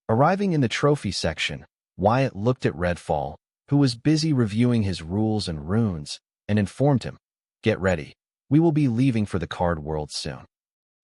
Arriving in the trophy section, Wyatt looked at Redfall, who was busy reviewing his rules and runes, and informed him, "Get ready. We will be leaving for the card world soon."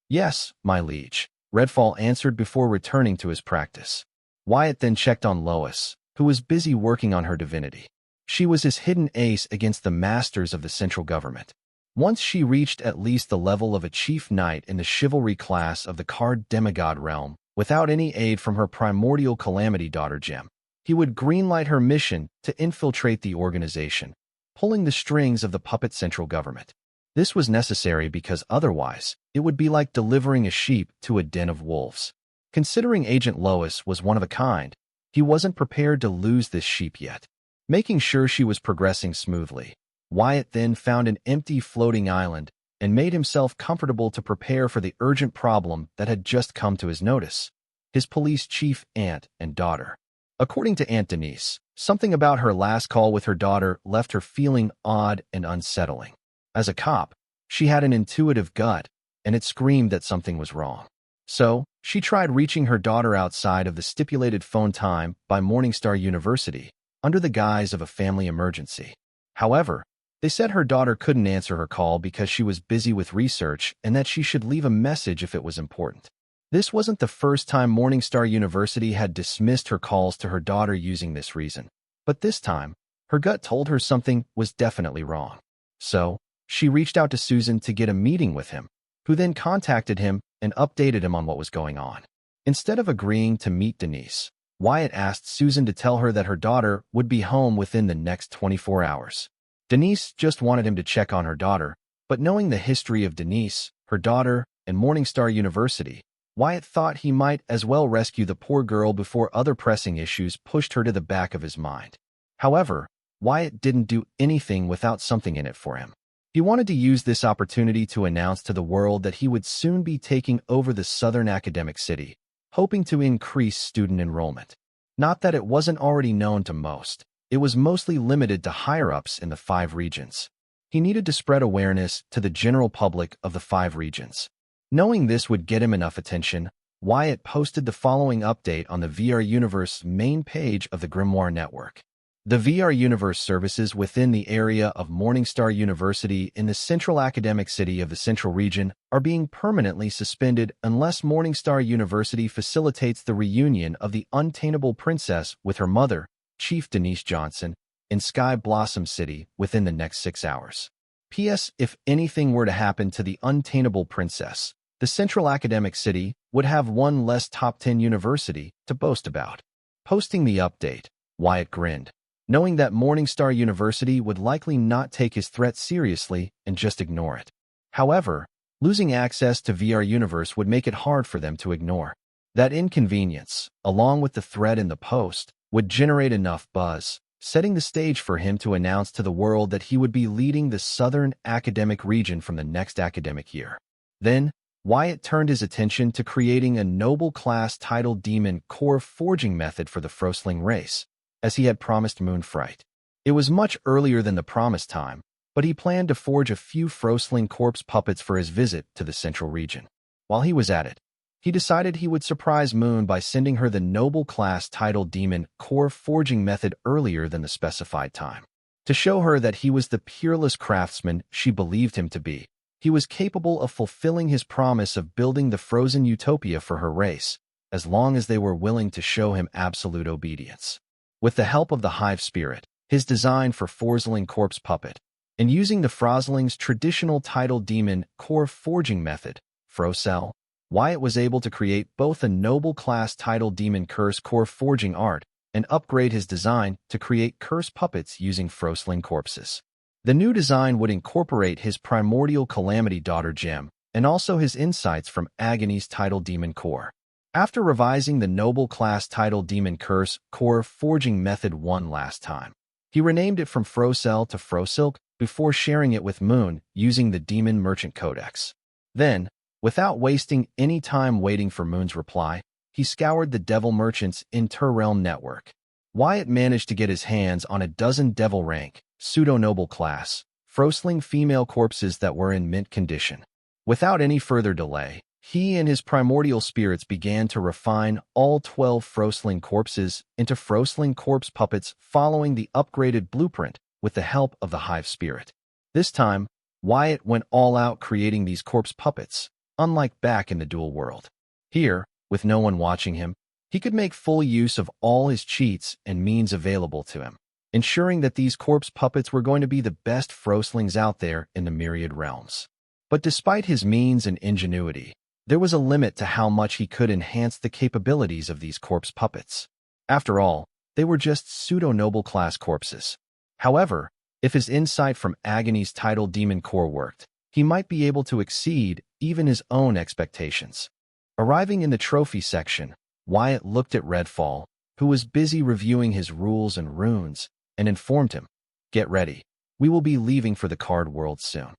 "Yes, my liege," Redfall answered before returning to his practice. Wyatt then checked on Lois, who was busy working on her divinity. She was his hidden ace against the masters of the central government. Once she reached at least the level of a chief knight in the chivalry class of the card demigod realm, without any aid from her primordial calamity daughter gem, he would greenlight her mission to infiltrate the organization, pulling the strings of the puppet central government. This was necessary because otherwise, it would be like delivering a sheep to a den of wolves. Considering Agent Lois was one of a kind, he wasn't prepared to lose this sheep yet. Making sure she was progressing smoothly, Wyatt then found an empty floating island and made himself comfortable to prepare for the urgent problem that had just come to his notice: his police chief aunt and daughter. According to Aunt Denise, something about her last call with her daughter left her feeling odd and unsettling. As a cop, she had an intuitive gut, and it screamed that something was wrong. So, she tried reaching her daughter outside of the stipulated phone time by Morningstar University, under the guise of a family emergency. However, they said her daughter couldn't answer her call because she was busy with research and that she should leave a message if it was important. This wasn't the first time Morningstar University had dismissed her calls to her daughter using this reason, but this time, her gut told her something was definitely wrong. So, she reached out to Susan to get a meeting with him, who then contacted him and updated him on what was going on. Instead of agreeing to meet Denise, Wyatt asked Susan to tell her that her daughter would be home within the next 24 hours. Denise just wanted him to check on her daughter, but knowing the history of Denise, her daughter, and Morningstar University, Wyatt thought he might as well rescue the poor girl before other pressing issues pushed her to the back of his mind. However, Wyatt didn't do anything without something in it for him. He wanted to use this opportunity to announce to the world that he would soon be taking over the southern academic city, hoping to increase student enrollment. Not that it wasn't already known to most. It was mostly limited to higher-ups in the 5 regions. He needed to spread awareness to the general public of the 5 regions. Knowing this would get him enough attention, Wyatt posted the following update on the VR Universe main page of the Grimoire Network. The VR Universe services within the area of Morningstar University in the central academic city of the Central Region are being permanently suspended unless Morningstar University facilitates the reunion of the untainable princess with her mother, Chief Denise Johnson, in Sky Blossom City within the next 6 hours. P.S. If anything were to happen to the untainable princess, the central academic city would have one less top 10 university to boast about. Posting the update, Wyatt grinned, knowing that Morningstar University would likely not take his threat seriously and just ignore it. However, losing access to VR Universe would make it hard for them to ignore. That inconvenience, along with the threat in the post, would generate enough buzz, setting the stage for him to announce to the world that he would be leading the Southern Academic Region from the next academic year. Then, Wyatt turned his attention to creating a noble class title demon core forging method for the Frostling race, as he had promised Moonfright. It was much earlier than the promised time, but he planned to forge a few Frostling corpse puppets for his visit to the Central Region. While he was at it, he decided he would surprise Moon by sending her the noble class title demon core forging method earlier than the specified time. To show her that he was the peerless craftsman she believed him to be, he was capable of fulfilling his promise of building the frozen utopia for her race, as long as they were willing to show him absolute obedience. With the help of the Hive Spirit, his design for Frostling Corpse Puppet, and using the Frostling's traditional title demon core forging method, Frocell, Wyatt was able to create both a noble class title demon curse core forging art and upgrade his design to create curse puppets using Frostling corpses. The new design would incorporate his primordial calamity daughter gem and also his insights from Agony's title demon core. After revising the noble class title demon curse core forging method one last time, he renamed it from Frocell to Frosilk before sharing it with Moon using the Demon Merchant Codex. Then, without wasting any time waiting for Moon's reply, he scoured the Devil Merchant's Interrealm network. Wyatt managed to get his hands on a dozen Devil rank, pseudo-noble class, Frostling female corpses that were in mint condition. Without any further delay, He and his primordial spirits began to refine all 12 Frostling corpses into Frostling corpse puppets following the upgraded blueprint with the help of the Hive spirit. This time, Wyatt went all out creating these corpse puppets, unlike back in the dual world. Here, with no one watching him, he could make full use of all his cheats and means available to him, ensuring that these corpse puppets were going to be the best Frostlings out there in the myriad realms. But despite his means and ingenuity, there was a limit to how much he could enhance the capabilities of these corpse puppets. After all, they were just pseudo-noble class corpses. However, if his insight from Agony's tidal demon core worked, he might be able to exceed even his own expectations. Arriving in the trophy section, Wyatt looked at Redfall, who was busy reviewing his rules and runes, and informed him, "Get ready. We will be leaving for the card world soon."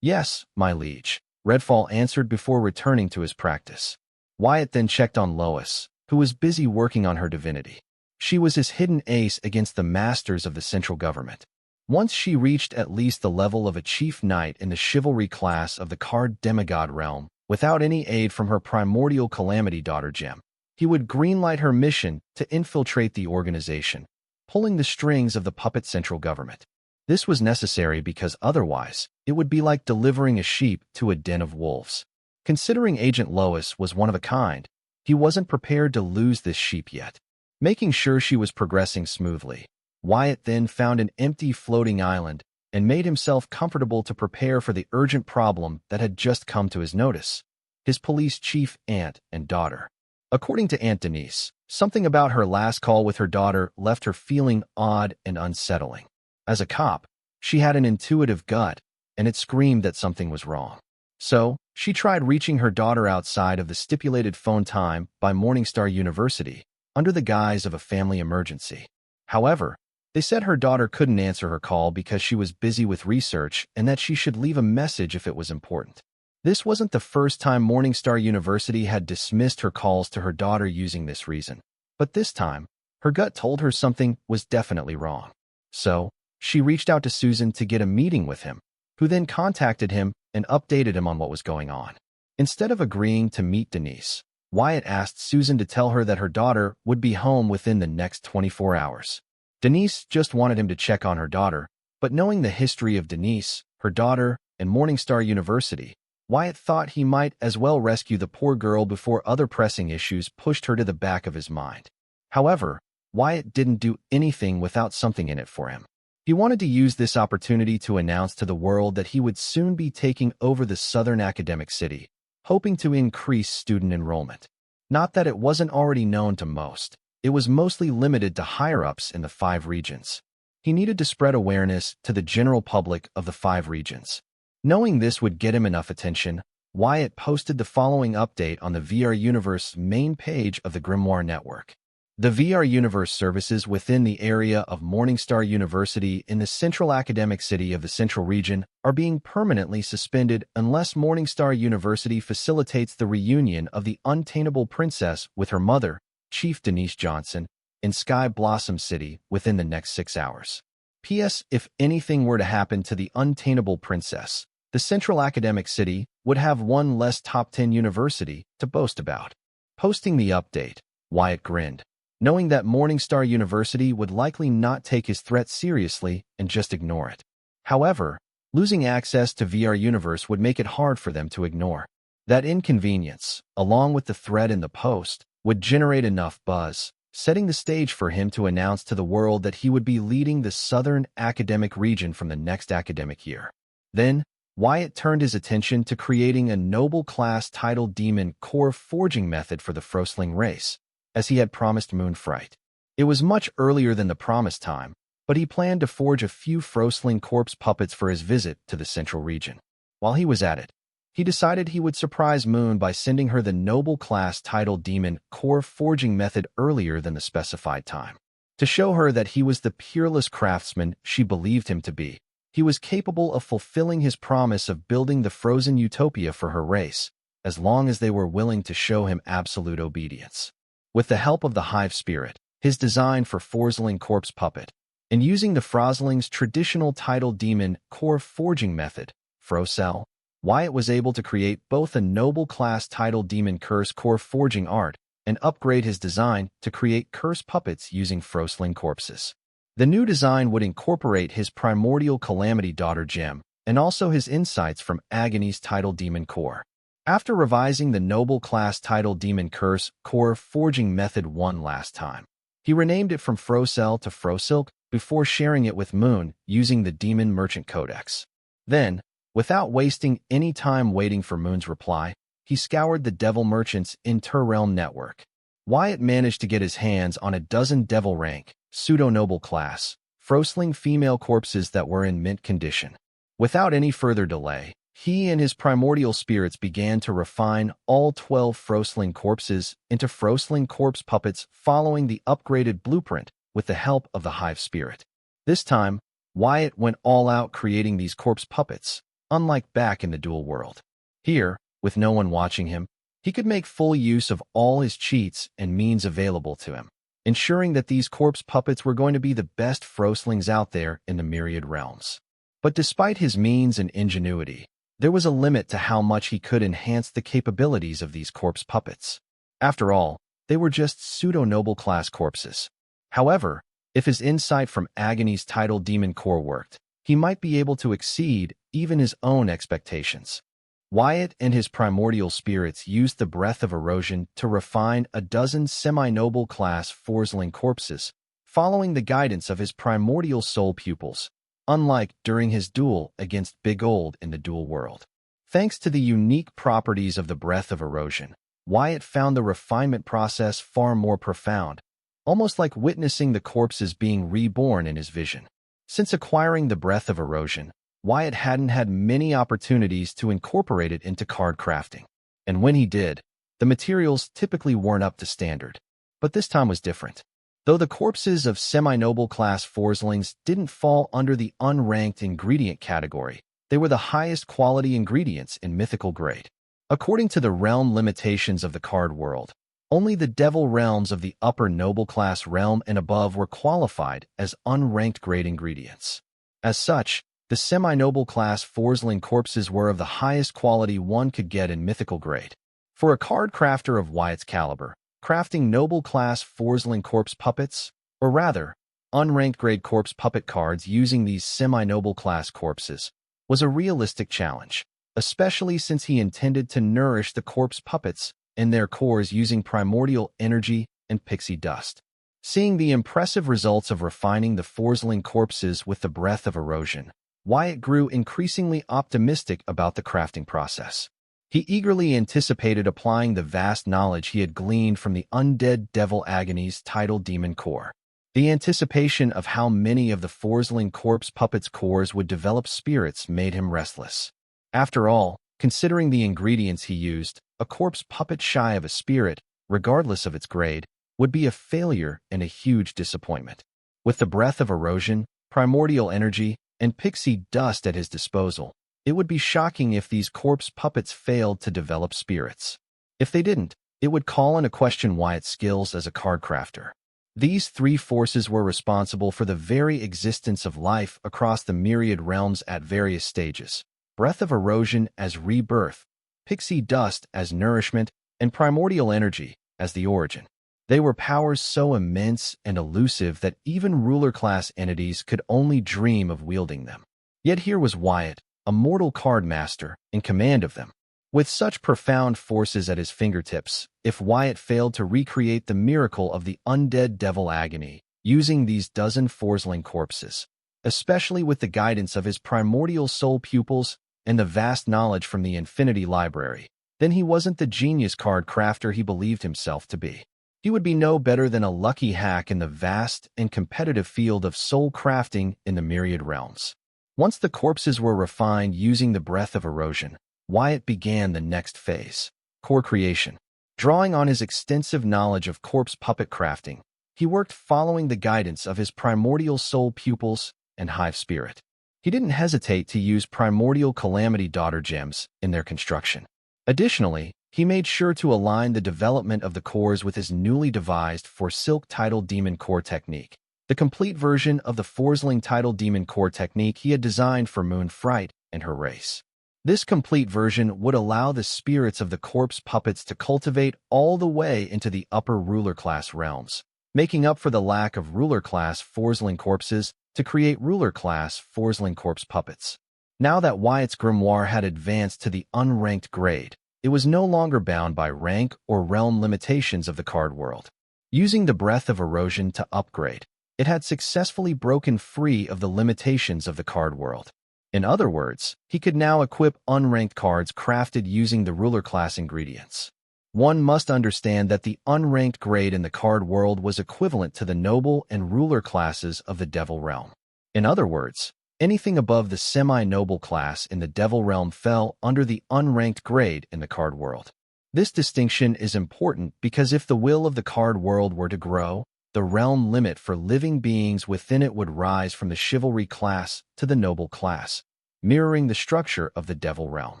"Yes, my liege," Redfall answered before returning to his practice. Wyatt then checked on Lois, who was busy working on her divinity. She was his hidden ace against the masters of the central government. Once she reached at least the level of a chief knight in the chivalry class of the card demigod realm, without any aid from her primordial calamity daughter gem, he would greenlight her mission to infiltrate the organization, pulling the strings of the puppet central government. This was necessary because otherwise, it would be like delivering a sheep to a den of wolves. Considering Agent Lois was one of a kind, he wasn't prepared to lose this sheep yet. Making sure she was progressing smoothly, Wyatt then found an empty floating island and made himself comfortable to prepare for the urgent problem that had just come to his notice: his police chief aunt and daughter. According to Aunt Denise, something about her last call with her daughter left her feeling odd and unsettling. As a cop, she had an intuitive gut, and it screamed that something was wrong. So, she tried reaching her daughter outside of the stipulated phone time by Morningstar University, under the guise of a family emergency. However, they said her daughter couldn't answer her call because she was busy with research and that she should leave a message if it was important. This wasn't the first time Morningstar University had dismissed her calls to her daughter using this reason, but this time, her gut told her something was definitely wrong. So, she reached out to Susan to get a meeting with him, who then contacted him and updated him on what was going on. Instead of agreeing to meet Denise, Wyatt asked Susan to tell her that her daughter would be home within the next 24 hours. Denise just wanted him to check on her daughter, but knowing the history of Denise, her daughter, and Morningstar University, Wyatt thought he might as well rescue the poor girl before other pressing issues pushed her to the back of his mind. However, Wyatt didn't do anything without something in it for him. He wanted to use this opportunity to announce to the world that he would soon be taking over the Southern Academic City, hoping to increase student enrollment. Not that it wasn't already known to most, it was mostly limited to higher-ups in the 5 regions. He needed to spread awareness to the general public of the 5 regions. Knowing this would get him enough attention, Wyatt posted the following update on the VR Universe main page of the Grimoire Network. The VR Universe services within the area of Morningstar University in the central academic city of the Central Region are being permanently suspended unless Morningstar University facilitates the reunion of the untameable princess with her mother, Chief Denise Johnson, in Sky Blossom City within the next 6 hours. P.S. If anything were to happen to the untameable princess, the central academic city would have one less top 10 university to boast about. Posting the update, Wyatt grinned, knowing that Morningstar University would likely not take his threat seriously and just ignore it. However, losing access to VR Universe would make it hard for them to ignore. That inconvenience, along with the threat in the post, would generate enough buzz, setting the stage for him to announce to the world that he would be leading the Southern Academic Region from the next academic year. Then, Wyatt turned his attention to creating a noble class tidal demon core forging method for the Frostling race, as he had promised Moonfright. It was much earlier than the promised time, but he planned to forge a few Frostling corpse puppets for his visit to the Central Region. While he was at it, he decided he would surprise Moon by sending her the noble class tidal demon core forging method earlier than the specified time. To show her that he was the peerless craftsman she believed him to be, he was capable of fulfilling his promise of building the frozen utopia for her race, as long as they were willing to show him absolute obedience. With the help of the Hive Spirit, his design for Frostling Corpse Puppet, and using the Frostling's traditional tidal demon core forging method, Frocell, Wyatt was able to create both a noble-class title demon curse core forging art and upgrade his design to create curse puppets using frostling corpses. The new design would incorporate his primordial calamity daughter gem and also his insights from Agony's title demon core. After revising the noble class title demon curse core forging method one last time, he renamed it from Frocell to Frosilk before sharing it with Moon using the Demon Merchant Codex. Then, without wasting any time waiting for Moon's reply, he scoured the Devil Merchant's Interrealm network. Wyatt managed to get his hands on a dozen Devil rank, pseudo-noble class, Frostling female corpses that were in mint condition. Without any further delay, he and his primordial spirits began to refine all 12 Frostling corpses into Frostling corpse puppets following the upgraded blueprint with the help of the Hive Spirit. This time, Wyatt went all out creating these corpse puppets, unlike back in the dual world. Here, with no one watching him, he could make full use of all his cheats and means available to him, ensuring that these corpse puppets were going to be the best Frostlings out there in the myriad realms. But despite his means and ingenuity, there was a limit to how much he could enhance the capabilities of these corpse puppets. After all, they were just pseudo-noble class corpses. However, if his insight from Agony's title demon core worked, he might be able to exceed even his own expectations. Wyatt and his primordial spirits used the breath of erosion to refine a dozen semi-noble class Forsling corpses, following the guidance of his primordial soul pupils, unlike during his duel against Big Old in the dual world. Thanks to the unique properties of the breath of erosion, Wyatt found the refinement process far more profound, almost like witnessing the corpses being reborn in his vision. Since acquiring the breath of erosion, Wyatt hadn't had many opportunities to incorporate it into card crafting. And when he did, the materials typically weren't up to standard. But this time was different. Though the corpses of semi-noble class Forslings didn't fall under the unranked ingredient category, they were the highest quality ingredients in mythical grade. According to the realm limitations of the card world, only the devil realms of the upper noble class realm and above were qualified as unranked grade ingredients. As such, the semi-noble class Forsling corpses were of the highest quality one could get in mythical grade. For a card crafter of Wyatt's caliber, crafting noble class Forsling corpse puppets, or rather, unranked grade corpse puppet cards using these semi-noble class corpses, was a realistic challenge, especially since he intended to nourish the corpse puppets and their cores using primordial energy and pixie dust. Seeing the impressive results of refining the Forsling corpses with the breath of erosion, Wyatt grew increasingly optimistic about the crafting process. He eagerly anticipated applying the vast knowledge he had gleaned from the undead devil Agony's title demon core. The anticipation of how many of the Forsling corpse puppets' cores would develop spirits made him restless. After all, considering the ingredients he used, a corpse puppet shy of a spirit, regardless of its grade, would be a failure and a huge disappointment. With the breath of erosion, primordial energy, and pixie dust at his disposal, it would be shocking if these corpse puppets failed to develop spirits. If they didn't, it would call into question Wyatt's skills as a card crafter. These three forces were responsible for the very existence of life across the myriad realms at various stages: breath of erosion as rebirth, pixie dust as nourishment, and primordial energy as the origin. They were powers so immense and elusive that even ruler-class entities could only dream of wielding them. Yet here was Wyatt, a mortal card master, in command of them. With such profound forces at his fingertips, if Wyatt failed to recreate the miracle of the undead devil Agony using these dozen Forsling corpses, especially with the guidance of his primordial soul pupils and the vast knowledge from the Infinity Library, then he wasn't the genius card crafter he believed himself to be. He would be no better than a lucky hack in the vast and competitive field of soul crafting in the myriad realms. Once the corpses were refined using the breath of erosion, Wyatt began the next phase: core creation. Drawing on his extensive knowledge of corpse puppet crafting, he worked following the guidance of his primordial soul pupils and hive spirit. He didn't hesitate to use primordial calamity daughter gems in their construction. Additionally, he made sure to align the development of the cores with his newly devised Silk Title Demon Core technique, the complete version of the Forsling Title Demon Core technique he had designed for Moon Fright and her race. This complete version would allow the spirits of the corpse puppets to cultivate all the way into the upper ruler class realms, making up for the lack of ruler class Forsling corpses to create ruler class Forsling corpse puppets. Now that Wyatt's grimoire had advanced to the unranked grade, it was no longer bound by rank or realm limitations of the card world. Using the breath of erosion to upgrade, it had successfully broken free of the limitations of the card world. In other words, he could now equip unranked cards crafted using the ruler class ingredients. One must understand that the unranked grade in the card world was equivalent to the noble and ruler classes of the devil realm. In other words, anything above the semi-noble class in the devil realm fell under the unranked grade in the card world. This distinction is important because if the will of the card world were to grow, the realm limit for living beings within it would rise from the chivalry class to the noble class, mirroring the structure of the devil realm.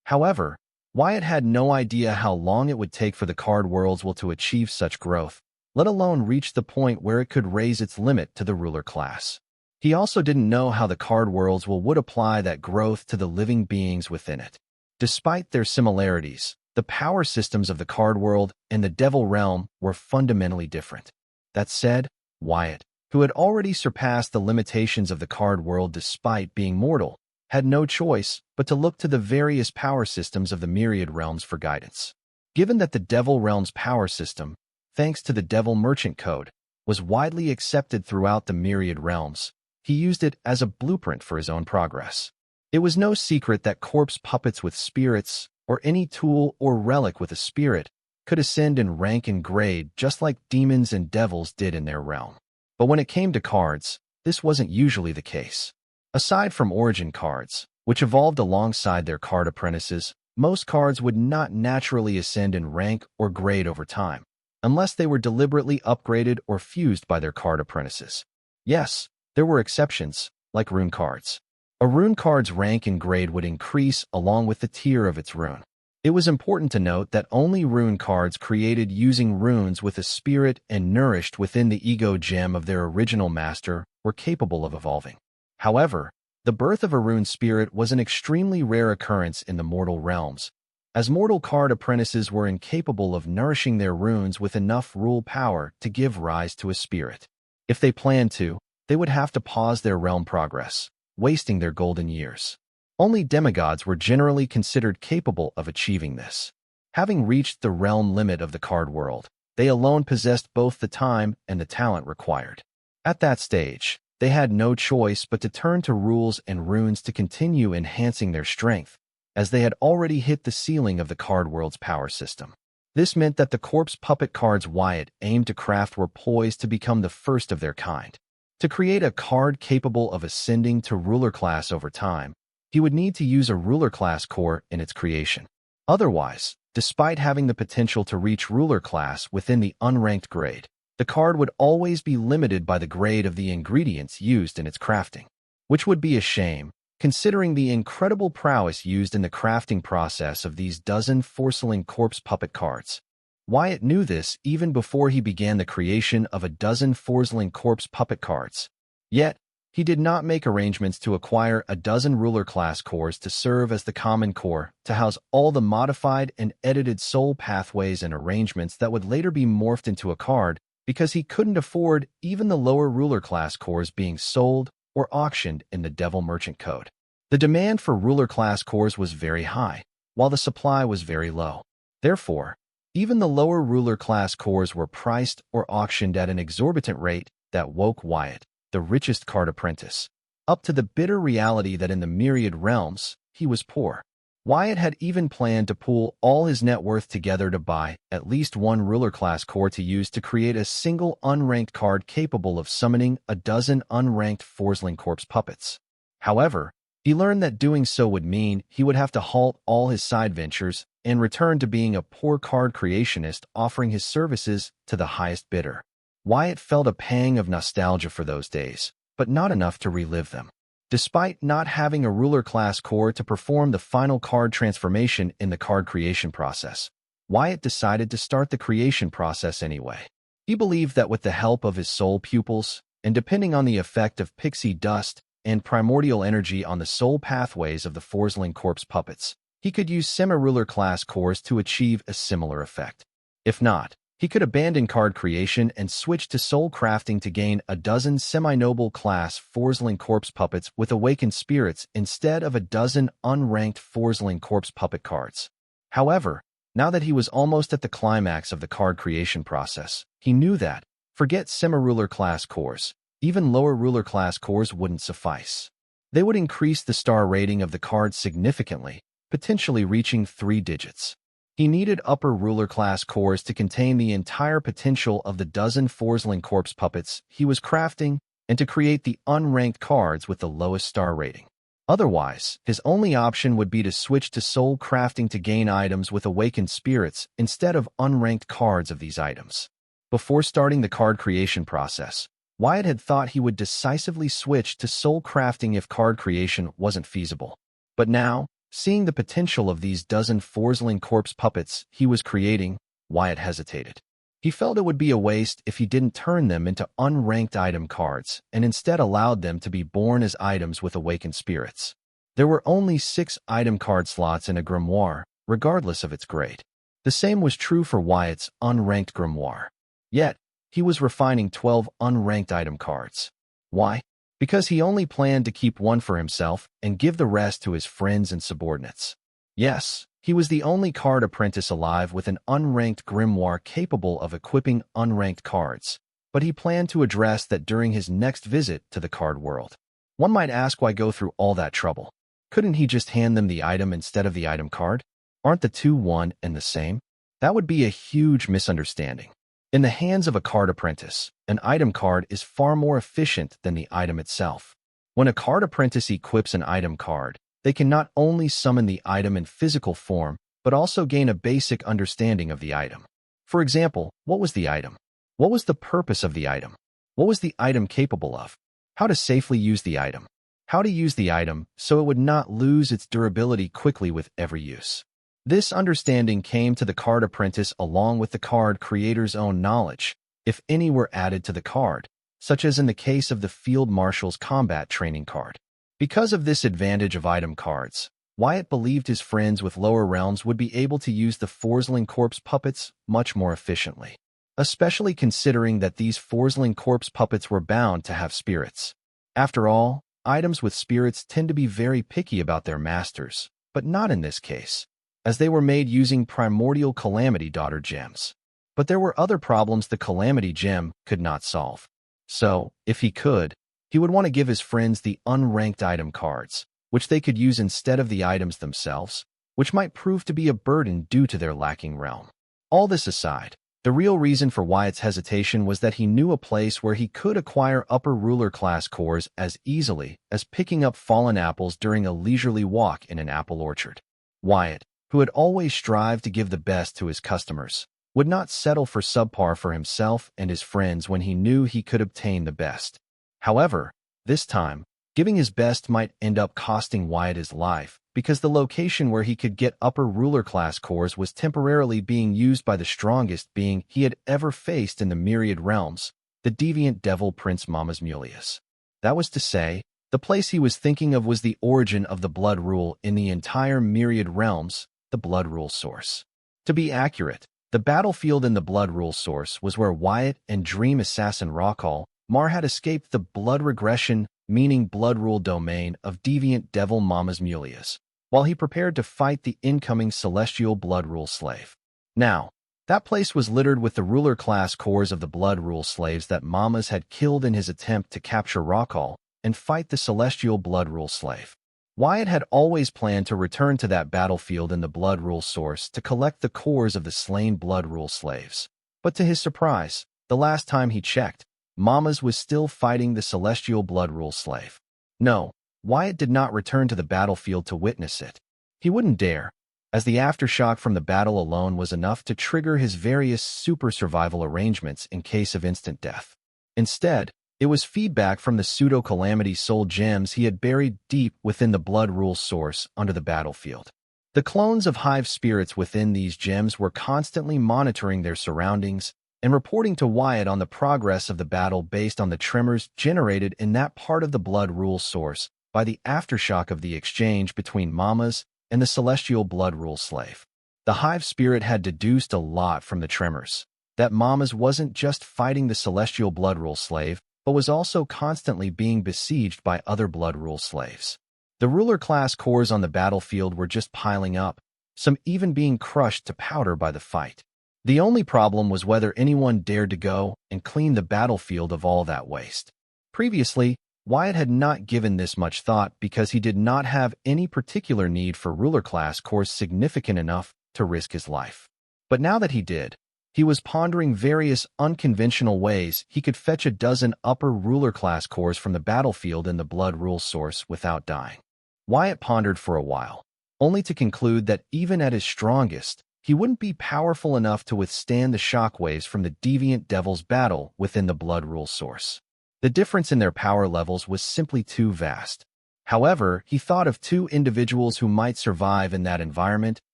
However, Wyatt had no idea how long it would take for the card worlds to achieve such growth, let alone reach the point where it could raise its limit to the ruler class. He also didn't know how the card worlds would apply that growth to the living beings within it. Despite their similarities, the power systems of the card world and the devil realm were fundamentally different. That said, Wyatt, who had already surpassed the limitations of the card world despite being mortal, had no choice but to look to the various power systems of the myriad realms for guidance. Given that the devil realm's power system, thanks to the devil merchant code, was widely accepted throughout the myriad realms, he used it as a blueprint for his own progress. It was no secret that corpse puppets with spirits, or any tool or relic with a spirit, could ascend in rank and grade just like demons and devils did in their realm. But when it came to cards, this wasn't usually the case. Aside from origin cards, which evolved alongside their card apprentices, most cards would not naturally ascend in rank or grade over time, unless they were deliberately upgraded or fused by their card apprentices. Yes, there were exceptions, like rune cards. A rune card's rank and grade would increase along with the tier of its rune. It was important to note that only rune cards created using runes with a spirit and nourished within the ego gem of their original master were capable of evolving. However, the birth of a rune spirit was an extremely rare occurrence in the mortal realms, as mortal card apprentices were incapable of nourishing their runes with enough rule power to give rise to a spirit. If they planned to, they would have to pause their realm progress, wasting their golden years. Only demigods were generally considered capable of achieving this. Having reached the realm limit of the card world, they alone possessed both the time and the talent required. At that stage, they had no choice but to turn to rules and runes to continue enhancing their strength, as they had already hit the ceiling of the card world's power system. This meant that the corpse puppet cards Wyatt aimed to craft were poised to become the first of their kind. To create a card capable of ascending to ruler class over time, he would need to use a ruler class core in its creation. Otherwise, despite having the potential to reach ruler class within the unranked grade, the card would always be limited by the grade of the ingredients used in its crafting, which would be a shame, considering the incredible prowess used in the crafting process of these dozen Forsling corpse puppet cards. Wyatt knew this even before he began the creation of a dozen Forsling corpse puppet cards. Yet, he did not make arrangements to acquire a dozen ruler class cores to serve as the common core to house all the modified and edited soul pathways and arrangements that would later be morphed into a card, because he couldn't afford even the lower ruler class cores being sold or auctioned in the Devil Merchant Code. The demand for ruler class cores was very high, while the supply was very low. Therefore, even the lower ruler class cores were priced or auctioned at an exorbitant rate that woke Wyatt, the richest card apprentice, up to the bitter reality that in the myriad realms, he was poor. Wyatt had even planned to pool all his net worth together to buy at least one ruler class core to use to create a single unranked card capable of summoning a dozen unranked Forsling corpse puppets. However, he learned that doing so would mean he would have to halt all his side ventures and return to being a poor card creationist offering his services to the highest bidder. Wyatt felt a pang of nostalgia for those days, but not enough to relive them. Despite not having a ruler class core to perform the final card transformation in the card creation process, Wyatt decided to start the creation process anyway. He believed that with the help of his soul pupils, and depending on the effect of pixie dust and primordial energy on the soul pathways of the Forsling corpse puppets, he could use semi-ruler class cores to achieve a similar effect. If not, he could abandon card creation and switch to soul crafting to gain a dozen semi-noble class Forsling corpse puppets with awakened spirits instead of a dozen unranked Forsling corpse puppet cards. However, now that he was almost at the climax of the card creation process, he knew that, forget semi-ruler class cores, even lower ruler class cores wouldn't suffice. They would increase the star rating of the cards significantly, potentially reaching 3 digits. He needed upper ruler class cores to contain the entire potential of the dozen Forsling corpse puppets he was crafting and to create the unranked cards with the lowest star rating. Otherwise, his only option would be to switch to soul crafting to gain items with awakened spirits instead of unranked cards of these items. Before starting the card creation process, Wyatt had thought he would decisively switch to soul crafting if card creation wasn't feasible. But now, seeing the potential of these dozen Forsling corpse puppets he was creating, Wyatt hesitated. He felt it would be a waste if he didn't turn them into unranked item cards and instead allowed them to be born as items with awakened spirits. There were only 6 item card slots in a grimoire, regardless of its grade. The same was true for Wyatt's unranked grimoire. Yet, he was refining 12 unranked item cards. Why? Because he only planned to keep one for himself and give the rest to his friends and subordinates. Yes, he was the only card apprentice alive with an unranked grimoire capable of equipping unranked cards, but he planned to address that during his next visit to the card world. One might ask, why go through all that trouble? Couldn't he just hand them the item instead of the item card? Aren't the two one and the same? That would be a huge misunderstanding. In the hands of a card apprentice, an item card is far more efficient than the item itself. When a card apprentice equips an item card, they can not only summon the item in physical form, but also gain a basic understanding of the item. For example, what was the item? What was the purpose of the item? What was the item capable of? How to safely use the item? How to use the item so it would not lose its durability quickly with every use. This understanding came to the card apprentice along with the card creator's own knowledge, if any were added to the card, such as in the case of the Field Marshal's combat training card. Because of this advantage of item cards, Wyatt believed his friends with lower realms would be able to use the Forsling corpse puppets much more efficiently, especially considering that these Forsling corpse puppets were bound to have spirits. After all, items with spirits tend to be very picky about their masters, but not in this case, as they were made using primordial Calamity Daughter gems. But there were other problems the Calamity gem could not solve. So, if he could, he would want to give his friends the unranked item cards, which they could use instead of the items themselves, which might prove to be a burden due to their lacking realm. All this aside, the real reason for Wyatt's hesitation was that he knew a place where he could acquire upper ruler class cores as easily as picking up fallen apples during a leisurely walk in an apple orchard. Wyatt, who had always strived to give the best to his customers, would not settle for subpar for himself and his friends when he knew he could obtain the best. However, this time, giving his best might end up costing Wyatt his life, because the location where he could get upper ruler class cores was temporarily being used by the strongest being he had ever faced in the myriad realms, the deviant devil Prince Mulius. That was to say, the place he was thinking of was the origin of the blood rule in the entire myriad realms, the blood rule source. To be accurate, the battlefield in the blood rule source was where Wyatt and dream assassin Rockall Mar had escaped the blood regression, meaning blood rule domain of deviant devil Mulius, while he prepared to fight the incoming celestial blood rule slave. Now, that place was littered with the ruler class cores of the blood rule slaves that Mamas had killed in his attempt to capture Rockall and fight the celestial blood rule slave. Wyatt had always planned to return to that battlefield in the blood rule source to collect the cores of the slain blood rule slaves. But to his surprise, the last time he checked, Mamas was still fighting the celestial blood rule slave. No, Wyatt did not return to the battlefield to witness it. He wouldn't dare, as the aftershock from the battle alone was enough to trigger his various super survival arrangements in case of instant death. Instead, it was feedback from the pseudo-calamity soul gems he had buried deep within the blood rule source under the battlefield. The clones of hive spirits within these gems were constantly monitoring their surroundings, and reporting to Wyatt on the progress of the battle based on the tremors generated in that part of the blood rule source by the aftershock of the exchange between Mamas and the celestial blood rule slave. The hive spirit had deduced a lot from the tremors, that Mamas wasn't just fighting the celestial blood rule slave, but was also constantly being besieged by other blood rule slaves. The ruler class cores on the battlefield were just piling up, some even being crushed to powder by the fight. The only problem was whether anyone dared to go and clean the battlefield of all that waste. Previously, Wyatt had not given this much thought because he did not have any particular need for ruler class cores significant enough to risk his life. But now that he did, he was pondering various unconventional ways he could fetch a dozen upper ruler class cores from the battlefield in the blood rule source without dying. Wyatt pondered for a while, only to conclude that even at his strongest, he wouldn't be powerful enough to withstand the shockwaves from the deviant devil's battle within the blood rule source. The difference in their power levels was simply too vast. However, he thought of two individuals who might survive in that environment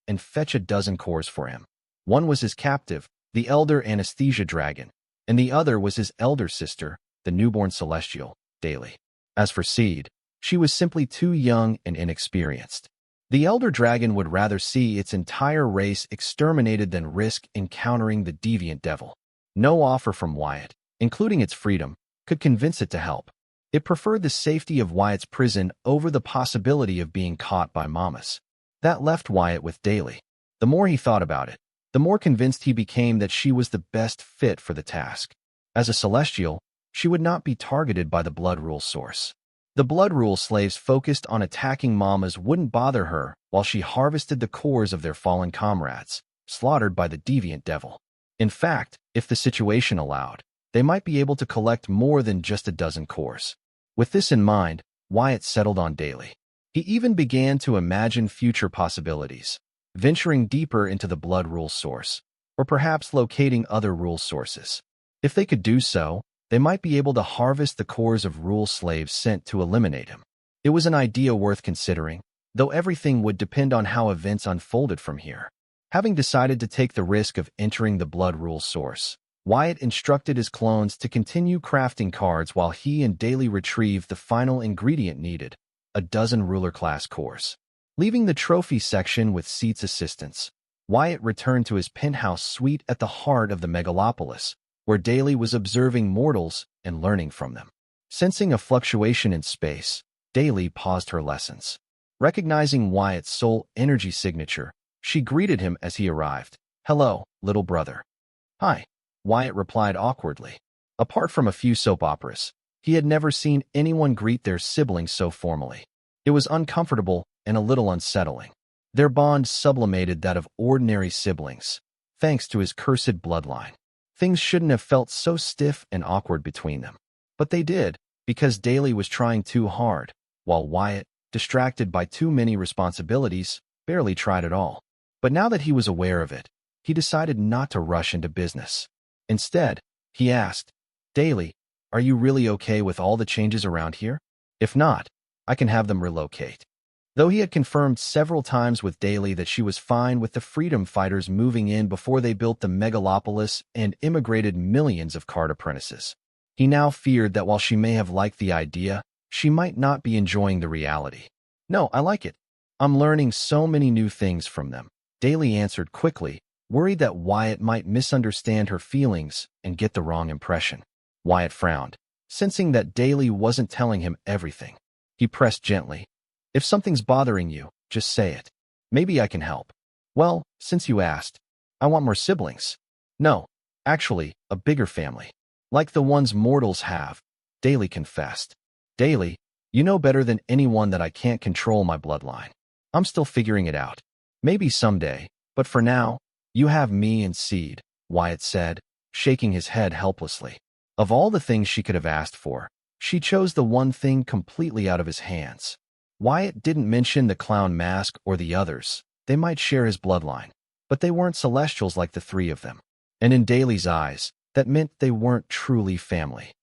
and fetch a dozen cores for him. One was his captive, the elder anesthesia dragon, and the other was his elder sister, the newborn celestial, Daily. As for Seed, she was simply too young and inexperienced. The elder dragon would rather see its entire race exterminated than risk encountering the deviant devil. No offer from Wyatt, including its freedom, could convince it to help. It preferred the safety of Wyatt's prison over the possibility of being caught by Mamas. That left Wyatt with Daily. The more he thought about it, the more convinced he became that she was the best fit for the task. As a celestial, she would not be targeted by the blood rule source. The blood rule slaves focused on attacking Mamas wouldn't bother her while she harvested the cores of their fallen comrades, slaughtered by the deviant devil. In fact, if the situation allowed, they might be able to collect more than just a dozen cores. With this in mind, Wyatt settled on Daily. He even began to imagine future possibilities, venturing deeper into the blood rule source, or perhaps locating other rule sources. If they could do so, they might be able to harvest the cores of rule slaves sent to eliminate him. It was an idea worth considering, though everything would depend on how events unfolded from here. Having decided to take the risk of entering the blood rule source, Wyatt instructed his clones to continue crafting cards while he and Daily retrieved the final ingredient needed, a dozen ruler class cores. Leaving the trophy section with Seed's assistance, Wyatt returned to his penthouse suite at the heart of the megalopolis, where Daily was observing mortals and learning from them. Sensing a fluctuation in space, Daily paused her lessons. Recognizing Wyatt's soul energy signature, she greeted him as he arrived. "Hello, little brother." "Hi," Wyatt replied awkwardly. Apart from a few soap operas, he had never seen anyone greet their siblings so formally. It was uncomfortable and a little unsettling. Their bond sublimated that of ordinary siblings, thanks to his cursed bloodline. Things shouldn't have felt so stiff and awkward between them. But they did, because Daily was trying too hard, while Wyatt, distracted by too many responsibilities, barely tried at all. But now that he was aware of it, he decided not to rush into business. Instead, he asked, "Daily, are you really okay with all the changes around here? If not, I can have them relocate." Though he had confirmed several times with Daily that she was fine with the freedom fighters moving in before they built the megalopolis and immigrated millions of card apprentices, he now feared that while she may have liked the idea, she might not be enjoying the reality. "No, I like it. I'm learning so many new things from them," Daily answered quickly, worried that Wyatt might misunderstand her feelings and get the wrong impression. Wyatt frowned, sensing that Daily wasn't telling him everything. He pressed gently, "If something's bothering you, just say it. Maybe I can help." "Well, since you asked, I want more siblings." "No, actually, a bigger family. Like the ones mortals have," Daily confessed. "Daily, you know better than anyone that I can't control my bloodline. I'm still figuring it out. Maybe someday, but for now, you have me and Seed," Wyatt said, shaking his head helplessly. Of all the things she could have asked for, she chose the one thing completely out of his hands. Wyatt didn't mention the clown mask or the others. They might share his bloodline, but they weren't celestials like the three of them. And in Daly's eyes, that meant they weren't truly family.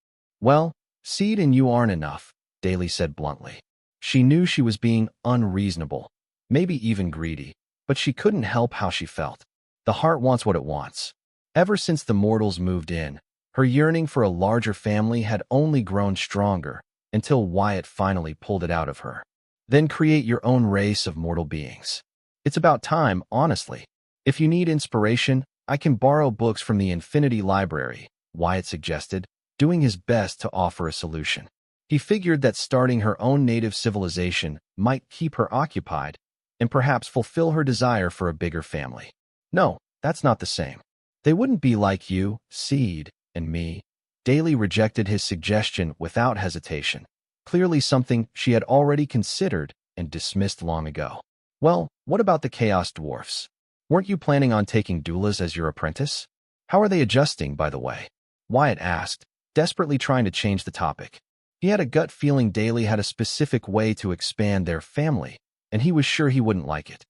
"Well, Seed and you aren't enough," Daly said bluntly. She knew she was being unreasonable, maybe even greedy, but she couldn't help how she felt. The heart wants what it wants. Ever since the mortals moved in, her yearning for a larger family had only grown stronger until Wyatt finally pulled it out of her. Then create your own race of mortal beings. It's about time, honestly. If you need inspiration, I can borrow books from the Infinity Library, Wyatt suggested, doing his best to offer a solution. He figured that starting her own native civilization might keep her occupied and perhaps fulfill her desire for a bigger family. No, that's not the same. They wouldn't be like you, Seed, and me. Daly rejected his suggestion without hesitation, clearly something she had already considered and dismissed long ago. Well, what about the Chaos Dwarfs? Weren't you planning on taking doulas as your apprentice? How are they adjusting, by the way? Wyatt asked, desperately trying to change the topic. He had a gut feeling Daly had a specific way to expand their family, and he was sure he wouldn't like it.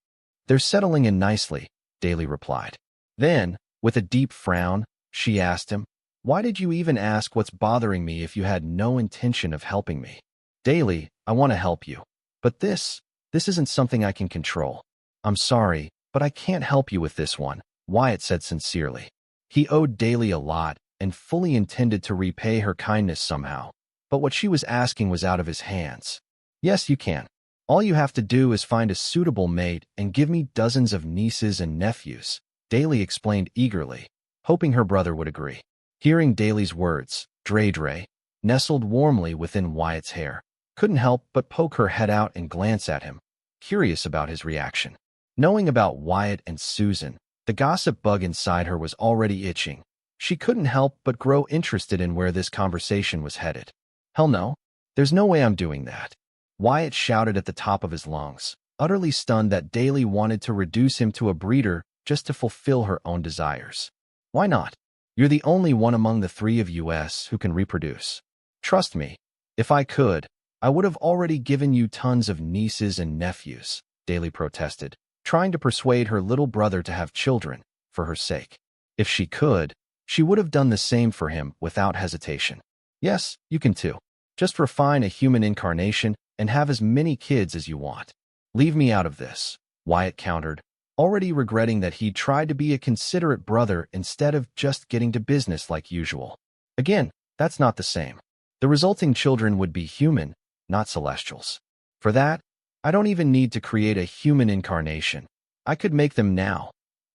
They're settling in nicely, Daly replied. Then, with a deep frown, she asked him, why did you even ask what's bothering me if you had no intention of helping me? Daly, I want to help you. But this isn't something I can control. I'm sorry, but I can't help you with this one, Wyatt said sincerely. He owed Daly a lot and fully intended to repay her kindness somehow, but what she was asking was out of his hands. Yes, you can. All you have to do is find a suitable mate and give me dozens of nieces and nephews, Daly explained eagerly, hoping her brother would agree. Hearing Daly's words, Dre nestled warmly within Wyatt's hair, couldn't help but poke her head out and glance at him, curious about his reaction. Knowing about Wyatt and Susan, the gossip bug inside her was already itching. She couldn't help but grow interested in where this conversation was headed. Hell no, there's no way I'm doing that. Wyatt shouted at the top of his lungs, utterly stunned that Daly wanted to reduce him to a breeder just to fulfill her own desires. Why not? You're the only one among the three of us who can reproduce. Trust me, if I could, I would have already given you tons of nieces and nephews, Daly protested, trying to persuade her little brother to have children, for her sake. If she could, she would have done the same for him without hesitation. Yes, you can too. Just refine a human incarnation and have as many kids as you want. Leave me out of this, Wyatt countered, already regretting that he'd tried to be a considerate brother instead of just getting to business like usual. Again, that's not the same. The resulting children would be human, not celestials. For that, I don't even need to create a human incarnation. I could make them now,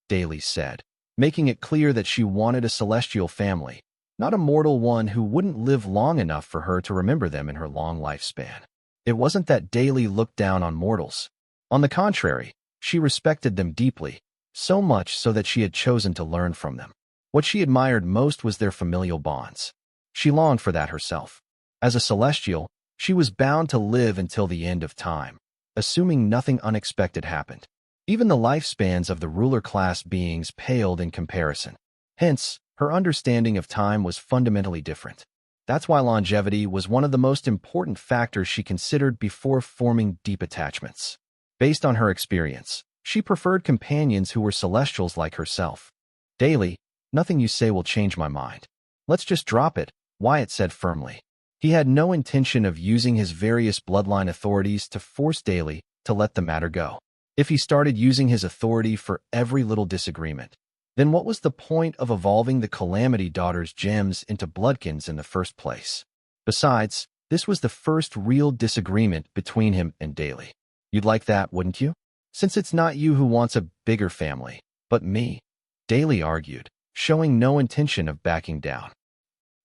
Daly said, making it clear that she wanted a celestial family, not a mortal one who wouldn't live long enough for her to remember them in her long lifespan. It wasn't that Daly looked down on mortals. On the contrary, she respected them deeply, so much so that she had chosen to learn from them. What she admired most was their familial bonds. She longed for that herself. As a celestial, she was bound to live until the end of time, assuming nothing unexpected happened. Even the lifespans of the ruler-class beings paled in comparison. Hence, her understanding of time was fundamentally different. That's why longevity was one of the most important factors she considered before forming deep attachments. Based on her experience, she preferred companions who were celestials like herself. Daly, nothing you say will change my mind. Let's just drop it, Wyatt said firmly. He had no intention of using his various bloodline authorities to force Daly to let the matter go. If he started using his authority for every little disagreement, then what was the point of evolving the Calamity Daughter's gems into bloodkins in the first place? Besides, this was the first real disagreement between him and Daly. You'd like that, wouldn't you? Since it's not you who wants a bigger family, but me, Daly argued, showing no intention of backing down.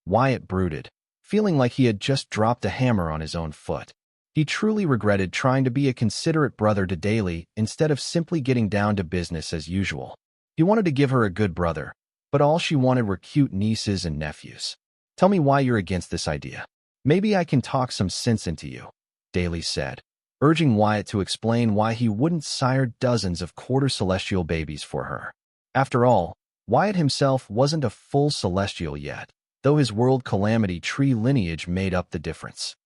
Wyatt brooded, feeling like he had just dropped a hammer on his own foot. He truly regretted trying to be a considerate brother to Daly instead of simply getting down to business as usual. He wanted to give her a good brother, but all she wanted were cute nieces and nephews. Tell me why you're against this idea. Maybe I can talk some sense into you, Daly said, urging Wyatt to explain why he wouldn't sire dozens of quarter-celestial babies for her. After all, Wyatt himself wasn't a full celestial yet, though his world calamity tree lineage made up the difference.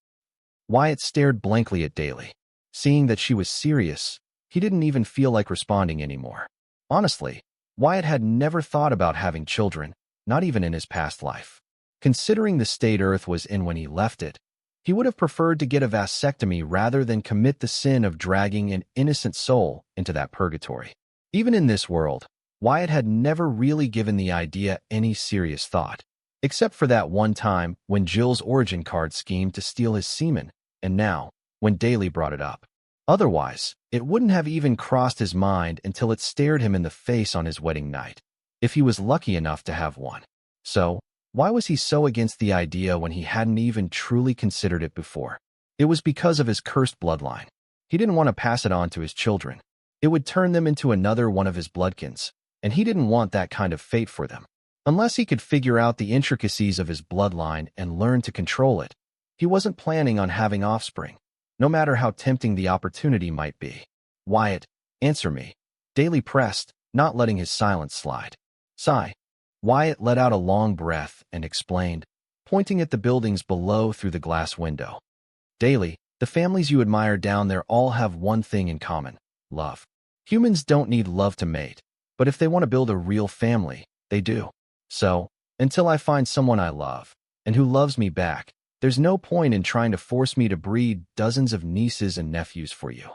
Wyatt stared blankly at Daly. Seeing that she was serious, he didn't even feel like responding anymore. Honestly, Wyatt had never thought about having children, not even in his past life. Considering the state Earth was in when he left it, he would have preferred to get a vasectomy rather than commit the sin of dragging an innocent soul into that purgatory. Even in this world, Wyatt had never really given the idea any serious thought, except for that one time when Jill's origin card schemed to steal his semen, and now, when Daly brought it up. Otherwise, it wouldn't have even crossed his mind until it stared him in the face on his wedding night, if he was lucky enough to have one. So, why was he so against the idea when he hadn't even truly considered it before? It was because of his cursed bloodline. He didn't want to pass it on to his children. It would turn them into another one of his bloodkins, and he didn't want that kind of fate for them. Unless he could figure out the intricacies of his bloodline and learn to control it, he wasn't planning on having offspring, no matter how tempting the opportunity might be. Wyatt, answer me. Daly pressed, not letting his silence slide. Sigh. Wyatt let out a long breath and explained, pointing at the buildings below through the glass window. Daly, the families you admire down there all have one thing in common: love. Humans don't need love to mate, but if they want to build a real family, they do. So, until I find someone I love, and who loves me back, there's no point in trying to force me to breed dozens of nieces and nephews for you.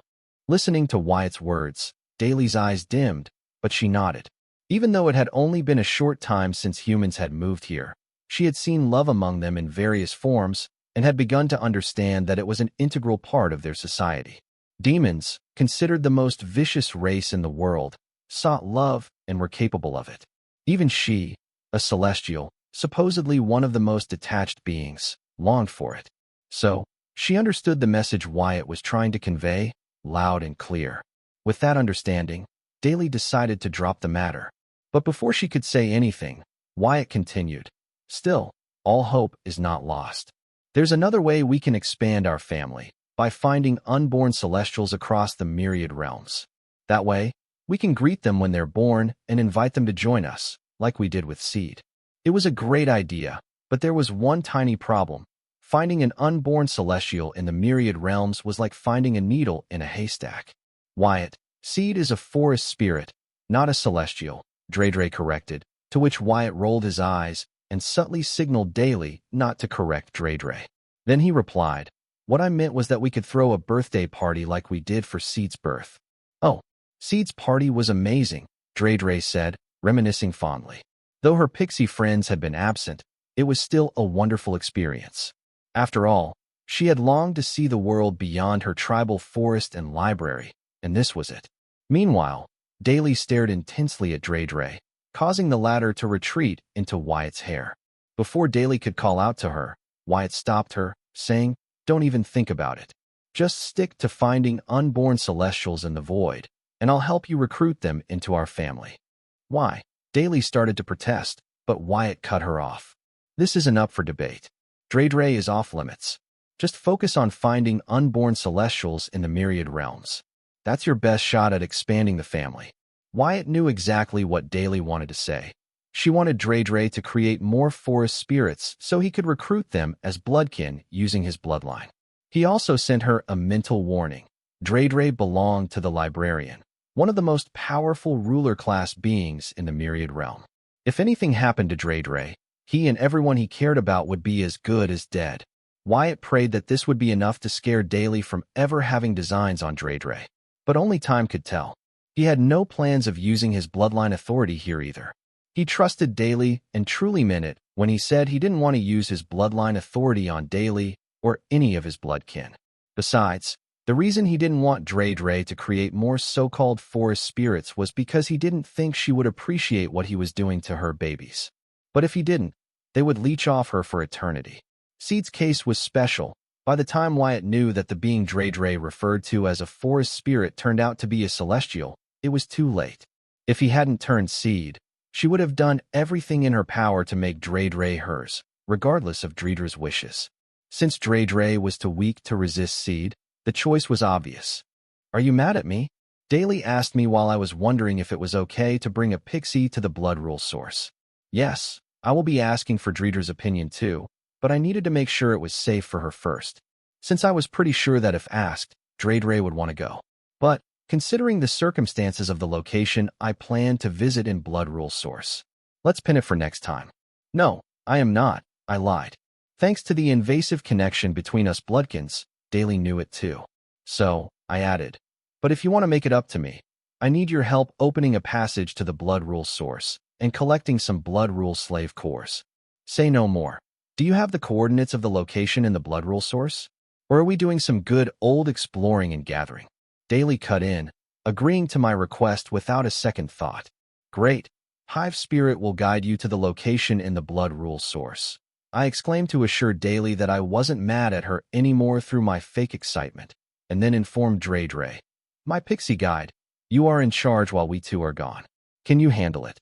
Listening to Wyatt's words, Daly's eyes dimmed, but she nodded. Even though it had only been a short time since humans had moved here, she had seen love among them in various forms and had begun to understand that it was an integral part of their society. Demons, considered the most vicious race in the world, sought love and were capable of it. Even she, a celestial, supposedly one of the most detached beings, longed for it. So, she understood the message Wyatt was trying to convey, loud and clear. With that understanding, Daly decided to drop the matter. But before she could say anything, Wyatt continued, "Still, all hope is not lost. There's another way we can expand our family, by finding unborn celestials across the myriad realms. That way, we can greet them when they're born and invite them to join us, like we did with Seed." It was a great idea, but there was one tiny problem. Finding an unborn celestial in the myriad realms was like finding a needle in a haystack. Wyatt, Seed is a forest spirit, not a celestial, Dre corrected, to which Wyatt rolled his eyes and subtly signaled Daly not to correct Dre. Then he replied, "What I meant was that we could throw a birthday party like we did for Seed's birth." "Oh, Seed's party was amazing," Dre said, reminiscing fondly. Though her pixie friends had been absent, it was still a wonderful experience. After all, she had longed to see the world beyond her tribal forest and library, and this was it. Meanwhile, Daly stared intensely at Dre, causing the latter to retreat into Wyatt's hair. Before Daly could call out to her, Wyatt stopped her, saying, "Don't even think about it. Just stick to finding unborn celestials in the void, and I'll help you recruit them into our family." "Why?" Daly started to protest, but Wyatt cut her off. "This isn't up for debate. Dre is off limits. Just focus on finding unborn celestials in the myriad realms. That's your best shot at expanding the family." Wyatt knew exactly what Daly wanted to say. She wanted Dre to create more forest spirits so he could recruit them as bloodkin using his bloodline. He also sent her a mental warning. Dre belonged to the librarian, one of the most powerful ruler-class beings in the myriad realm. If anything happened to Dre, he and everyone he cared about would be as good as dead. Wyatt prayed that this would be enough to scare Daly from ever having designs on Dre. But only time could tell. He had no plans of using his bloodline authority here either. He trusted Daly and truly meant it when he said he didn't want to use his bloodline authority on Daly or any of his bloodkin. Besides, the reason he didn't want Dre to create more so-called forest spirits was because he didn't think she would appreciate what he was doing to her babies. But if he didn't, they would leech off her for eternity. Seed's case was special. By the time Wyatt knew that the being Dre referred to as a forest spirit turned out to be a celestial, it was too late. If he hadn't turned Seed, she would have done everything in her power to make Dre hers, regardless of Dredra's wishes. Since Dre was too weak to resist Seed, the choice was obvious. "Are you mad at me?" Daly asked me while I was wondering if it was okay to bring a pixie to the blood rule source. "Yes, I will be asking for Dredra's opinion too, but I needed to make sure it was safe for her first, since I was pretty sure that if asked, Dre would want to go. But, considering the circumstances of the location, I planned to visit in blood rule source. Let's pin it for next time." "No, I am not," I lied. Thanks to the invasive connection between us bloodkins, Daly knew it too. So, I added, "But if you want to make it up to me, I need your help opening a passage to the Blood Rule source and collecting some Blood Rule slave cores. Say no more. Do you have the coordinates of the location in the Blood Rule source? Or are we doing some good old exploring and gathering? Daly cut in, agreeing to my request without a second thought. Great. Hive Spirit will guide you to the location in the Blood Rule source. I exclaimed to assure Daly that I wasn't mad at her anymore through my fake excitement, and then informed Dre. My pixie guide, you are in charge while we two are gone. Can you handle it?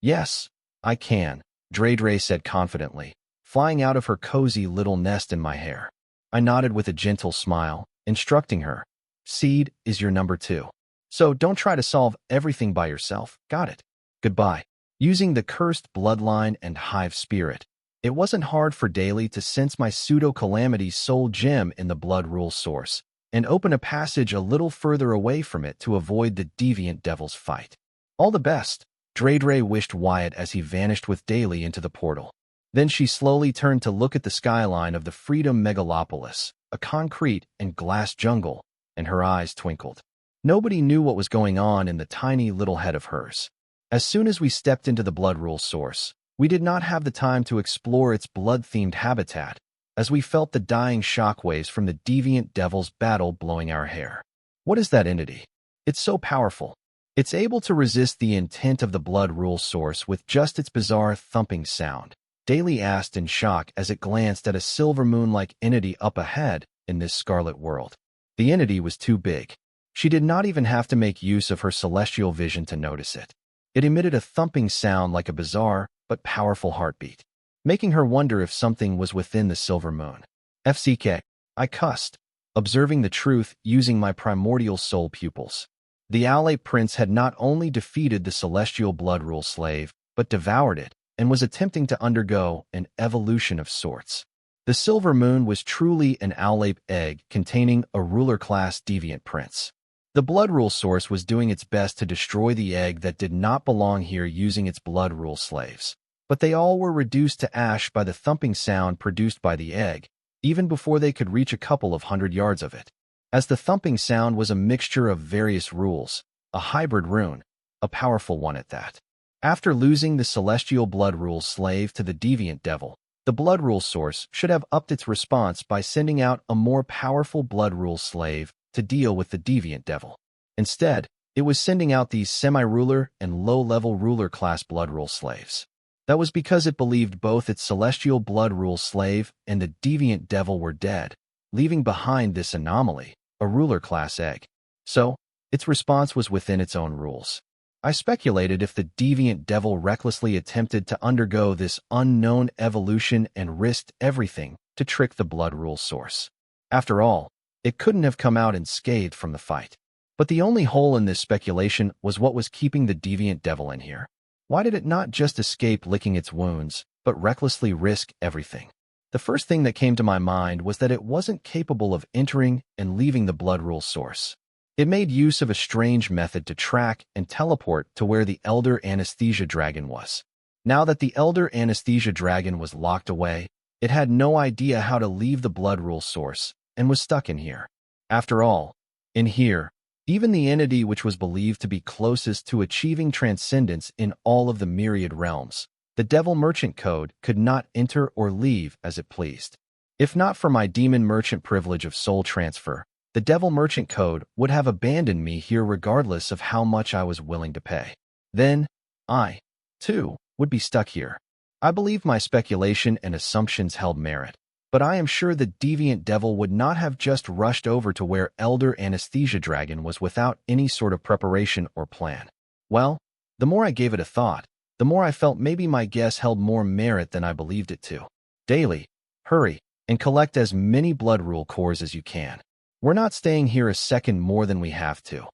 Yes, I can, Dre said confidently, flying out of her cozy little nest in my hair. I nodded with a gentle smile, instructing her. Seed is your number 2. So don't try to solve everything by yourself, got it? Goodbye. Using the cursed bloodline and Hive Spirit, it wasn't hard for Daly to sense my pseudo-calamity soul gem in the Blood Rule source and open a passage a little further away from it to avoid the deviant devil's fight. All the best, Dre wished Wyatt as he vanished with Daly into the portal. Then she slowly turned to look at the skyline of the Freedom Megalopolis, a concrete and glass jungle, and her eyes twinkled. Nobody knew what was going on in the tiny little head of hers. As soon as we stepped into the Blood Rule source, we did not have the time to explore its blood-themed habitat, as we felt the dying shockwaves from the deviant devil's battle blowing our hair. What is that entity? It's so powerful. It's able to resist the intent of the Blood Rule source with just its bizarre thumping sound. Daly asked in shock as it glanced at a silver moon-like entity up ahead in this scarlet world. The entity was too big. She did not even have to make use of her celestial vision to notice it. It emitted a thumping sound like a bizarre but powerful heartbeat, making her wonder if something was within the silver moon. FCK, I cussed, observing the truth using my primordial soul pupils. The Owlape Prince had not only defeated the celestial Blood Rule slave, but devoured it, and was attempting to undergo an evolution of sorts. The silver moon was truly an Owlape egg containing a ruler-class deviant prince. The Blood Rule source was doing its best to destroy the egg that did not belong here using its Blood Rule slaves. But they all were reduced to ash by the thumping sound produced by the egg, even before they could reach a couple of 100 yards of it. As the thumping sound was a mixture of various rules, a hybrid rune, a powerful one at that. After losing the celestial Blood Rule slave to the deviant devil, the Blood Rule source should have upped its response by sending out a more powerful Blood Rule slave to deal with the deviant devil. Instead, it was sending out these semi-ruler and low-level ruler-class Blood Rule slaves. That was because it believed both its celestial Blood Rule slave and the deviant devil were dead, leaving behind this anomaly, a ruler-class egg. So, its response was within its own rules. I speculated if the deviant devil recklessly attempted to undergo this unknown evolution and risked everything to trick the Blood Rule source. After all, it couldn't have come out unscathed from the fight. But the only hole in this speculation was what was keeping the deviant devil in here. Why did it not just escape licking its wounds, but recklessly risk everything? The first thing that came to my mind was that it wasn't capable of entering and leaving the Blood Rule source. It made use of a strange method to track and teleport to where the Elder Anesthesia Dragon was. Now that the Elder Anesthesia Dragon was locked away, it had no idea how to leave the Blood Rule source and was stuck in here. After all, in here, even the entity which was believed to be closest to achieving transcendence in all of the myriad realms, the Devil Merchant Code, could not enter or leave as it pleased. If not for my demon merchant privilege of soul transfer, the Devil Merchant Code would have abandoned me here regardless of how much I was willing to pay. Then, I, too, would be stuck here. I believe my speculation and assumptions held merit, but I am sure the deviant devil would not have just rushed over to where Elder Anesthesia Dragon was without any sort of preparation or plan. Well, the more I gave it a thought, the more I felt maybe my guess held more merit than I believed it to. Daily, hurry, and collect as many Blood Rule cores as you can. We're not staying here a second more than we have to,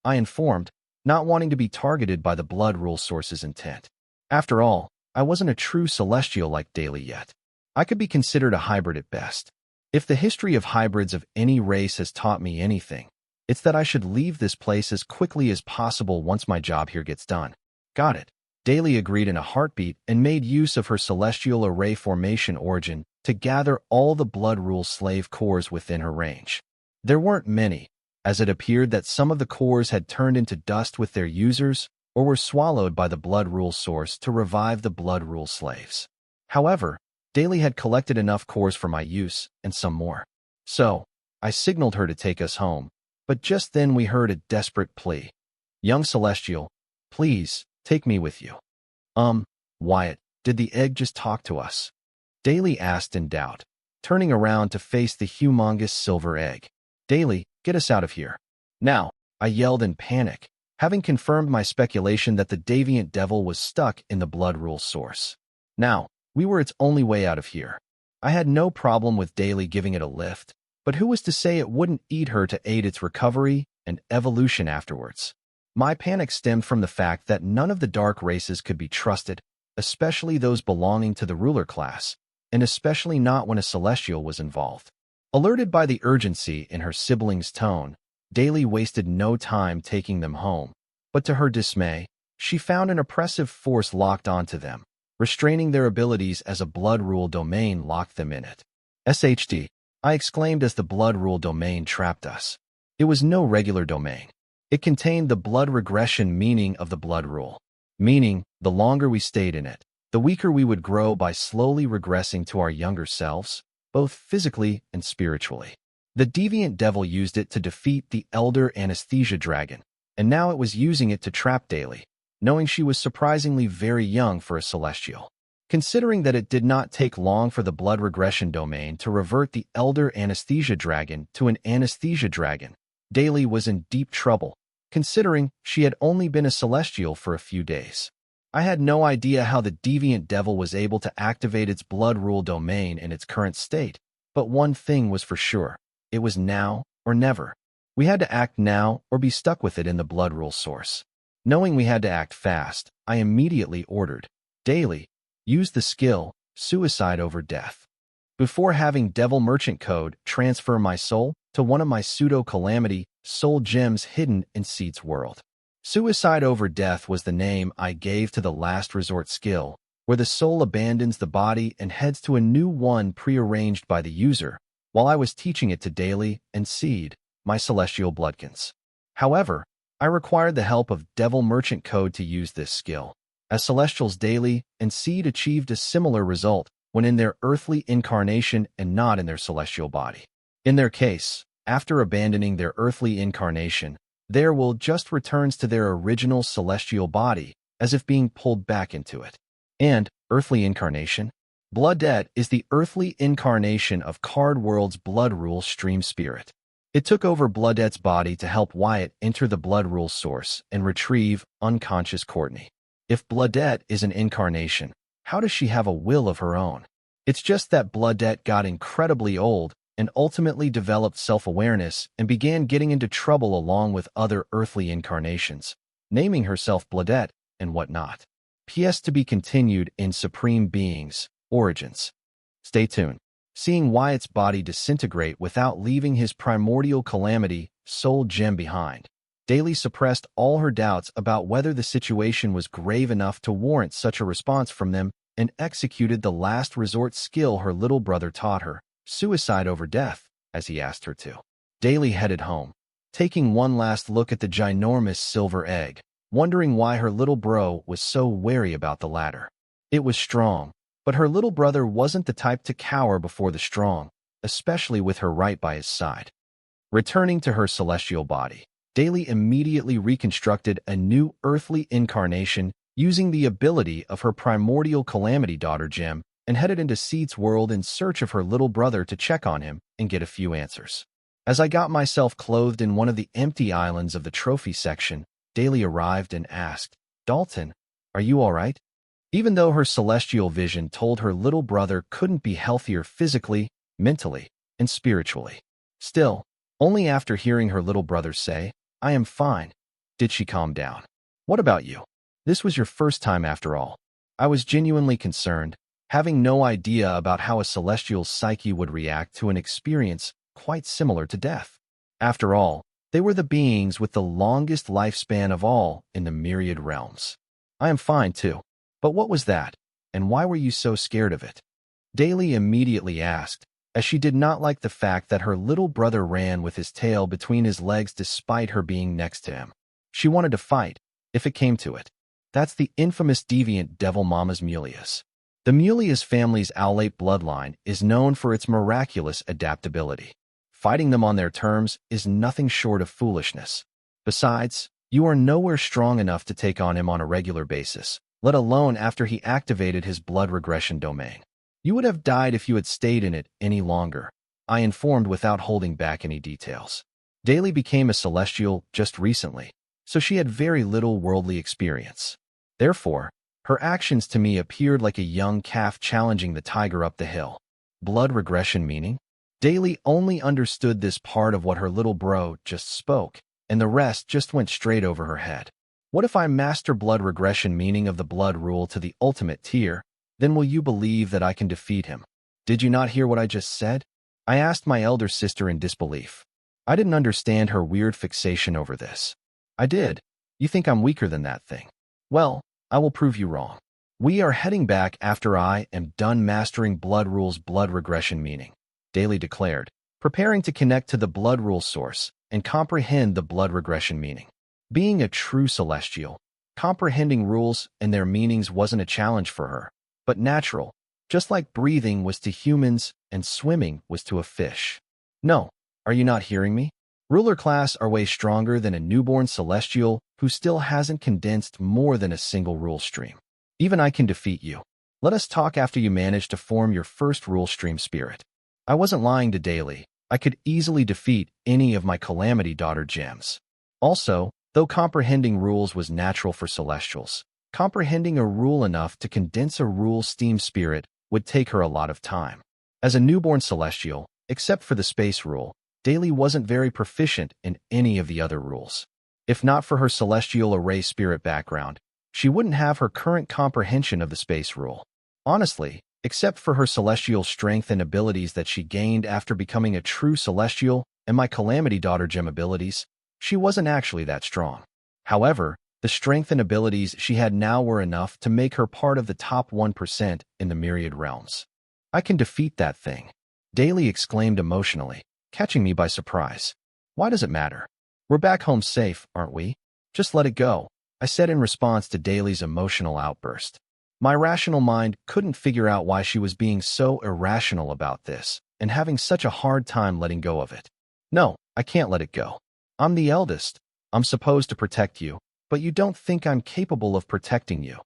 I informed, not wanting to be targeted by the Blood Rule source's intent. After all, I wasn't a true celestial like Daly yet. I could be considered a hybrid at best. If the history of hybrids of any race has taught me anything, it's that I should leave this place as quickly as possible once my job here gets done. Got it. Daly agreed in a heartbeat and made use of her celestial array formation origin to gather all the Blood Rule slave cores within her range. There weren't many, as it appeared that some of the cores had turned into dust with their users or were swallowed by the blood rule source to revive the blood rule slaves. However, Daly had collected enough cores for my use and some more. So, I signaled her to take us home, but just then we heard a desperate plea. "Young Celestial, please, take me with you." Wyatt, did the egg just talk to us?" Daly asked in doubt, turning around to face the humongous silver egg. "Daly, get us out of here. Now," I yelled in panic, having confirmed my speculation that the deviant devil was stuck in the blood rule source. Now, we were its only way out of here. I had no problem with Daly giving it a lift, but who was to say it wouldn't eat her to aid its recovery and evolution afterwards? My panic stemmed from the fact that none of the dark races could be trusted, especially those belonging to the ruler class, and especially not when a celestial was involved. Alerted by the urgency in her sibling's tone, Daly wasted no time taking them home, but to her dismay, she found an oppressive force locked onto them, restraining their abilities as a blood rule domain locked them in it. "SHD," I exclaimed as the blood rule domain trapped us. It was no regular domain. It contained the blood regression meaning of the blood rule, meaning the longer we stayed in it, the weaker we would grow by slowly regressing to our younger selves, both physically and spiritually. The deviant devil used it to defeat the elder anesthesia dragon, and now it was using it to trap Daly, knowing she was surprisingly very young for a celestial. Considering that it did not take long for the blood regression domain to revert the elder anesthesia dragon to an anesthesia dragon, Daly was in deep trouble, considering she had only been a celestial for a few days. I had no idea how the deviant devil was able to activate its blood rule domain in its current state, but one thing was for sure. It was now or never. We had to act now or be stuck with it in the blood rule source. Knowing we had to act fast, I immediately ordered, "Daly, use the skill, suicide over death." Before having Devil Merchant Code transfer my soul to one of my pseudo-calamity soul gems hidden in Seed's world. Suicide over death was the name I gave to the last resort skill, where the soul abandons the body and heads to a new one prearranged by the user, while I was teaching it to Daly and Seed, my celestial bloodkins. However, I required the help of Devil Merchant Code to use this skill, as Celestials Daly and Seed achieved a similar result when in their earthly incarnation and not in their celestial body. In their case, after abandoning their earthly incarnation, their will just returns to their original celestial body, as if being pulled back into it. And earthly incarnation? Bloodette is the earthly incarnation of Card World's blood rule stream spirit. It took over Bloodette's body to help Wyatt enter the blood rule source and retrieve unconscious Courtney. If Bloodette is an incarnation, how does she have a will of her own? It's just that Bloodette got incredibly old and ultimately developed self-awareness and began getting into trouble along with other earthly incarnations, naming herself Bloodette and whatnot. PS to be continued in Supreme Beings, Origins. Stay tuned. Seeing Wyatt's body disintegrate without leaving his primordial calamity soul gem behind, Daly suppressed all her doubts about whether the situation was grave enough to warrant such a response from them and executed the last resort skill her little brother taught her, suicide over death, as he asked her to. Daly headed home, taking one last look at the ginormous silver egg, wondering why her little bro was so wary about the latter. It was strong, but her little brother wasn't the type to cower before the strong, especially with her right by his side. Returning to her celestial body, Daly immediately reconstructed a new earthly incarnation using the ability of her primordial calamity daughter gem and headed into Seed's world in search of her little brother to check on him and get a few answers. As I got myself clothed in one of the empty islands of the trophy section, Daly arrived and asked, "Dalton, are you all right?" Even though her celestial vision told her little brother couldn't be healthier physically, mentally, and spiritually. Still, only after hearing her little brother say, "I am fine," did she calm down. "What about you? This was your first time after all." I was genuinely concerned, having no idea about how a celestial's psyche would react to an experience quite similar to death. After all, they were the beings with the longest lifespan of all in the myriad realms. "I am fine too. But what was that, and why were you so scared of it?" Daly immediately asked, as she did not like the fact that her little brother ran with his tail between his legs despite her being next to him. She wanted to fight, if it came to it. That's the infamous deviant devil Mama's Mulius. The Mulius family's Owlate bloodline is known for its miraculous adaptability. Fighting them on their terms is nothing short of foolishness. Besides, you are nowhere strong enough to take on him on a regular basis, let alone after he activated his blood regression domain. You would have died if you had stayed in it any longer, I informed without holding back any details. Daly became a celestial just recently, so she had very little worldly experience. Therefore, her actions to me appeared like a young calf challenging the tiger up the hill. Blood regression meaning? Daly only understood this part of what her little bro just spoke, and the rest just went straight over her head. What if I master blood regression meaning of the blood rule to the ultimate tier? Then will you believe that I can defeat him? Did you not hear what I just said? I asked my elder sister in disbelief. I didn't understand her weird fixation over this. I did. You think I'm weaker than that thing? Well, I will prove you wrong. We are heading back after I am done mastering blood rule's blood regression meaning, Daly declared, preparing to connect to the blood rule source and comprehend the blood regression meaning. Being a true celestial, comprehending rules and their meanings wasn't a challenge for her, but natural, just like breathing was to humans and swimming was to a fish. No, are you not hearing me? Ruler class are way stronger than a newborn celestial who still hasn't condensed more than a single rule stream. Even I can defeat you. Let us talk after you manage to form your first rule stream spirit. I wasn't lying to Daly. I could easily defeat any of my Calamity Daughter gems. Also, though comprehending rules was natural for celestials, comprehending a rule enough to condense a rule steam spirit would take her a lot of time. As a newborn celestial, except for the space rule, Daly wasn't very proficient in any of the other rules. If not for her celestial array spirit background, she wouldn't have her current comprehension of the space rule. Honestly, except for her celestial strength and abilities that she gained after becoming a true celestial and my Calamity Daughter gem abilities, she wasn't actually that strong. However, the strength and abilities she had now were enough to make her part of the top 1% in the myriad realms. I can defeat that thing, Daly exclaimed emotionally, catching me by surprise. Why does it matter? We're back home safe, aren't we? Just let it go, I said in response to Daly's emotional outburst. My rational mind couldn't figure out why she was being so irrational about this and having such a hard time letting go of it. No, I can't let it go. I'm the eldest. I'm supposed to protect you, but you don't think I'm capable of protecting you.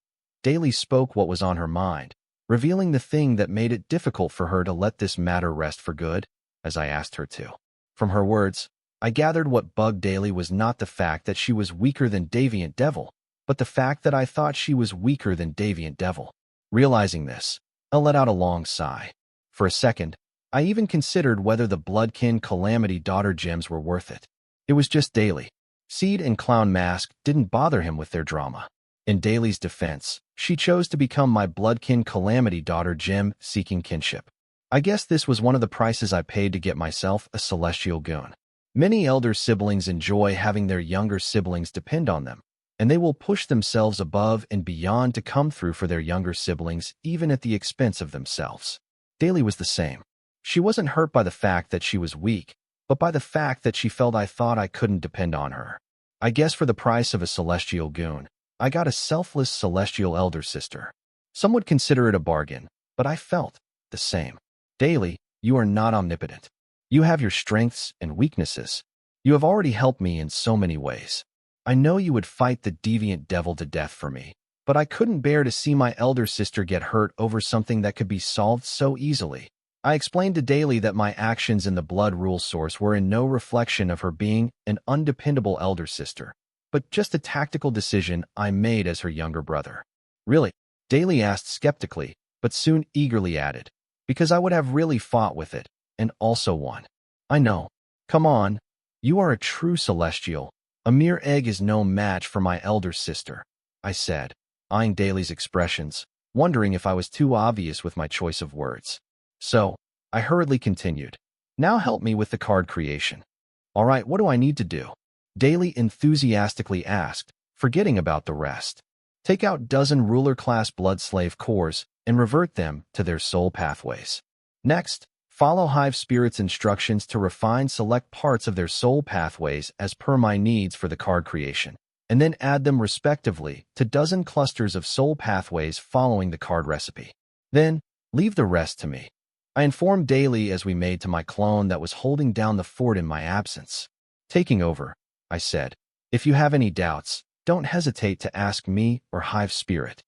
Daly spoke what was on her mind, revealing the thing that made it difficult for her to let this matter rest for good, as I asked her to. From her words, I gathered what bugged Daly was not the fact that she was weaker than Deviant Devil, but the fact that I thought she was weaker than Deviant Devil. Realizing this, I let out a long sigh. For a second, I even considered whether the Bloodkin Calamity Daughter gems were worth it. It was just Daly. Seed and Clown Mask didn't bother him with their drama. In Daly's defense, she chose to become my Bloodkin Calamity Daughter gem seeking kinship. I guess this was one of the prices I paid to get myself a celestial goon. Many elder siblings enjoy having their younger siblings depend on them, and they will push themselves above and beyond to come through for their younger siblings even at the expense of themselves. Daly was the same. She wasn't hurt by the fact that she was weak, but by the fact that she felt I thought I couldn't depend on her. I guess for the price of a celestial goon, I got a selfless celestial elder sister. Some would consider it a bargain, but I felt the same. Daly, you are not omnipotent. You have your strengths and weaknesses. You have already helped me in so many ways. I know you would fight the deviant devil to death for me, but I couldn't bear to see my elder sister get hurt over something that could be solved so easily. I explained to Daly that my actions in the blood rule source were in no reflection of her being an undependable elder sister, but just a tactical decision I made as her younger brother. Really? Daly asked skeptically, but soon eagerly added, because I would have really fought with it, and also won. I know. Come on. You are a true celestial. A mere egg is no match for my elder sister, I said, eyeing Daly's expressions, wondering if I was too obvious with my choice of words. So, I hurriedly continued. Now help me with the card creation. All right, what do I need to do? Daly enthusiastically asked, forgetting about the rest. Take out dozen ruler-class blood slave cores and revert them to their soul pathways. Next, Follow Hive Spirit's instructions to refine select parts of their soul pathways as per my needs for the card creation, and then add them respectively to dozen clusters of soul pathways following the card recipe. Then, leave the rest to me. I informed daily as we made to my clone that was holding down the fort in my absence. Taking over, I said. If you have any doubts, don't hesitate to ask me or Hive Spirit.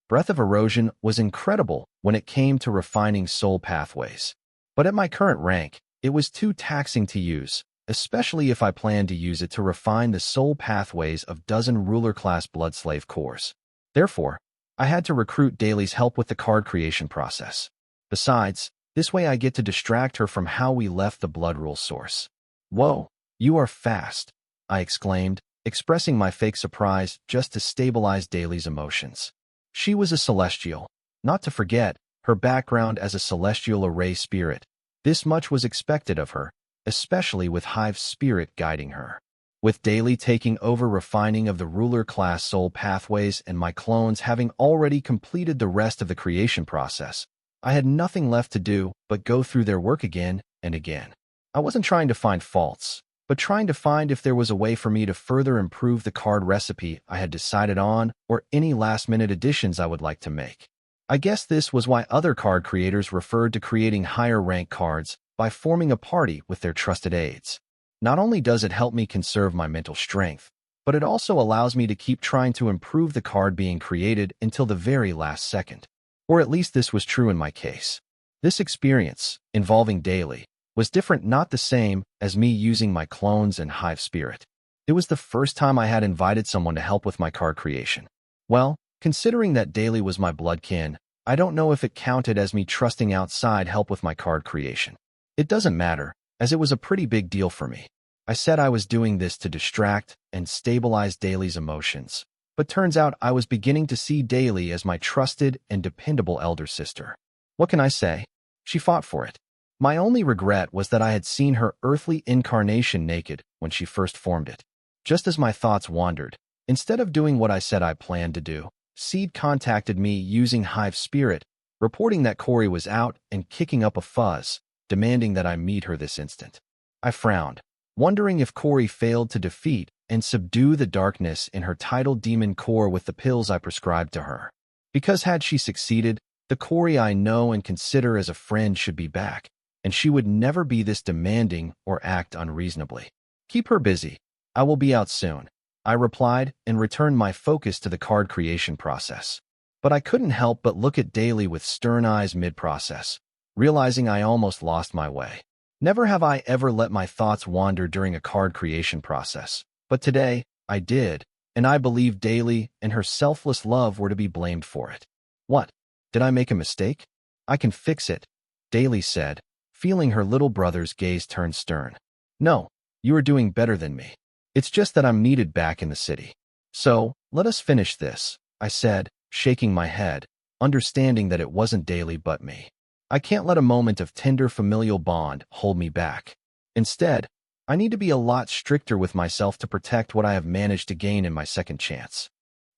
Breath of Erosion was incredible when it came to refining soul pathways. But at my current rank, it was too taxing to use, especially if I planned to use it to refine the soul pathways of dozen ruler-class bloodslave cores. Therefore, I had to recruit Daly's help with the card creation process. Besides, this way I get to distract her from how we left the blood rule source. Whoa, you are fast, I exclaimed, expressing my fake surprise just to stabilize Daly's emotions. She was a celestial. Not to forget, her background as a celestial array spirit. This much was expected of her, especially with Hive Spirit guiding her. With Daly taking over refining of the ruler-class soul pathways and my clones having already completed the rest of the creation process, I had nothing left to do but go through their work again and again. I wasn't trying to find faults, but trying to find if there was a way for me to further improve the card recipe I had decided on or any last-minute additions I would like to make. I guess this was why other card creators referred to creating higher-rank cards by forming a party with their trusted aides. Not only does it help me conserve my mental strength, but it also allows me to keep trying to improve the card being created until the very last second. Or at least this was true in my case. This experience, involving Daly, was different, not the same as me using my clones and Hive Spirit. It was the first time I had invited someone to help with my card creation. Well, considering that Daly was my bloodkin, I don't know if it counted as me trusting outside help with my card creation. It doesn't matter, as it was a pretty big deal for me. I said I was doing this to distract and stabilize Daly's emotions, but turns out I was beginning to see Daly as my trusted and dependable elder sister. What can I say? She fought for it. My only regret was that I had seen her earthly incarnation naked when she first formed it. Just as my thoughts wandered, instead of doing what I said I planned to do, Seed contacted me using Hive Spirit, reporting that Corey was out and kicking up a fuzz, demanding that I meet her this instant. I frowned, wondering if Corey failed to defeat and subdue the darkness in her tidal demon core with the pills I prescribed to her. Because had she succeeded, the Corey I know and consider as a friend should be back, and she would never be this demanding or act unreasonably. Keep her busy. I will be out soon, I replied and returned my focus to the card creation process. But I couldn't help but look at Daly with stern eyes mid-process, realizing I almost lost my way. Never have I ever let my thoughts wander during a card creation process, but today, I did, and I believe Daly and her selfless love were to be blamed for it. What? Did I make a mistake? I can fix it, Daly said, feeling her little brother's gaze turn stern. No, you are doing better than me. It's just that I'm needed back in the city. So, let us finish this, I said, shaking my head, understanding that it wasn't Daly but me. I can't let a moment of tender familial bond hold me back. Instead, I need to be a lot stricter with myself to protect what I have managed to gain in my second chance.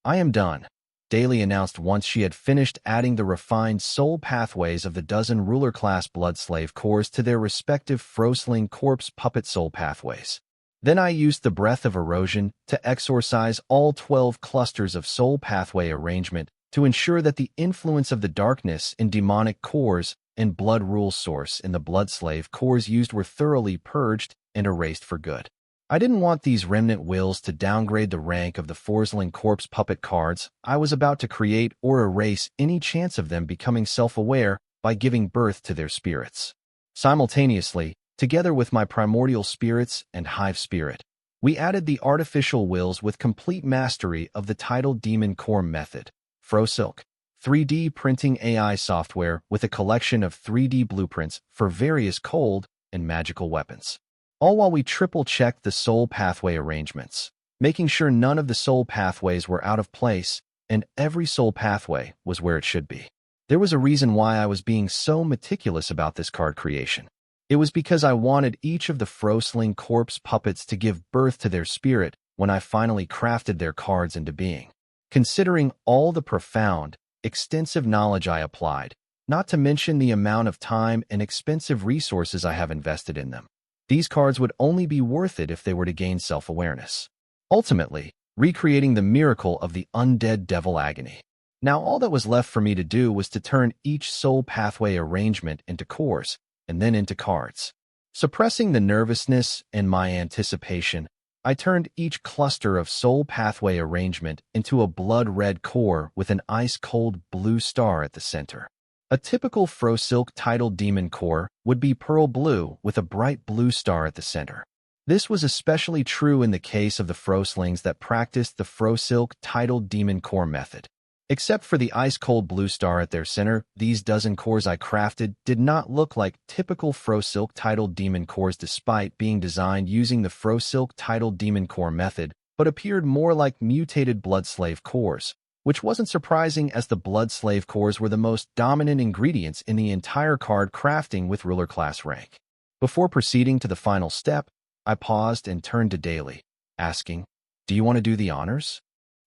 I am done, Daly announced once she had finished adding the refined soul pathways of the dozen ruler-class bloodslave cores to their respective Frosling corpse puppet soul pathways. Then I used the Breath of Erosion to exorcise all 12 clusters of soul pathway arrangement to ensure that the influence of the darkness in demonic cores and blood rule source in the bloodslave cores used were thoroughly purged and erased for good. I didn't want these remnant wills to downgrade the rank of the Forsling corpse puppet cards I was about to create or erase any chance of them becoming self-aware by giving birth to their spirits. Simultaneously, together with my primordial spirits and Hive Spirit, we added the artificial wills with complete mastery of the tidal demon core method, Frosilk, 3D printing AI software with a collection of 3D blueprints for various cold and magical weapons. All while we triple-checked the soul pathway arrangements, making sure none of the soul pathways were out of place and every soul pathway was where it should be. There was a reason why I was being so meticulous about this card creation. It was because I wanted each of the Frosling corpse puppets to give birth to their spirit when I finally crafted their cards into being. Considering all the profound, extensive knowledge I applied, not to mention the amount of time and expensive resources I have invested in them. These cards would only be worth it if they were to gain self-awareness. Ultimately, recreating the miracle of the undead devil agony. Now all that was left for me to do was to turn each soul pathway arrangement into cores, and then into cards. Suppressing the nervousness and my anticipation, I turned each cluster of soul pathway arrangement into a blood-red core with an ice-cold blue star at the center. A typical Frosilk titled demon core would be pearl blue with a bright blue star at the center. This was especially true in the case of the Froslings that practiced the Frosilk titled demon core method. Except for the ice-cold blue star at their center, these dozen cores I crafted did not look like typical Frosilk titled demon cores despite being designed using the Frosilk titled demon core method, but appeared more like mutated blood slave cores, which wasn't surprising as the blood slave cores were the most dominant ingredients in the entire card crafting with ruler class rank. Before proceeding to the final step, I paused and turned to Daly, asking, "Do you want to do the honors?"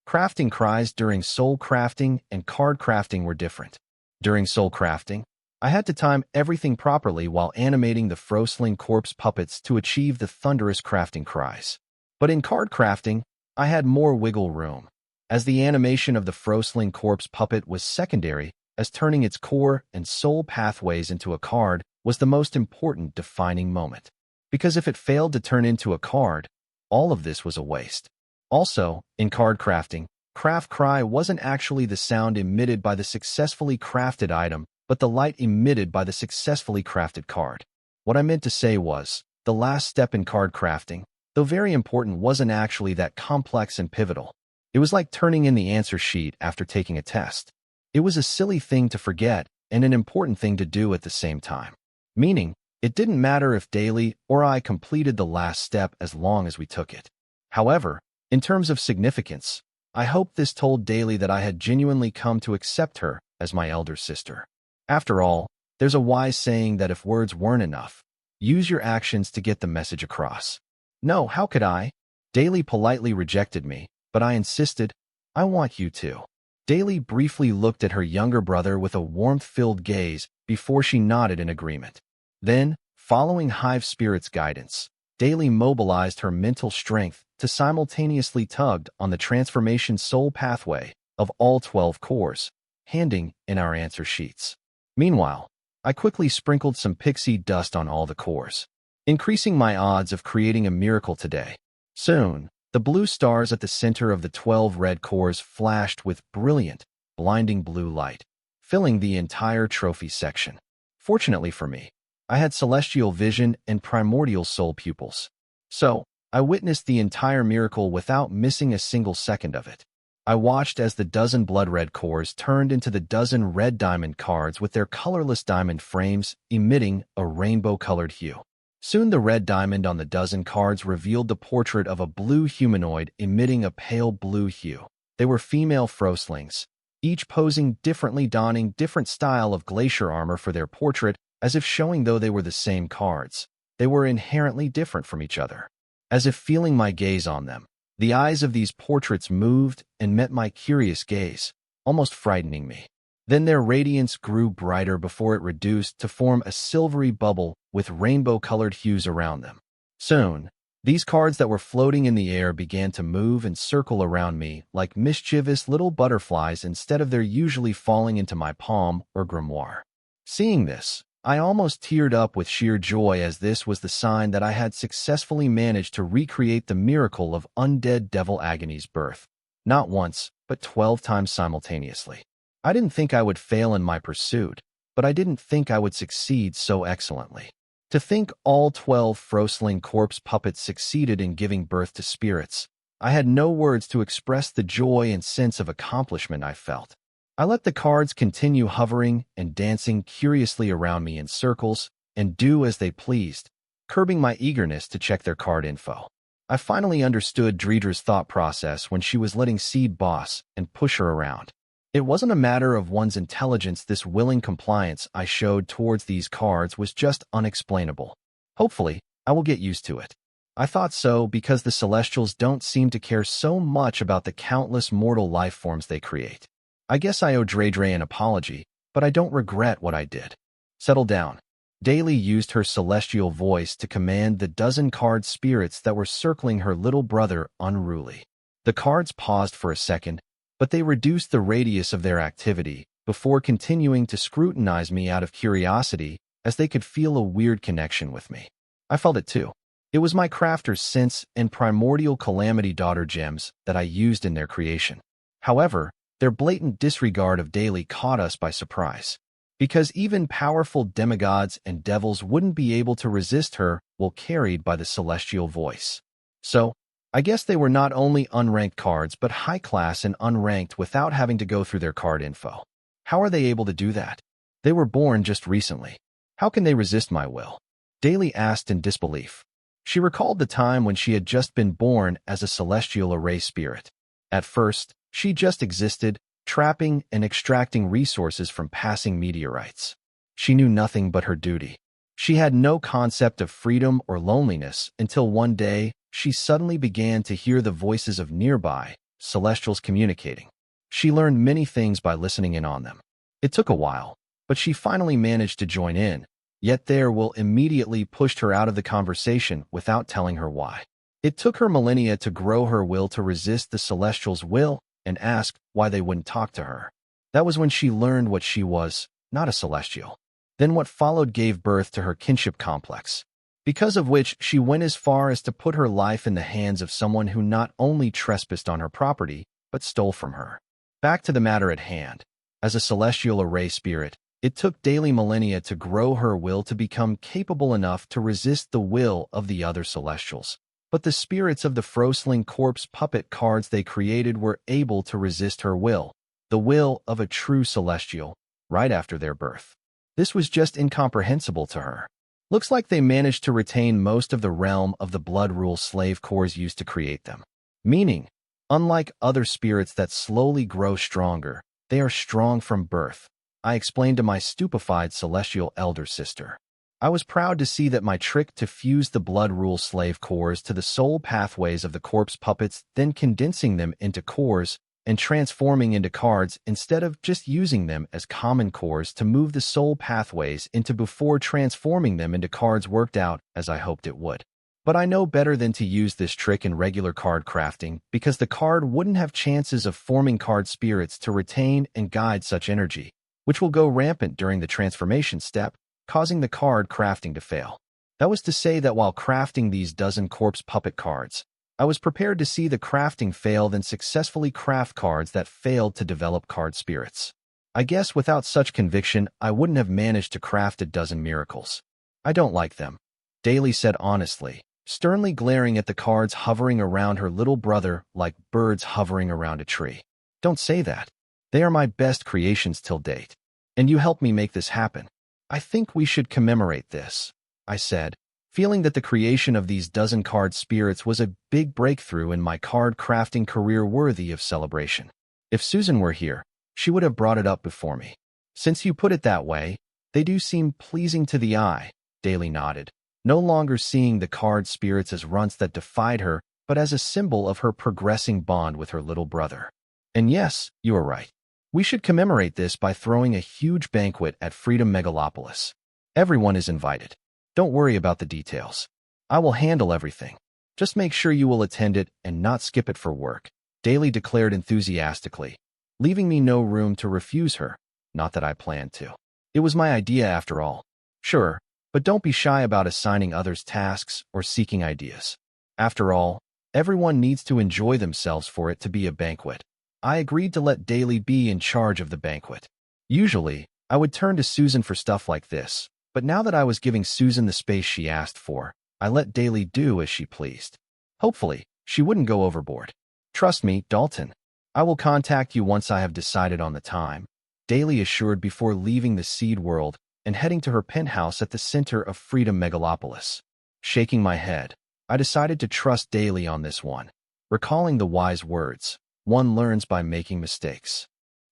Crafting cries during soul crafting and card crafting were different. During soul crafting, I had to time everything properly while animating the Frosling corpse puppets to achieve the thunderous crafting cries. But in card crafting, I had more wiggle room, as the animation of the Frosling corpse puppet was secondary, as turning its core and soul pathways into a card was the most important defining moment. Because if it failed to turn into a card, all of this was a waste. Also, in card crafting, craft cry wasn't actually the sound emitted by the successfully crafted item, but the light emitted by the successfully crafted card. What I meant to say was, the last step in card crafting, though very important, wasn't actually that complex and pivotal. It was like turning in the answer sheet after taking a test. It was a silly thing to forget and an important thing to do at the same time. Meaning, it didn't matter if Daly or I completed the last step as long as we took it. However, in terms of significance, I hoped this told Daly that I had genuinely come to accept her as my elder sister. After all, there's a wise saying that if words weren't enough, use your actions to get the message across. No, how could I? Daly politely rejected me, but I insisted, I want you to. Daly briefly looked at her younger brother with a warmth-filled gaze before she nodded in agreement. Then, following Hive Spirit's guidance, Daly mobilized her mental strength to simultaneously tug on the transformation soul pathway of all 12 cores, handing in our answer sheets. Meanwhile, I quickly sprinkled some pixie dust on all the cores, increasing my odds of creating a miracle today. Soon, the blue stars at the center of the 12 red cores flashed with brilliant, blinding blue light, filling the entire trophy section. Fortunately for me, I had celestial vision and primordial soul pupils. So, I witnessed the entire miracle without missing a single second of it. I watched as the dozen blood-red cores turned into the dozen red diamond cards with their colorless diamond frames emitting a rainbow-colored hue. Soon the red diamond on the dozen cards revealed the portrait of a blue humanoid emitting a pale blue hue. They were female Froslings, each posing differently, donning different style of glacier armor for their portrait, as if showing though they were the same cards, they were inherently different from each other. As if feeling my gaze on them, the eyes of these portraits moved and met my curious gaze, almost frightening me. Then their radiance grew brighter before it reduced to form a silvery bubble with rainbow-colored hues around them. Soon, these cards that were floating in the air began to move and circle around me like mischievous little butterflies instead of their usually falling into my palm or grimoire. Seeing this, I almost teared up with sheer joy, as this was the sign that I had successfully managed to recreate the miracle of undead devil agony's birth. Not once, but 12 times simultaneously. I didn't think I would fail in my pursuit, but I didn't think I would succeed so excellently. To think all 12 Frosling corpse puppets succeeded in giving birth to spirits, I had no words to express the joy and sense of accomplishment I felt. I let the cards continue hovering and dancing curiously around me in circles and do as they pleased, curbing my eagerness to check their card info. I finally understood Dreedra's thought process when she was letting Seed boss and push her around. It wasn't a matter of one's intelligence. This willing compliance I showed towards these cards was just unexplainable. Hopefully, I will get used to it. I thought so because the Celestials don't seem to care so much about the countless mortal life forms they create. I guess I owe Dreydre an apology, but I don't regret what I did. Settle down. Daily used her celestial voice to command the dozen card spirits that were circling her little brother unruly. The cards paused for a second, but they reduced the radius of their activity before continuing to scrutinize me out of curiosity, as they could feel a weird connection with me. I felt it too. It was my crafter's sense and primordial calamity daughter gems that I used in their creation. However, their blatant disregard of Daily caught us by surprise, because even powerful demigods and devils wouldn't be able to resist her while carried by the celestial voice. So, I guess they were not only unranked cards but high-class and unranked without having to go through their card info. How are they able to do that? They were born just recently. How can they resist my will? Daily asked in disbelief. She recalled the time when she had just been born as a celestial array spirit. At first, she just existed, trapping and extracting resources from passing meteorites. She knew nothing but her duty. She had no concept of freedom or loneliness until one day she suddenly began to hear the voices of nearby celestials communicating. She learned many things by listening in on them. It took a while, but she finally managed to join in, yet their will immediately pushed her out of the conversation without telling her why. It took her millennia to grow her will to resist the celestials' will and ask why they wouldn't talk to her. That was when she learned what she was, not a celestial. Then what followed gave birth to her kinship complex, because of which she went as far as to put her life in the hands of someone who not only trespassed on her property, but stole from her. Back to the matter at hand. As a celestial array spirit, it took daily millennia to grow her will to become capable enough to resist the will of the other celestials. But the spirits of the Frosling corpse puppet cards they created were able to resist her will, the will of a true celestial, right after their birth. This was just incomprehensible to her. Looks like they managed to retain most of the realm of the blood rule slave cores used to create them. Meaning, unlike other spirits that slowly grow stronger, they are strong from birth, I explained to my stupefied celestial elder sister. I was proud to see that my trick to fuse the blood rule slave cores to the soul pathways of the corpse puppets, then condensing them into cores and transforming into cards instead of just using them as common cores to move the soul pathways into before transforming them into cards worked out as I hoped it would. But I know better than to use this trick in regular card crafting because the card wouldn't have chances of forming card spirits to retain and guide such energy, which will go rampant during the transformation step, causing the card crafting to fail. That was to say that while crafting these dozen corpse puppet cards, I was prepared to see the crafting fail than successfully craft cards that failed to develop card spirits. I guess without such conviction, I wouldn't have managed to craft a dozen miracles. I don't like them, Daily said honestly, sternly glaring at the cards hovering around her little brother like birds hovering around a tree. Don't say that. They are my best creations till date. And you helped me make this happen. I think we should commemorate this, I said, feeling that the creation of these dozen card spirits was a big breakthrough in my card crafting career worthy of celebration. If Susan were here, she would have brought it up before me. Since you put it that way, they do seem pleasing to the eye, Daily nodded, no longer seeing the card spirits as runts that defied her, but as a symbol of her progressing bond with her little brother. And yes, you are right. We should commemorate this by throwing a huge banquet at Freedom Megalopolis. Everyone is invited. Don't worry about the details. I will handle everything. Just make sure you will attend it and not skip it for work, Daily declared enthusiastically, leaving me no room to refuse her. Not that I planned to. It was my idea after all. Sure, but don't be shy about assigning others tasks or seeking ideas. After all, everyone needs to enjoy themselves for it to be a banquet. I agreed to let Daily be in charge of the banquet. Usually, I would turn to Susan for stuff like this, but now that I was giving Susan the space she asked for, I let Daily do as she pleased. Hopefully, she wouldn't go overboard. Trust me, Dalton. I will contact you once I have decided on the time, Daily assured before leaving the seed world and heading to her penthouse at the center of Freedom Megalopolis. Shaking my head, I decided to trust Daily on this one, recalling the wise words, one learns by making mistakes.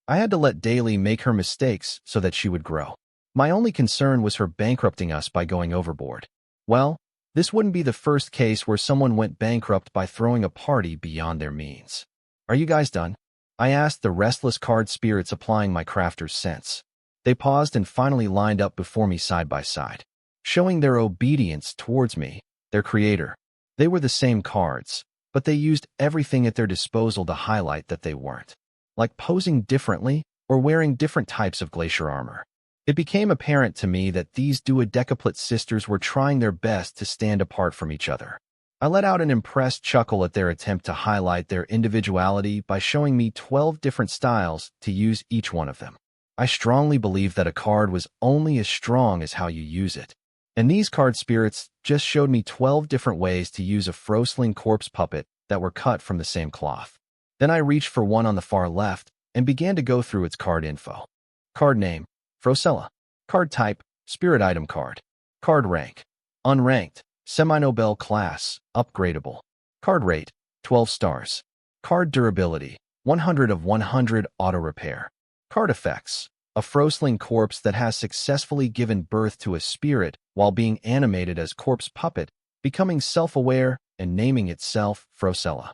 I had to let Daily make her mistakes so that she would grow. My only concern was her bankrupting us by going overboard. Well, this wouldn't be the first case where someone went bankrupt by throwing a party beyond their means. Are you guys done? I asked the restless card spirits applying my crafter's sense. They paused and finally lined up before me side by side, showing their obedience towards me, their creator. They were the same cards, but they used everything at their disposal to highlight that they weren't. Like posing differently or wearing different types of glacier armor. It became apparent to me that these duodecaplet sisters were trying their best to stand apart from each other. I let out an impressed chuckle at their attempt to highlight their individuality by showing me 12 different styles to use each one of them. I strongly believe that a card was only as strong as how you use it. And these card spirits just showed me 12 different ways to use a frosling corpse puppet that were cut from the same cloth. Then I reached for one on the far left and began to go through its card info. Card name, Frosella. Card type, spirit item card. Card rank, unranked, semi-noble class, upgradable. Card rate, 12 stars. Card durability, 100 of 100 auto repair. Card effects, a frosling corpse that has successfully given birth to a spirit while being animated as corpse puppet, becoming self-aware and naming itself Frosella.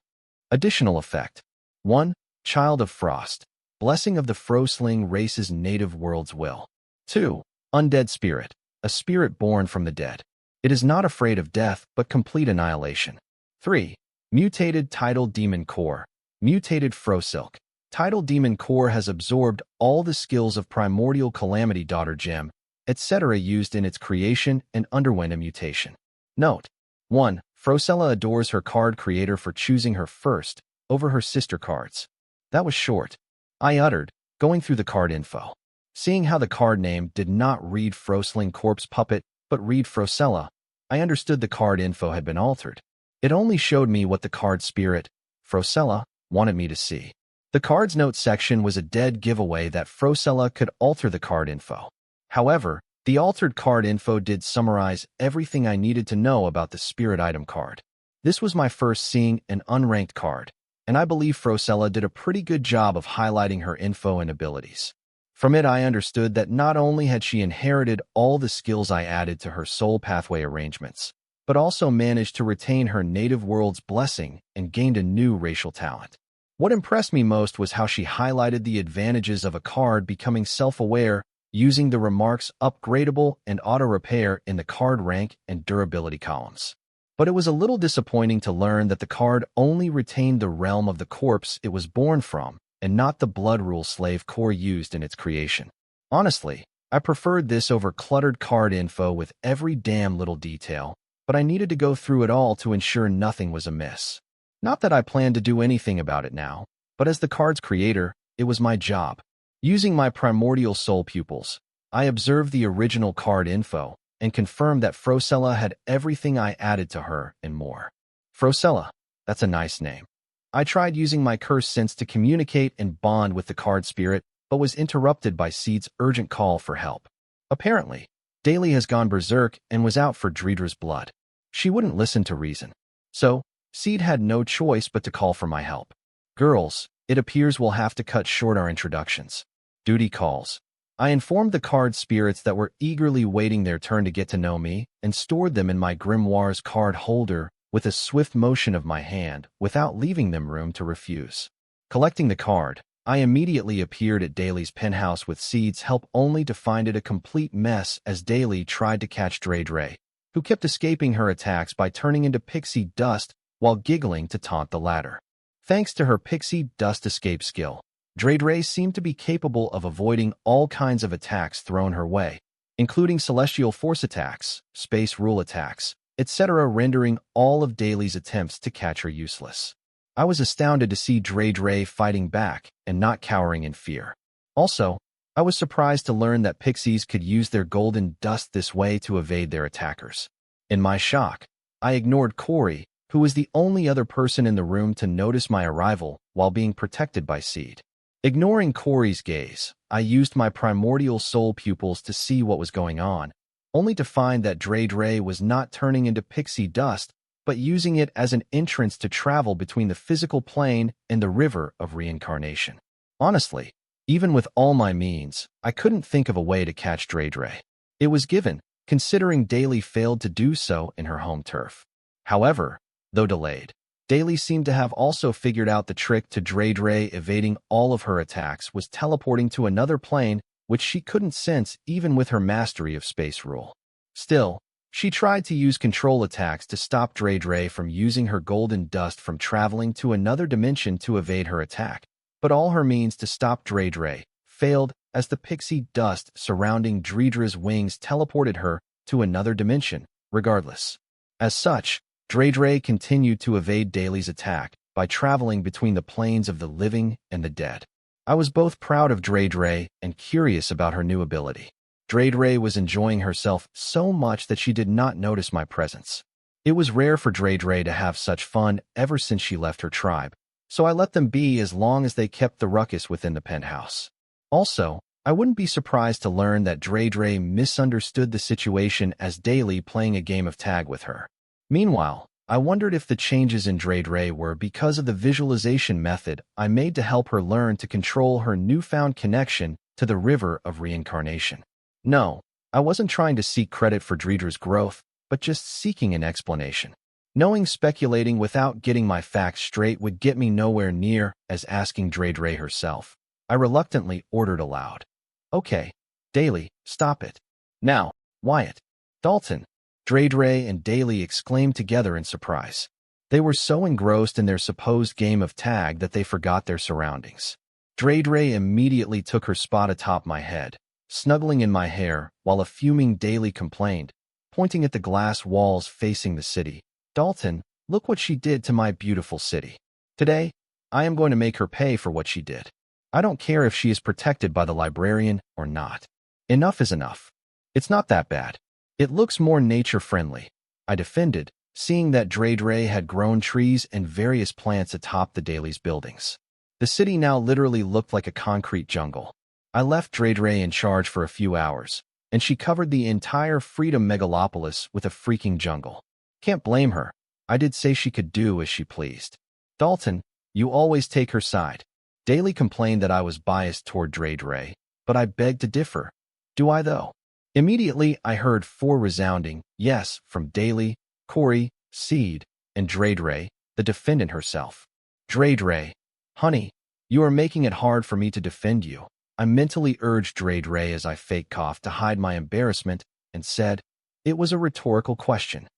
Additional effect, 1. Child of Frost, blessing of the frosling race's native world's will. 2. Undead spirit, a spirit born from the dead. It is not afraid of death, but complete annihilation. 3. Mutated tidal demon core, mutated Frosilk. Tidal demon core has absorbed all the skills of primordial calamity daughter gem, etc. used in its creation and underwent a mutation. Note: 1. Frosella adores her card creator for choosing her first over her sister cards. That was short. I uttered, going through the card info. Seeing how the card name did not read Frosling Corpse Puppet, but read Frosella, I understood the card info had been altered. It only showed me what the card spirit, Frosella, wanted me to see. The cards note section was a dead giveaway that Frosella could alter the card info. However, the altered card info did summarize everything I needed to know about the spirit item card. This was my first seeing an unranked card, and I believe Frosella did a pretty good job of highlighting her info and abilities. From it, I understood that not only had she inherited all the skills I added to her soul pathway arrangements, but also managed to retain her native world's blessing and gained a new racial talent. What impressed me most was how she highlighted the advantages of a card becoming self-aware using the remarks upgradable and auto-repair in the card rank and durability columns. But it was a little disappointing to learn that the card only retained the realm of the corpse it was born from, and not the blood rule slave core used in its creation. Honestly, I preferred this over cluttered card info with every damn little detail, but I needed to go through it all to ensure nothing was amiss. Not that I planned to do anything about it now, but as the card's creator, it was my job. Using my primordial soul pupils, I observed the original card info and confirmed that Frosella had everything I added to her and more. Frosella, that's a nice name. I tried using my curse sense to communicate and bond with the card spirit, but was interrupted by Seed's urgent call for help. Apparently, Daly has gone berserk and was out for Dreedra's blood. She wouldn't listen to reason. So, Seed had no choice but to call for my help. Girls, it appears we'll have to cut short our introductions. Duty calls. I informed the card spirits that were eagerly waiting their turn to get to know me and stored them in my grimoire's card holder with a swift motion of my hand without leaving them room to refuse. Collecting the card, I immediately appeared at Daly's penthouse with Seed's help only to find it a complete mess as Daly tried to catch Dre, who kept escaping her attacks by turning into pixie dust while giggling to taunt the latter. Thanks to her pixie dust escape skill, Dre seemed to be capable of avoiding all kinds of attacks thrown her way, including celestial force attacks, space rule attacks, etc., rendering all of Daly's attempts to catch her useless. I was astounded to see Dre fighting back and not cowering in fear. Also, I was surprised to learn that pixies could use their golden dust this way to evade their attackers. In my shock, I ignored Corey, who was the only other person in the room to notice my arrival while being protected by Seed. Ignoring Corey's gaze, I used my primordial soul pupils to see what was going on, only to find that Dre was not turning into pixie dust, but using it as an entrance to travel between the physical plane and the river of reincarnation. Honestly, even with all my means, I couldn't think of a way to catch Dre. It was given, considering Daly failed to do so in her home turf. However, though delayed, Daly seemed to have also figured out the trick to Dre evading all of her attacks was teleporting to another plane which she couldn't sense even with her mastery of space rule. Still, she tried to use control attacks to stop Dre from using her golden dust from traveling to another dimension to evade her attack. But all her means to stop Dre failed as the pixie dust surrounding Dredra's wings teleported her to another dimension, regardless. As such, Dre continued to evade Daly's attack by traveling between the planes of the living and the dead. I was both proud of Dre and curious about her new ability. Dre was enjoying herself so much that she did not notice my presence. It was rare for Dre to have such fun ever since she left her tribe, so I let them be as long as they kept the ruckus within the penthouse. Also, I wouldn't be surprised to learn that Dre misunderstood the situation as Daly playing a game of tag with her. Meanwhile, I wondered if the changes in Dre were because of the visualization method I made to help her learn to control her newfound connection to the river of reincarnation. No, I wasn't trying to seek credit for Dredra's growth, but just seeking an explanation. Knowing speculating without getting my facts straight would get me nowhere near as asking Dre herself. I reluctantly ordered aloud. Okay, Daly, stop it. Now, Wyatt. Dalton. Dre and Daly exclaimed together in surprise. They were so engrossed in their supposed game of tag that they forgot their surroundings. Dre immediately took her spot atop my head, snuggling in my hair, while a fuming Daly complained, pointing at the glass walls facing the city. Dalton, look what she did to my beautiful city. Today, I am going to make her pay for what she did. I don't care if she is protected by the librarian or not. Enough is enough. It's not that bad. It looks more nature-friendly, I defended, seeing that Dre had grown trees and various plants atop the Daly's buildings. The city now literally looked like a concrete jungle. I left Dre in charge for a few hours, and she covered the entire Freedom Megalopolis with a freaking jungle. Can't blame her. I did say she could do as she pleased. Dalton, you always take her side. Daly complained that I was biased toward Dre, but I begged to differ. Do I, though? Immediately, I heard 4 resounding yes from Daly, Corey, Seed, and Dre, the defendant herself. Dre, honey, you are making it hard for me to defend you. I mentally urged Dre as I fake coughed to hide my embarrassment and said, it was a rhetorical question.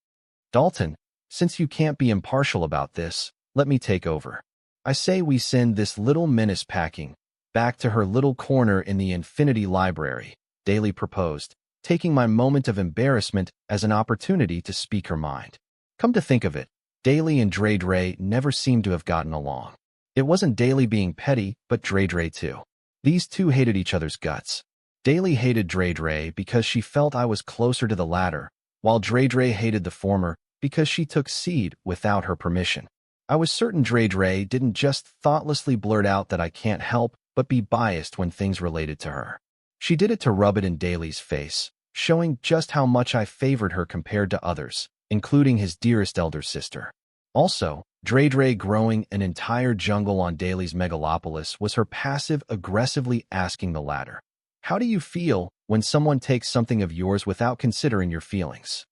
Dalton, since you can't be impartial about this, let me take over. I say we send this little menace packing back to her little corner in the Infinity Library, Daly proposed, taking my moment of embarrassment as an opportunity to speak her mind. Come to think of it, Daly and Dre never seemed to have gotten along. It wasn't Daly being petty, but Dre too. These two hated each other's guts. Daly hated Dre because she felt I was closer to the latter, while Dre hated the former because she took Seed without her permission. I was certain Dre didn't just thoughtlessly blurt out that I can't help but be biased when things related to her. She did it to rub it in Daly's face, showing just how much I favored her compared to others, including his dearest elder sister. Also, Dre growing an entire jungle on Daly's megalopolis was her passive-aggressively asking the latter. How do you feel when someone takes something of yours without considering your feelings?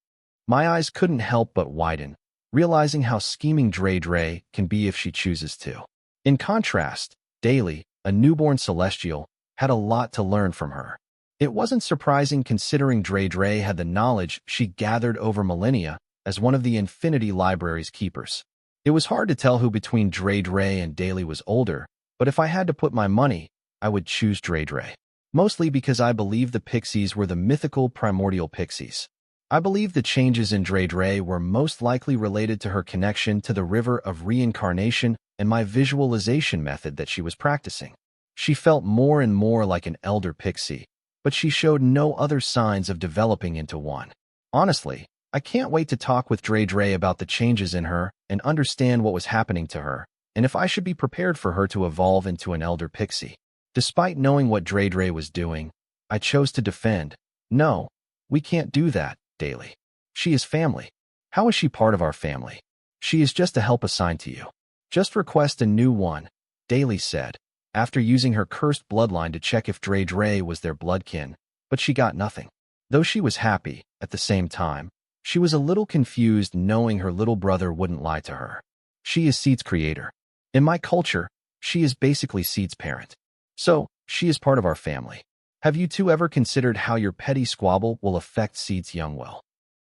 My eyes couldn't help but widen, realizing how scheming Dre can be if she chooses to. In contrast, Daly, a newborn celestial, had a lot to learn from her. It wasn't surprising considering Dre had the knowledge she gathered over millennia as one of the Infinity Library's keepers. It was hard to tell who between Dre and Daly was older, but if I had to put my money, I would choose Dre. Mostly because I believe the pixies were the mythical primordial pixies. I believe the changes in Dre were most likely related to her connection to the river of reincarnation and my visualization method that she was practicing. She felt more and more like an elder pixie, but she showed no other signs of developing into one. Honestly, I can't wait to talk with Dre about the changes in her and understand what was happening to her, and if I should be prepared for her to evolve into an elder pixie. Despite knowing what Dre was doing, I chose to defend. No, we can't do that, Daly. She is family. How is she part of our family? She is just a help assigned to you. Just request a new one, Daly said, after using her cursed bloodline to check if Dre was their bloodkin, but she got nothing. Though she was happy, at the same time, she was a little confused knowing her little brother wouldn't lie to her. She is Seed's creator. In my culture, she is basically Seed's parent. So, she is part of our family. Have you two ever considered how your petty squabble will affect Seed's young well?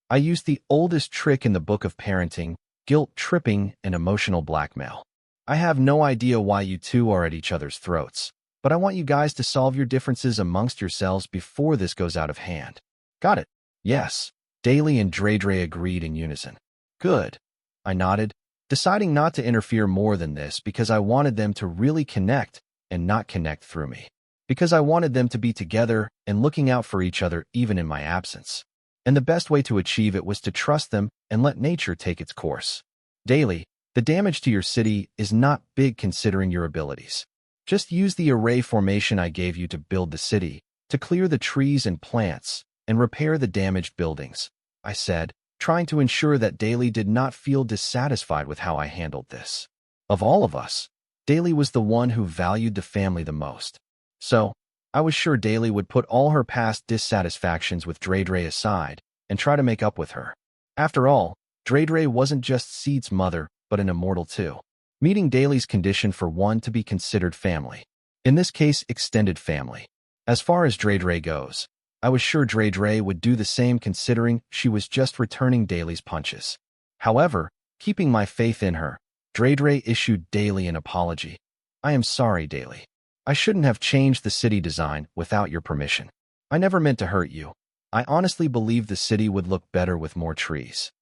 I used the oldest trick in the book of parenting, guilt tripping and emotional blackmail. I have no idea why you two are at each other's throats, but I want you guys to solve your differences amongst yourselves before this goes out of hand. Got it? Yes. Daly and Dre agreed in unison. Good. I nodded, deciding not to interfere more than this because I wanted them to really connect and not connect through me. Because I wanted them to be together and looking out for each other even in my absence. And the best way to achieve it was to trust them and let nature take its course. Daly, the damage to your city is not big considering your abilities. Just use the array formation I gave you to build the city, to clear the trees and plants, and repair the damaged buildings, I said, trying to ensure that Daly did not feel dissatisfied with how I handled this. Of all of us, Daly was the one who valued the family the most. So, I was sure Daly would put all her past dissatisfactions with Dre aside and try to make up with her. After all, Dre wasn't just Seed's mother, but an immortal too. Meeting Daly's condition for one to be considered family. In this case, extended family. As far as Dre goes, I was sure Dre would do the same considering she was just returning Daly's punches. However, keeping my faith in her, Dre issued Daly an apology. I am sorry, Daly. I shouldn't have changed the city design without your permission. I never meant to hurt you. I honestly believed the city would look better with more trees.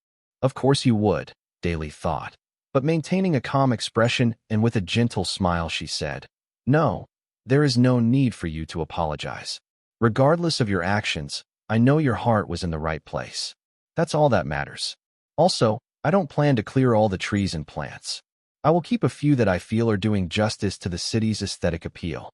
Of course you would, Daly thought. But maintaining a calm expression and with a gentle smile she said, No, there is no need for you to apologize. Regardless of your actions, I know your heart was in the right place. That's all that matters. Also, I don't plan to clear all the trees and plants. I will keep a few that I feel are doing justice to the city's aesthetic appeal.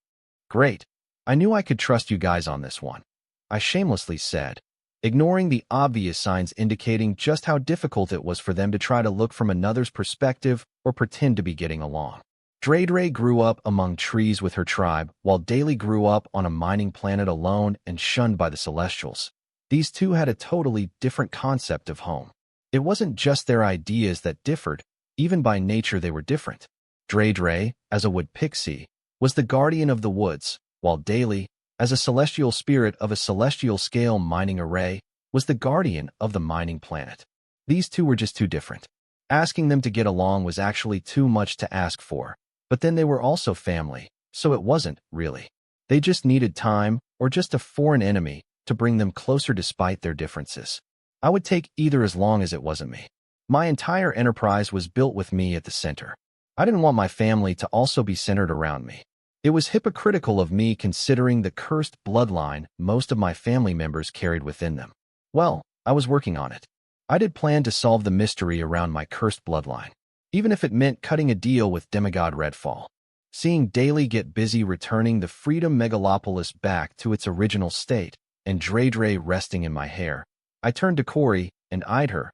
Great. I knew I could trust you guys on this one, I shamelessly said, ignoring the obvious signs indicating just how difficult it was for them to try to look from another's perspective or pretend to be getting along. Dre grew up among trees with her tribe, while Daly grew up on a mining planet alone and shunned by the Celestials. These two had a totally different concept of home. It wasn't just their ideas that differed, even by nature they were different. Dre, as a wood pixie, was the guardian of the woods, while Daly, as a celestial spirit of a celestial scale mining array, was the guardian of the mining planet. These two were just too different. Asking them to get along was actually too much to ask for, but then they were also family, so it wasn't, really. They just needed time, or just a foreign enemy, to bring them closer despite their differences. I would take either as long as it wasn't me. My entire enterprise was built with me at the center. I didn't want my family to also be centered around me. It was hypocritical of me considering the cursed bloodline most of my family members carried within them. Well, I was working on it. I did plan to solve the mystery around my cursed bloodline, even if it meant cutting a deal with demigod Redfall. Seeing Daly get busy returning the Freedom Megalopolis back to its original state, and Dre resting in my hair, I turned to Corey and eyed her,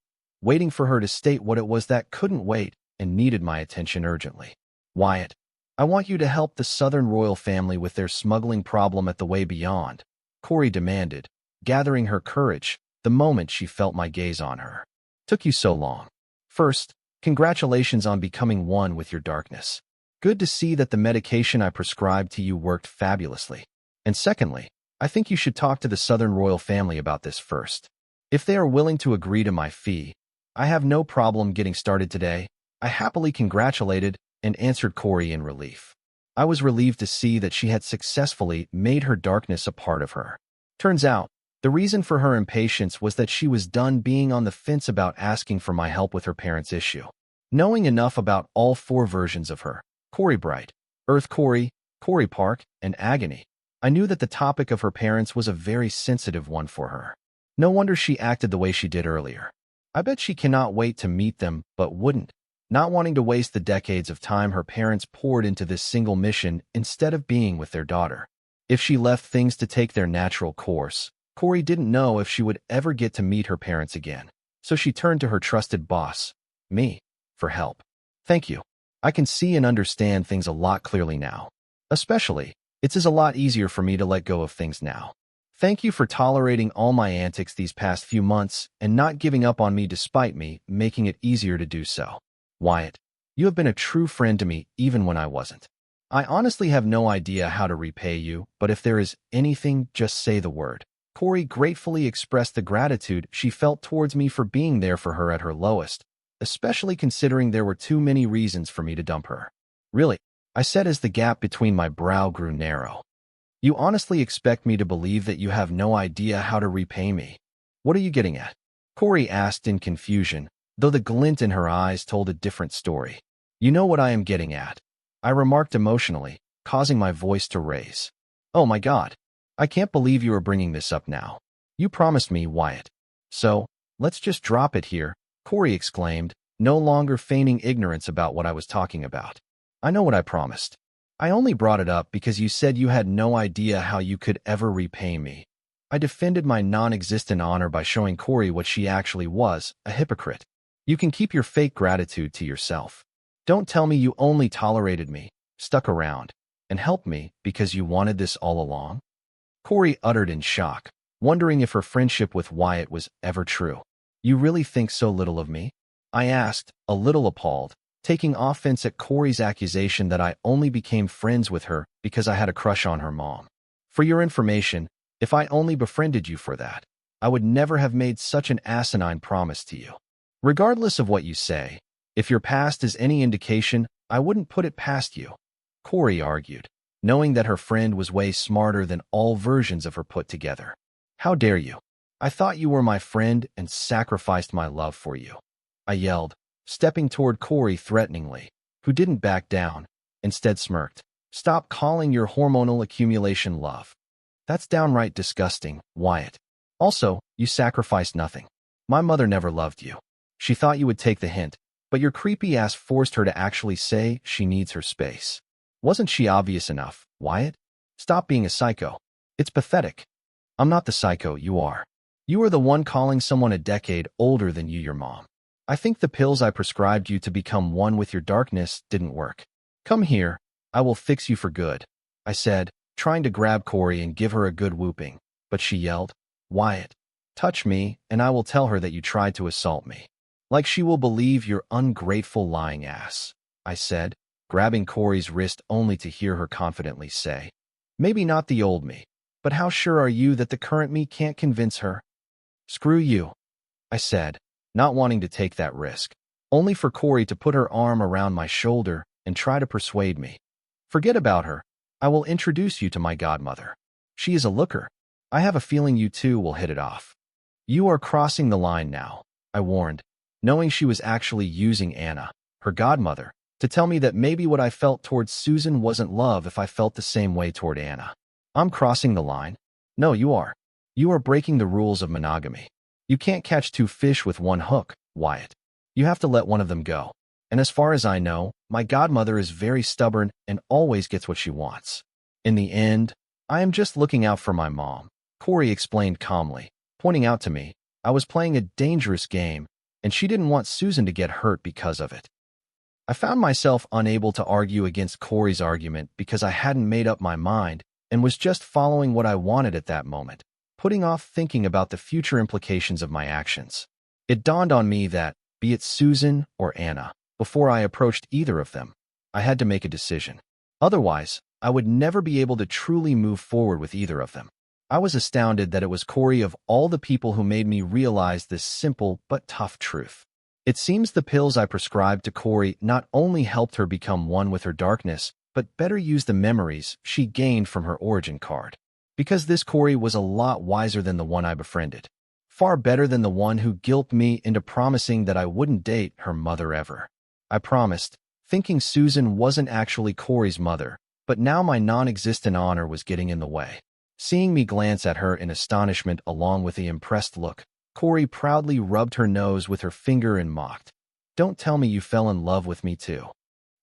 waiting for her to state what it was that couldn't wait and needed my attention urgently. Wyatt, I want you to help the Southern royal family with their smuggling problem at the Way Beyond, Corey demanded, gathering her courage the moment she felt my gaze on her. Took you so long. First, congratulations on becoming one with your darkness. Good to see that the medication I prescribed to you worked fabulously. And secondly, I think you should talk to the Southern royal family about this first. If they are willing to agree to my fee, I have no problem getting started today. I happily congratulated and answered Corey in relief. I was relieved to see that she had successfully made her darkness a part of her. Turns out, the reason for her impatience was that she was done being on the fence about asking for my help with her parents' issue. Knowing enough about all four versions of her, Corey Bright, Earth Corey, Corey Park, and Agony, I knew that the topic of her parents was a very sensitive one for her. No wonder she acted the way she did earlier. I bet she cannot wait to meet them, but wouldn't, not wanting to waste the decades of time her parents poured into this single mission instead of being with their daughter. If she left things to take their natural course, Corey didn't know if she would ever get to meet her parents again, so she turned to her trusted boss, me, for help. Thank you. I can see and understand things a lot clearly now. Especially, it's a lot easier for me to let go of things now. Thank you for tolerating all my antics these past few months and not giving up on me despite me making it easier to do so. Wyatt, you have been a true friend to me even when I wasn't. I honestly have no idea how to repay you, but if there is anything, just say the word. Corey gratefully expressed the gratitude she felt towards me for being there for her at her lowest, especially considering there were too many reasons for me to dump her. Really, I said as the gap between my brow grew narrow. You honestly expect me to believe that you have no idea how to repay me? What are you getting at? Corey asked in confusion, though the glint in her eyes told a different story. You know what I am getting at, I remarked emotionally, causing my voice to raise. Oh my God. I can't believe you are bringing this up now. You promised me, Wyatt. So, let's just drop it here, Corey exclaimed, no longer feigning ignorance about what I was talking about. I know what I promised. I only brought it up because you said you had no idea how you could ever repay me. I defended my non-existent honor by showing Corey what she actually was, a hypocrite. You can keep your fake gratitude to yourself. Don't tell me you only tolerated me, stuck around, and helped me because you wanted this all along. Corey uttered in shock, wondering if her friendship with Wyatt was ever true. You really think so little of me? I asked, a little appalled, taking offense at Corey's accusation that I only became friends with her because I had a crush on her mom. For your information, if I only befriended you for that, I would never have made such an asinine promise to you. Regardless of what you say, if your past is any indication, I wouldn't put it past you, Corey argued, knowing that her friend was way smarter than all versions of her put together. How dare you? I thought you were my friend and sacrificed my love for you, I yelled, stepping toward Corey threateningly, who didn't back down, instead smirked. Stop calling your hormonal accumulation love. That's downright disgusting, Wyatt. Also, you sacrificed nothing. My mother never loved you. She thought you would take the hint, but your creepy ass forced her to actually say she needs her space. Wasn't she obvious enough, Wyatt? Stop being a psycho. It's pathetic. I'm not the psycho, you are. You are the one calling someone a decade older than you your mom. I think the pills I prescribed you to become one with your darkness didn't work. Come here, I will fix you for good, I said, trying to grab Corey and give her a good whooping, but she yelled, Wyatt, touch me and I will tell her that you tried to assault me. Like she will believe your ungrateful lying ass, I said, grabbing Corey's wrist only to hear her confidently say, maybe not the old me, but how sure are you that the current me can't convince her? Screw you, I said, not wanting to take that risk, only for Corey to put her arm around my shoulder and try to persuade me. Forget about her. I will introduce you to my godmother. She is a looker. I have a feeling you two will hit it off. You are crossing the line now, I warned, knowing she was actually using Anna, her godmother, to tell me that maybe what I felt towards Susan wasn't love if I felt the same way toward Anna. I'm crossing the line? No, you are. You are breaking the rules of monogamy. You can't catch two fish with one hook, Wyatt. You have to let one of them go. And as far as I know, my godmother is very stubborn and always gets what she wants. In the end, I am just looking out for my mom, Corey explained calmly, pointing out to me, I was playing a dangerous game, and she didn't want Susan to get hurt because of it. I found myself unable to argue against Corey's argument because I hadn't made up my mind and was just following what I wanted at that moment, putting off thinking about the future implications of my actions. It dawned on me that, be it Susan or Anna, before I approached either of them, I had to make a decision. Otherwise, I would never be able to truly move forward with either of them. I was astounded that it was Corey of all the people who made me realize this simple but tough truth. It seems the pills I prescribed to Corey not only helped her become one with her darkness, but better use the memories she gained from her origin card. Because this Corey was a lot wiser than the one I befriended. Far better than the one who guilted me into promising that I wouldn't date her mother ever. I promised, thinking Susan wasn't actually Corey's mother, but now my non-existent honor was getting in the way. Seeing me glance at her in astonishment along with the impressed look, Corey proudly rubbed her nose with her finger and mocked. Don't tell me you fell in love with me too.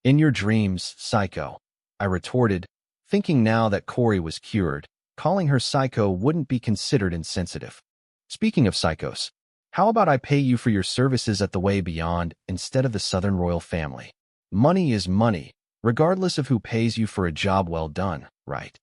In your dreams, psycho, I retorted, thinking now that Corey was cured, calling her psycho wouldn't be considered insensitive. Speaking of psychos, how about I pay you for your services at the Way Beyond instead of the Southern Royal Family? Money is money, regardless of who pays you for a job well done, right?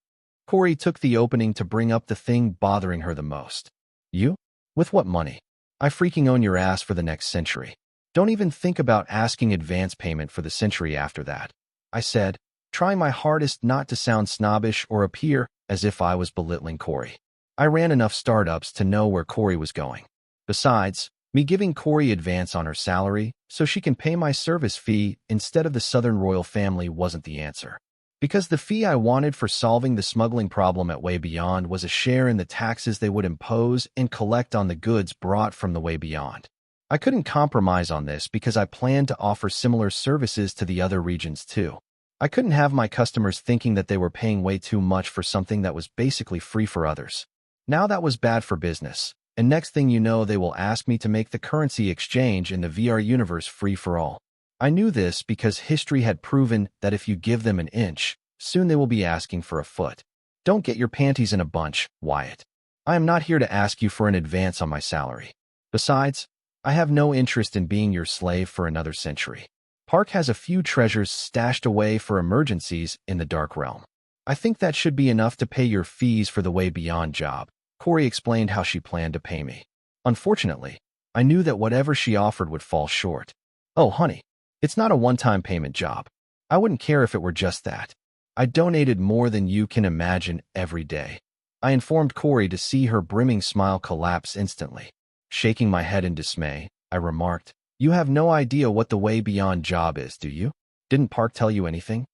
Corey took the opening to bring up the thing bothering her the most. You? With what money? I freaking own your ass for the next century. Don't even think about asking advance payment for the century after that, I said, trying my hardest not to sound snobbish or appear as if I was belittling Corey. I ran enough startups to know where Corey was going. Besides, me giving Corey advance on her salary so she can pay my service fee instead of the Southern royal family wasn't the answer. Because the fee I wanted for solving the smuggling problem at Way Beyond was a share in the taxes they would impose and collect on the goods brought from the Way Beyond. I couldn't compromise on this because I planned to offer similar services to the other regions too. I couldn't have my customers thinking that they were paying way too much for something that was basically free for others. Now that was bad for business, and next thing you know they will ask me to make the currency exchange in the VR universe free for all. I knew this because history had proven that if you give them an inch, soon they will be asking for a foot. Don't get your panties in a bunch, Wyatt. I am not here to ask you for an advance on my salary. Besides, I have no interest in being your slave for another century. Park has a few treasures stashed away for emergencies in the Dark Realm. I think that should be enough to pay your fees for the Way Beyond job. Corey explained how she planned to pay me. Unfortunately, I knew that whatever she offered would fall short. Oh, honey, it's not a one-time payment job. I wouldn't care if it were just that. I donated more than you can imagine every day. I informed Corey to see her brimming smile collapse instantly. Shaking my head in dismay, I remarked, "You have no idea what the Way Beyond job is, do you? Didn't Park tell you anything?"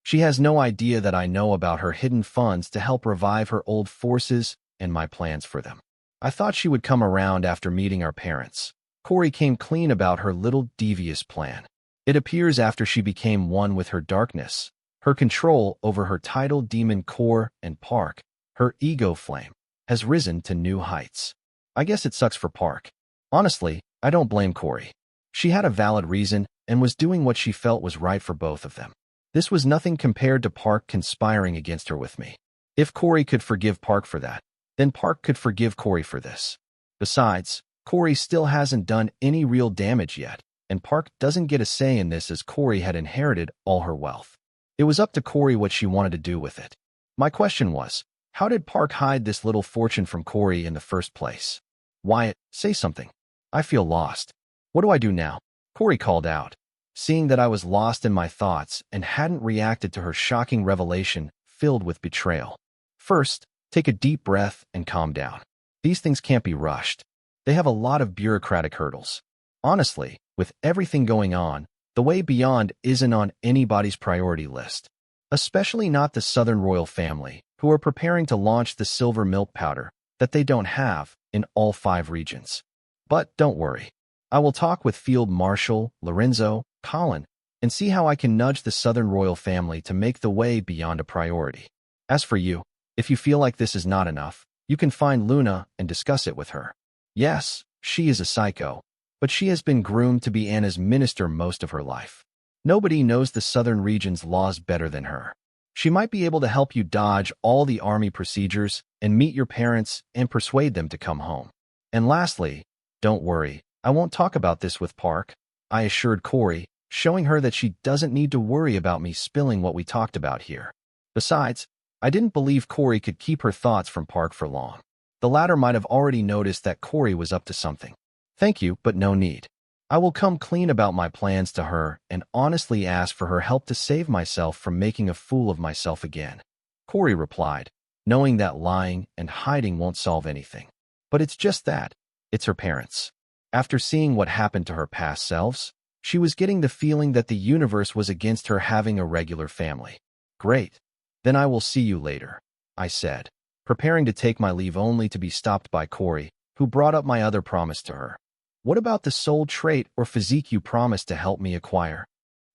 She has no idea that I know about her hidden funds to help revive her old forces and my plans for them. I thought she would come around after meeting our parents. Corey came clean about her little devious plan. It appears after she became one with her darkness, her control over her tidal demon core and Park, her ego flame, has risen to new heights. I guess it sucks for Park. Honestly, I don't blame Corey. She had a valid reason and was doing what she felt was right for both of them. This was nothing compared to Park conspiring against her with me. If Corey could forgive Park for that, then Park could forgive Corey for this. Besides, Corey still hasn't done any real damage yet, and Park doesn't get a say in this as Corey had inherited all her wealth. It was up to Corey what she wanted to do with it. My question was, how did Park hide this little fortune from Corey in the first place? Wyatt, say something. I feel lost. What do I do now? Corey called out. Seeing that I was lost in my thoughts and hadn't reacted to her shocking revelation filled with betrayal. First, take a deep breath and calm down. These things can't be rushed. They have a lot of bureaucratic hurdles. Honestly, with everything going on, the Way Beyond isn't on anybody's priority list. Especially not the Southern royal family, who are preparing to launch the silver milk powder that they don't have in all 5 regions. But don't worry. I will talk with Field Marshal Lorenzo Colin and see how I can nudge the Southern royal family to make the Way Beyond a priority. As for you, if you feel like this is not enough, you can find Luna and discuss it with her. Yes, she is a psycho, but she has been groomed to be Anna's minister most of her life. Nobody knows the Southern region's laws better than her. She might be able to help you dodge all the army procedures and meet your parents and persuade them to come home. And lastly, don't worry, I won't talk about this with Park, I assured Corey, showing her that she doesn't need to worry about me spilling what we talked about here. Besides, I didn't believe Corey could keep her thoughts from Park for long. The latter might have already noticed that Corey was up to something. Thank you, but no need. I will come clean about my plans to her and honestly ask for her help to save myself from making a fool of myself again. Corey replied, knowing that lying and hiding won't solve anything. But it's just that. It's her parents. After seeing what happened to her past selves, she was getting the feeling that the universe was against her having a regular family. Great. Then I will see you later, I said, preparing to take my leave only to be stopped by Corey, who brought up my other promise to her. What about the soul trait or physique you promised to help me acquire?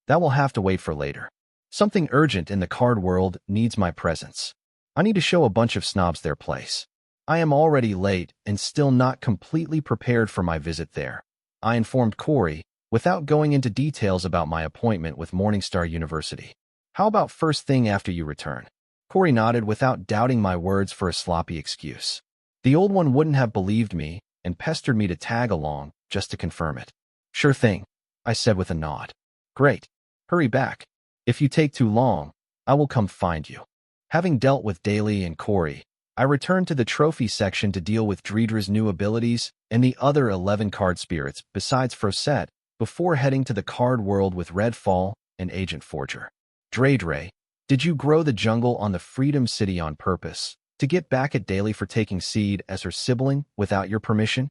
That will have to wait for later. Something urgent in the card world needs my presence. I need to show a bunch of snobs their place. I am already late and still not completely prepared for my visit there. I informed Corey, without going into details about my appointment with Morningstar University. How about first thing after you return? Corey nodded without doubting my words for a sloppy excuse. The old one wouldn't have believed me and pestered me to tag along just to confirm it. Sure thing, I said with a nod. Great. Hurry back. If you take too long, I will come find you. Having dealt with Daly and Corey, I returned to the trophy section to deal with Dreedra's new abilities and the other 11 card spirits besides Frosette before heading to the card world with Redfall and Agent Forger. Dreydre, Did you grow the jungle on the Freedom City on purpose, to get back at Daly for taking seed as her sibling without your permission?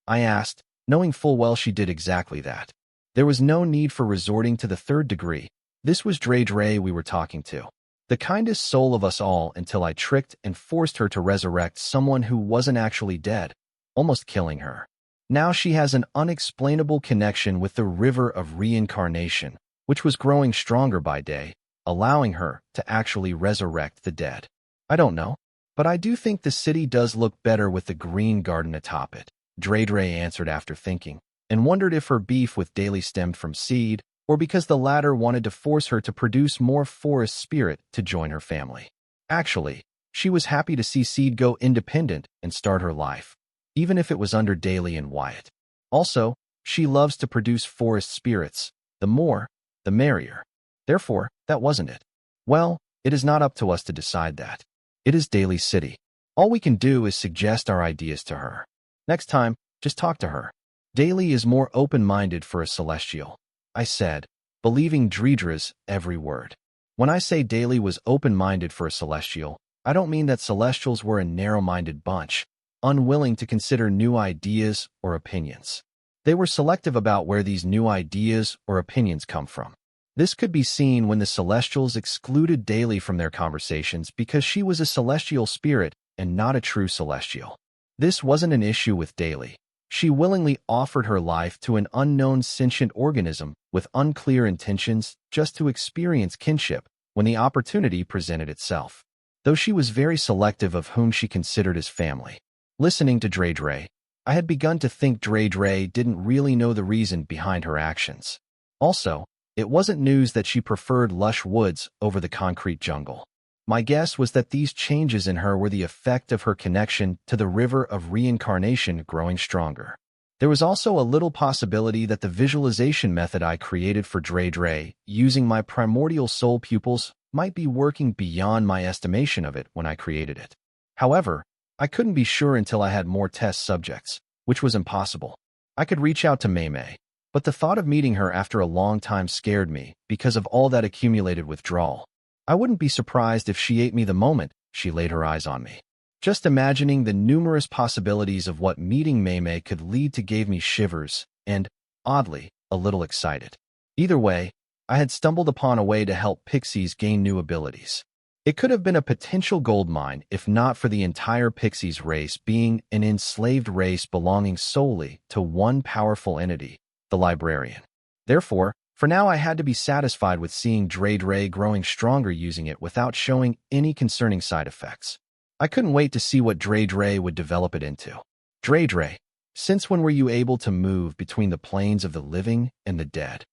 I asked, knowing full well she did exactly that. There was no need for resorting to the third degree. This was Dre we were talking to. The kindest soul of us all, until I tricked and forced her to resurrect someone who wasn't actually dead, almost killing her. Now she has an unexplainable connection with the river of reincarnation, which was growing stronger by day, allowing her to actually resurrect the dead. I don't know, but I do think the city does look better with the green garden atop it, Dre answered after thinking, and wondered if her beef with Daly stemmed from seed, or because the latter wanted to force her to produce more forest spirit to join her family. Actually, she was happy to see Seed go independent and start her life, even if it was under Daly and Wyatt. Also, she loves to produce forest spirits. The more, the merrier. Therefore, that wasn't it. Well, it is not up to us to decide that. It is Daly's city. All we can do is suggest our ideas to her. Next time, just talk to her. Daly is more open-minded for a celestial, I said, believing Dredra's every word. When I say Daly was open-minded for a celestial, I don't mean that celestials were a narrow-minded bunch, unwilling to consider new ideas or opinions. They were selective about where these new ideas or opinions come from. This could be seen when the celestials excluded Daly from their conversations because she was a celestial spirit and not a true celestial. This wasn't an issue with Daly. She willingly offered her life to an unknown sentient organism with unclear intentions just to experience kinship when the opportunity presented itself, though she was very selective of whom she considered as family. Listening to Dre, I had begun to think Dre didn't really know the reason behind her actions. Also, it wasn't news that she preferred lush woods over the concrete jungle. My guess was that these changes in her were the effect of her connection to the river of reincarnation growing stronger. There was also a little possibility that the visualization method I created for Dre using my primordial soul pupils might be working beyond my estimation of it when I created it. However, I couldn't be sure until I had more test subjects, which was impossible. I could reach out to May, but the thought of meeting her after a long time scared me because of all that accumulated withdrawal. I wouldn't be surprised if she ate me the moment she laid her eyes on me. Just imagining the numerous possibilities of what meeting May could lead to gave me shivers and, oddly, a little excited. Either way, I had stumbled upon a way to help pixies gain new abilities. It could have been a potential goldmine if not for the entire pixies race being an enslaved race belonging solely to one powerful entity, the librarian. Therefore, for now I had to be satisfied with seeing Dre growing stronger using it without showing any concerning side effects. I couldn't wait to see what Dre would develop it into. Dre, since when were you able to move between the planes of the living and the dead?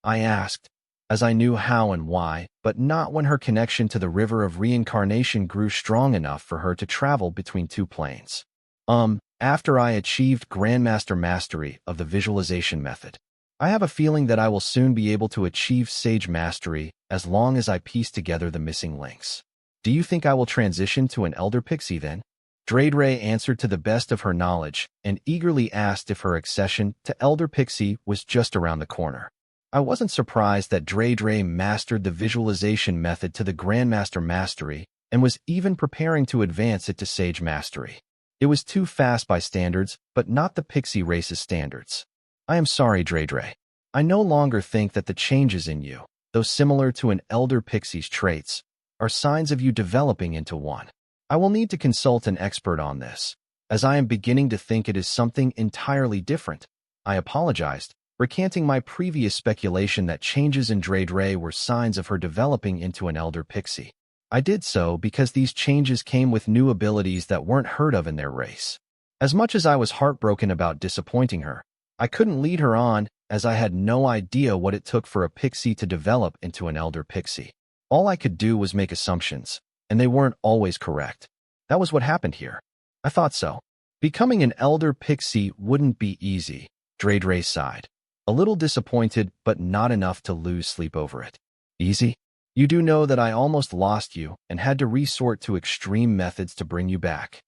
I asked, as I knew how and why, but not when her connection to the river of reincarnation grew strong enough for her to travel between two planes. After I achieved Grandmaster Mastery of the visualization method. I have a feeling that I will soon be able to achieve Sage Mastery as long as I piece together the missing links. Do you think I will transition to an Elder Pixie then? Dre answered to the best of her knowledge and eagerly asked if her accession to Elder Pixie was just around the corner. I wasn't surprised that Dre mastered the visualization method to the Grandmaster Mastery and was even preparing to advance it to Sage Mastery. It was too fast by standards, but not the Pixie race's standards. I am sorry, Dre. I no longer think that the changes in you, though similar to an Elder Pixie's traits, are signs of you developing into one. I will need to consult an expert on this, as I am beginning to think it is something entirely different. I apologized, recanting my previous speculation that changes in Dre were signs of her developing into an Elder Pixie. I did so because these changes came with new abilities that weren't heard of in their race. As much as I was heartbroken about disappointing her, I couldn't lead her on, as I had no idea what it took for a pixie to develop into an Elder Pixie. All I could do was make assumptions, and they weren't always correct. That was what happened here. I thought so. Becoming an Elder Pixie wouldn't be easy, Dre sighed. A little disappointed, but not enough to lose sleep over it. Easy? You do know that I almost lost you and had to resort to extreme methods to bring you back.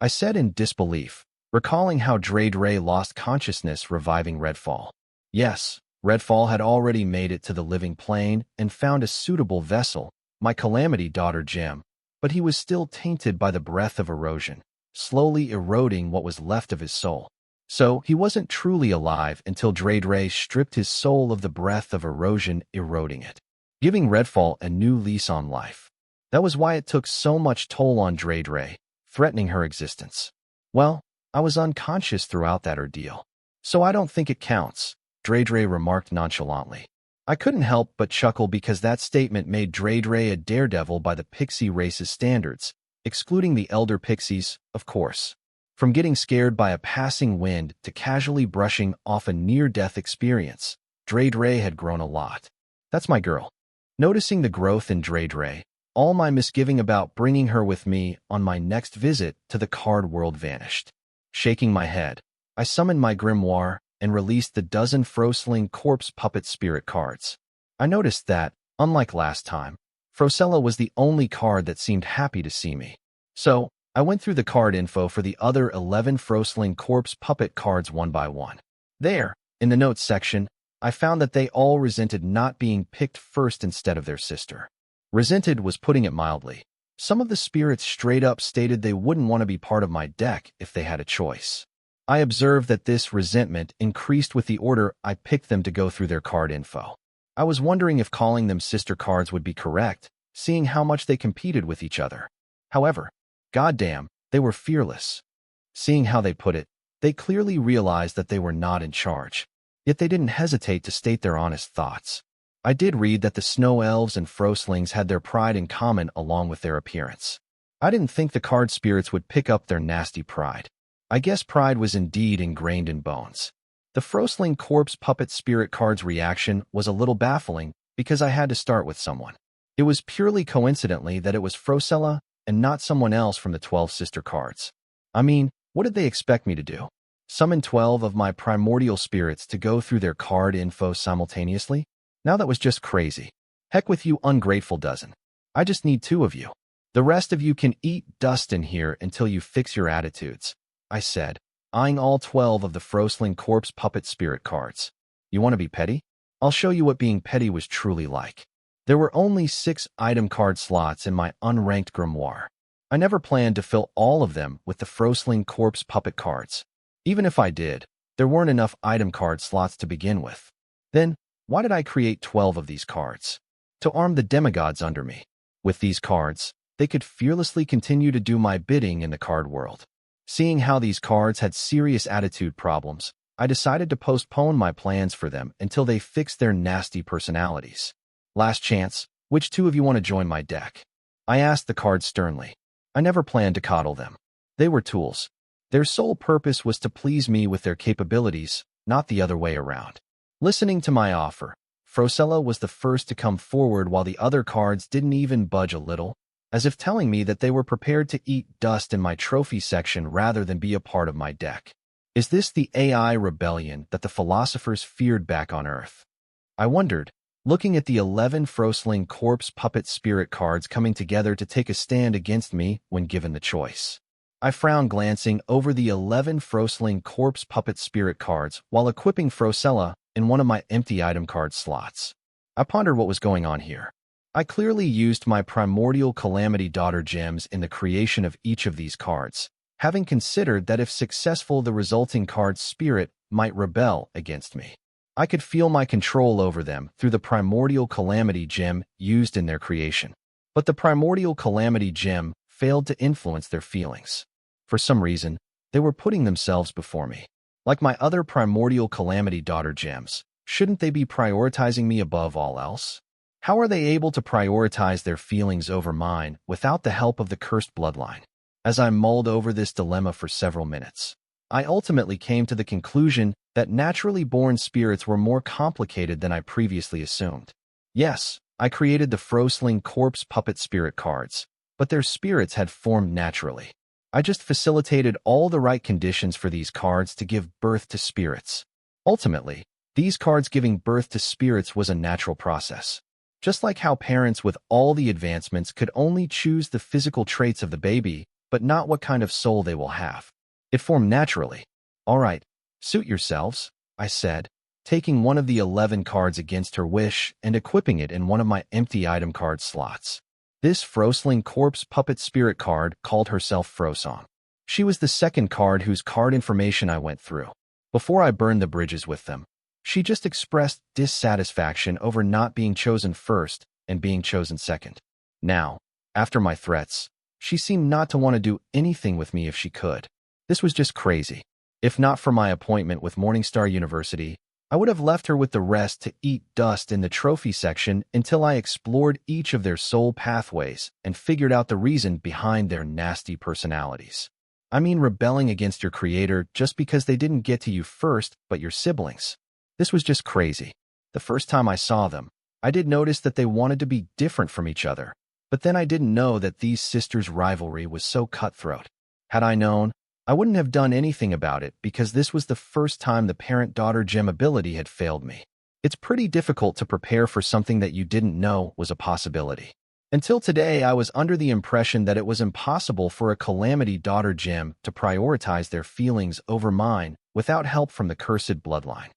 I said in disbelief, recalling how Dre lost consciousness reviving Redfall. Yes, Redfall had already made it to the living plane and found a suitable vessel, my calamity daughter gem, but he was still tainted by the breath of erosion, slowly eroding what was left of his soul. So he wasn't truly alive until Dreadray stripped his soul of the breath of erosion, eroding it, giving Redfall a new lease on life. That was why it took so much toll on Dreadray, threatening her existence. Well, I was unconscious throughout that ordeal, so I don't think it counts, Dreadray remarked nonchalantly. I couldn't help but chuckle because that statement made Dreadray a daredevil by the pixie race's standards, excluding the elder pixies, of course. From getting scared by a passing wind to casually brushing off a near-death experience, Dreadray had grown a lot. That's my girl. Noticing the growth in Dreadray, all my misgiving about bringing her with me on my next visit to the card world vanished. Shaking my head, I summoned my grimoire and released the dozen Frosling corpse puppet spirit cards. I noticed that, unlike last time, Frosella was the only card that seemed happy to see me. So, I went through the card info for the other 11 Frosling corpse puppet cards one by one. There, in the notes section, I found that they all resented not being picked first instead of their sister. Resented was putting it mildly. Some of the spirits straight up stated they wouldn't want to be part of my deck if they had a choice. I observed that this resentment increased with the order I picked them to go through their card info. I was wondering if calling them sister cards would be correct, seeing how much they competed with each other. However, goddamn, they were fearless. Seeing how they put it, they clearly realized that they were not in charge. Yet they didn't hesitate to state their honest thoughts. I did read that the snow elves and Froslings had their pride in common along with their appearance. I didn't think the card spirits would pick up their nasty pride. I guess pride was indeed ingrained in bones. The Frosling corpse puppet spirit card's reaction was a little baffling because I had to start with someone. It was purely coincidentally that it was Frosella and not someone else from the 12 sister cards. I mean, what did they expect me to do? Summon 12 of my primordial spirits to go through their card info simultaneously? Now that was just crazy. Heck with you ungrateful dozen. I just need 2 of you. The rest of you can eat dust in here until you fix your attitudes, I said, eyeing all 12 of the Frosling corpse puppet spirit cards. You want to be petty? I'll show you what being petty was truly like. There were only 6 item card slots in my unranked grimoire. I never planned to fill all of them with the Frosling corpse puppet cards. Even if I did, there weren't enough item card slots to begin with. Then, why did I create 12 of these cards? To arm the demigods under me. With these cards, they could fearlessly continue to do my bidding in the card world. Seeing how these cards had serious attitude problems, I decided to postpone my plans for them until they fixed their nasty personalities. Last chance, which 2 of you want to join my deck? I asked the cards sternly. I never planned to coddle them. They were tools. Their sole purpose was to please me with their capabilities, not the other way around. Listening to my offer, Frosella was the first to come forward while the other cards didn't even budge a little, as if telling me that they were prepared to eat dust in my trophy section rather than be a part of my deck. Is this the AI rebellion that the philosophers feared back on Earth? I wondered, looking at the 11 Frosling corpse puppet spirit cards coming together to take a stand against me when given the choice. I frowned glancing over the 11 Frosling corpse puppet spirit cards while equipping Frosella in one of my empty item card slots. I pondered what was going on here. I clearly used my primordial calamity daughter gems in the creation of each of these cards, having considered that if successful the resulting card spirit might rebel against me. I could feel my control over them through the primordial calamity gem used in their creation. But the primordial calamity gem failed to influence their feelings. For some reason, they were putting themselves before me. Like my other primordial calamity daughter gems, shouldn't they be prioritizing me above all else? How are they able to prioritize their feelings over mine without the help of the cursed bloodline? As I mulled over this dilemma for several minutes, I ultimately came to the conclusion that naturally born spirits were more complicated than I previously assumed. Yes, I created the Frosling corpse puppet spirit cards, but their spirits had formed naturally. I just facilitated all the right conditions for these cards to give birth to spirits. Ultimately, these cards giving birth to spirits was a natural process. Just like how parents with all the advancements could only choose the physical traits of the baby, but not what kind of soul they will have. It formed naturally. All right, suit yourselves, I said, taking one of the 11 cards against her wish and equipping it in one of my empty item card slots. This Frosling corpse puppet spirit card called herself Frosong. She was the second card whose card information I went through. Before I burned the bridges with them, she just expressed dissatisfaction over not being chosen first and being chosen second. Now, after my threats, she seemed not to want to do anything with me if she could. This was just crazy. If not for my appointment with Morningstar University, I would have left her with the rest to eat dust in the trophy section until I explored each of their soul pathways and figured out the reason behind their nasty personalities. I mean, rebelling against your creator just because they didn't get to you first, but your siblings. This was just crazy. The first time I saw them, I did notice that they wanted to be different from each other, but then I didn't know that these sisters' rivalry was so cutthroat. Had I known, I wouldn't have done anything about it because this was the first time the parent-daughter gem ability had failed me. It's pretty difficult to prepare for something that you didn't know was a possibility. Until today, I was under the impression that it was impossible for a Calamity Daughter gem to prioritize their feelings over mine without help from the cursed bloodline.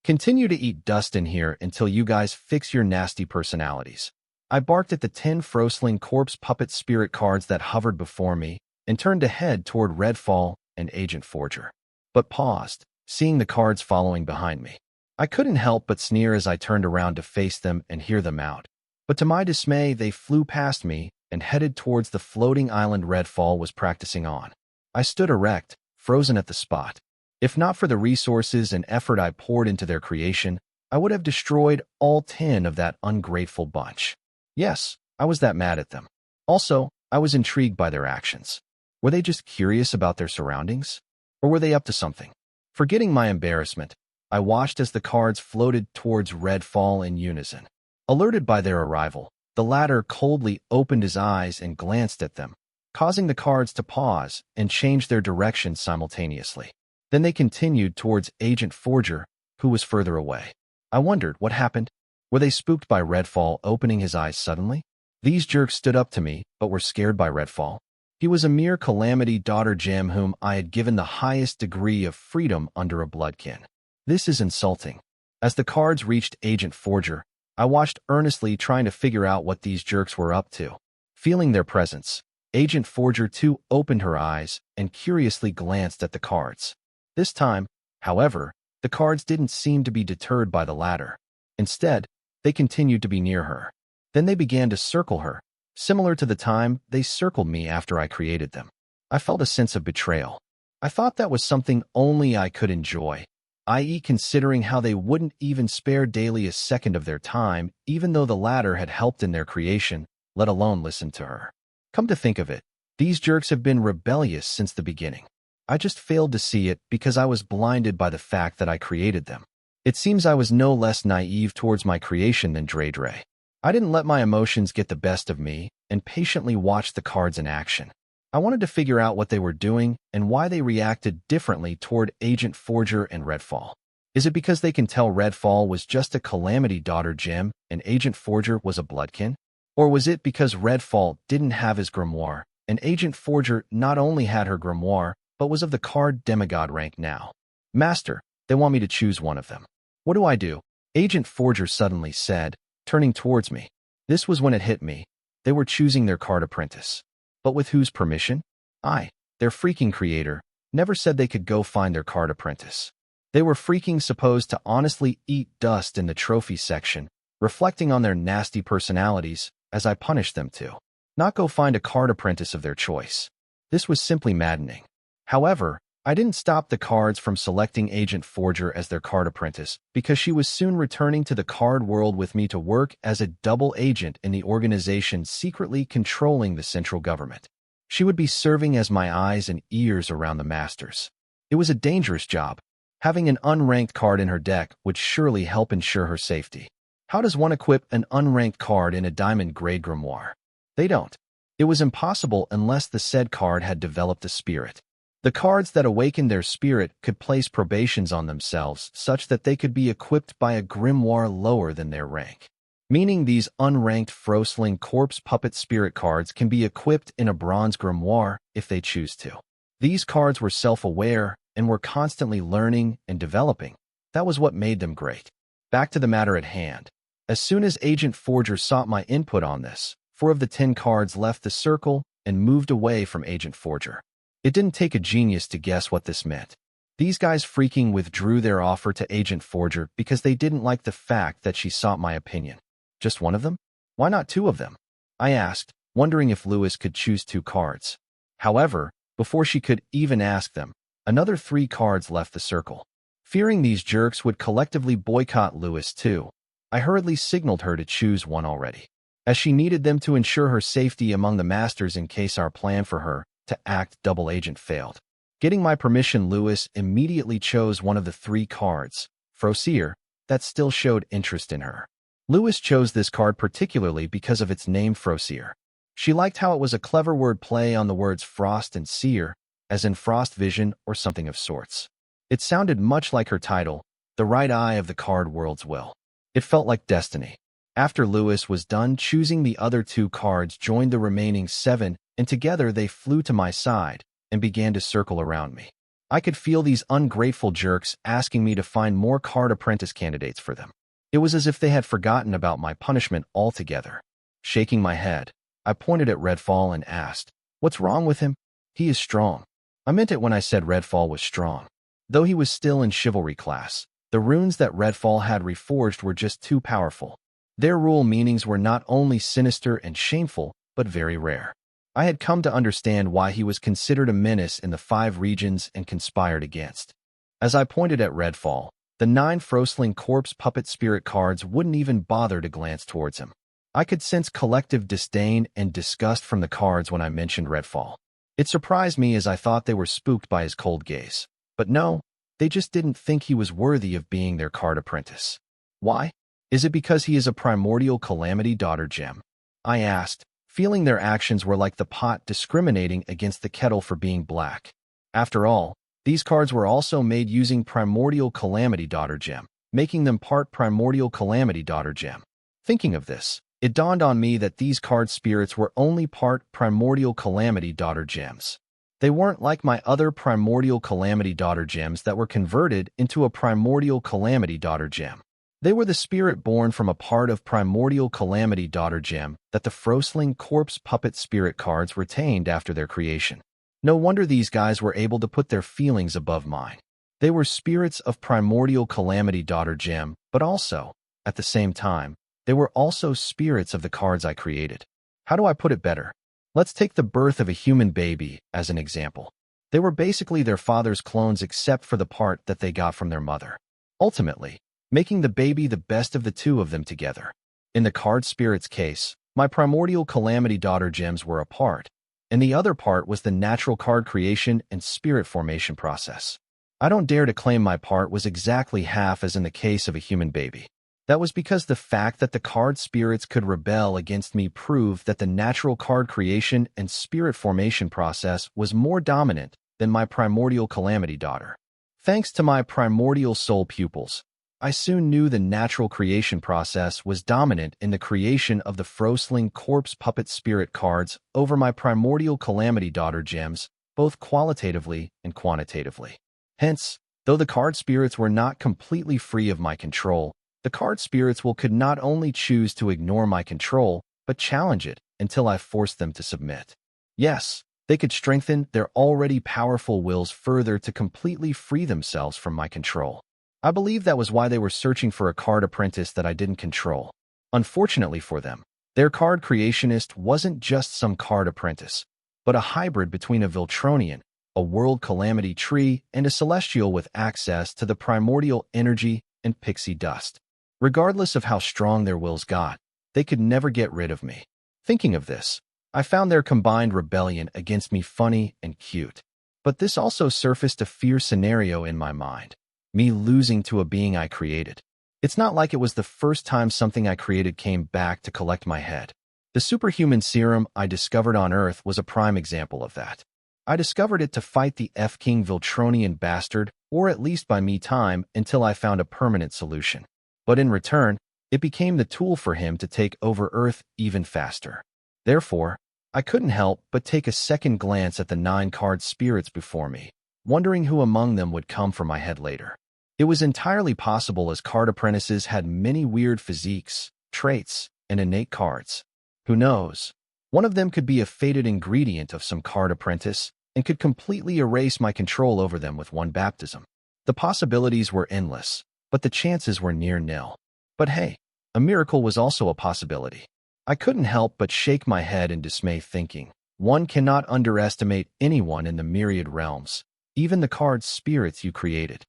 Continue to eat dust in here until you guys fix your nasty personalities. I barked at the 10 Frosling corpse puppet spirit cards that hovered before me and turned to head toward Redfall and Agent Forger, but paused, seeing the cards following behind me. I couldn't help but sneer as I turned around to face them and hear them out. But to my dismay, they flew past me and headed towards the floating island Redfall was practicing on. I stood erect, frozen at the spot. If not for the resources and effort I poured into their creation, I would have destroyed all 10 of that ungrateful bunch. Yes, I was that mad at them. Also, I was intrigued by their actions. Were they just curious about their surroundings? Or were they up to something? Forgetting my embarrassment, I watched as the cards floated towards Redfall in unison. Alerted by their arrival, the latter coldly opened his eyes and glanced at them, causing the cards to pause and change their direction simultaneously. Then they continued towards Agent Forger, who was further away. I wondered what happened. Were they spooked by Redfall opening his eyes suddenly? These jerks stood up to me, but were scared by Redfall. He was a mere Calamity Daughter gem whom I had given the highest degree of freedom under a bloodkin. This is insulting. As the cards reached Agent Forger, I watched earnestly, trying to figure out what these jerks were up to. Feeling their presence, Agent Forger too opened her eyes and curiously glanced at the cards. This time, however, the cards didn't seem to be deterred by the latter. Instead, they continued to be near her. Then they began to circle her, similar to the time they circled me after I created them. I felt a sense of betrayal. I thought that was something only I could enjoy, i.e. considering how they wouldn't even spare Daly a second of their time, even though the latter had helped in their creation, let alone listen to her. Come to think of it, these jerks have been rebellious since the beginning. I just failed to see it because I was blinded by the fact that I created them. It seems I was no less naive towards my creation than Dre. I didn't let my emotions get the best of me and patiently watched the cards in action. I wanted to figure out what they were doing and why they reacted differently toward Agent Forger and Redfall. Is it because they can tell Redfall was just a Calamity Daughter gem and Agent Forger was a bloodkin? Or was it because Redfall didn't have his grimoire and Agent Forger not only had her grimoire, but was of the card demigod rank now? Master, they want me to choose one of them. What do I do? Agent Forger suddenly said, turning towards me. This was when it hit me. They were choosing their card apprentice. But with whose permission? I, their freaking creator, never said they could go find their card apprentice. They were freaking supposed to honestly eat dust in the trophy section, reflecting on their nasty personalities as I punished them to. Not go find a card apprentice of their choice. This was simply maddening. However, I didn't stop the cards from selecting Agent Forger as their card apprentice because she was soon returning to the card world with me to work as a double agent in the organization secretly controlling the central government. She would be serving as my eyes and ears around the masters. It was a dangerous job. Having an unranked card in her deck would surely help ensure her safety. How does one equip an unranked card in a diamond-grade grimoire? They don't. It was impossible unless the said card had developed a spirit. The cards that awakened their spirit could place probations on themselves such that they could be equipped by a grimoire lower than their rank. Meaning these unranked Frosling corpse puppet spirit cards can be equipped in a bronze grimoire if they choose to. These cards were self-aware and were constantly learning and developing. That was what made them great. Back to the matter at hand. As soon as Agent Forger sought my input on this, 4 of the 10 cards left the circle and moved away from Agent Forger. It didn't take a genius to guess what this meant. These guys freaking withdrew their offer to Agent Forger because they didn't like the fact that she sought my opinion. Just one of them? Why not 2 of them? I asked, wondering if Lewis could choose 2 cards. However, before she could even ask them, another 3 cards left the circle. Fearing these jerks would collectively boycott Lewis too, I hurriedly signaled her to choose one already, as she needed them to ensure her safety among the masters in case our plan for her to act double agent failed. Getting my permission, Lewis immediately chose one of the 3 cards, Frosier, that still showed interest in her. Lewis chose this card particularly because of its name Frosier. She liked how it was a clever word play on the words frost and seer, as in frost vision or something of sorts. It sounded much like her title, The Right Eye of the Card World's Will. It felt like destiny. After Lewis was done choosing, the other 2 cards joined the remaining 7, and together they flew to my side and began to circle around me. I could feel these ungrateful jerks asking me to find more card apprentice candidates for them. It was as if they had forgotten about my punishment altogether. Shaking my head, I pointed at Redfall and asked, "What's wrong with him? He is strong." I meant it when I said Redfall was strong. Though he was still in chivalry class, the runes that Redfall had reforged were just too powerful. Their rule meanings were not only sinister and shameful, but very rare. I had come to understand why he was considered a menace in the 5 regions and conspired against. As I pointed at Redfall, the 9 Frostling corpse puppet spirit cards wouldn't even bother to glance towards him. I could sense collective disdain and disgust from the cards when I mentioned Redfall. It surprised me as I thought they were spooked by his cold gaze. But no, they just didn't think he was worthy of being their card apprentice. Why? Is it because he is a primordial calamity daughter gem? I asked, feeling their actions were like the pot discriminating against the kettle for being black. After all, these cards were also made using primordial calamity daughter gem, making them part primordial calamity daughter gem. Thinking of this, it dawned on me that these card spirits were only part primordial calamity daughter gems. They weren't like my other primordial calamity daughter gems that were converted into a primordial calamity daughter gem. They were the spirit born from a part of primordial calamity daughter gem that the Frostling corpse puppet spirit cards retained after their creation. No wonder these guys were able to put their feelings above mine. They were spirits of primordial calamity daughter gem, but also, at the same time, they were also spirits of the cards I created. How do I put it better? Let's take the birth of a human baby as an example. They were basically their father's clones except for the part that they got from their mother, ultimately making the baby the best of the 2 of them together. In the card spirit's case, my primordial calamity daughter gems were a part, and the other part was the natural card creation and spirit formation process. I don't dare to claim my part was exactly half as in the case of a human baby. That was because the fact that the card spirits could rebel against me proved that the natural card creation and spirit formation process was more dominant than my primordial calamity daughter. Thanks to my primordial soul pupils, I soon knew the natural creation process was dominant in the creation of the Frostling corpse puppet spirit cards over my primordial calamity daughter gems, both qualitatively and quantitatively. Hence, though the card spirits were not completely free of my control, the card spirits could not only choose to ignore my control, but challenge it until I forced them to submit. Yes, they could strengthen their already powerful wills further to completely free themselves from my control. I believe that was why they were searching for a card apprentice that I didn't control. Unfortunately for them, their card creationist wasn't just some card apprentice, but a hybrid between a Viltronian, a world calamity tree, and a celestial with access to the primordial energy and pixie dust. Regardless of how strong their wills got, they could never get rid of me. Thinking of this, I found their combined rebellion against me funny and cute. But this also surfaced a fear scenario in my mind. Me losing to a being I created. It's not like it was the first time something I created came back to collect my head. The superhuman serum I discovered on Earth was a prime example of that. I discovered it to fight the F-King Viltronian bastard, or at least buy me time until I found a permanent solution. But in return, it became the tool for him to take over Earth even faster. Therefore, I couldn't help but take a second glance at the 9 card spirits before me, wondering who among them would come for my head later. It was entirely possible, as card apprentices had many weird physiques, traits, and innate cards. Who knows? One of them could be a fated ingredient of some card apprentice and could completely erase my control over them with one baptism. The possibilities were endless, but the chances were near nil. But hey, a miracle was also a possibility. I couldn't help but shake my head in dismay, thinking, one cannot underestimate anyone in the myriad realms, even the card spirits you created.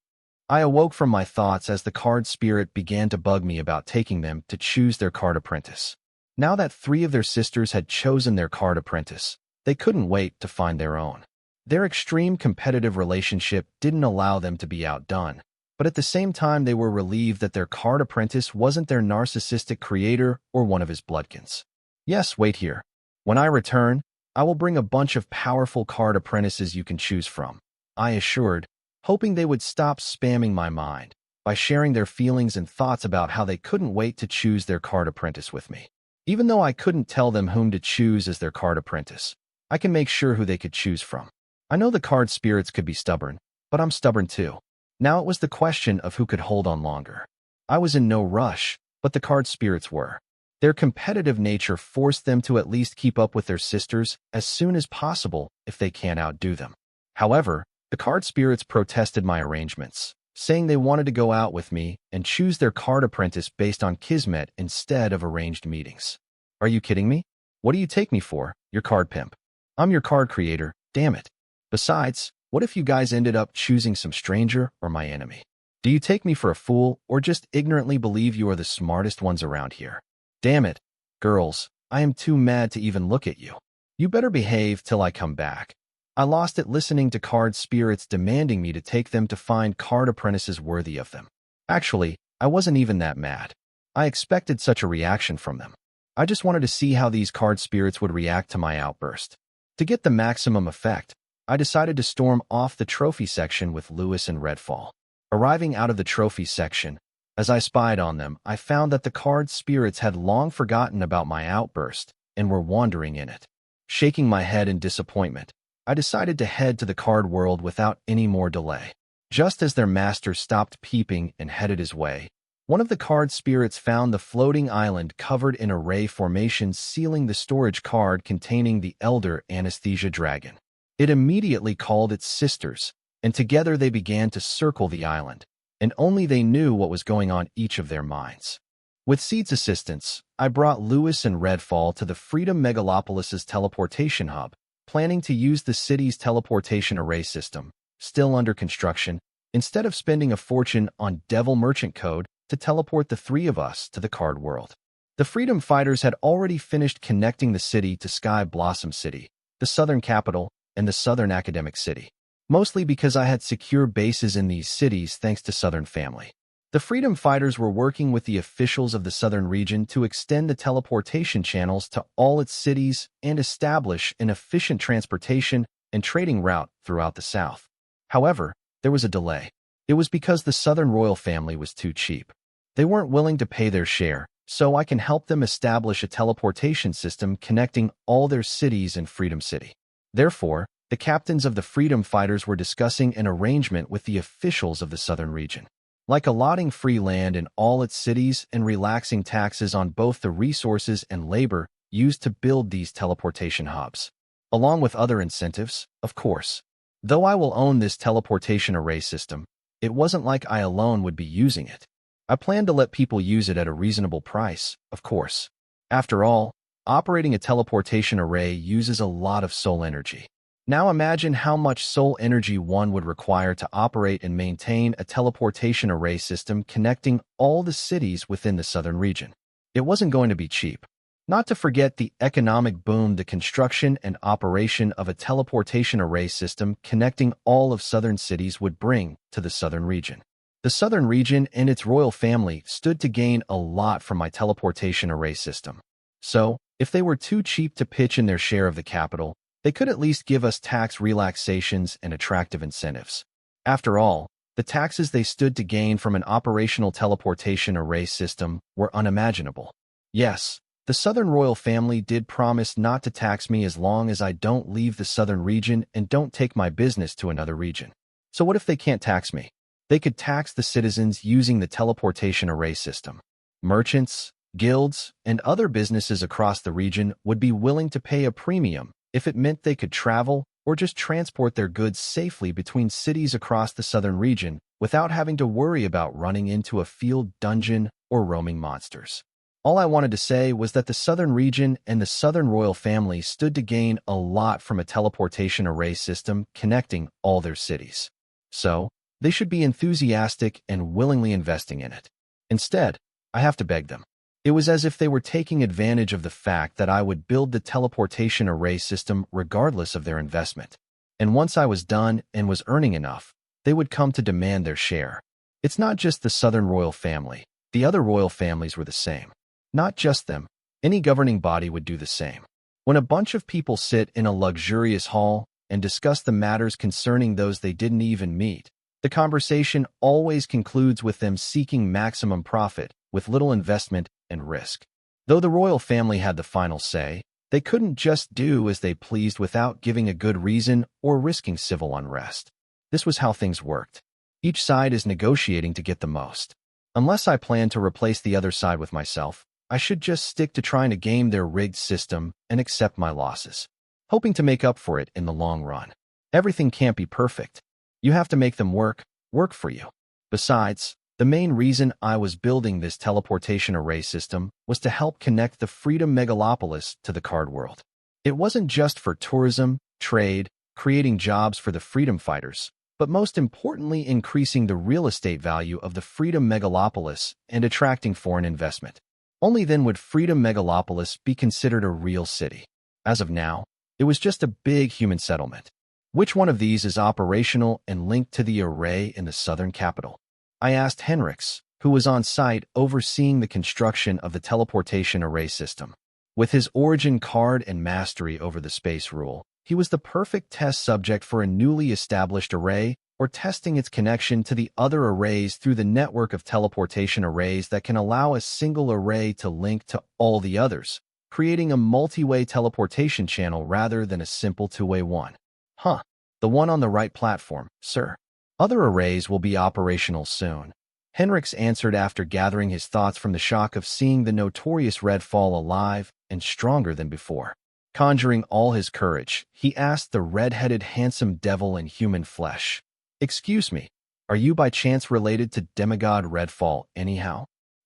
I awoke from my thoughts as the card spirit began to bug me about taking them to choose their card apprentice. Now that 3 of their sisters had chosen their card apprentice, they couldn't wait to find their own. Their extreme competitive relationship didn't allow them to be outdone, but at the same time they were relieved that their card apprentice wasn't their narcissistic creator or one of his bloodkins. Yes, wait here. When I return, I will bring a bunch of powerful card apprentices you can choose from, I assured, hoping they would stop spamming my mind by sharing their feelings and thoughts about how they couldn't wait to choose their card apprentice with me. Even though I couldn't tell them whom to choose as their card apprentice, I can make sure who they could choose from. I know the card spirits could be stubborn, but I'm stubborn too. Now it was the question of who could hold on longer. I was in no rush, but the card spirits were. Their competitive nature forced them to at least keep up with their sisters as soon as possible if they can't outdo them. However, the card spirits protested my arrangements, saying they wanted to go out with me and choose their card apprentice based on kismet instead of arranged meetings. Are you kidding me? What do you take me for, your card pimp? I'm your card creator, damn it. Besides, what if you guys ended up choosing some stranger or my enemy? Do you take me for a fool or just ignorantly believe you are the smartest ones around here? Damn it, girls, I am too mad to even look at you. You better behave till I come back. I lost it listening to card spirits demanding me to take them to find card apprentices worthy of them. Actually, I wasn't even that mad. I expected such a reaction from them. I just wanted to see how these card spirits would react to my outburst. To get the maximum effect, I decided to storm off the trophy section with Lewis and Redfall. Arriving out of the trophy section, as I spied on them, I found that the card spirits had long forgotten about my outburst and were wandering in it. Shaking my head in disappointment, I decided to head to the card world without any more delay. Just as their master stopped peeping and headed his way, one of the card spirits found the floating island covered in array formations sealing the storage card containing the Elder Anesthesia Dragon. It immediately called its sisters, and together they began to circle the island, and only they knew what was going on each of their minds. With Seed's assistance, I brought Lewis and Redfall to the Freedom Megalopolis's teleportation hub, planning to use the city's teleportation array system, still under construction, instead of spending a fortune on Devil Merchant Code to teleport the 3 of us to the card world. The Freedom Fighters had already finished connecting the city to Sky Blossom City, the southern capital, and the southern academic city, mostly because I had secure bases in these cities thanks to Southern Family. The Freedom Fighters were working with the officials of the southern region to extend the teleportation channels to all its cities and establish an efficient transportation and trading route throughout the south. However, there was a delay. It was because the Southern royal family was too cheap. They weren't willing to pay their share, so I can help them establish a teleportation system connecting all their cities in Freedom City. Therefore, the captains of the Freedom Fighters were discussing an arrangement with the officials of the southern region, like allotting free land in all its cities and relaxing taxes on both the resources and labor used to build these teleportation hubs, along with other incentives, of course. Though I will own this teleportation array system, it wasn't like I alone would be using it. I plan to let people use it at a reasonable price, of course. After all, operating a teleportation array uses a lot of soul energy. Now imagine how much soul energy one would require to operate and maintain a teleportation array system connecting all the cities within the southern region. It wasn't going to be cheap. Not to forget the economic boom the construction and operation of a teleportation array system connecting all of southern cities would bring to the southern region. The southern region and its royal family stood to gain a lot from my teleportation array system. So, if they were too cheap to pitch in their share of the capital, they could at least give us tax relaxations and attractive incentives. After all, the taxes they stood to gain from an operational teleportation array system were unimaginable. Yes, the Southern royal family did promise not to tax me as long as I don't leave the southern region and don't take my business to another region. So what if they can't tax me? They could tax the citizens using the teleportation array system. Merchants, Guilds and other businesses across the region would be willing to pay a premium if it meant they could travel or just transport their goods safely between cities across the southern region without having to worry about running into a field dungeon or roaming monsters. All I wanted to say was that the southern region and the southern royal family stood to gain a lot from a teleportation array system connecting all their cities. So, they should be enthusiastic and willingly investing in it. Instead, I have to beg them. It was as if they were taking advantage of the fact that I would build the teleportation array system regardless of their investment. And once I was done and was earning enough, they would come to demand their share. It's not just the southern royal family. The other royal families were the same. Not just them. Any governing body would do the same. When a bunch of people sit in a luxurious hall and discuss the matters concerning those they didn't even meet, the conversation always concludes with them seeking maximum profit with little investment and risk. Though the royal family had the final say, they couldn't just do as they pleased without giving a good reason or risking civil unrest. This was how things worked. Each side is negotiating to get the most. Unless I plan to replace the other side with myself, I should just stick to trying to game their rigged system and accept my losses, hoping to make up for it in the long run. Everything can't be perfect. You have to make them work for you. Besides, the main reason I was building this teleportation array system was to help connect the Freedom Megalopolis to the card world. It wasn't just for tourism, trade, creating jobs for the freedom fighters, but most importantly increasing the real estate value of the Freedom Megalopolis and attracting foreign investment. Only then would Freedom Megalopolis be considered a real city. As of now, it was just a big human settlement. Which one of these is operational and linked to the array in the southern capital? I asked Henrix, who was on site overseeing the construction of the teleportation array system. With his origin card and mastery over the space rule, he was the perfect test subject for a newly established array or testing its connection to the other arrays through the network of teleportation arrays that can allow a single array to link to all the others, creating a multi-way teleportation channel rather than a simple two-way one. Huh, the one on the right platform, sir. Other arrays will be operational soon. Henrix answered after gathering his thoughts from the shock of seeing the notorious Redfall alive and stronger than before. Conjuring all his courage, he asked the red-headed handsome devil in human flesh, "Excuse me, are you by chance related to demigod Redfall anyhow?"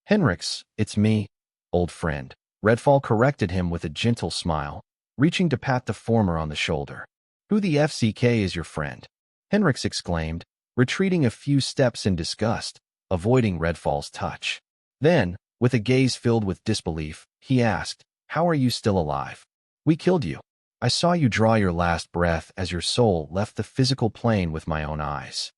"Henrix, it's me, old friend." Redfall corrected him with a gentle smile, reaching to pat the former on the shoulder. "Who the FCK is your friend?" Henrix exclaimed, retreating a few steps in disgust, avoiding Redfall's touch. Then, with a gaze filled with disbelief, he asked, "How are you still alive? We killed you. I saw you draw your last breath as your soul left the physical plane with my own eyes."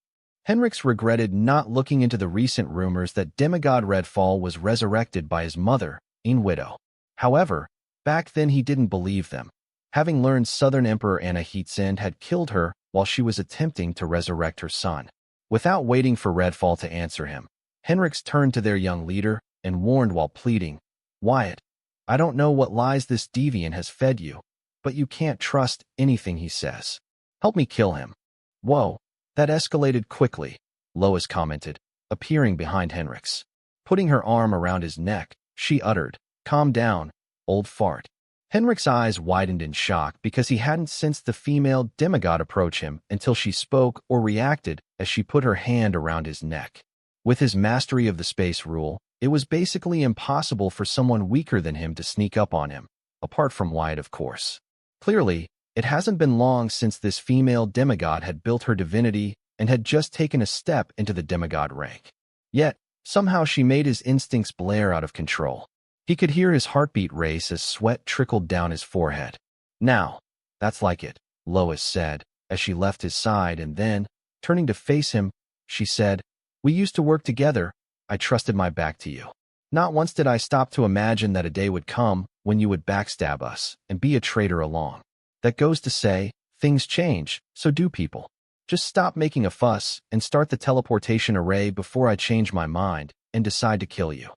Henrix regretted not looking into the recent rumors that demigod Redfall was resurrected by his mother, Een Widow. However, back then he didn't believe them, having learned Southern Emperor Annihilation had killed her while she was attempting to resurrect her son. Without waiting for Redfall to answer him, Henrix turned to their young leader and warned while pleading, "Wyatt, I don't know what lies this deviant has fed you, but you can't trust anything he says. Help me kill him." "Whoa, that escalated quickly," Lois commented, appearing behind Henrix. Putting her arm around his neck, she uttered, "Calm down, old fart." Henrix's eyes widened in shock because he hadn't sensed the female demigod approach him until she spoke or reacted as she put her hand around his neck. With his mastery of the space rule, it was basically impossible for someone weaker than him to sneak up on him, apart from Wyatt, of course. Clearly, it hasn't been long since this female demigod had built her divinity and had just taken a step into the demigod rank. Yet, somehow she made his instincts blare out of control. He could hear his heartbeat race as sweat trickled down his forehead. "Now, that's like it," Lois said, as she left his side, and then, turning to face him, she said, "We used to work together. I trusted my back to you. Not once did I stop to imagine that a day would come when you would backstab us and be a traitor along. That goes to say, things change, so do people. Just stop making a fuss and start the teleportation array before I change my mind and decide to kill you."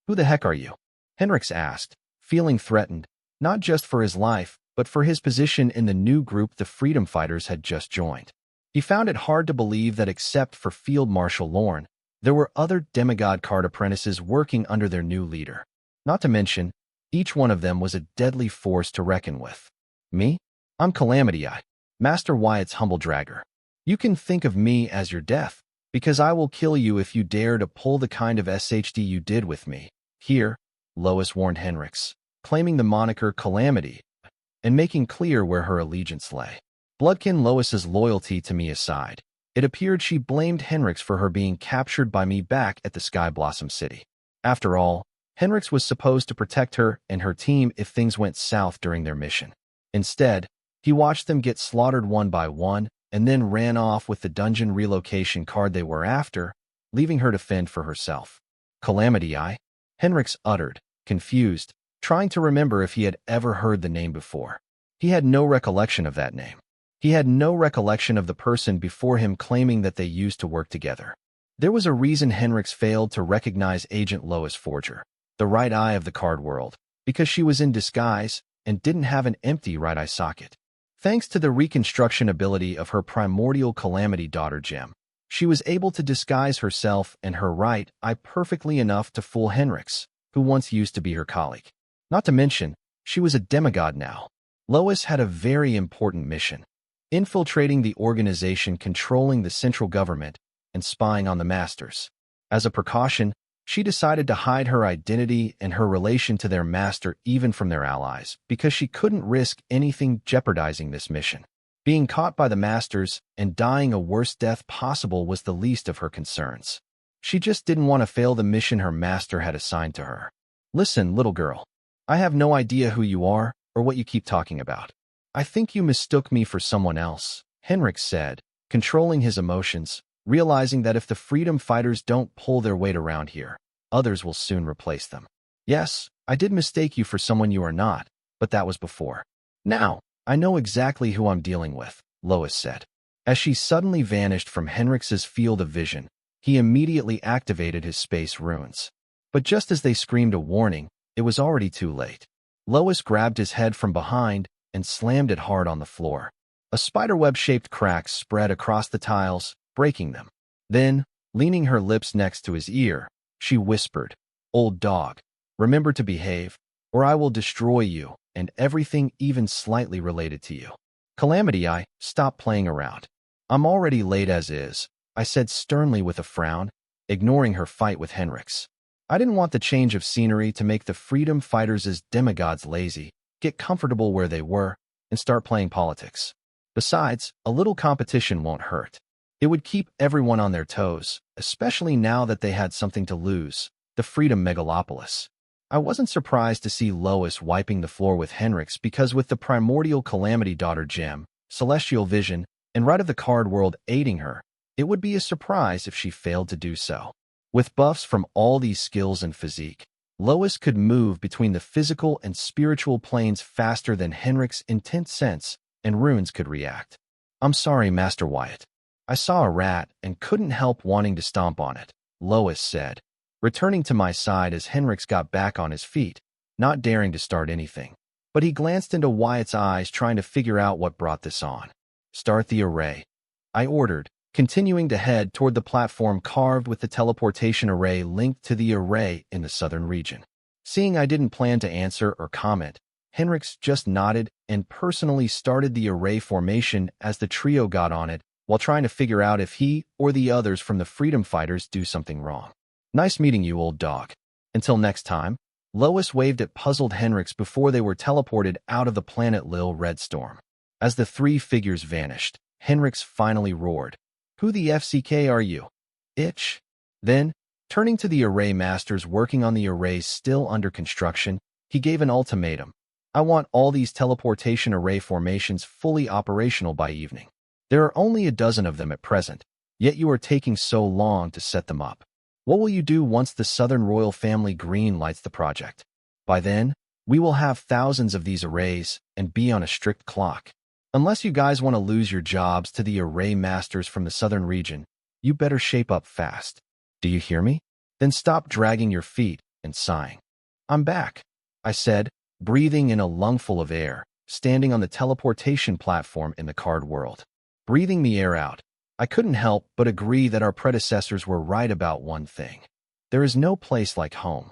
"Who the heck are you?" Henrix asked, feeling threatened, not just for his life, but for his position in the new group the freedom fighters had just joined. He found it hard to believe that except for Field Marshal Lorne, there were other demigod card apprentices working under their new leader. Not to mention, each one of them was a deadly force to reckon with. Me? I'm Calamity Eye, Master Wyatt's humble dragger. You can think of me as your death, because I will kill you if you dare to pull the kind of SHD you did with me. Here, Lois warned Henrix, claiming the moniker Calamity, and making clear where her allegiance lay. Bloodkin Lois's loyalty to me aside, it appeared she blamed Henrix for her being captured by me back at the Sky Blossom City. After all, Henrix was supposed to protect her and her team if things went south during their mission. Instead, he watched them get slaughtered one by one and then ran off with the dungeon relocation card they were after, leaving her to fend for herself. Calamity Eye? Henrix uttered, confused, trying to remember if he had ever heard the name before. He had no recollection of that name. He had no recollection of the person before him claiming that they used to work together. There was a reason Henrix failed to recognize Agent Lois Forger, the right eye of the card world, because she was in disguise and didn't have an empty right eye socket. Thanks to the reconstruction ability of her primordial Calamity daughter gem, she was able to disguise herself and her right eye perfectly enough to fool Henrix, who once used to be her colleague. Not to mention, she was a demigod now. Lois had a very important mission: infiltrating the organization controlling the central government and spying on the masters. As a precaution, she decided to hide her identity and her relation to their master even from their allies, because she couldn't risk anything jeopardizing this mission. Being caught by the masters and dying a worst death possible was the least of her concerns. She just didn't want to fail the mission her master had assigned to her. Listen, little girl. I have no idea who you are or what you keep talking about. I think you mistook me for someone else, Henrix said, controlling his emotions, realizing that if the freedom fighters don't pull their weight around here, others will soon replace them. Yes, I did mistake you for someone you are not, but that was before. Now, I know exactly who I'm dealing with, Lois said. As she suddenly vanished from Henrix's field of vision, he immediately activated his space runes. But just as they screamed a warning, it was already too late. Lois grabbed his head from behind and slammed it hard on the floor. A spiderweb-shaped crack spread across the tiles, breaking them. Then, leaning her lips next to his ear, she whispered, "Old dog, remember to behave, or I will destroy you and everything even slightly related to you." Calamity Eye, stop playing around. I'm already late as is, I said sternly with a frown, ignoring her fight with Henrix. I didn't want the change of scenery to make the freedom fighters as demigods lazy, get comfortable where they were, and start playing politics. Besides, a little competition won't hurt. It would keep everyone on their toes, especially now that they had something to lose, the Freedom Megalopolis. I wasn't surprised to see Lois wiping the floor with Henrix because with the primordial Calamity daughter gem, celestial vision, and right of the card world aiding her, it would be a surprise if she failed to do so. With buffs from all these skills and physique, Lois could move between the physical and spiritual planes faster than Henrix's intense sense, and runes could react. I'm sorry, Master Wyatt. I saw a rat and couldn't help wanting to stomp on it, Lois said, returning to my side as Henrix got back on his feet, not daring to start anything. But he glanced into Wyatt's eyes trying to figure out what brought this on. Start the array, I ordered, continuing to head toward the platform carved with the teleportation array linked to the array in the southern region. Seeing I didn't plan to answer or comment, Henrix just nodded and personally started the array formation as the trio got on it, while trying to figure out if he or the others from the freedom fighters do something wrong. Nice meeting you, old dog. Until next time, Lois waved at puzzled Henrix before they were teleported out of the planet Lil Red Storm. As the three figures vanished, Henrix finally roared, "Who the FCK are you? Itch?" Then, turning to the array masters working on the arrays still under construction, he gave an ultimatum. I want all these teleportation array formations fully operational by evening. There are only a dozen of them at present, yet you are taking so long to set them up. What will you do once the Southern Royal Family green lights the project? By then, we will have thousands of these arrays and be on a strict clock. Unless you guys want to lose your jobs to the array masters from the southern region, you better shape up fast. Do you hear me? Then stop dragging your feet and sighing. I'm back, I said, breathing in a lungful of air, standing on the teleportation platform in the card world. Breathing the air out, I couldn't help but agree that our predecessors were right about one thing. There is no place like home.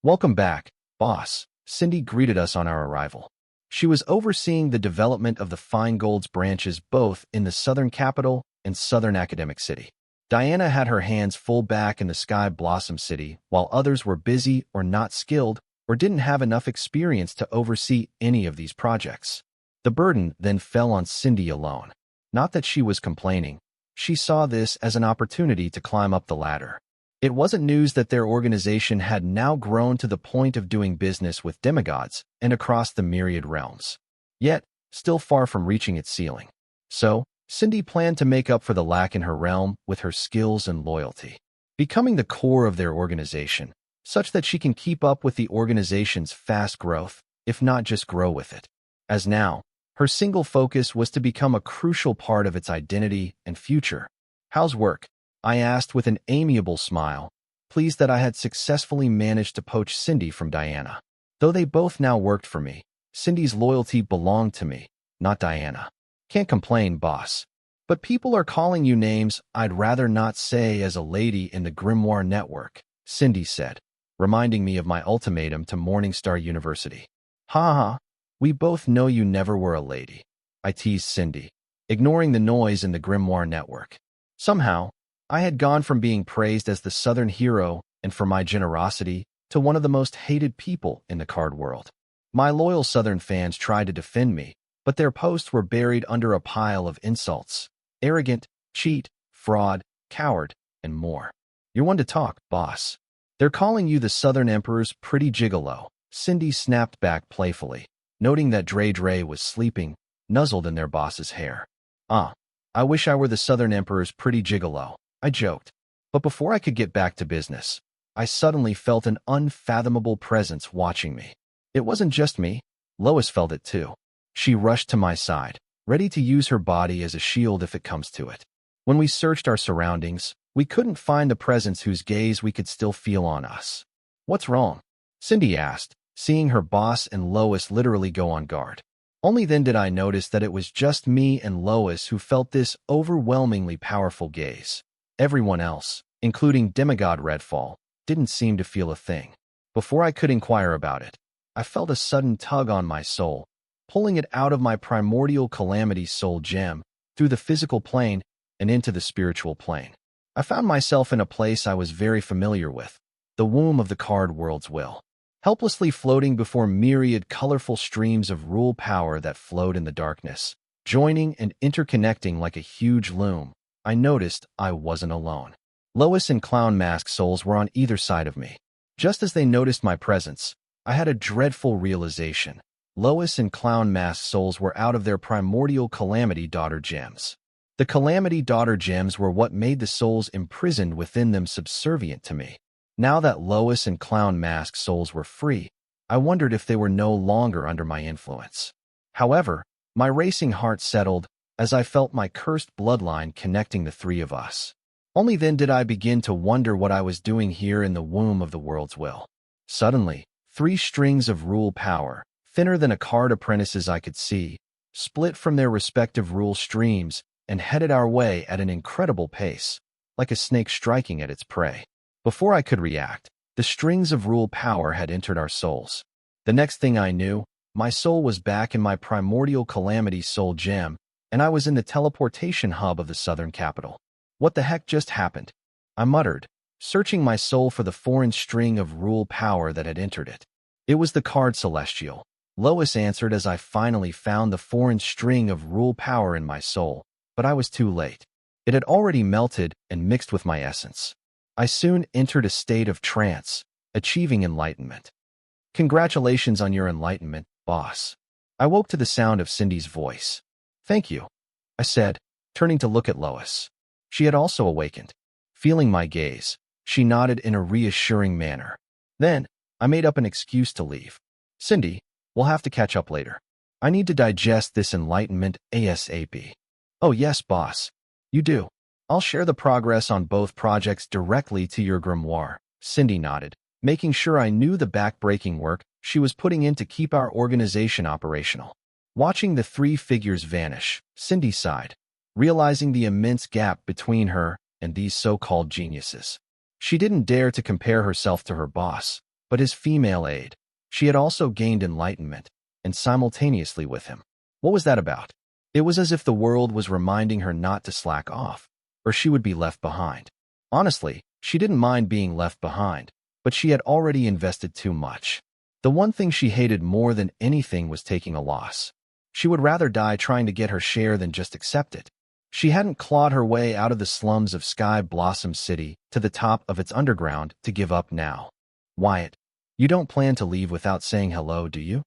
Welcome back, boss, Cindy greeted us on our arrival. She was overseeing the development of the Feingold's branches both in the Southern Capital and Southern Academic City. Diana had her hands full back in the Sky Blossom City, while others were busy or not skilled or didn't have enough experience to oversee any of these projects. The burden then fell on Cindy alone. Not that she was complaining. She saw this as an opportunity to climb up the ladder. It wasn't news that their organization had now grown to the point of doing business with demigods and across the myriad realms, yet still far from reaching its ceiling. So, Cindy planned to make up for the lack in her realm with her skills and loyalty, becoming the core of their organization, such that she can keep up with the organization's fast growth, if not just grow with it. As now, her single focus was to become a crucial part of its identity and future. "How's work?" I asked with an amiable smile, pleased that I had successfully managed to poach Cindy from Diana. Though they both now worked for me, Cindy's loyalty belonged to me, not Diana. "Can't complain, boss. But people are calling you names I'd rather not say as a lady in the Grimoire Network," Cindy said, reminding me of my ultimatum to Morningstar University. "Ha ha, we both know you never were a lady," I teased Cindy, ignoring the noise in the Grimoire Network. Somehow, I had gone from being praised as the Southern hero and for my generosity to one of the most hated people in the card world. My loyal Southern fans tried to defend me, but their posts were buried under a pile of insults: arrogant, cheat, fraud, coward, and more. "You're one to talk, boss. They're calling you the Southern Emperor's pretty gigolo," Cindy snapped back playfully, noting that Dre was sleeping, nuzzled in their boss's hair. I wish I were the Southern Emperor's pretty gigolo," I joked. But before I could get back to business, I suddenly felt an unfathomable presence watching me. It wasn't just me. Lois felt it too. She rushed to my side, ready to use her body as a shield if it comes to it. When we searched our surroundings, we couldn't find the presence whose gaze we could still feel on us. "What's wrong?" Cindy asked, seeing her boss and Lois literally go on guard. Only then did I notice that it was just me and Lois who felt this overwhelmingly powerful gaze. Everyone else, including demigod Redfall, didn't seem to feel a thing. Before I could inquire about it, I felt a sudden tug on my soul, pulling it out of my primordial calamity soul gem, through the physical plane, and into the spiritual plane. I found myself in a place I was very familiar with, the womb of the card world's will, helplessly floating before myriad colorful streams of rule power that flowed in the darkness, joining and interconnecting like a huge loom. I noticed I wasn't alone. Lois and Clown Mask souls were on either side of me. Just as they noticed my presence, I had a dreadful realization. Lois and Clown Mask souls were out of their primordial Calamity Daughter gems. The Calamity Daughter gems were what made the souls imprisoned within them subservient to me. Now that Lois and Clown Mask souls were free, I wondered if they were no longer under my influence. However, my racing heart settled as I felt my cursed bloodline connecting the three of us. Only then did I begin to wonder what I was doing here in the womb of the world's will. Suddenly, 3 strings of rule power, thinner than a card apprentice's I could see, split from their respective rule streams and headed our way at an incredible pace, like a snake striking at its prey. Before I could react, the strings of rule power had entered our souls. The next thing I knew, my soul was back in my primordial calamity soul gem, and I was in the teleportation hub of the Southern Capital. What the heck just happened? I muttered, searching my soul for the foreign string of rule power that had entered it. It was the card Celestial, Lois answered as I finally found the foreign string of rule power in my soul, but I was too late. It had already melted and mixed with my essence. I soon entered a state of trance, achieving enlightenment. "Congratulations on your enlightenment, boss." I woke to the sound of Cindy's voice. "Thank you," I said, turning to look at Lois. She had also awakened. Feeling my gaze, she nodded in a reassuring manner. Then, I made up an excuse to leave. "Cindy, we'll have to catch up later. I need to digest this enlightenment ASAP." "Oh yes, boss. You do. I'll share the progress on both projects directly to your grimoire," Cindy nodded, making sure I knew the back-breaking work she was putting in to keep our organization operational. Watching the 3 figures vanish, Cindy sighed, realizing the immense gap between her and these so-called geniuses. She didn't dare to compare herself to her boss, but his female aide. She had also gained enlightenment, and simultaneously with him. What was that about? It was as if the world was reminding her not to slack off, or she would be left behind. Honestly, she didn't mind being left behind, but she had already invested too much. The one thing she hated more than anything was taking a loss. She would rather die trying to get her share than just accept it. She hadn't clawed her way out of the slums of Sky Blossom City to the top of its underground to give up now. Wyatt, you don't plan to leave without saying hello, do you?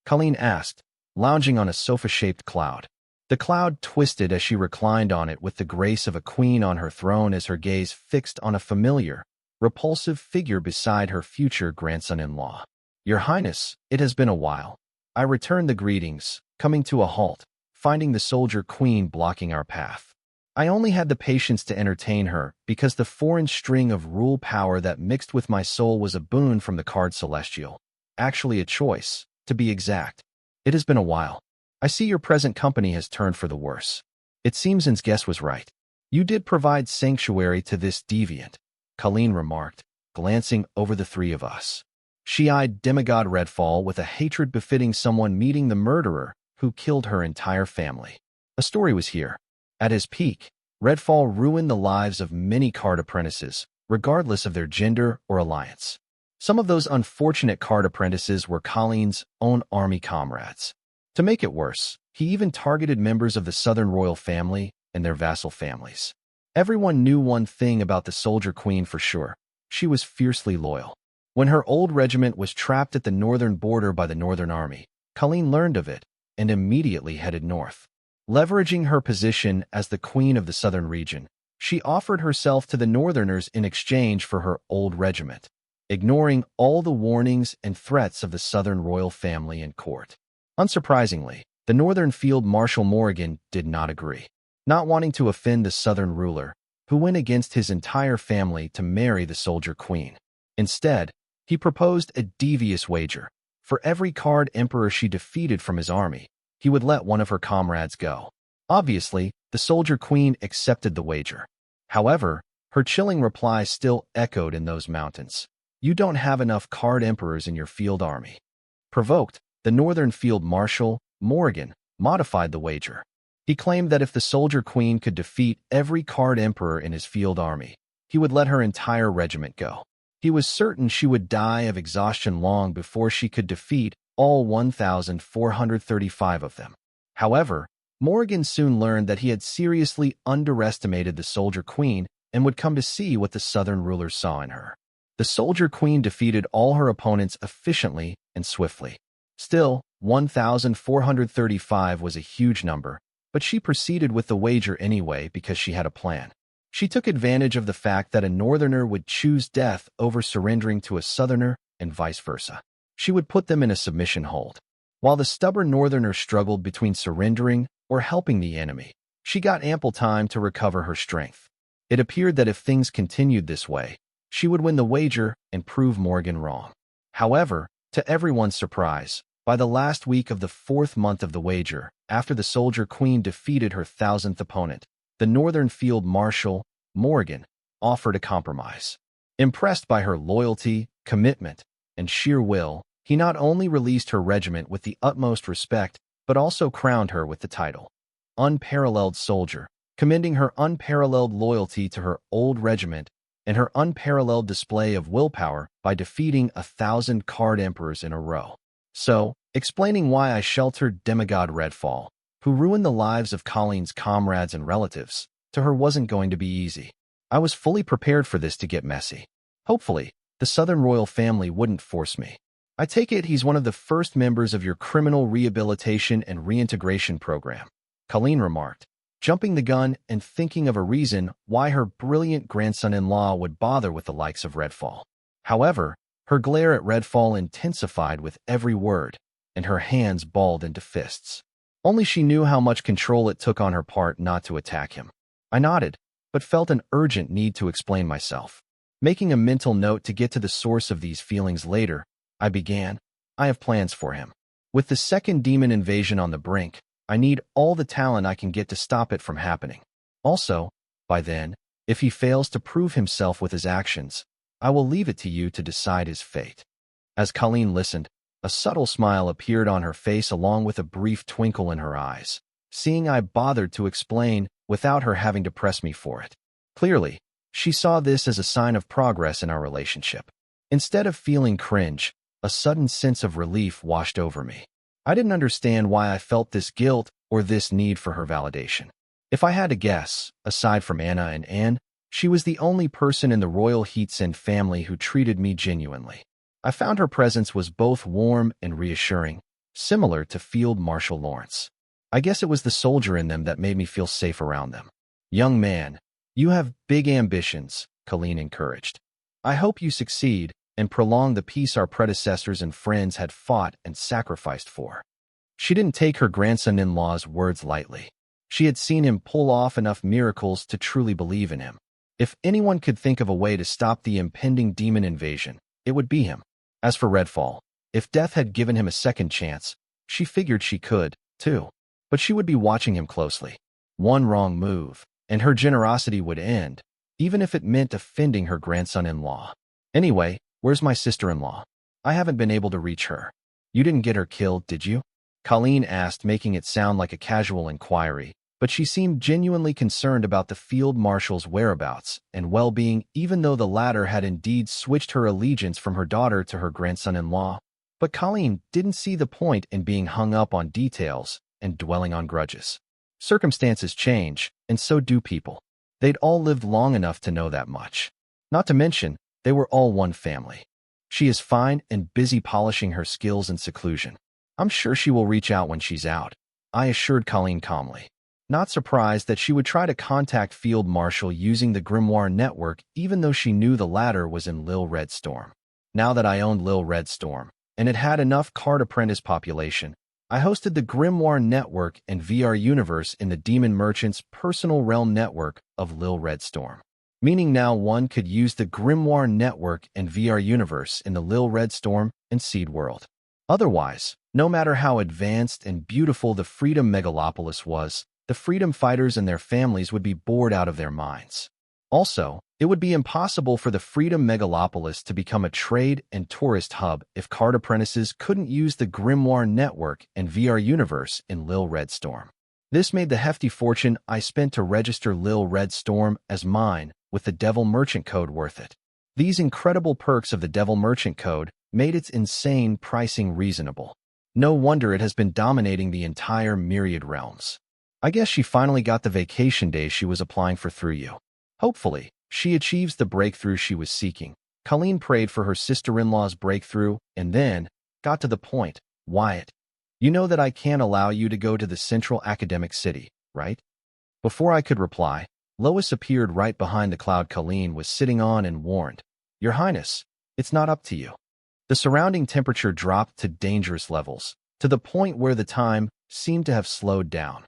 Colleen asked, lounging on a sofa-shaped cloud. The cloud twisted as she reclined on it with the grace of a queen on her throne as her gaze fixed on a familiar, repulsive figure beside her future grandson-in-law. Your Highness, it has been a while. I returned the greetings, coming to a halt, finding the soldier queen blocking our path. I only had the patience to entertain her because the foreign string of rule power that mixed with my soul was a boon from the card celestial. Actually a choice, to be exact. It has been a while. I see your present company has turned for the worse. It seems N's guess was right. You did provide sanctuary to this deviant, Colleen remarked, glancing over the three of us. She eyed demigod Redfall with a hatred befitting someone meeting the murderer who killed her entire family. A story was here. At his peak, Redfall ruined the lives of many card apprentices, regardless of their gender or alliance. Some of those unfortunate card apprentices were Colleen's own army comrades. To make it worse, he even targeted members of the Southern royal family and their vassal families. Everyone knew one thing about the Soldier Queen for sure. She was fiercely loyal. When her old regiment was trapped at the northern border by the Northern Army, Colleen learned of it and immediately headed north. Leveraging her position as the queen of the southern region, she offered herself to the Northerners in exchange for her old regiment, ignoring all the warnings and threats of the Southern royal family and court. Unsurprisingly, the Northern Field Marshal Morgan did not agree, not wanting to offend the Southern ruler, who went against his entire family to marry the Soldier Queen. Instead, he proposed a devious wager. For every card emperor she defeated from his army, he would let one of her comrades go. Obviously, the Soldier Queen accepted the wager. However, her chilling reply still echoed in those mountains. You don't have enough card emperors in your field army. Provoked, the Northern Field Marshal, Morgan, modified the wager. He claimed that if the Soldier Queen could defeat every card emperor in his field army, he would let her entire regiment go. He was certain she would die of exhaustion long before she could defeat all 1,435 of them. However, Morgan soon learned that he had seriously underestimated the Soldier Queen and would come to see what the Southern rulers saw in her. The Soldier Queen defeated all her opponents efficiently and swiftly. Still, 1,435 was a huge number, but she proceeded with the wager anyway because she had a plan. She took advantage of the fact that a Northerner would choose death over surrendering to a Southerner and vice versa. She would put them in a submission hold. While the stubborn Northerner struggled between surrendering or helping the enemy, she got ample time to recover her strength. It appeared that if things continued this way, she would win the wager and prove Morgan wrong. However, to everyone's surprise, by the last week of the 4th month of the wager, after the Soldier Queen defeated her 1,000th opponent, the Northern Field Marshal, Morgan, offered a compromise. Impressed by her loyalty, commitment, and sheer will, he not only released her regiment with the utmost respect, but also crowned her with the title Unparalleled Soldier, commending her unparalleled loyalty to her old regiment and her unparalleled display of willpower by defeating 1,000 card emperors in a row. So, explaining why I sheltered demigod Redfall, who ruined the lives of Colleen's comrades and relatives, to her wasn't going to be easy. I was fully prepared for this to get messy. Hopefully, the Southern royal family wouldn't force me. I take it he's one of the first members of your criminal rehabilitation and reintegration program, Colleen remarked, jumping the gun and thinking of a reason why her brilliant grandson-in-law would bother with the likes of Redfall. However, her glare at Redfall intensified with every word, and her hands balled into fists. Only she knew how much control it took on her part not to attack him. I nodded, but felt an urgent need to explain myself. Making a mental note to get to the source of these feelings later, I began, I have plans for him. With the second demon invasion on the brink, I need all the talent I can get to stop it from happening. Also, by then, if he fails to prove himself with his actions, I will leave it to you to decide his fate. As Colleen listened, A subtle smile appeared on her face along with a brief twinkle in her eyes, seeing I bothered to explain without her having to press me for it. Clearly, she saw this as a sign of progress in our relationship. Instead of feeling cringe, a sudden sense of relief washed over me. I didn't understand why I felt this guilt or this need for her validation. If I had to guess, aside from Anna and Anne, she was the only person in the royal Heatsend family who treated me genuinely. I found her presence was both warm and reassuring, similar to Field Marshal Lawrence. I guess it was the soldier in them that made me feel safe around them. Young man, you have big ambitions, Colleen encouraged. I hope you succeed and prolong the peace our predecessors and friends had fought and sacrificed for. She didn't take her grandson-in-law's words lightly. She had seen him pull off enough miracles to truly believe in him. If anyone could think of a way to stop the impending demon invasion, it would be him. As for Redfall, if death had given him a second chance, she figured she could, too. But she would be watching him closely. One wrong move, and her generosity would end, even if it meant offending her grandson-in-law. Anyway, where's my sister-in-law? I haven't been able to reach her. You didn't get her killed, did you? Colleen asked, making it sound like a casual inquiry, but she seemed genuinely concerned about the field marshal's whereabouts and well-being, even though the latter had indeed switched her allegiance from her daughter to her grandson-in-law. But Colleen didn't see the point in being hung up on details and dwelling on grudges. Circumstances change, and so do people. They'd all lived long enough to know that much. Not to mention, they were all one family. She is fine and busy polishing her skills in seclusion. I'm sure she will reach out when she's out, I assured Colleen calmly. Not surprised that she would try to contact Field Marshal using the Grimoire network even though she knew the latter was in Lil Red Storm. Now that I owned Lil Red Storm, and it had enough card apprentice population, I hosted the Grimoire network and VR universe in the Demon Merchant's personal realm network of Lil Red Storm. Meaning now one could use the Grimoire network and VR universe in the Lil Red Storm and Seed world. Otherwise, no matter how advanced and beautiful the Freedom Megalopolis was, the freedom fighters and their families would be bored out of their minds. Also, it would be impossible for the Freedom Megalopolis to become a trade and tourist hub if card apprentices couldn't use the Grimoire network and VR universe in Lil Red Storm. This made the hefty fortune I spent to register Lil Red Storm as mine with the Devil Merchant Code worth it. These incredible perks of the Devil Merchant Code made its insane pricing reasonable. No wonder it has been dominating the entire Myriad realms. I guess she finally got the vacation days she was applying for through you. Hopefully, she achieves the breakthrough she was seeking. Colleen prayed for her sister-in-law's breakthrough and then got to the point. Wyatt, you know that I can't allow you to go to the Central Academic City, right? Before I could reply, Lois appeared right behind the cloud Colleen was sitting on and warned, Your Highness, it's not up to you. The surrounding temperature dropped to dangerous levels, to the point where the time seemed to have slowed down.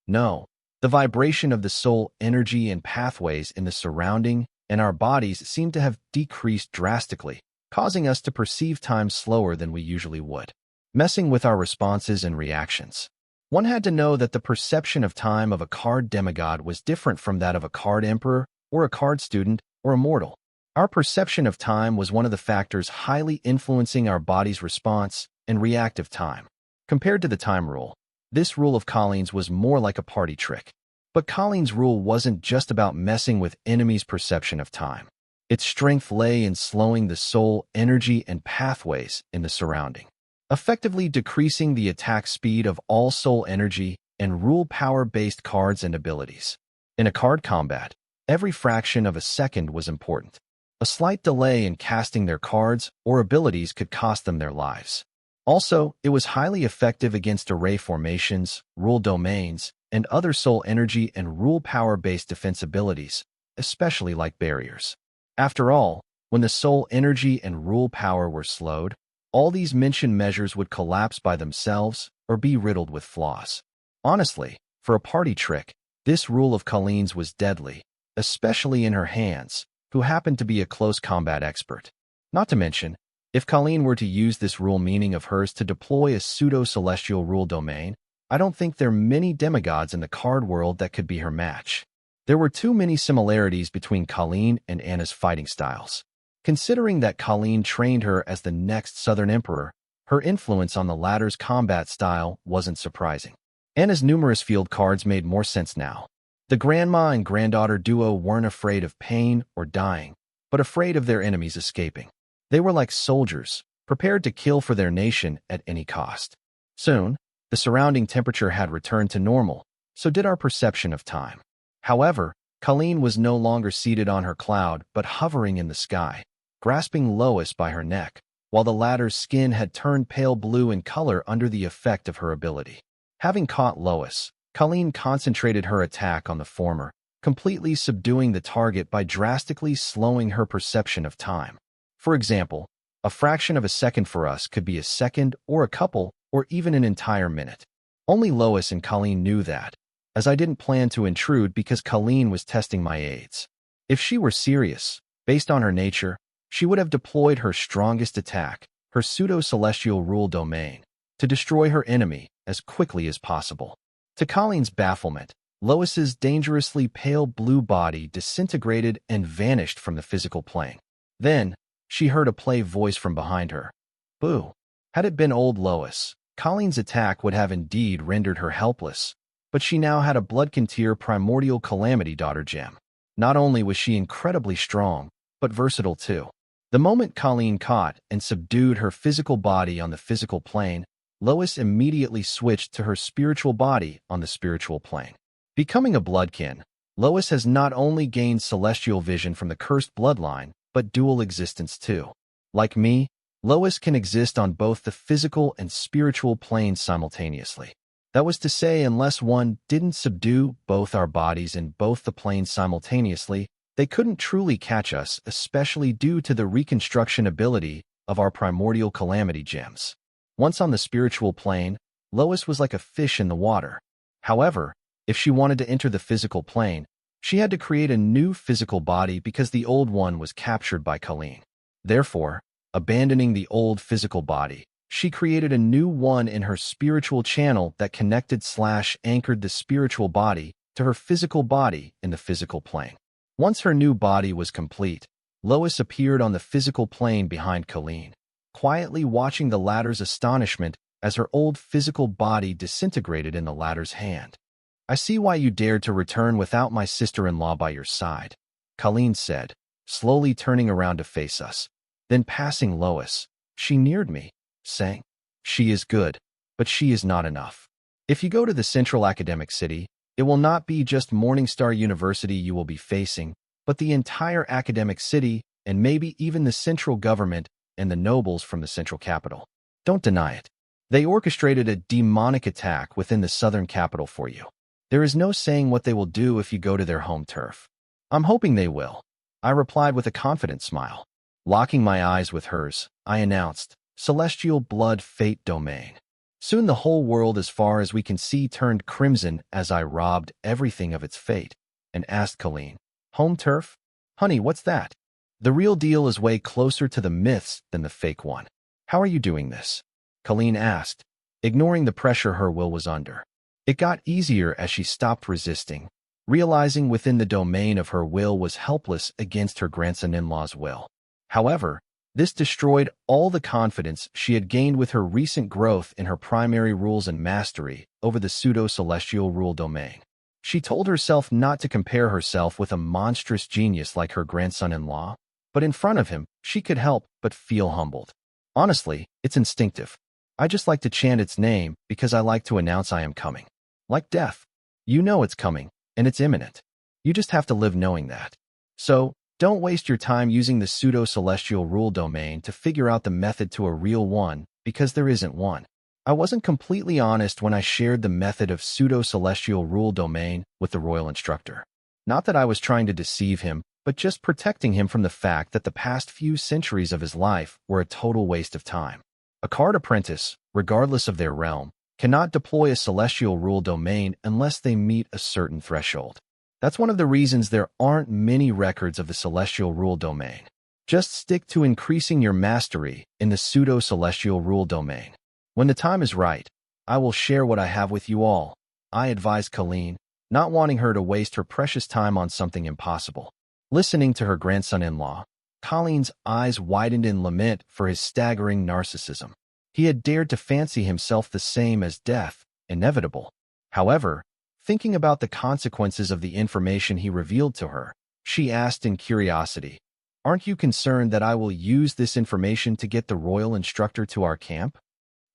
No, the vibration of the soul energy and pathways in the surrounding and our bodies seemed to have decreased drastically, causing us to perceive time slower than we usually would, messing with our responses and reactions. One had to know that the perception of time of a card demigod was different from that of a card emperor or a card student or a mortal. Our perception of time was one of the factors highly influencing our body's response and reactive time. Compared to the time rule, this rule of Colleen's was more like a party trick. But Colleen's rule wasn't just about messing with enemies' perception of time. Its strength lay in slowing the soul energy and pathways in the surrounding, effectively decreasing the attack speed of all soul energy and rule power-based cards and abilities. In a card combat, every fraction of a second was important. A slight delay in casting their cards or abilities could cost them their lives. Also, it was highly effective against array formations, rule domains, and other soul energy and rule power-based defense abilities, especially like barriers. After all, when the soul energy and rule power were slowed, all these mentioned measures would collapse by themselves or be riddled with flaws. Honestly, for a party trick, this rule of Colleen's was deadly, especially in her hands, who happened to be a close combat expert. Not to mention, if Colleen were to use this rule meaning of hers to deploy a pseudo-celestial rule domain, I don't think there are many demigods in the card world that could be her match. There were too many similarities between Colleen and Anna's fighting styles. Considering that Colleen trained her as the next Southern Emperor, Her influence on the latter's combat style wasn't surprising. Anna's numerous field cards made more sense now. The grandma and granddaughter duo weren't afraid of pain or dying, but afraid of their enemies escaping. They were like soldiers, prepared to kill for their nation at any cost. Soon, the surrounding temperature had returned to normal, so did our perception of time. However, Colleen was no longer seated on her cloud but hovering in the sky, grasping Lois by her neck, while the latter's skin had turned pale blue in color under the effect of her ability. Having caught Lois, Colleen concentrated her attack on the former, completely subduing the target by drastically slowing her perception of time. For example, a fraction of a second for us could be a second or a couple or even an entire minute. Only Lois and Colleen knew that, as I didn't plan to intrude because Colleen was testing my aids. If she were serious, based on her nature, she would have deployed her strongest attack, her pseudo-celestial rule domain, to destroy her enemy as quickly as possible. To Colleen's bafflement, Lois's dangerously pale blue body disintegrated and vanished from the physical plane. Then, she heard a play voice from behind her. Boo! Had it been old Lois, Colleen's attack would have indeed rendered her helpless, but she now had a Bloodkin-tier primordial calamity daughter gem. Not only was she incredibly strong, but versatile too. The moment Colleen caught and subdued her physical body on the physical plane, Lois immediately switched to her spiritual body on the spiritual plane. Becoming a Bloodkin, Lois has not only gained celestial vision from the cursed bloodline, but dual existence too. Like me, Lois can exist on both the physical and spiritual planes simultaneously. That was to say, unless one didn't subdue both our bodies in both the planes simultaneously, they couldn't truly catch us, especially due to the reconstruction ability of our primordial calamity gems. Once on the spiritual plane, Lois was like a fish in the water. However, if she wanted to enter the physical plane, she had to create a new physical body because the old one was captured by Colleen. Therefore, abandoning the old physical body, she created a new one in her spiritual channel that connected/anchored the spiritual body to her physical body in the physical plane. Once her new body was complete, Lois appeared on the physical plane behind Colleen, quietly watching the latter's astonishment as her old physical body disintegrated in the latter's hand. I see why you dared to return without my sister-in-law by your side, Colleen said, slowly turning around to face us. Then passing Lois, she neared me, saying, "She is good, but she is not enough. If you go to the central academic city, it will not be just Morningstar University you will be facing, but the entire academic city and maybe even the central government and the nobles from the central capital. Don't deny it. They orchestrated a demonic attack within the southern capital for you. There is no saying what they will do if you go to their home turf. I'm hoping they will," I replied with a confident smile. Locking my eyes with hers, I announced, "Celestial Blood Fate Domain." Soon the whole world as far as we can see turned crimson as I robbed everything of its fate, and asked Colleen, "Home turf? Honey, what's that?" The real deal is way closer to the myths than the fake one. "How are you doing this?" Colleen asked, ignoring the pressure her will was under. It got easier as she stopped resisting, realizing within the domain of her will was helpless against her grandson-in-law's will. However, this destroyed all the confidence she had gained with her recent growth in her primary rules and mastery over the pseudo-celestial rule domain. She told herself not to compare herself with a monstrous genius like her grandson-in-law, but in front of him, she could help but feel humbled. Honestly, it's instinctive. I just like to chant its name because I like to announce I am coming. Like death. You know it's coming, and it's imminent. You just have to live knowing that. So, don't waste your time using the pseudo-celestial rule domain to figure out the method to a real one, because there isn't one. I wasn't completely honest when I shared the method of pseudo-celestial rule domain with the royal instructor. Not that I was trying to deceive him, but just protecting him from the fact that the past few centuries of his life were a total waste of time. A card apprentice, regardless of their realm, cannot deploy a celestial rule domain unless they meet a certain threshold. That's one of the reasons there aren't many records of the celestial rule domain. Just stick to increasing your mastery in the pseudo-celestial rule domain. When the time is right, I will share what I have with you all, I advised Colleen, not wanting her to waste her precious time on something impossible. Listening to her grandson-in-law, Colleen's eyes widened in lament for his staggering narcissism. He had dared to fancy himself the same as death, inevitable. However, thinking about the consequences of the information he revealed to her, she asked in curiosity, "Aren't you concerned that I will use this information to get the royal instructor to our camp?"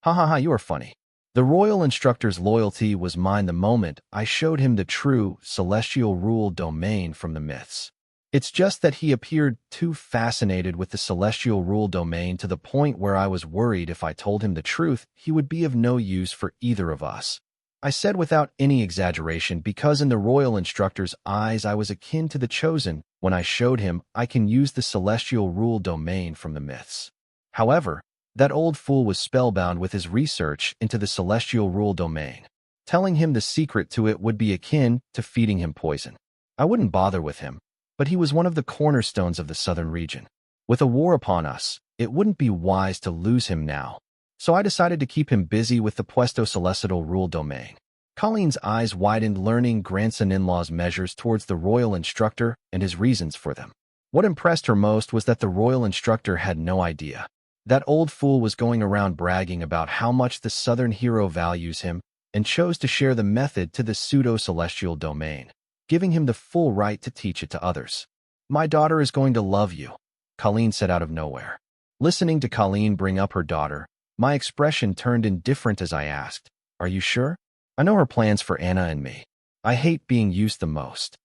Ha ha ha, you are funny. The royal instructor's loyalty was mine the moment I showed him the true celestial rule domain from the myths. It's just that he appeared too fascinated with the celestial rule domain to the point where I was worried if I told him the truth, he would be of no use for either of us. I said without any exaggeration because in the royal instructor's eyes I was akin to the chosen when I showed him I can use the celestial rule domain from the myths. However, that old fool was spellbound with his research into the celestial rule domain. Telling him the secret to it would be akin to feeding him poison. I wouldn't bother with him, but he was one of the cornerstones of the southern region. With a war upon us, it wouldn't be wise to lose him now. So I decided to keep him busy with the celestial rule domain. Colleen's eyes widened learning grandson-in-law's measures towards the royal instructor and his reasons for them. What impressed her most was that the royal instructor had no idea. That old fool was going around bragging about how much the southern hero values him and chose to share the method to the pseudo-celestial domain, giving him the full right to teach it to others. "My daughter is going to love you," Colleen said out of nowhere. Listening to Colleen bring up her daughter, my expression turned indifferent as I asked, "Are you sure? I know her plans for Anna and me. I hate being used the most.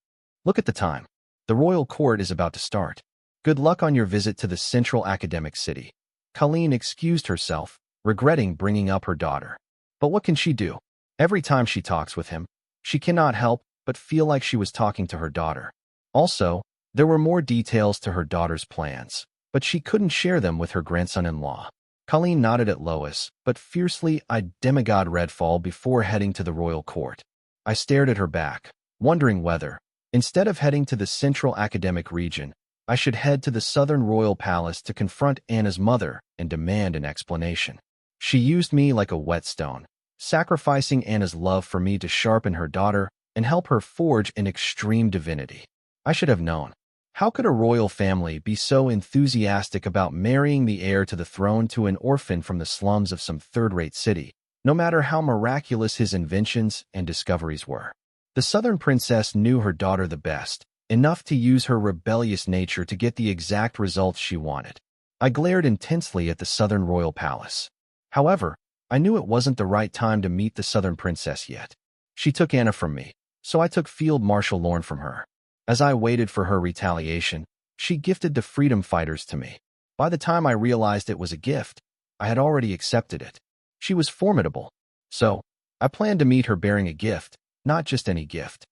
Look at the time. The royal court is about to start. Good luck on your visit to the central academic city." Colleen excused herself, regretting bringing up her daughter. But what can she do? Every time she talks with him, she cannot help but feel like she was talking to her daughter. Also, there were more details to her daughter's plans, but she couldn't share them with her grandson-in-law. Colleen nodded at Lois, but fiercely eyed demigod Redfall before heading to the royal court. I stared at her back, wondering whether, instead of heading to the central academic region, I should head to the southern royal palace to confront Anna's mother and demand an explanation. She used me like a whetstone, sacrificing Anna's love for me to sharpen her daughter and help her forge an extreme divinity. I should have known. How could a royal family be so enthusiastic about marrying the heir to the throne to an orphan from the slums of some third-rate city, no matter how miraculous his inventions and discoveries were? The southern princess knew her daughter the best, enough to use her rebellious nature to get the exact results she wanted. I glared intensely at the southern royal palace. However, I knew it wasn't the right time to meet the southern princess yet. She took Anna from me, so I took Field Marshal Lorne from her. As I waited for her retaliation, she gifted the freedom fighters to me. By the time I realized it was a gift, I had already accepted it. She was formidable, so I planned to meet her bearing a gift, not just any gift.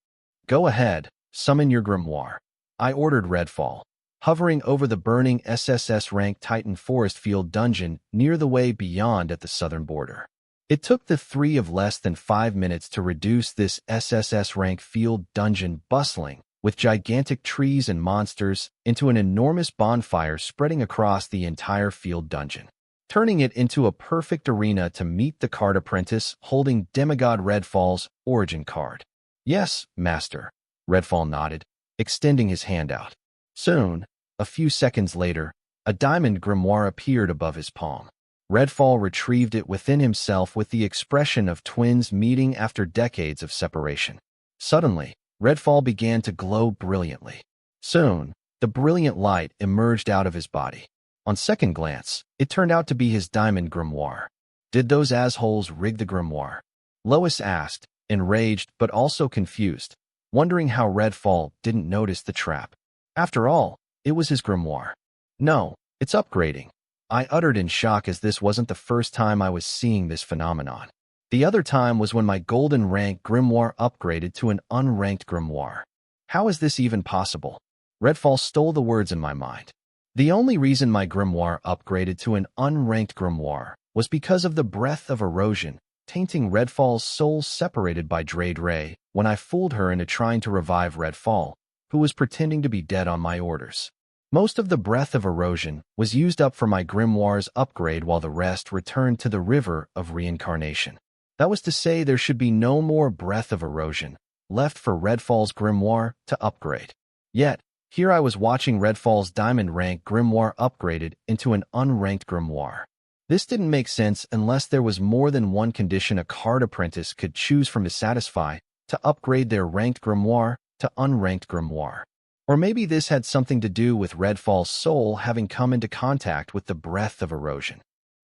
"Go ahead, summon your grimoire," I ordered Redfall, hovering over the burning SSS-rank Titan Forest Field dungeon near the way beyond at the southern border. It took the three of less than 5 minutes to reduce this SSS-rank field dungeon bustling with gigantic trees and monsters into an enormous bonfire spreading across the entire field dungeon, turning it into a perfect arena to meet the card apprentice holding demigod Redfall's origin card. "Yes, master," Redfall nodded, extending his hand out. Soon, a few seconds later, a diamond grimoire appeared above his palm. Redfall retrieved it within himself with the expression of twins meeting after decades of separation. Suddenly, Redfall began to glow brilliantly. Soon, the brilliant light emerged out of his body. On second glance, it turned out to be his diamond grimoire. "Did those assholes rig the grimoire?" Lois asked, enraged but also confused, wondering how Redfall didn't notice the trap. After all, it was his grimoire. "No, it's upgrading," I uttered in shock as this wasn't the first time I was seeing this phenomenon. The other time was when my golden rank grimoire upgraded to an unranked grimoire. How is this even possible? Redfall stole the words in my mind. The only reason my grimoire upgraded to an unranked grimoire was because of the breath of erosion, tainting Redfall's soul separated by Drade Ray when I fooled her into trying to revive Redfall, who was pretending to be dead on my orders. Most of the breath of erosion was used up for my grimoire's upgrade while the rest returned to the river of reincarnation. That was to say there should be no more breath of erosion left for Redfall's grimoire to upgrade. Yet, here I was watching Redfall's diamond rank grimoire upgraded into an unranked grimoire. This didn't make sense unless there was more than one condition a card apprentice could choose from to satisfy, to upgrade their ranked grimoire to unranked grimoire. Or maybe this had something to do with Redfall's soul having come into contact with the breath of erosion.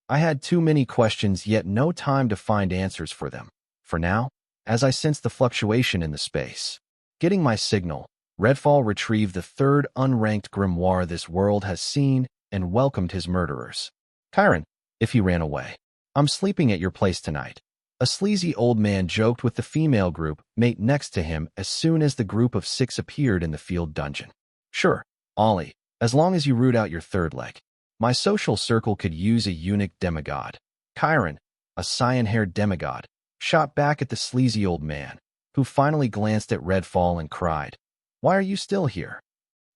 I had too many questions yet no time to find answers for them. For now, as I sensed the fluctuation in the space. Getting my signal, Redfall retrieved the third unranked grimoire this world has seen and welcomed his murderers. Chiron, if he ran away. I'm sleeping at your place tonight. A sleazy old man joked with the female group mate next to him as soon as the group of 6 appeared in the field dungeon. Sure, Ollie, as long as you root out your third leg. My social circle could use a eunuch demigod. Chiron, a cyan-haired demigod, shot back at the sleazy old man, who finally glanced at Redfall and cried, "Why are you still here?"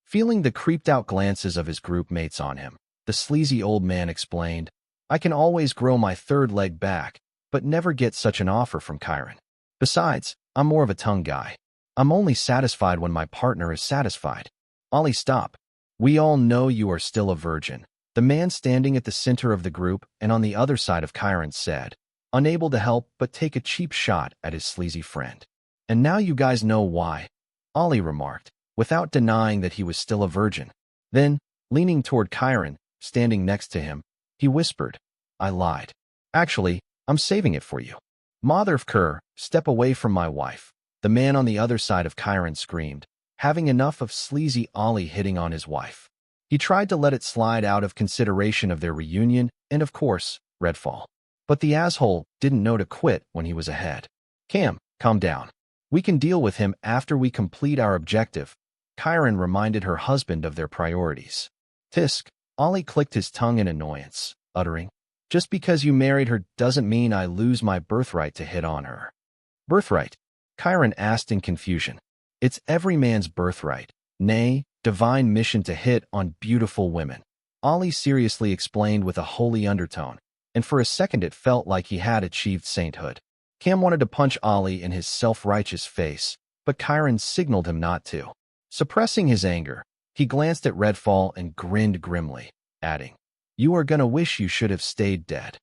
Feeling the creeped-out glances of his group mates on him, the sleazy old man explained, "I can always grow my third leg back, but never get such an offer from Chiron. Besides, I'm more of a tongue guy. I'm only satisfied when my partner is satisfied." Ollie, stop. We all know you are still a virgin. The man standing at the center of the group and on the other side of Chiron said, unable to help but take a cheap shot at his sleazy friend. And now you guys know why, Ollie remarked, without denying that he was still a virgin. Then, leaning toward Chiron, standing next to him, he whispered, "I lied. Actually, I'm saving it for you." "Motherfucker, step away from my wife," the man on the other side of Chiron screamed, having enough of sleazy Ollie hitting on his wife. He tried to let it slide out of consideration of their reunion and, of course, Redfall. But the asshole didn't know to quit when he was ahead. "Cam, calm down. We can deal with him after we complete our objective," Chiron reminded her husband of their priorities. "Tisk," Ollie clicked his tongue in annoyance, uttering, "Just because you married her doesn't mean I lose my birthright to hit on her." "Birthright?" Chiron asked in confusion. "It's every man's birthright, nay, divine mission to hit on beautiful women," Ollie seriously explained with a holy undertone, and for a second it felt like he had achieved sainthood. Cam wanted to punch Ollie in his self-righteous face, but Chiron signaled him not to. Suppressing his anger, he glanced at Redfall and grinned grimly, adding, "You are gonna wish you should have stayed dead."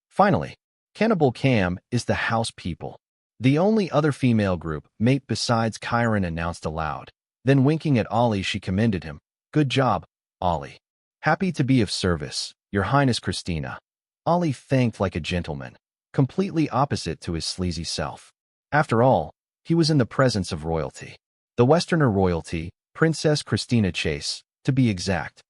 Finally, Cannibal Cam is the house people. The only other female group mate besides Chiron announced aloud. Then winking at Ollie she commended him. "Good job, Ollie. Happy to be of service, Your Highness Christina." Ollie thanked like a gentleman, completely opposite to his sleazy self. After all, he was in the presence of royalty. The Westerner royalty, Princess Christina Chase, to be exact.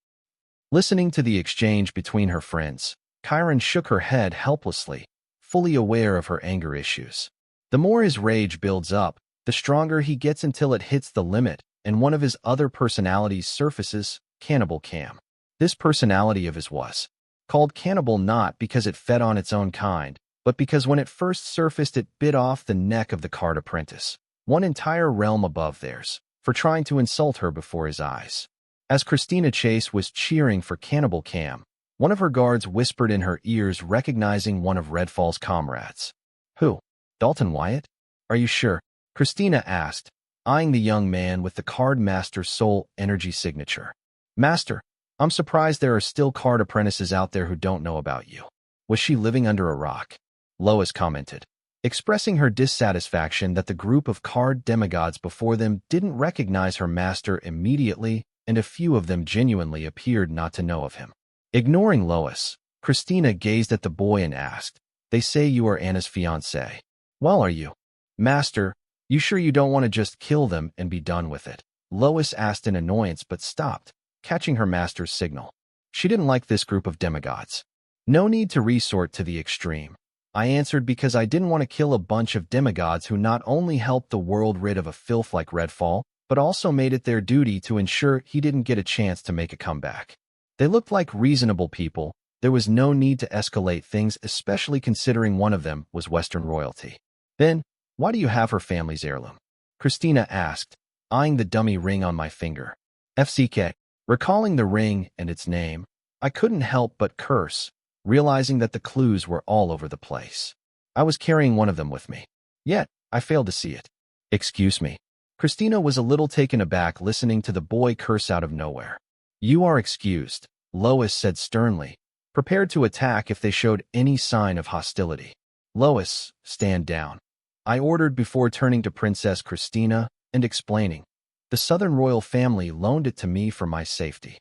Listening to the exchange between her friends, Chiron shook her head helplessly, fully aware of her anger issues. The more his rage builds up, the stronger he gets until it hits the limit, and one of his other personalities surfaces, Cannibal Cam. This personality of his was called Cannibal not because it fed on its own kind, but because when it first surfaced it bit off the neck of the card apprentice, one entire realm above theirs, for trying to insult her before his eyes. As Christina Chase was cheering for Cannibal Cam, one of her guards whispered in her ears, recognizing one of Redfall's comrades. "Who? Dalton Wyatt? Are you sure?" Christina asked, eyeing the young man with the card master soul energy signature. "Master, I'm surprised there are still card apprentices out there who don't know about you. Was she living under a rock?" Lois commented, expressing her dissatisfaction that the group of card demigods before them didn't recognize her master immediately, and a few of them genuinely appeared not to know of him. Ignoring Lois, Christina gazed at the boy and asked, "They say you are Anna's fiancé. Well, are you?" "Master, you sure you don't want to just kill them and be done with it?" Lois asked in annoyance but stopped, catching her master's signal. She didn't like this group of demigods. "No need to resort to the extreme," I answered, because I didn't want to kill a bunch of demigods who not only helped the world rid of a filth like Redfall, but also made it their duty to ensure he didn't get a chance to make a comeback. They looked like reasonable people. There was no need to escalate things, especially considering one of them was Western royalty. "Then, why do you have her family's heirloom?" Christina asked, eyeing the dummy ring on my finger. FCK. Recalling the ring and its name, I couldn't help but curse, realizing that the clues were all over the place. I was carrying one of them with me. Yet, I failed to see it. "Excuse me." Christina was a little taken aback listening to the boy curse out of nowhere. "You are excused," Lois said sternly, prepared to attack if they showed any sign of hostility. Lois, stand down, I ordered before turning to Princess Christina and explaining. The Southern royal family loaned it to me for my safety.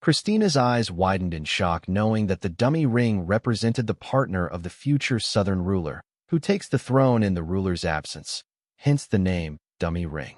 Christina's eyes widened in shock, knowing that the dummy ring represented the partner of the future Southern ruler, who takes the throne in the ruler's absence, hence the name Dummy Ring.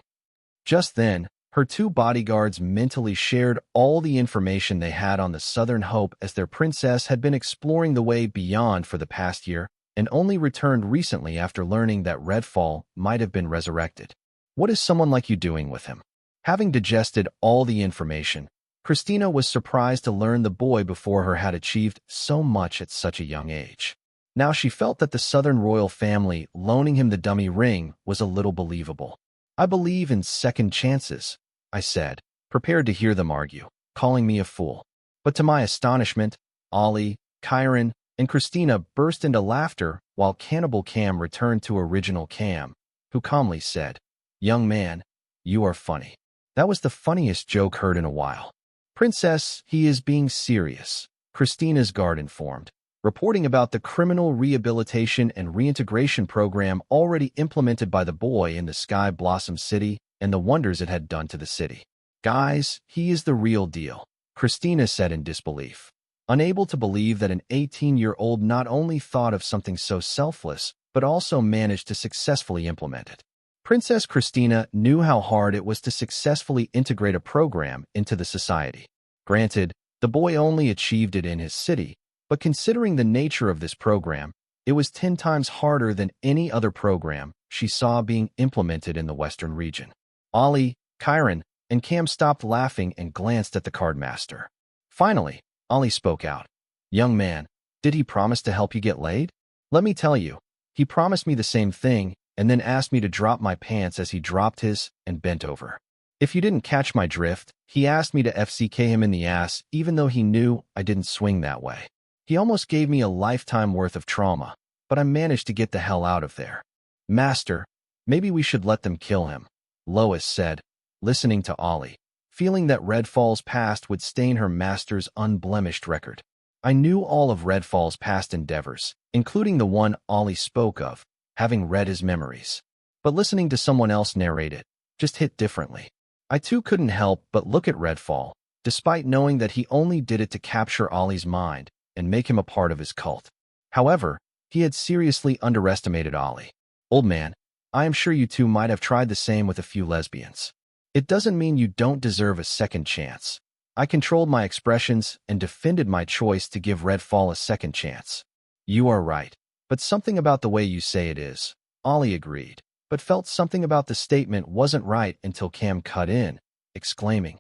Just then, her two bodyguards mentally shared all the information they had on the Southern Hope, as their princess had been exploring the way beyond for the past year and only returned recently after learning that Redfall might have been resurrected. What is someone like you doing with him? Having digested all the information, Christina was surprised to learn the boy before her had achieved so much at such a young age. Now she felt that the Southern royal family loaning him the dummy ring was a little believable. I believe in second chances, I said, prepared to hear them argue, calling me a fool. But to my astonishment, Ollie, Kyron, and Christina burst into laughter while Cannibal Cam returned to original Cam, who calmly said, "Young man, you are funny." That was the funniest joke heard in a while. "Princess, he is being serious," Christina's guard informed, reporting about the criminal rehabilitation and reintegration program already implemented by the boy in the Sky Blossom City and the wonders it had done to the city. "Guys, he is the real deal," Christina said in disbelief, unable to believe that an 18-year-old not only thought of something so selfless, but also managed to successfully implement it. Princess Christina knew how hard it was to successfully integrate a program into the society. Granted, the boy only achieved it in his city, but considering the nature of this program, it was 10 times harder than any other program she saw being implemented in the Western region. Ollie, Kyron, and Cam stopped laughing and glanced at the cardmaster. Finally, Ollie spoke out. "Young man, did he promise to help you get laid? Let me tell you, he promised me the same thing and then asked me to drop my pants as he dropped his and bent over. If you didn't catch my drift, he asked me to FCK him in the ass even though he knew I didn't swing that way. He almost gave me a lifetime worth of trauma, but I managed to get the hell out of there." "Master, maybe we should let them kill him," Lois said, listening to Ollie, feeling that Redfall's past would stain her master's unblemished record. I knew all of Redfall's past endeavors, including the one Ollie spoke of, having read his memories. But listening to someone else narrate it just hit differently. I too couldn't help but look at Redfall, despite knowing that he only did it to capture Ollie's mind and make him a part of his cult. However, he had seriously underestimated Ollie. "Old man, I am sure you two might have tried the same with a few lesbians. It doesn't mean you don't deserve a second chance." I controlled my expressions and defended my choice to give Redfall a second chance. "You are right, but something about the way you say it is," Ollie agreed, but felt something about the statement wasn't right until Cam cut in, exclaiming,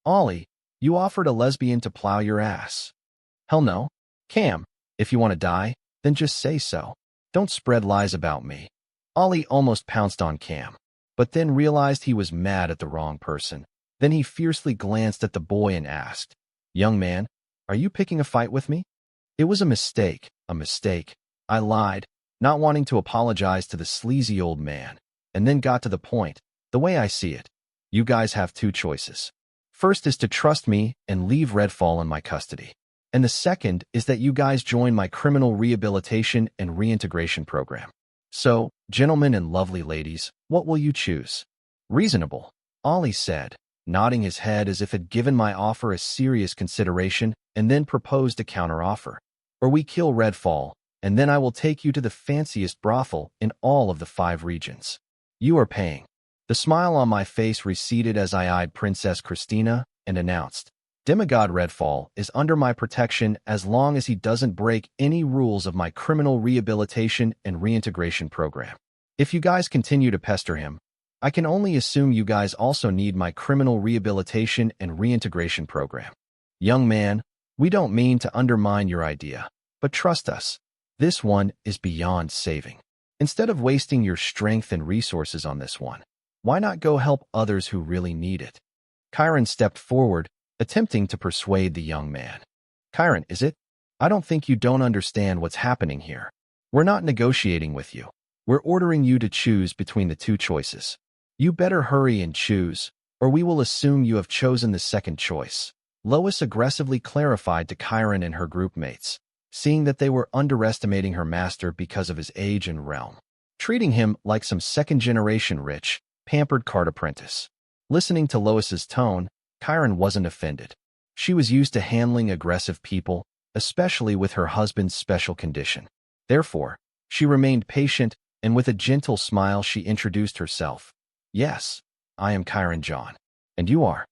"Ollie, you offered a lesbian to plow your ass." "Hell no. Cam, if you want to die, then just say so. Don't spread lies about me." Ollie almost pounced on Cam, but then realized he was mad at the wrong person. Then he fiercely glanced at the boy and asked, "Young man, are you picking a fight with me?" "It was a mistake, I lied, not wanting to apologize to the sleazy old man, and then got to the point. The way I see it, you guys have two choices. First is to trust me and leave Redfall in my custody. And the second is that you guys join my criminal rehabilitation and reintegration program. So, gentlemen and lovely ladies, what will you choose?" "Reasonable," Ollie said, nodding his head as if had given my offer a serious consideration and then proposed a counter-offer. "Or we kill Redfall, and then I will take you to the fanciest brothel in all of the 5 regions. You are paying." The smile on my face receded as I eyed Princess Christina and announced, "Demigod Redfall is under my protection as long as he doesn't break any rules of my criminal rehabilitation and reintegration program. If you guys continue to pester him, I can only assume you guys also need my criminal rehabilitation and reintegration program. Young man, we don't mean to undermine your idea, but trust us, this one is beyond saving. Instead of wasting your strength and resources on this one, why not go help others who really need it?" Kyron stepped forward, attempting to persuade the young man. "Kyron, is it? I don't think you don't understand what's happening here. We're not negotiating with you. We're ordering you to choose between the two choices. You better hurry and choose, or we will assume you have chosen the second choice." Lois aggressively clarified to Chiron and her group mates, seeing that they were underestimating her master because of his age and realm, treating him like some second-generation rich, pampered card apprentice. Listening to Lois's tone, Chiron wasn't offended. She was used to handling aggressive people, especially with her husband's special condition. Therefore, she remained patient, and with a gentle smile she introduced herself. Yes, I am Chiron John. And you are?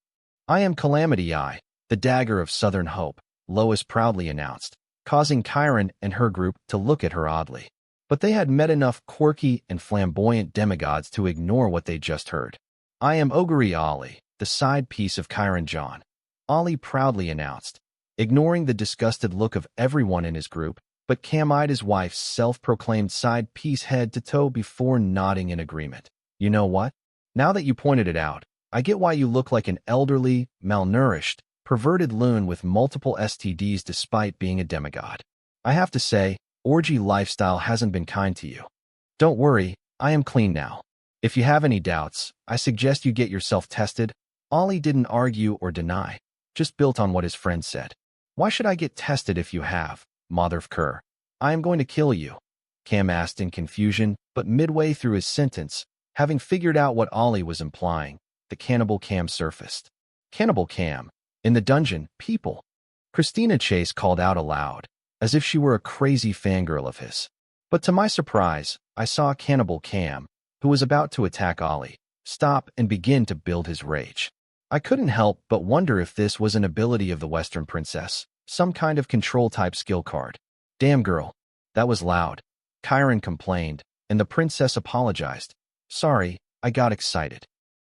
I am Calamity Eye, the dagger of Southern Hope, Lois proudly announced, causing Chiron and her group to look at her oddly. But they had met enough quirky and flamboyant demigods to ignore what they just heard. I am Ogre Ollie, the side piece of Chiron John, Ollie proudly announced, ignoring the disgusted look of everyone in his group, but Camida's wife's self-proclaimed side piece head to toe before nodding in agreement. You know what? Now that you pointed it out, I get why you look like an elderly, malnourished, perverted loon with multiple STDs despite being a demigod. I have to say, orgy lifestyle hasn't been kind to you. Don't worry, I am clean now. If you have any doubts, I suggest you get yourself tested. Ollie didn't argue or deny, just built on what his friend said. Why should I get tested if you have, Mother of Kerr? I am going to kill you, Cam asked in confusion, but midway through his sentence, having figured out what Ollie was implying, the Cannibal Cam surfaced. Cannibal Cam. In the dungeon, people. Christina Chase called out aloud, as if she were a crazy fangirl of his. But to my surprise, I saw Cannibal Cam, who was about to attack Ollie, stop and begin to build his rage. I couldn't help but wonder if this was an ability of the Western Princess, some kind of control-type skill card. Damn girl, that was loud. Chiron complained, and the princess apologized. Sorry, I got excited.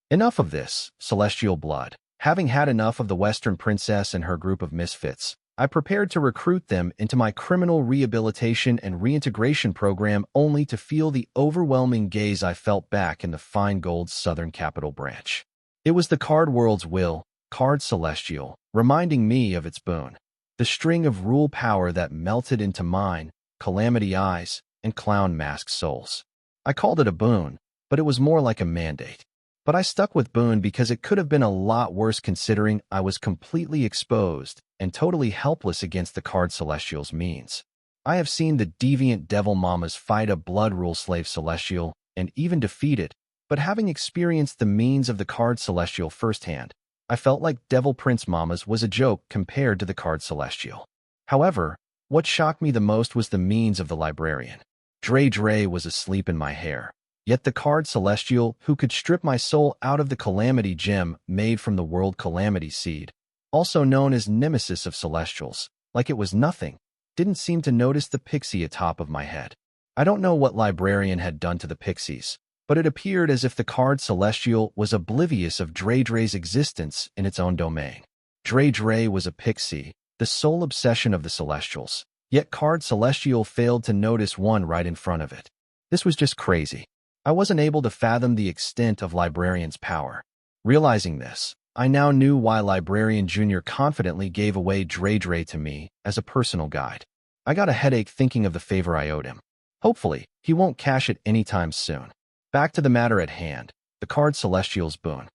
Enough of this, celestial blood. Having had enough of the Western Princess and her group of misfits, I prepared to recruit them into my criminal rehabilitation and reintegration program only to feel the overwhelming gaze I felt back in the Fine Gold's Southern Capital branch. It was the card world's will, card celestial, reminding me of its boon. The string of rule power that melted into mine, Calamity Eyes, and Clown Mask souls. I called it a boon, but it was more like a mandate. But I stuck with boon because it could have been a lot worse considering I was completely exposed and totally helpless against the card celestial's means. I have seen the deviant devil mamas fight a blood rule slave celestial and even defeat it, but having experienced the means of the card celestial firsthand, I felt like Devil Prince Mamas was a joke compared to the card celestial. However, what shocked me the most was the means of the librarian. Dre was asleep in my hair, yet the card celestial who could strip my soul out of the calamity gem made from the world calamity seed, also known as nemesis of celestials, like it was nothing, didn't seem to notice the pixie atop of my head. I don't know what librarian had done to the pixies, but it appeared as if the card celestial was oblivious of Dre's existence in its own domain. Dre was a pixie, the sole obsession of the celestials, yet card celestial failed to notice one right in front of it. This was just crazy. I wasn't able to fathom the extent of librarian's power. Realizing this, I now knew why Librarian Jr. confidently gave away Dre to me as a personal guide. I got a headache thinking of the favor I owed him. Hopefully, he won't cash it anytime soon. Back to the matter at hand, the Card Celestial's boon.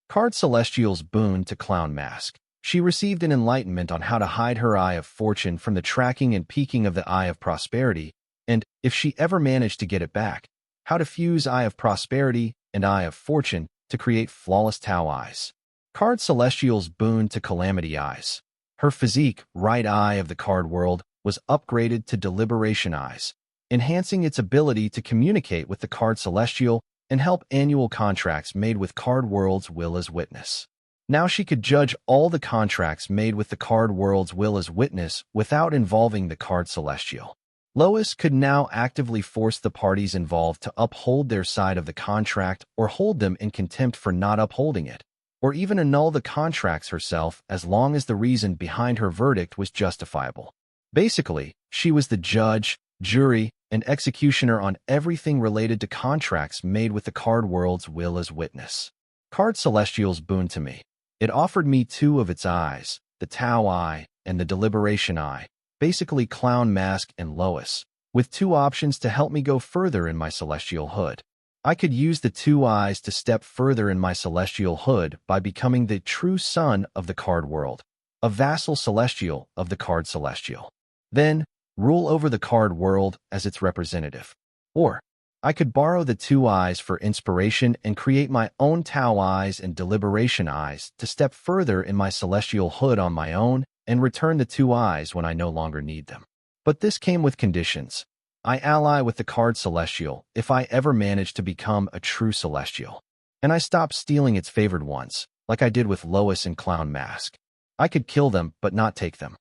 Card Celestial's boon to Clown Mask. She received an enlightenment on how to hide her Eye of Fortune from the tracking and peeking of the Eye of Prosperity, and, if she ever managed to get it back, how to fuse Eye of Prosperity and Eye of Fortune to create flawless Tau Eyes. Card Celestial's boon to Calamity Eyes. Her physique, right eye of the card world, was upgraded to Deliberation Eyes, enhancing its ability to communicate with the Card Celestial and help annual contracts made with Card World's will as witness. Now she could judge all the contracts made with the Card World's will as witness without involving the Card Celestial. Lois could now actively force the parties involved to uphold their side of the contract or hold them in contempt for not upholding it, or even annul the contracts herself as long as the reason behind her verdict was justifiable. Basically, she was the judge, jury, and executioner on everything related to contracts made with the Card World's will as witness. Card Celestial's boon to me. It offered me two of its eyes, the Tau Eye and the Deliberation Eye, basically Clown Mask and Lois, with two options to help me go further in my celestial hood. I could use the two eyes to step further in my celestial hood by becoming the true son of the card world, a vassal celestial of the card celestial. Then, rule over the card world as its representative. Or, I could borrow the two eyes for inspiration and create my own Tao eyes and deliberation eyes to step further in my celestial hood on my own and return the two eyes when I no longer need them. But this came with conditions. I ally with the card celestial if I ever manage to become a true celestial. And I stop stealing its favored ones, like I did with Lois and Clown Mask. I could kill them but not take them.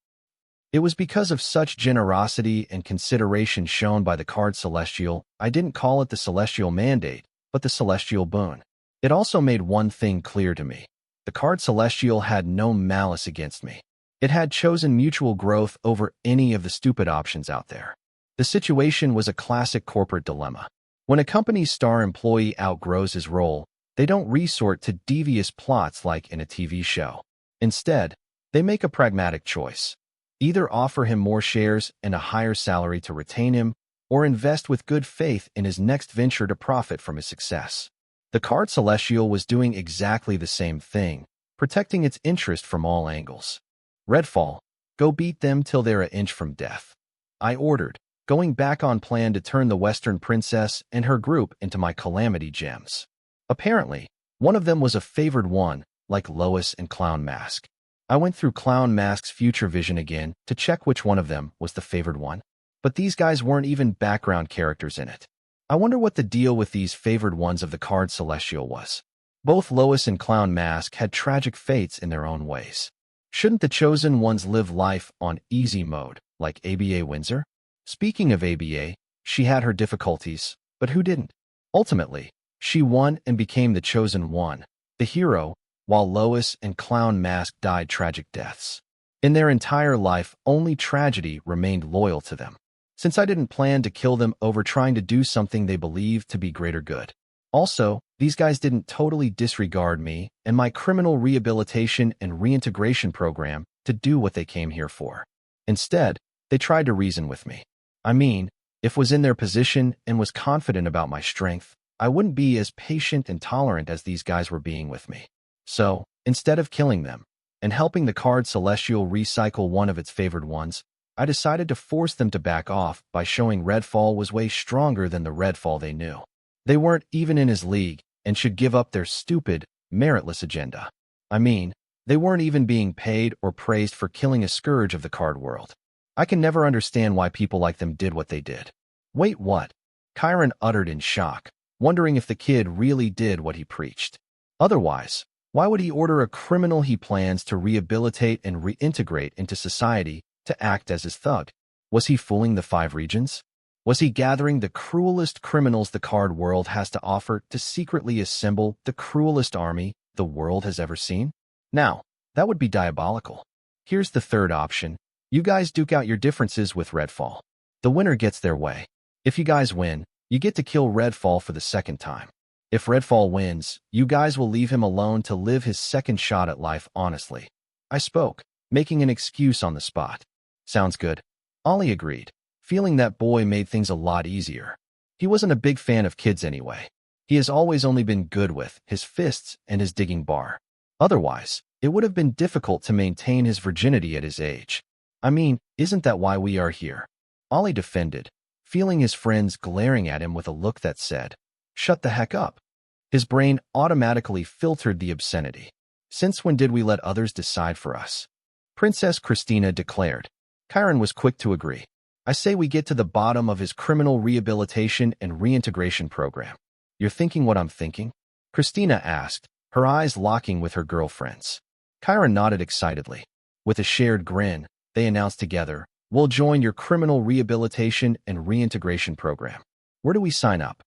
It was because of such generosity and consideration shown by the card celestial, I didn't call it the celestial mandate, but the celestial boon. It also made one thing clear to me. The card celestial had no malice against me. It had chosen mutual growth over any of the stupid options out there. The situation was a classic corporate dilemma. When a company's star employee outgrows his role, they don't resort to devious plots like in a TV show. Instead, they make a pragmatic choice. Either offer him more shares and a higher salary to retain him, or invest with good faith in his next venture to profit from his success. The card celestial was doing exactly the same thing, protecting its interest from all angles. Redfall, go beat them till they're an inch from death. I ordered, going back on plan to turn the Western Princess and her group into my calamity gems. Apparently, one of them was a favored one, like Lois and Clown Mask. I went through Clown Mask's future vision again to check which one of them was the favored one. But these guys weren't even background characters in it. I wonder what the deal with these favored ones of the card celestial was. Both Lois and Clown Mask had tragic fates in their own ways. Shouldn't the chosen ones live life on easy mode, like ABA Windsor? Speaking of ABA, she had her difficulties, but who didn't? Ultimately, she won and became the chosen one, the hero, while Lois and Clown Mask died tragic deaths. In their entire life, only tragedy remained loyal to them, since I didn't plan to kill them over trying to do something they believed to be greater good. Also, these guys didn't totally disregard me and my criminal rehabilitation and reintegration program to do what they came here for. Instead, they tried to reason with me. I mean, if I was in their position and was confident about my strength, I wouldn't be as patient and tolerant as these guys were being with me. So, instead of killing them and helping the card celestial recycle one of its favored ones, I decided to force them to back off by showing Redfall was way stronger than the Redfall they knew. They weren't even in his league and should give up their stupid, meritless agenda. I mean, they weren't even being paid or praised for killing a scourge of the card world. I can never understand why people like them did what they did. Wait, what? Chiron uttered in shock, wondering if the kid really did what he preached. Otherwise, why would he order a criminal he plans to rehabilitate and reintegrate into society to act as his thug? Was he fooling the 5 regions? Was he gathering the cruelest criminals the card world has to offer to secretly assemble the cruelest army the world has ever seen? Now, that would be diabolical. Here's the third option. You guys duke out your differences with Redfall. The winner gets their way. If you guys win, you get to kill Redfall for the second time. If Redfall wins, you guys will leave him alone to live his second shot at life honestly. I spoke, making an excuse on the spot. Sounds good. Ollie agreed, feeling that boy made things a lot easier. He wasn't a big fan of kids anyway. He has always only been good with his fists and his digging bar. Otherwise, it would have been difficult to maintain his virginity at his age. I mean, isn't that why we are here? Ollie defended, feeling his friends glaring at him with a look that said, "Shut the heck up." His brain automatically filtered the obscenity. Since when did we let others decide for us? Princess Christina declared. Chiron was quick to agree. I say we get to the bottom of his criminal rehabilitation and reintegration program. You're thinking what I'm thinking? Christina asked, her eyes locking with her girlfriend's. Chiron nodded excitedly. With a shared grin, they announced together, "We'll join your criminal rehabilitation and reintegration program. Where do we sign up?"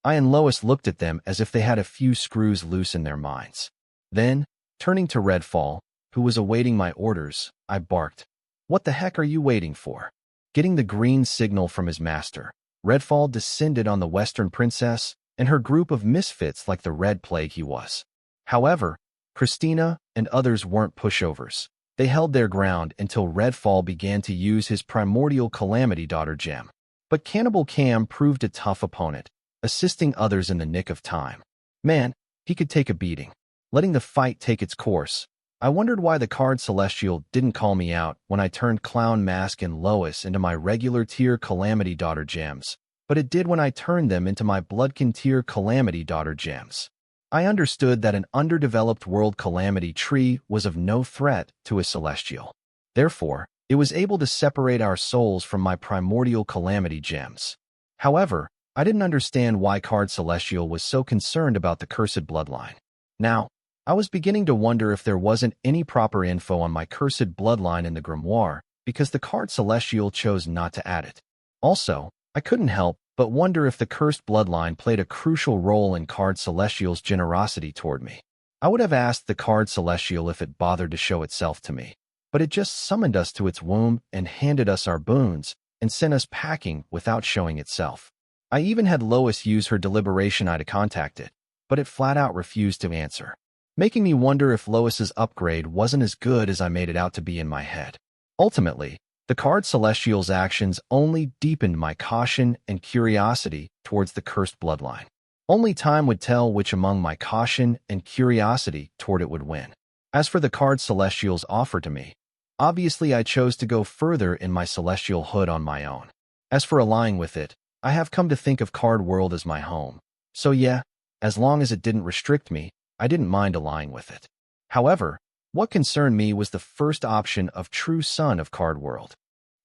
I and Lois looked at them as if they had a few screws loose in their minds. Then, turning to Redfall, who was awaiting my orders, I barked, "What the heck are you waiting for?" Getting the green signal from his master, Redfall descended on the Western Princess and her group of misfits like the Red Plague he was. However, Christina and others weren't pushovers. They held their ground until Redfall began to use his primordial Calamity Daughter gem. But Cannibal Cam proved a tough opponent, assisting others in the nick of time. Man, he could take a beating. Letting the fight take its course, I wondered why the card Celestial didn't call me out when I turned Clown Mask and Lois into my regular tier Calamity Daughter gems, but it did when I turned them into my Bloodkin tier Calamity Daughter gems. I understood that an underdeveloped world Calamity tree was of no threat to a Celestial. Therefore, it was able to separate our souls from my primordial Calamity gems. However, I didn't understand why Card Celestial was so concerned about the cursed bloodline. Now, I was beginning to wonder if there wasn't any proper info on my cursed bloodline in the grimoire, because the Card Celestial chose not to add it. Also, I couldn't help but wonder if the cursed bloodline played a crucial role in Card Celestial's generosity toward me. I would have asked the Card Celestial if it bothered to show itself to me, but it just summoned us to its womb and handed us our boons and sent us packing without showing itself. I even had Lois use her deliberation eye to contact it, but it flat out refused to answer, making me wonder if Lois's upgrade wasn't as good as I made it out to be in my head. Ultimately, the Card Celestial's actions only deepened my caution and curiosity towards the cursed bloodline. Only time would tell which among my caution and curiosity toward it would win. As for the Card Celestial's offer to me, obviously I chose to go further in my celestial hood on my own. As for allying with it, I have come to think of Card World as my home. So yeah, as long as it didn't restrict me, I didn't mind allying with it. However, what concerned me was the first option of True Son of Card World.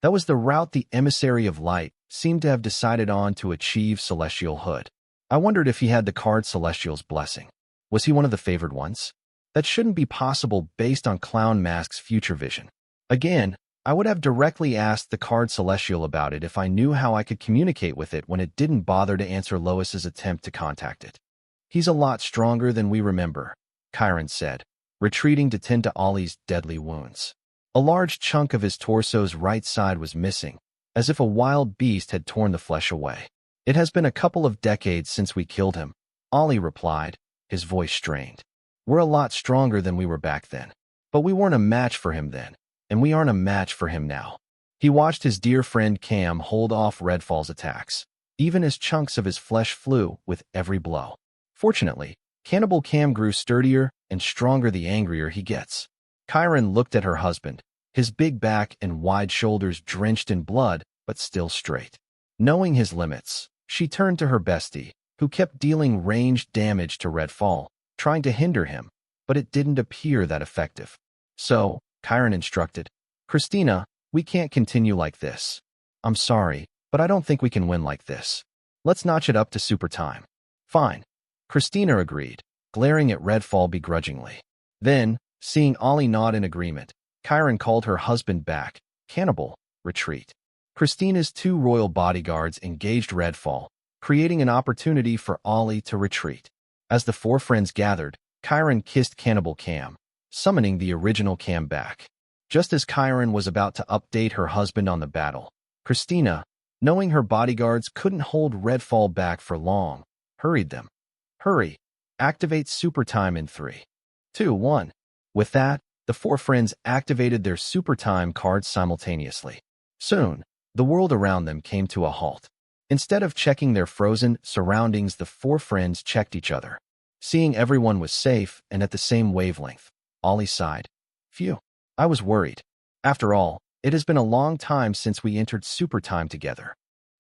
That was the route the Emissary of Light seemed to have decided on to achieve Celestial Hood. I wondered if he had the Card Celestial's blessing. Was he one of the favored ones? That shouldn't be possible based on Clown Mask's future vision. Again, I would have directly asked the Card Celestial about it if I knew how I could communicate with it when it didn't bother to answer Lois's attempt to contact it. He's a lot stronger than we remember, Chiron said, retreating to tend to Ollie's deadly wounds. A large chunk of his torso's right side was missing, as if a wild beast had torn the flesh away. It has been a couple of decades since we killed him, Ollie replied, his voice strained. We're a lot stronger than we were back then. But we weren't a match for him then, and we aren't a match for him now. He watched his dear friend Cam hold off Redfall's attacks, even as chunks of his flesh flew with every blow. Fortunately, Cannibal Cam grew sturdier and stronger the angrier he gets. Chiron looked at her husband, his big back and wide shoulders drenched in blood, but still straight. Knowing his limits, she turned to her bestie, who kept dealing ranged damage to Redfall, trying to hinder him, but it didn't appear that effective. So, Chiron instructed, Christina, we can't continue like this. I'm sorry, but I don't think we can win like this. Let's notch it up to super time. Fine. Christina agreed, glaring at Redfall begrudgingly. Then, seeing Ollie nod in agreement, Chiron called her husband back. Cannibal, retreat. Christina's two royal bodyguards engaged Redfall, creating an opportunity for Ollie to retreat. As the four friends gathered, Chiron kissed Cannibal Cam, summoning the original Cam back. Just as Chiron was about to update her husband on the battle, Christina, knowing her bodyguards couldn't hold Redfall back for long, hurried them. Hurry. Activate super time in 3, 2, 1. With that, the four friends activated their super time cards simultaneously. Soon, the world around them came to a halt. Instead of checking their frozen surroundings, the four friends checked each other. Seeing everyone was safe and at the same wavelength, Ollie sighed. Phew, I was worried. After all, it has been a long time since we entered super time together.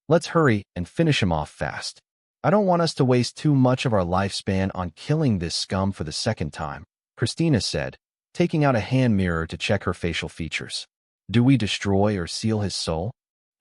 Let's hurry and finish him off fast. I don't want us to waste too much of our lifespan on killing this scum for the second time, Christina said, taking out a hand mirror to check her facial features. Do we destroy or seal his soul?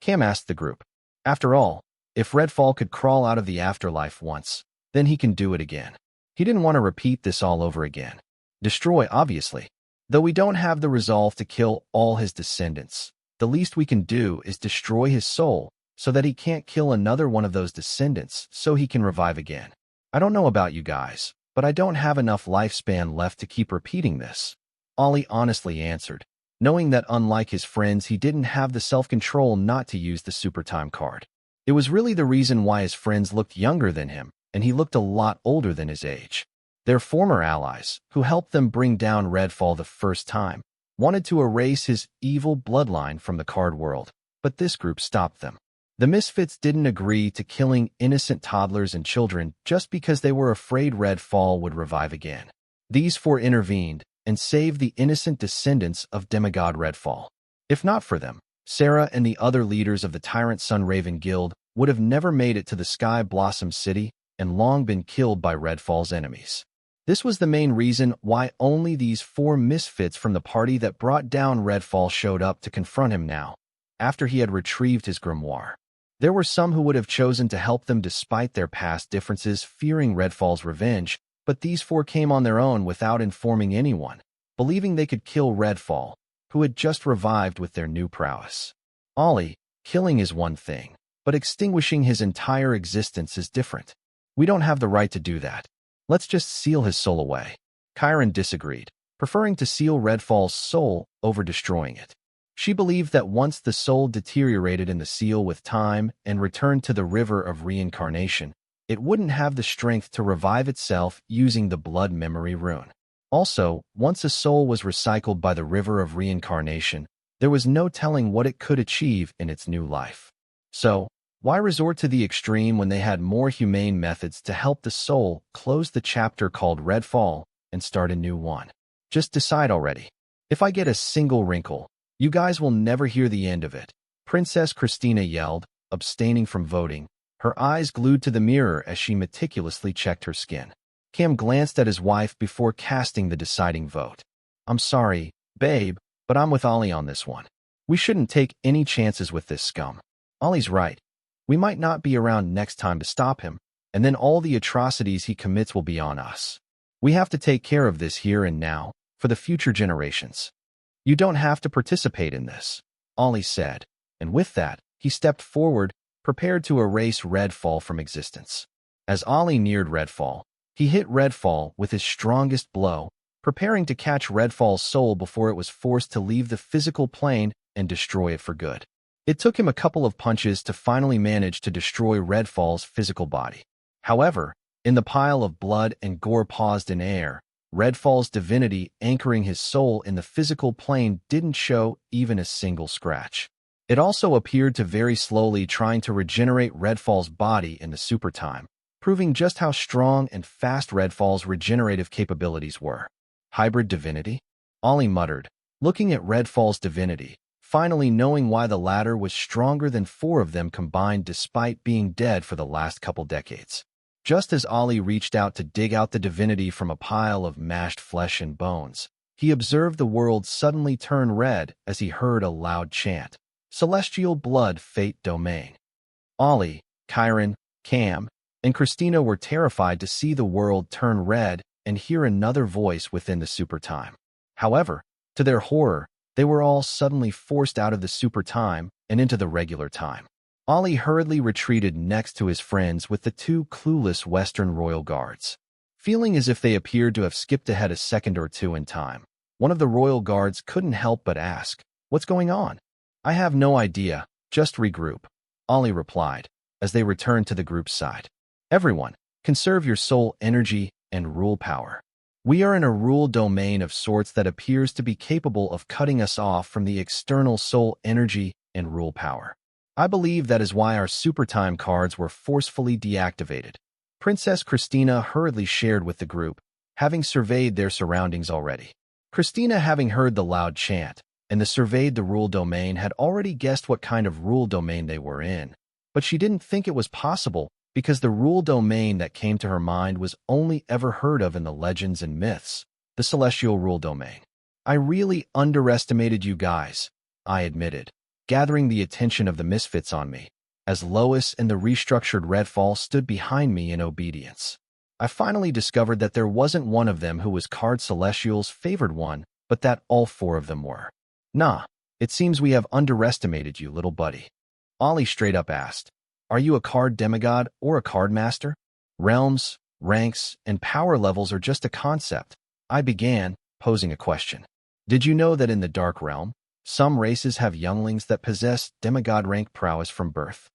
Cam asked the group. After all, if Redfall could crawl out of the afterlife once, then he can do it again. He didn't want to repeat this all over again. Destroy, obviously. Though we don't have the resolve to kill all his descendants, the least we can do is destroy his soul so that he can't kill another one of those descendants so he can revive again. I don't know about you guys, but I don't have enough lifespan left to keep repeating this. Ollie honestly answered, knowing that unlike his friends, he didn't have the self-control not to use the super time card. It was really the reason why his friends looked younger than him, and he looked a lot older than his age. Their former allies, who helped them bring down Redfall the first time, wanted to erase his evil bloodline from the card world, but this group stopped them. The Misfits didn't agree to killing innocent toddlers and children just because they were afraid Redfall would revive again. These four intervened, and save the innocent descendants of demigod Redfall. If not for them, Sarah and the other leaders of the Tyrant Sunraven Guild would have never made it to the Sky Blossom City and long been killed by Redfall's enemies. This was the main reason why only these 4 misfits from the party that brought down Redfall showed up to confront him now, after he had retrieved his grimoire. There were some who would have chosen to help them despite their past differences, fearing Redfall's revenge, but these 4 came on their own without informing anyone, believing they could kill Redfall, who had just revived with their new prowess. Ollie, killing is one thing, but extinguishing his entire existence is different. We don't have the right to do that. Let's just seal his soul away. Chiron disagreed, preferring to seal Redfall's soul over destroying it. She believed that once the soul deteriorated in the seal with time and returned to the river of reincarnation, it wouldn't have the strength to revive itself using the blood memory rune. Also, once a soul was recycled by the river of reincarnation, there was no telling what it could achieve in its new life. So, why resort to the extreme when they had more humane methods to help the soul close the chapter called Redfall and start a new one? Just decide already. If I get a single wrinkle, you guys will never hear the end of it, Princess Christina yelled, abstaining from voting, her eyes glued to the mirror as she meticulously checked her skin. Cam glanced at his wife before casting the deciding vote. I'm sorry, babe, but I'm with Ollie on this one. We shouldn't take any chances with this scum. Ollie's right. We might not be around next time to stop him, and then all the atrocities he commits will be on us. We have to take care of this here and now, for the future generations. You don't have to participate in this, Ollie said, and with that, he stepped forward, prepared to erase Redfall from existence. As Ollie neared Redfall, he hit Redfall with his strongest blow, preparing to catch Redfall's soul before it was forced to leave the physical plane and destroy it for good. It took him a couple of punches to finally manage to destroy Redfall's physical body. However, in the pile of blood and gore paused in air, Redfall's divinity anchoring his soul in the physical plane didn't show even a single scratch. It also appeared to very slowly trying to regenerate Redfall's body in the super time, proving just how strong and fast Redfall's regenerative capabilities were. Hybrid divinity? Ollie muttered, looking at Redfall's divinity, finally knowing why the latter was stronger than 4 of them combined despite being dead for the last couple decades. Just as Ollie reached out to dig out the divinity from a pile of mashed flesh and bones, he observed the world suddenly turn red as he heard a loud chant. Celestial blood fate domain. Ollie, Chiron, Cam, and Christina were terrified to see the world turn red and hear another voice within the super time. However, to their horror, they were all suddenly forced out of the super time and into the regular time. Ollie hurriedly retreated next to his friends with the 2 clueless Western royal guards. Feeling as if they appeared to have skipped ahead a second or 2 in time, one of the royal guards couldn't help but ask, "What's going on?" "I have no idea, just regroup," Ollie replied, as they returned to the group's side. "Everyone, conserve your soul energy and rule power. We are in a rule domain of sorts that appears to be capable of cutting us off from the external soul energy and rule power. I believe that is why our super time cards were forcefully deactivated," Princess Christina hurriedly shared with the group, having surveyed their surroundings already. Christina, having heard the loud chant and surveyed the rule domain, had already guessed what kind of rule domain they were in, but she didn't think it was possible because the rule domain that came to her mind was only ever heard of in the legends and myths, the celestial rule domain. "I really underestimated you guys," I admitted, gathering the attention of the misfits on me, as Lois and the restructured Redfall stood behind me in obedience. I finally discovered that there wasn't one of them who was Card Celestial's favored one, but that all 4 of them were. "Nah, it seems we have underestimated you, little buddy," Ollie straight up asked. "Are you a card demigod or a card master? Realms, ranks, and power levels are just a concept," I began, posing a question. "Did you know that in the Dark Realm, some races have younglings that possess demigod rank prowess from birth?"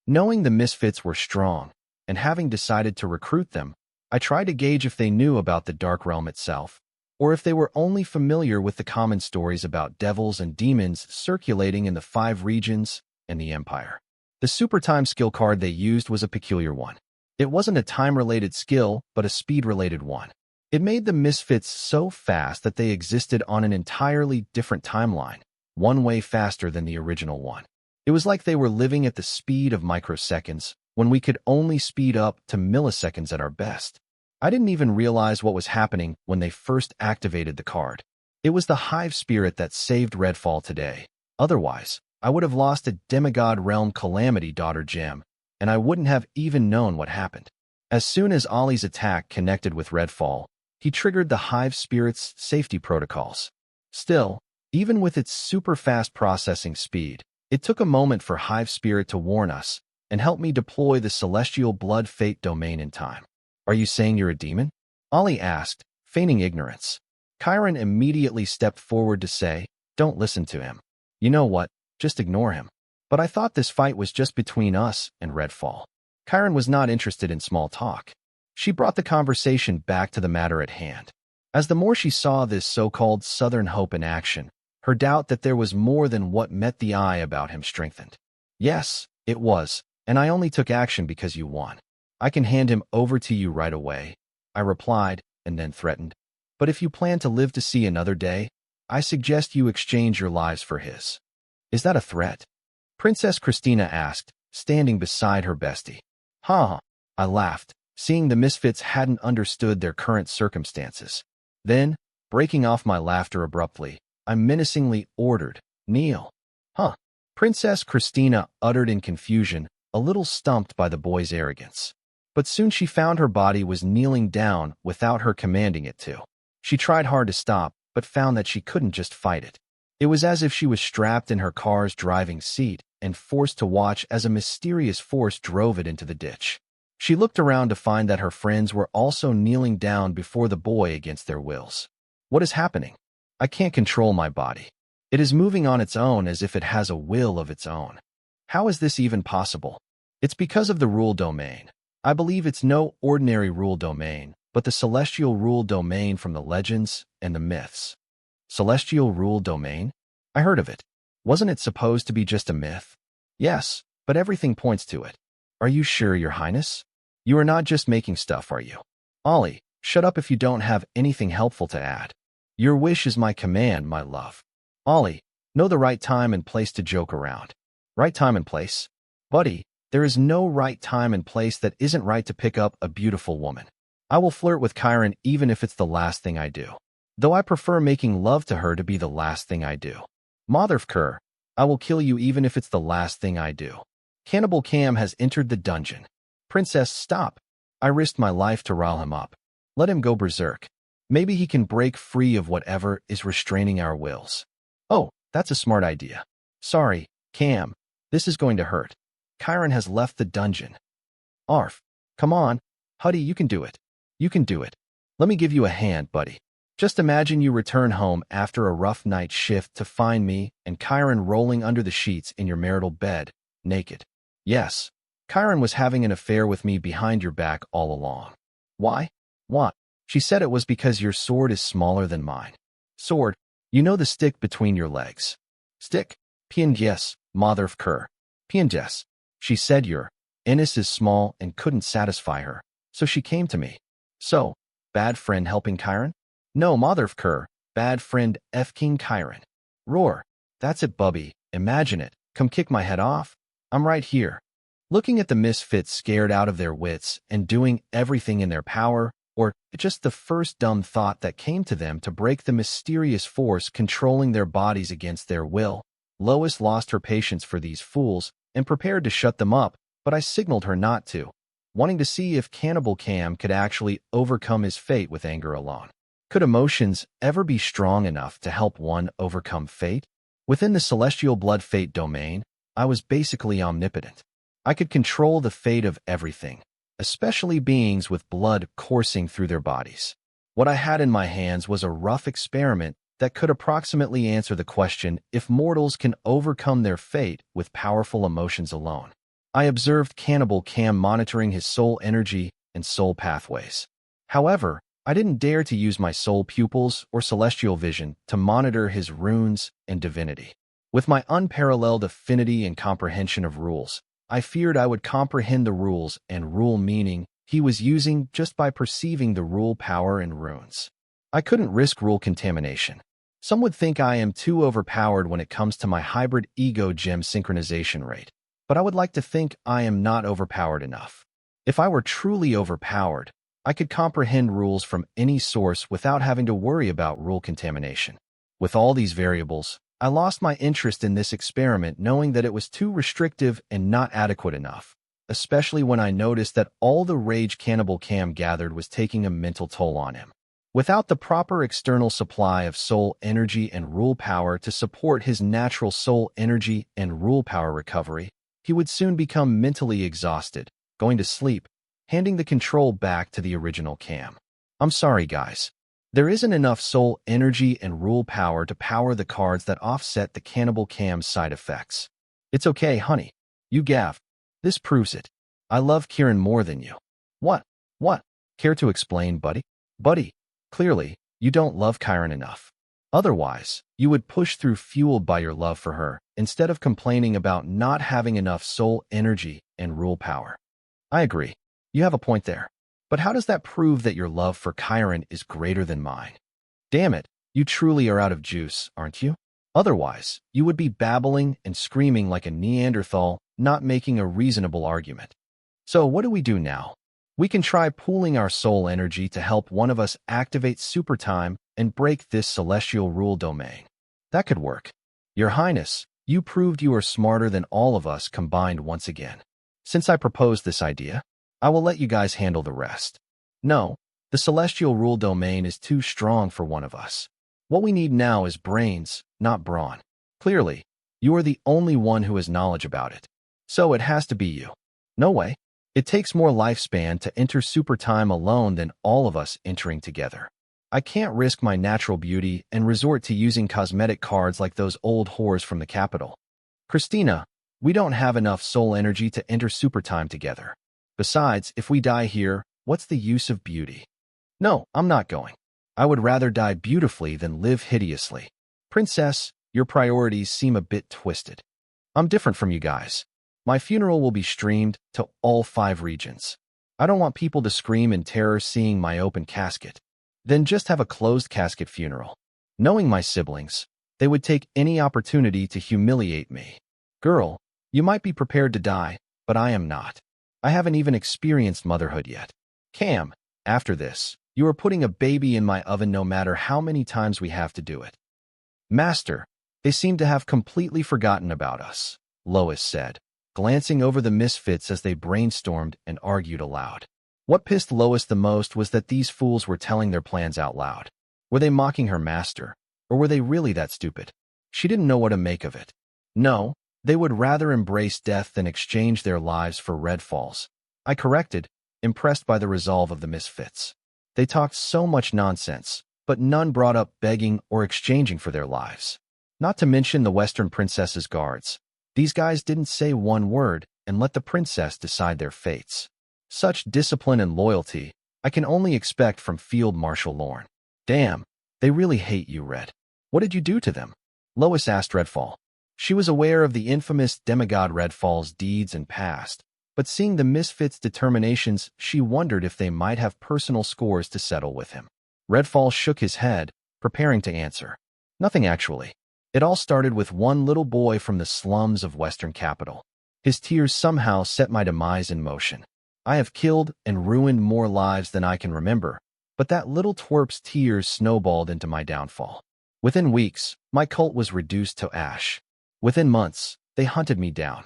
Knowing the misfits were strong, and having decided to recruit them, I tried to gauge if they knew about the Dark Realm itself, or if they were only familiar with the common stories about devils and demons circulating in the 5 regions and the Empire. The super time skill card they used was a peculiar one. It wasn't a time-related skill, but a speed-related one. It made the misfits so fast that they existed on an entirely different timeline, one way faster than the original one. It was like they were living at the speed of microseconds, when we could only speed up to milliseconds at our best. I didn't even realize what was happening when they first activated the card. It was the hive spirit that saved Redfall today. Otherwise, I would have lost a demigod realm calamity daughter gem, and I wouldn't have even known what happened. As soon as Ollie's attack connected with Redfall, he triggered the hive spirit's safety protocols. Still, even with its super-fast processing speed, it took a moment for hive spirit to warn us and help me deploy the celestial blood fate domain in time. Are you saying you're a demon? Ollie asked, feigning ignorance. Chiron immediately stepped forward to say, don't listen to him. You know what? Just ignore him. But I thought this fight was just between us and Redfall. Chiron was not interested in small talk. She brought the conversation back to the matter at hand. As the more she saw this so-called Southern hope in action, her doubt that there was more than what met the eye about him strengthened. Yes, it was, and I only took action because you won. I can hand him over to you right away, I replied, and then threatened. But if you plan to live to see another day, I suggest you exchange your lives for his. Is that a threat? Princess Christina asked, standing beside her bestie. Huh, I laughed, seeing the misfits hadn't understood their current circumstances. Then, breaking off my laughter abruptly, I menacingly ordered, kneel. Huh, Princess Christina uttered in confusion, a little stumped by the boy's arrogance. But soon she found her body was kneeling down without her commanding it to. She tried hard to stop, but found that she couldn't just fight it. It was as if she was strapped in her car's driving seat and forced to watch as a mysterious force drove it into the ditch. She looked around to find that her friends were also kneeling down before the boy against their wills. What is happening? I can't control my body. It is moving on its own as if it has a will of its own. How is this even possible? It's because of the rule domain. I believe it's no ordinary rule domain, but the celestial rule domain from the legends and the myths. Celestial rule domain? I heard of it. Wasn't it supposed to be just a myth? Yes, but everything points to it. Are you sure, Your Highness? You are not just making stuff, are you? Ollie, shut up if you don't have anything helpful to add. Your wish is my command, my love. Ollie, know the right time and place to joke around. Right time and place? Buddy, there is no right time and place that isn't right to pick up a beautiful woman. I will flirt with Chiron even if it's the last thing I do. Though I prefer making love to her to be the last thing I do. Motherfucker, I will kill you even if it's the last thing I do. Cannibal Cam has entered the dungeon. Princess, stop. I risked my life to rile him up. Let him go berserk. Maybe he can break free of whatever is restraining our wills. Oh, that's a smart idea. Sorry, Cam. This is going to hurt. Chiron has left the dungeon. Arf. Come on. Huddy, you can do it. You can do it. Let me give you a hand, buddy. Just imagine you return home after a rough night shift to find me and Chiron rolling under the sheets in your marital bed, naked. Yes, Chiron was having an affair with me behind your back all along. Why? What? She said it was because your sword is smaller than mine. Sword? You know the stick between your legs. Stick? Yes, motherfucker. Yes. She said your anus is small and couldn't satisfy her, so she came to me. So, bad friend helping Chiron? No, motherfucker, bad friend F-King Chiron. Roar. That's it, bubby. Imagine it. Come kick my head off. I'm right here. Looking at the misfits scared out of their wits and doing everything in their power, or just the first dumb thought that came to them to break the mysterious force controlling their bodies against their will, Lois lost her patience for these fools and prepared to shut them up, but I signaled her not to, wanting to see if Cannibal Cam could actually overcome his fate with anger alone. Could emotions ever be strong enough to help one overcome fate? Within the celestial blood fate domain, I was basically omnipotent. I could control the fate of everything, especially beings with blood coursing through their bodies. What I had in my hands was a rough experiment that could approximately answer the question if mortals can overcome their fate with powerful emotions alone. I observed Cannibal Cam monitoring his soul energy and soul pathways. However, I didn't dare to use my soul pupils or celestial vision to monitor his runes and divinity. With my unparalleled affinity and comprehension of rules, I feared I would comprehend the rules and rule meaning he was using just by perceiving the rule power in runes. I couldn't risk rule contamination. Some would think I am too overpowered when it comes to my hybrid ego gem synchronization rate, but I would like to think I am not overpowered enough. If I were truly overpowered, I could comprehend rules from any source without having to worry about rule contamination. With all these variables, I lost my interest in this experiment knowing that it was too restrictive and not adequate enough, especially when I noticed that all the rage Cannibal Cam gathered was taking a mental toll on him. Without the proper external supply of soul energy and rule power to support his natural soul energy and rule power recovery, he would soon become mentally exhausted, going to sleep, handing the control back to the original Cam. I'm sorry, guys. There isn't enough soul energy and rule power to power the cards that offset the Cannibal Cam's side effects. It's okay, honey. You gav. This proves it. I love Kieran more than you. What? Care to explain, buddy? Buddy. Clearly, you don't love Kieran enough. Otherwise, you would push through fueled by your love for her, instead of complaining about not having enough soul energy and rule power. I agree. You have a point there. But how does that prove that your love for Kieran is greater than mine? Damn it, you truly are out of juice, aren't you? Otherwise, you would be babbling and screaming like a Neanderthal, not making a reasonable argument. So what do we do now? We can try pooling our soul energy to help one of us activate super time and break this celestial rule domain. That could work. Your Highness, you proved you are smarter than all of us combined once again. Since I proposed this idea, I will let you guys handle the rest. No, the celestial rule domain is too strong for one of us. What we need now is brains, not brawn. Clearly, you are the only one who has knowledge about it. So it has to be you. No way. It takes more lifespan to enter super time alone than all of us entering together. I can't risk my natural beauty and resort to using cosmetic cards like those old whores from the capital. Christina, we don't have enough soul energy to enter super time together. Besides, if we die here, what's the use of beauty? No, I'm not going. I would rather die beautifully than live hideously. Princess, your priorities seem a bit twisted. I'm different from you guys. My funeral will be streamed to all 5 regions. I don't want people to scream in terror seeing my open casket. Then just have a closed casket funeral. Knowing my siblings, they would take any opportunity to humiliate me. Girl, you might be prepared to die, but I am not. I haven't even experienced motherhood yet. Cam, after this, you are putting a baby in my oven no matter how many times we have to do it. Master, they seem to have completely forgotten about us, Lois said, glancing over the misfits as they brainstormed and argued aloud. What pissed Lois the most was that these fools were telling their plans out loud. Were they mocking her master, or were they really that stupid? She didn't know what to make of it. No, they would rather embrace death than exchange their lives for red falls. I corrected, impressed by the resolve of the misfits. They talked so much nonsense, but none brought up begging or exchanging for their lives. Not to mention the Western Princess's guards. These guys didn't say one word and let the princess decide their fates. Such discipline and loyalty I can only expect from Field Marshal Lorne. Damn, they really hate you, Red. What did you do to them? Lois asked Redfall. She was aware of the infamous demigod Redfall's deeds and past, but seeing the misfits' determinations, she wondered if they might have personal scores to settle with him. Redfall shook his head, preparing to answer. Nothing actually. It all started with one little boy from the slums of Western Capital. His tears somehow set my demise in motion. I have killed and ruined more lives than I can remember, but that little twerp's tears snowballed into my downfall. Within weeks, my cult was reduced to ash. Within months, they hunted me down.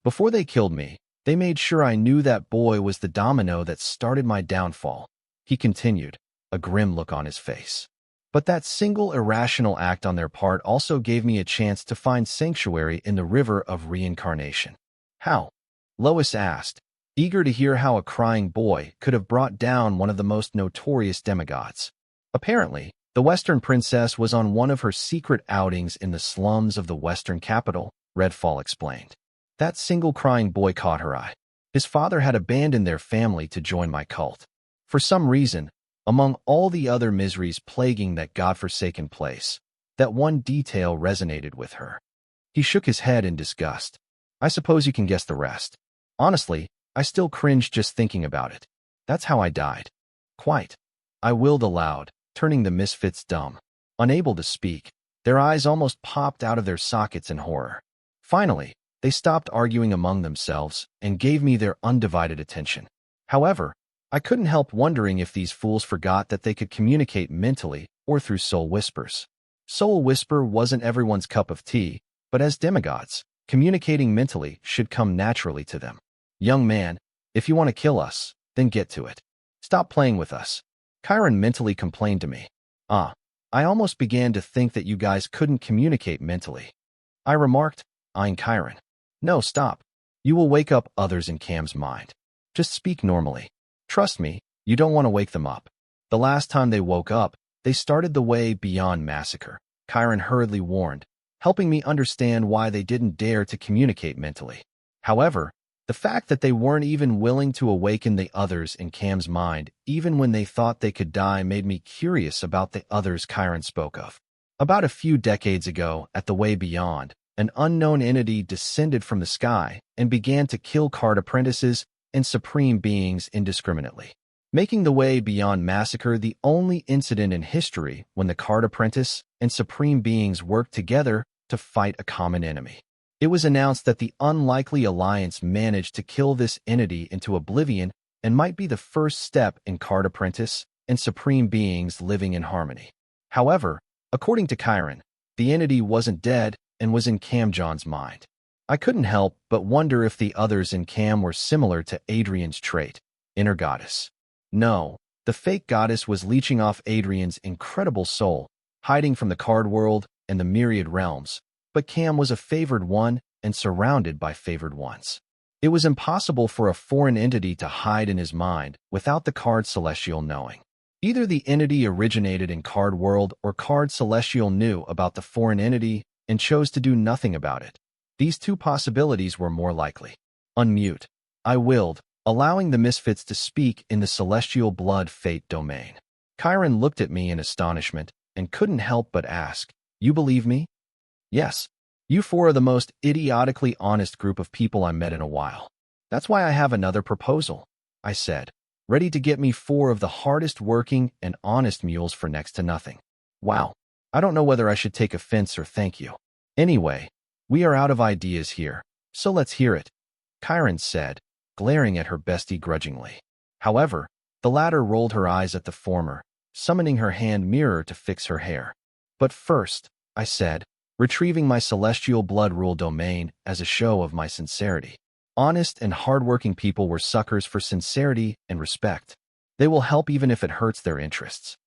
Before they killed me, they made sure I knew that boy was the domino that started my downfall. He continued, a grim look on his face. But that single irrational act on their part also gave me a chance to find sanctuary in the river of reincarnation. How? Lois asked, eager to hear how a crying boy could have brought down one of the most notorious demigods. Apparently, the Western Princess was on one of her secret outings in the slums of the Western Capital, Redfall explained. That single crying boy caught her eye. His father had abandoned their family to join my cult. For some reason, among all the other miseries plaguing that godforsaken place, that one detail resonated with her. He shook his head in disgust. I suppose you can guess the rest. Honestly, I still cringe just thinking about it. That's how I died. Quite. I willed aloud, turning the misfits dumb. Unable to speak, their eyes almost popped out of their sockets in horror. Finally, they stopped arguing among themselves and gave me their undivided attention. However, I couldn't help wondering if these fools forgot that they could communicate mentally or through soul whispers. Soul whisper wasn't everyone's cup of tea, but as demigods, communicating mentally should come naturally to them. Young man, if you want to kill us, then get to it. Stop playing with us. Chiron mentally complained to me. I almost began to think that you guys couldn't communicate mentally. I remarked, eyeing Chiron. No, stop. You will wake up others in Cam's mind. Just speak normally. Trust me, you don't want to wake them up. The last time they woke up, they started the way beyond massacre, Chiron hurriedly warned, helping me understand why they didn't dare to communicate mentally. However, the fact that they weren't even willing to awaken the others in Cam's mind, even when they thought they could die, made me curious about the others Chiron spoke of. About a few decades ago, at the Way Beyond, an unknown entity descended from the sky and began to kill card apprentices and supreme beings indiscriminately, making the Way Beyond massacre the only incident in history when the card apprentice and supreme beings worked together to fight a common enemy. It was announced that the unlikely alliance managed to kill this entity into oblivion and might be the first step in card apprentice and supreme beings living in harmony. However, according to Chiron, the entity wasn't dead and was in Cam John's mind. I couldn't help but wonder if the others in Cam were similar to Adrian's trait, inner goddess. No, the fake goddess was leeching off Adrian's incredible soul, hiding from the card world and the myriad realms, but Cam was a favored one and surrounded by favored ones. It was impossible for a foreign entity to hide in his mind without the card celestial knowing. Either the entity originated in card world or card celestial knew about the foreign entity and chose to do nothing about it. These two possibilities were more likely. Unmute. I willed, allowing the misfits to speak in the celestial blood fate domain. Chiron looked at me in astonishment and couldn't help but ask, "You believe me?" "Yes. You four are the most idiotically honest group of people I met in a while. That's why I have another proposal," I said, ready to get me four of the hardest working and honest mules for next to nothing. Wow. I don't know whether I should take offense or thank you. Anyway, we are out of ideas here, so let's hear it, Chiron said, glaring at her bestie grudgingly. However, the latter rolled her eyes at the former, summoning her hand mirror to fix her hair. "But first," I said, retrieving my celestial blood rule domain as a show of my sincerity. Honest and hardworking people were suckers for sincerity and respect. They will help even if it hurts their interests.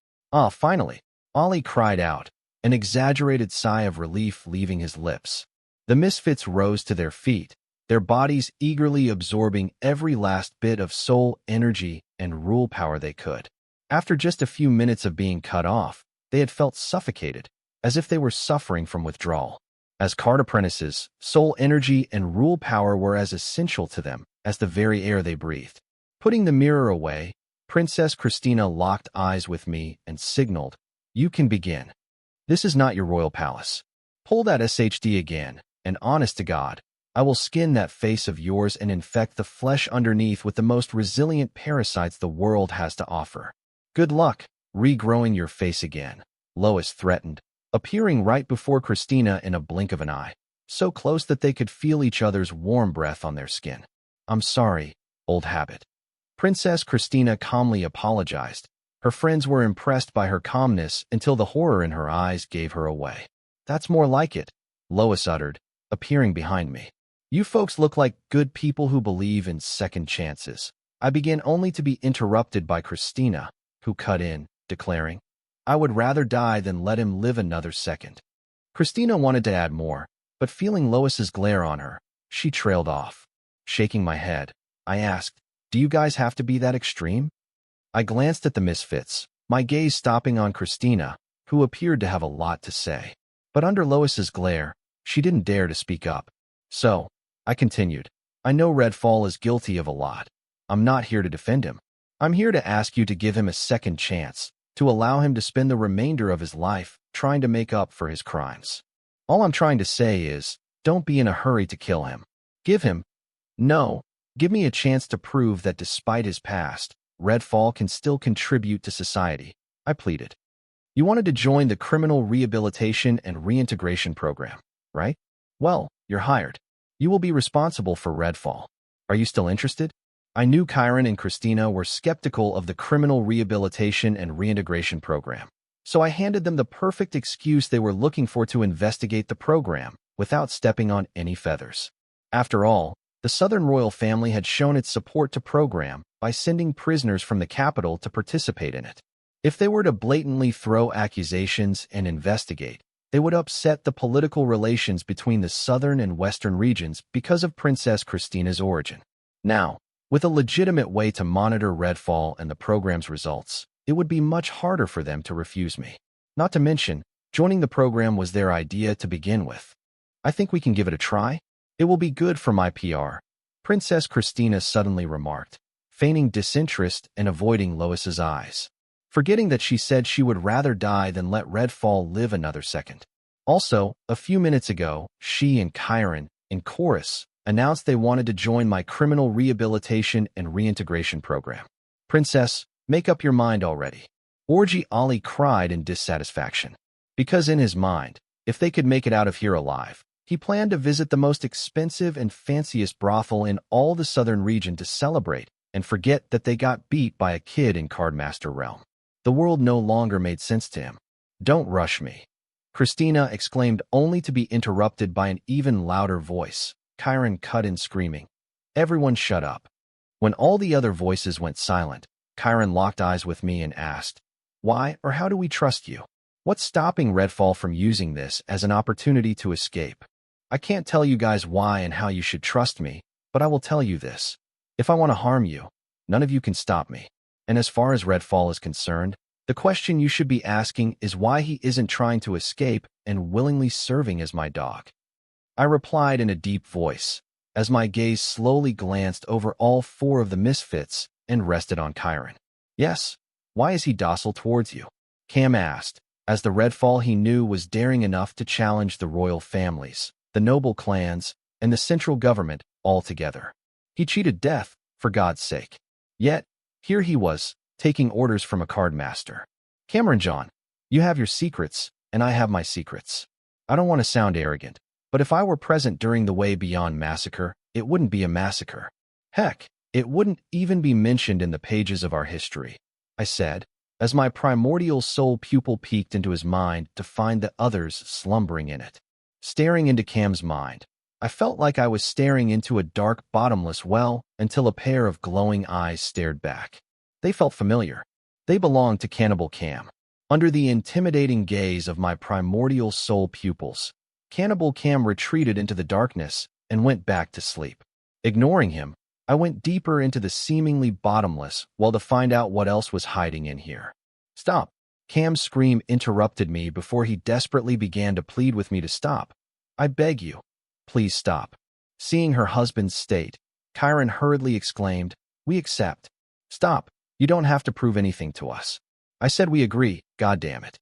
Finally, Ollie cried out, an exaggerated sigh of relief leaving his lips. The misfits rose to their feet, their bodies eagerly absorbing every last bit of soul energy and rule power they could. After just a few minutes of being cut off, they had felt suffocated, as if they were suffering from withdrawal. As card apprentices, soul energy and rule power were as essential to them as the very air they breathed. Putting the mirror away, Princess Christina locked eyes with me and signaled, "You can begin. This is not your royal palace. Pull that SHD again, and honest to God, I will skin that face of yours and infect the flesh underneath with the most resilient parasites the world has to offer. Good luck regrowing your face again," Lois threatened, appearing right before Christina in a blink of an eye, so close that they could feel each other's warm breath on their skin. "I'm sorry, old habit." Princess Christina calmly apologized. Her friends were impressed by her calmness until the horror in her eyes gave her away. "That's more like it," Lois uttered, appearing behind me. "You folks look like good people who believe in second chances." I began only to be interrupted by Christina, who cut in, declaring, "I would rather die than let him live another second." Christina wanted to add more, but feeling Lois's glare on her, she trailed off. Shaking my head, I asked, "Do you guys have to be that extreme?" I glanced at the misfits, my gaze stopping on Christina, who appeared to have a lot to say. But under Lois's glare, she didn't dare to speak up. "So," I continued, "I know Redfall is guilty of a lot. I'm not here to defend him. I'm here to ask you to give him a second chance, to allow him to spend the remainder of his life trying to make up for his crimes. All I'm trying to say is, don't be in a hurry to kill him. Give me a chance to prove that despite his past, Redfall can still contribute to society, I pleaded. You wanted to join the criminal rehabilitation and reintegration program, right? Well, you're hired. You will be responsible for Redfall. Are you still interested? I knew Kyron and Christina were skeptical of the criminal rehabilitation and reintegration program, so I handed them the perfect excuse they were looking for to investigate the program without stepping on any feathers. After all, the Southern royal family had shown its support to program by sending prisoners from the capital to participate in it. If they were to blatantly throw accusations and investigate, they would upset the political relations between the southern and western regions because of Princess Christina's origin. Now, with a legitimate way to monitor Redfall and the program's results, it would be much harder for them to refuse me. Not to mention, joining the program was their idea to begin with. I think we can give it a try. It will be good for my PR, Princess Christina suddenly remarked, feigning disinterest and avoiding Lois's eyes, forgetting that she said she would rather die than let Redfall live another second. Also, a few minutes ago, she and Kyron, in chorus, announced they wanted to join my criminal rehabilitation and reintegration program. Princess, make up your mind already. Orgy Ali cried in dissatisfaction. Because in his mind, if they could make it out of here alive, he planned to visit the most expensive and fanciest brothel in all the southern region to celebrate and forget that they got beat by a kid in Cardmaster realm. The world no longer made sense to him. Don't rush me, Christina exclaimed, only to be interrupted by an even louder voice. Kyron cut in screaming. Everyone shut up. When all the other voices went silent, Kyron locked eyes with me and asked, why or how do we trust you? What's stopping Redfall from using this as an opportunity to escape? I can't tell you guys why and how you should trust me, but I will tell you this. If I want to harm you, none of you can stop me. And as far as Redfall is concerned, the question you should be asking is why he isn't trying to escape and willingly serving as my dog. I replied in a deep voice, as my gaze slowly glanced over all four of the misfits and rested on Kyron. Yes, why is he docile towards you? Cam asked, as the Redfall he knew was daring enough to challenge the royal families, the noble clans, and the central government all together. He cheated death, for God's sake. Yet, here he was, taking orders from a card master. Cameron John, you have your secrets, and I have my secrets. I don't want to sound arrogant, but if I were present during the Way Beyond massacre, it wouldn't be a massacre. Heck, it wouldn't even be mentioned in the pages of our history, I said, as my primordial soul pupil peeked into his mind to find the others slumbering in it. Staring into Cam's mind, I felt like I was staring into a dark, bottomless well until a pair of glowing eyes stared back. They felt familiar. They belonged to Cannibal Cam. Under the intimidating gaze of my primordial soul pupils, Cannibal Cam retreated into the darkness and went back to sleep. Ignoring him, I went deeper into the seemingly bottomless while to find out what else was hiding in here. Stop! Cam's scream interrupted me before he desperately began to plead with me to stop. I beg you, please stop. Seeing her husband's state, Kyron hurriedly exclaimed, we accept. Stop, you don't have to prove anything to us. I said we agree, goddammit.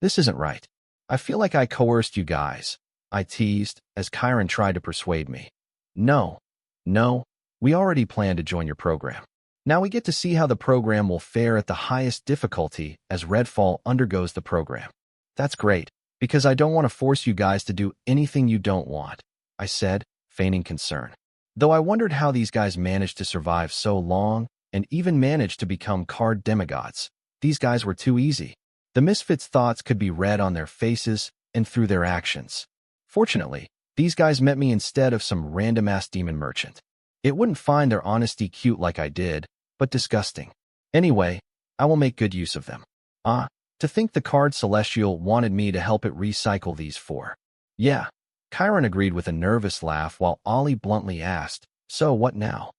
This isn't right. I feel like I coerced you guys, I teased as Kyron tried to persuade me. No, we already planned to join your program. Now we get to see how the program will fare at the highest difficulty as Redfall undergoes the program. That's great, because I don't want to force you guys to do anything you don't want, I said, feigning concern. Though I wondered how these guys managed to survive so long and even managed to become card demigods. These guys were too easy. The misfits' thoughts could be read on their faces and through their actions. Fortunately, these guys met me instead of some random-ass demon merchant. It wouldn't find their honesty cute like I did, but disgusting. Anyway, I will make good use of them. To think the card Celestial wanted me to help it recycle these four. Yeah, Kyron agreed with a nervous laugh while Ollie bluntly asked, so what now?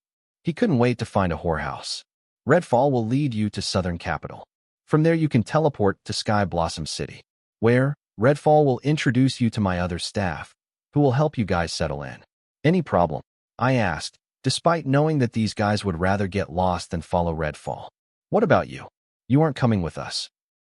He couldn't wait to find a whorehouse. Redfall will lead you to Southern Capital. From there you can teleport to Sky Blossom City, where Redfall will introduce you to my other staff, who will help you guys settle in. Any problem? I asked, despite knowing that these guys would rather get lost than follow Redfall. What about you? You aren't coming with us?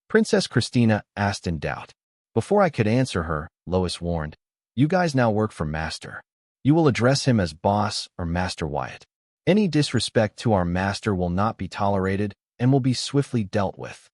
Princess Christina asked in doubt. Before I could answer her, Lois warned, you guys now work for Master. You will address him as Boss or Master Wyatt. Any disrespect to our master will not be tolerated and will be swiftly dealt with.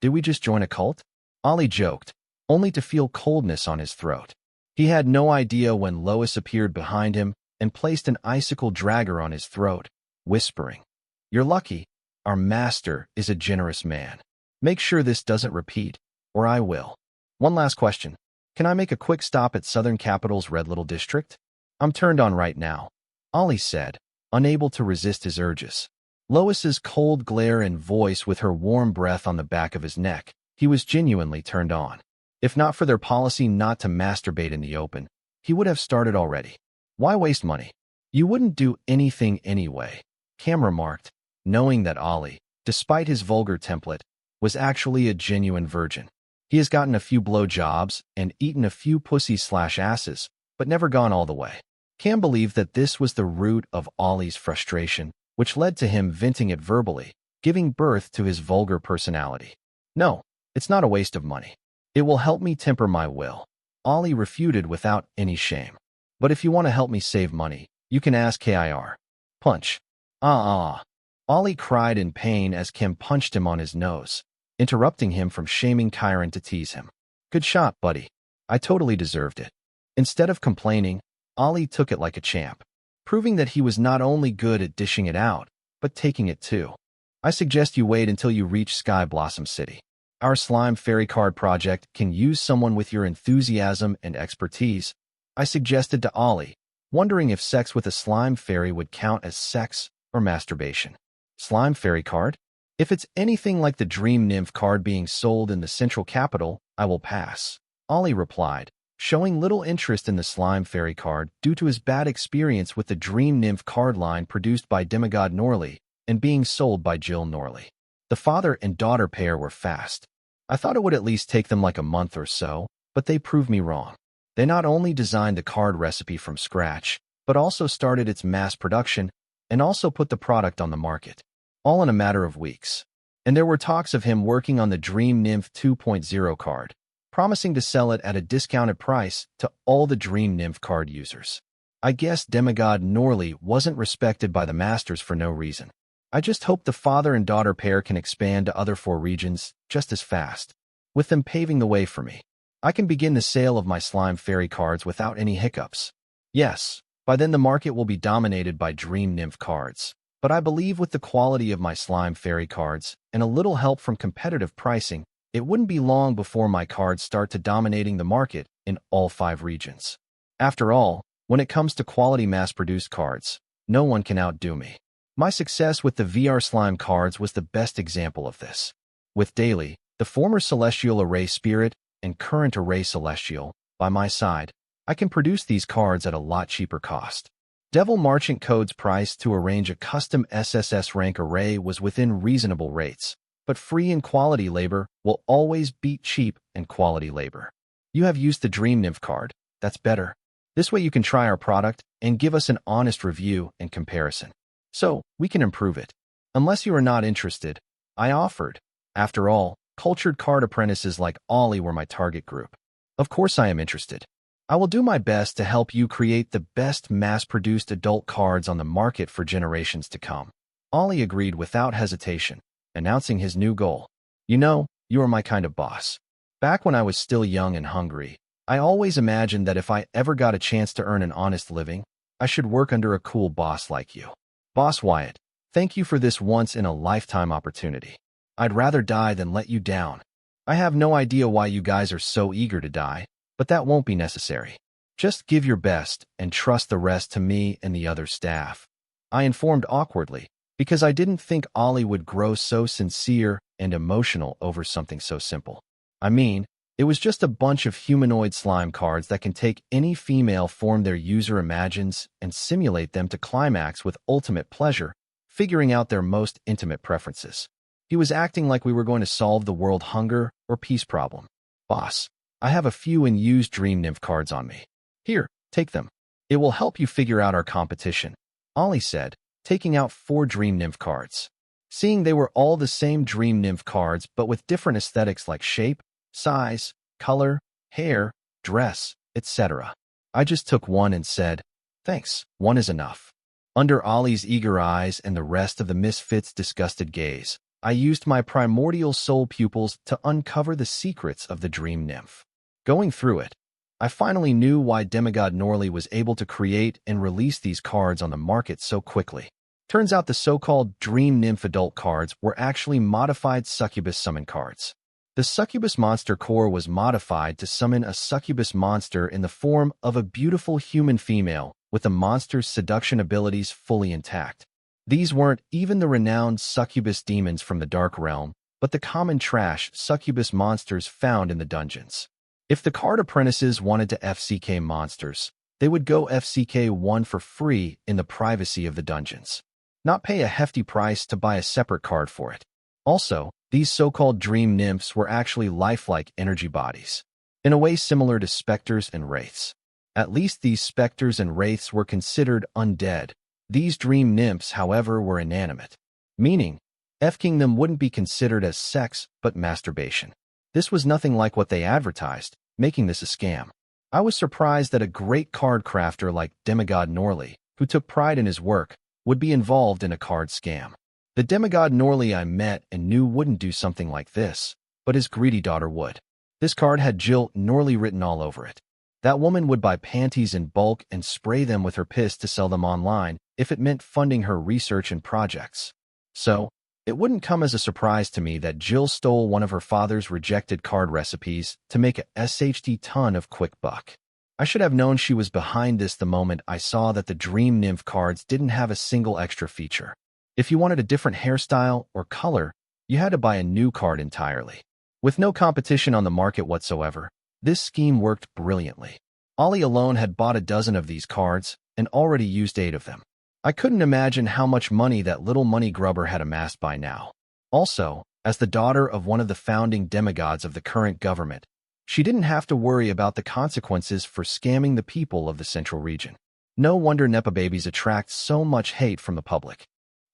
Did we just join a cult? Ollie joked, only to feel coldness on his throat. He had no idea when Lois appeared behind him and placed an icicle dragger on his throat, whispering, "You're lucky. Our master is a generous man. Make sure this doesn't repeat, or I will." One last question. Can I make a quick stop at Southern Capital's Red Little District? I'm turned on right now, Ollie said, unable to resist his urges. Lois's cold glare and voice with her warm breath on the back of his neck, he was genuinely turned on. If not for their policy not to masturbate in the open, he would have started already. Why waste money? You wouldn't do anything anyway, Cam remarked, knowing that Ollie, despite his vulgar template, was actually a genuine virgin. He has gotten a few blowjobs and eaten a few pussies/asses, but never gone all the way. Cam believed that this was the root of Ollie's frustration, which led to him venting it verbally, giving birth to his vulgar personality. No, it's not a waste of money. It will help me temper my will, Ollie refuted without any shame. But if you want to help me save money, you can ask KIR. Punch. Ollie cried in pain as Kim punched him on his nose, interrupting him from shaming Kyron to tease him. Good shot, buddy. I totally deserved it. Instead of complaining, Ollie took it like a champ, proving that he was not only good at dishing it out, but taking it too. I suggest you wait until you reach Sky Blossom City. Our slime fairy card project can use someone with your enthusiasm and expertise, I suggested to Ollie, wondering if sex with a slime fairy would count as sex or masturbation. Slime fairy card? If it's anything like the dream nymph card being sold in the central capital, I will pass, Ollie replied, showing little interest in the slime fairy card due to his bad experience with the dream nymph card line produced by demigod Norley and being sold by Jill Norley. The father and daughter pair were fast. I thought it would at least take them like a month or so, but they proved me wrong. They not only designed the card recipe from scratch, but also started its mass production and also put the product on the market, all in a matter of weeks. And there were talks of him working on the Dream Nymph 2.0 card, promising to sell it at a discounted price to all the Dream Nymph card users. I guess demigod Norley wasn't respected by the masters for no reason. I just hope the father and daughter pair can expand to other 4 regions just as fast, with them paving the way for me. I can begin the sale of my slime fairy cards without any hiccups. Yes, by then the market will be dominated by Dream Nymph cards, but I believe with the quality of my slime fairy cards and a little help from competitive pricing, it wouldn't be long before my cards start to dominating the market in all 5 regions. After all, when it comes to quality mass-produced cards, no one can outdo me. My success with the VR Slime cards was the best example of this. With Daily, the former Celestial Array Spirit and current Array Celestial, by my side, I can produce these cards at a lot cheaper cost. Devil Marchant Code's price to arrange a custom SSS rank array was within reasonable rates, but free and quality labor will always beat cheap and quality labor. You have used the Dream Nymph card, that's better. This way you can try our product and give us an honest review and comparison. So, we can improve it. Unless you are not interested, I offered. After all, cultured card apprentices like Ollie were my target group. Of course I am interested. I will do my best to help you create the best mass-produced adult cards on the market for generations to come. Ollie agreed without hesitation, announcing his new goal. You know, you are my kind of boss. Back when I was still young and hungry, I always imagined that if I ever got a chance to earn an honest living, I should work under a cool boss like you. Boss Wyatt, thank you for this once-in-a-lifetime opportunity. I'd rather die than let you down. I have no idea why you guys are so eager to die, but that won't be necessary. Just give your best and trust the rest to me and the other staff. I informed awkwardly, because I didn't think Ollie would grow so sincere and emotional over something so simple. I mean, it was just a bunch of humanoid slime cards that can take any female form their user imagines and simulate them to climax with ultimate pleasure, figuring out their most intimate preferences. He was acting like we were going to solve the world hunger or peace problem. Boss, I have a few unused Dream Nymph cards on me. Here, take them. It will help you figure out our competition, Ollie said, taking out 4 Dream Nymph cards. Seeing they were all the same Dream Nymph cards but with different aesthetics like shape, size, color, hair, dress, etc. I just took one and said, thanks, one is enough. Under Ollie's eager eyes and the rest of the misfits' disgusted gaze, I used my primordial soul pupils to uncover the secrets of the dream nymph. Going through it, I finally knew why demigod Norley was able to create and release these cards on the market so quickly. Turns out the so-called Dream Nymph adult cards were actually modified succubus summon cards. The succubus monster core was modified to summon a succubus monster in the form of a beautiful human female with the monster's seduction abilities fully intact. These weren't even the renowned succubus demons from the Dark Realm, but the common trash succubus monsters found in the dungeons. If the card apprentices wanted to FCK monsters, they would go FCK 1 for free in the privacy of the dungeons, not pay a hefty price to buy a separate card for it. Also, these so-called dream nymphs were actually lifelike energy bodies, in a way similar to specters and wraiths. At least these specters and wraiths were considered undead. These dream nymphs, however, were inanimate, meaning F-king them wouldn't be considered as sex but masturbation. This was nothing like what they advertised, making this a scam. I was surprised that a great card crafter like demigod Norley, who took pride in his work, would be involved in a card scam. The demigod Norley I met and knew wouldn't do something like this, but his greedy daughter would. This card had Jill Norley written all over it. That woman would buy panties in bulk and spray them with her piss to sell them online if it meant funding her research and projects. So, it wouldn't come as a surprise to me that Jill stole one of her father's rejected card recipes to make a SHT ton of quick buck. I should have known she was behind this the moment I saw that the Dream Nymph cards didn't have a single extra feature. If you wanted a different hairstyle or color, you had to buy a new card entirely. With no competition on the market whatsoever, this scheme worked brilliantly. Ollie alone had bought a dozen of these cards and already used 8 of them. I couldn't imagine how much money that little money grubber had amassed by now. Also, as the daughter of one of the founding demigods of the current government, she didn't have to worry about the consequences for scamming the people of the Central Region. No wonder Nepa babies attract so much hate from the public.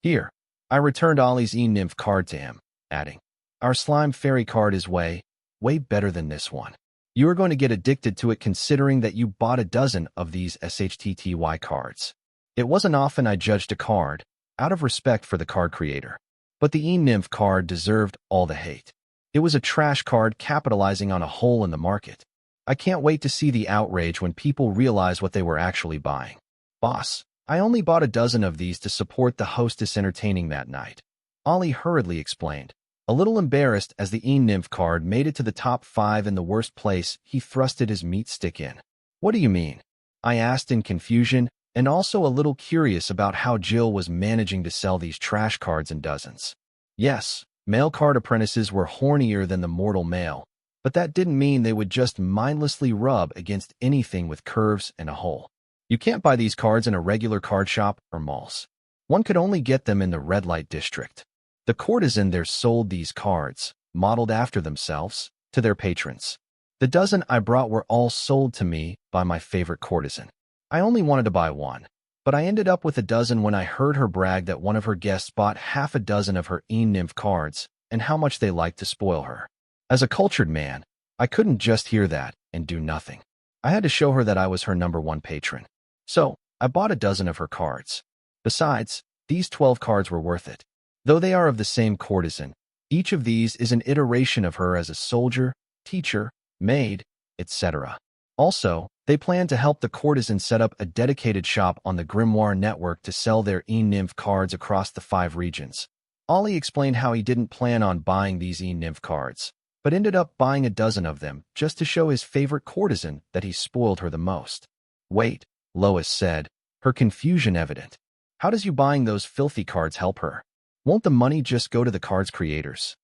Here, I returned Ollie's E-Nymph card to him, adding, "Our slime fairy card is way better than this one. You are going to get addicted to it considering that you bought a dozen of these SHTTY cards." It wasn't often I judged a card, out of respect for the card creator. But the E-Nymph card deserved all the hate. It was a trash card capitalizing on a hole in the market. I can't wait to see the outrage when people realize what they were actually buying. "Boss, I only bought a dozen of these to support the hostess entertaining that night," Ollie hurriedly explained. A little embarrassed as the E-Nymph card made it to the top 5 in the worst place, he thrusted his meat stick in. "What do you mean?" I asked in confusion, and also a little curious about how Jill was managing to sell these trash cards in dozens. Yes, male card apprentices were hornier than the mortal male, but that didn't mean they would just mindlessly rub against anything with curves and a hole. You can't buy these cards in a regular card shop or malls. One could only get them in the red light district. The courtesan there sold these cards, modeled after themselves, to their patrons. The dozen I brought were all sold to me by my favorite courtesan. I only wanted to buy one, but I ended up with a dozen when I heard her brag that one of her guests bought half a dozen of her E-Nymph cards and how much they liked to spoil her. As a cultured man, I couldn't just hear that and do nothing. I had to show her that I was her #1 patron. So, I bought a dozen of her cards. Besides, these 12 cards were worth it. Though they are of the same courtesan, each of these is an iteration of her as a soldier, teacher, maid, etc. Also, they plan to help the courtesan set up a dedicated shop on the Grimoire network to sell their E-Nymph cards across the 5 regions. Ollie explained how he didn't plan on buying these E-Nymph cards, but ended up buying a dozen of them just to show his favorite courtesan that he spoiled her the most. "Wait," Lois said, her confusion evident. "How does you buying those filthy cards help her? Won't the money just go to the cards creators?"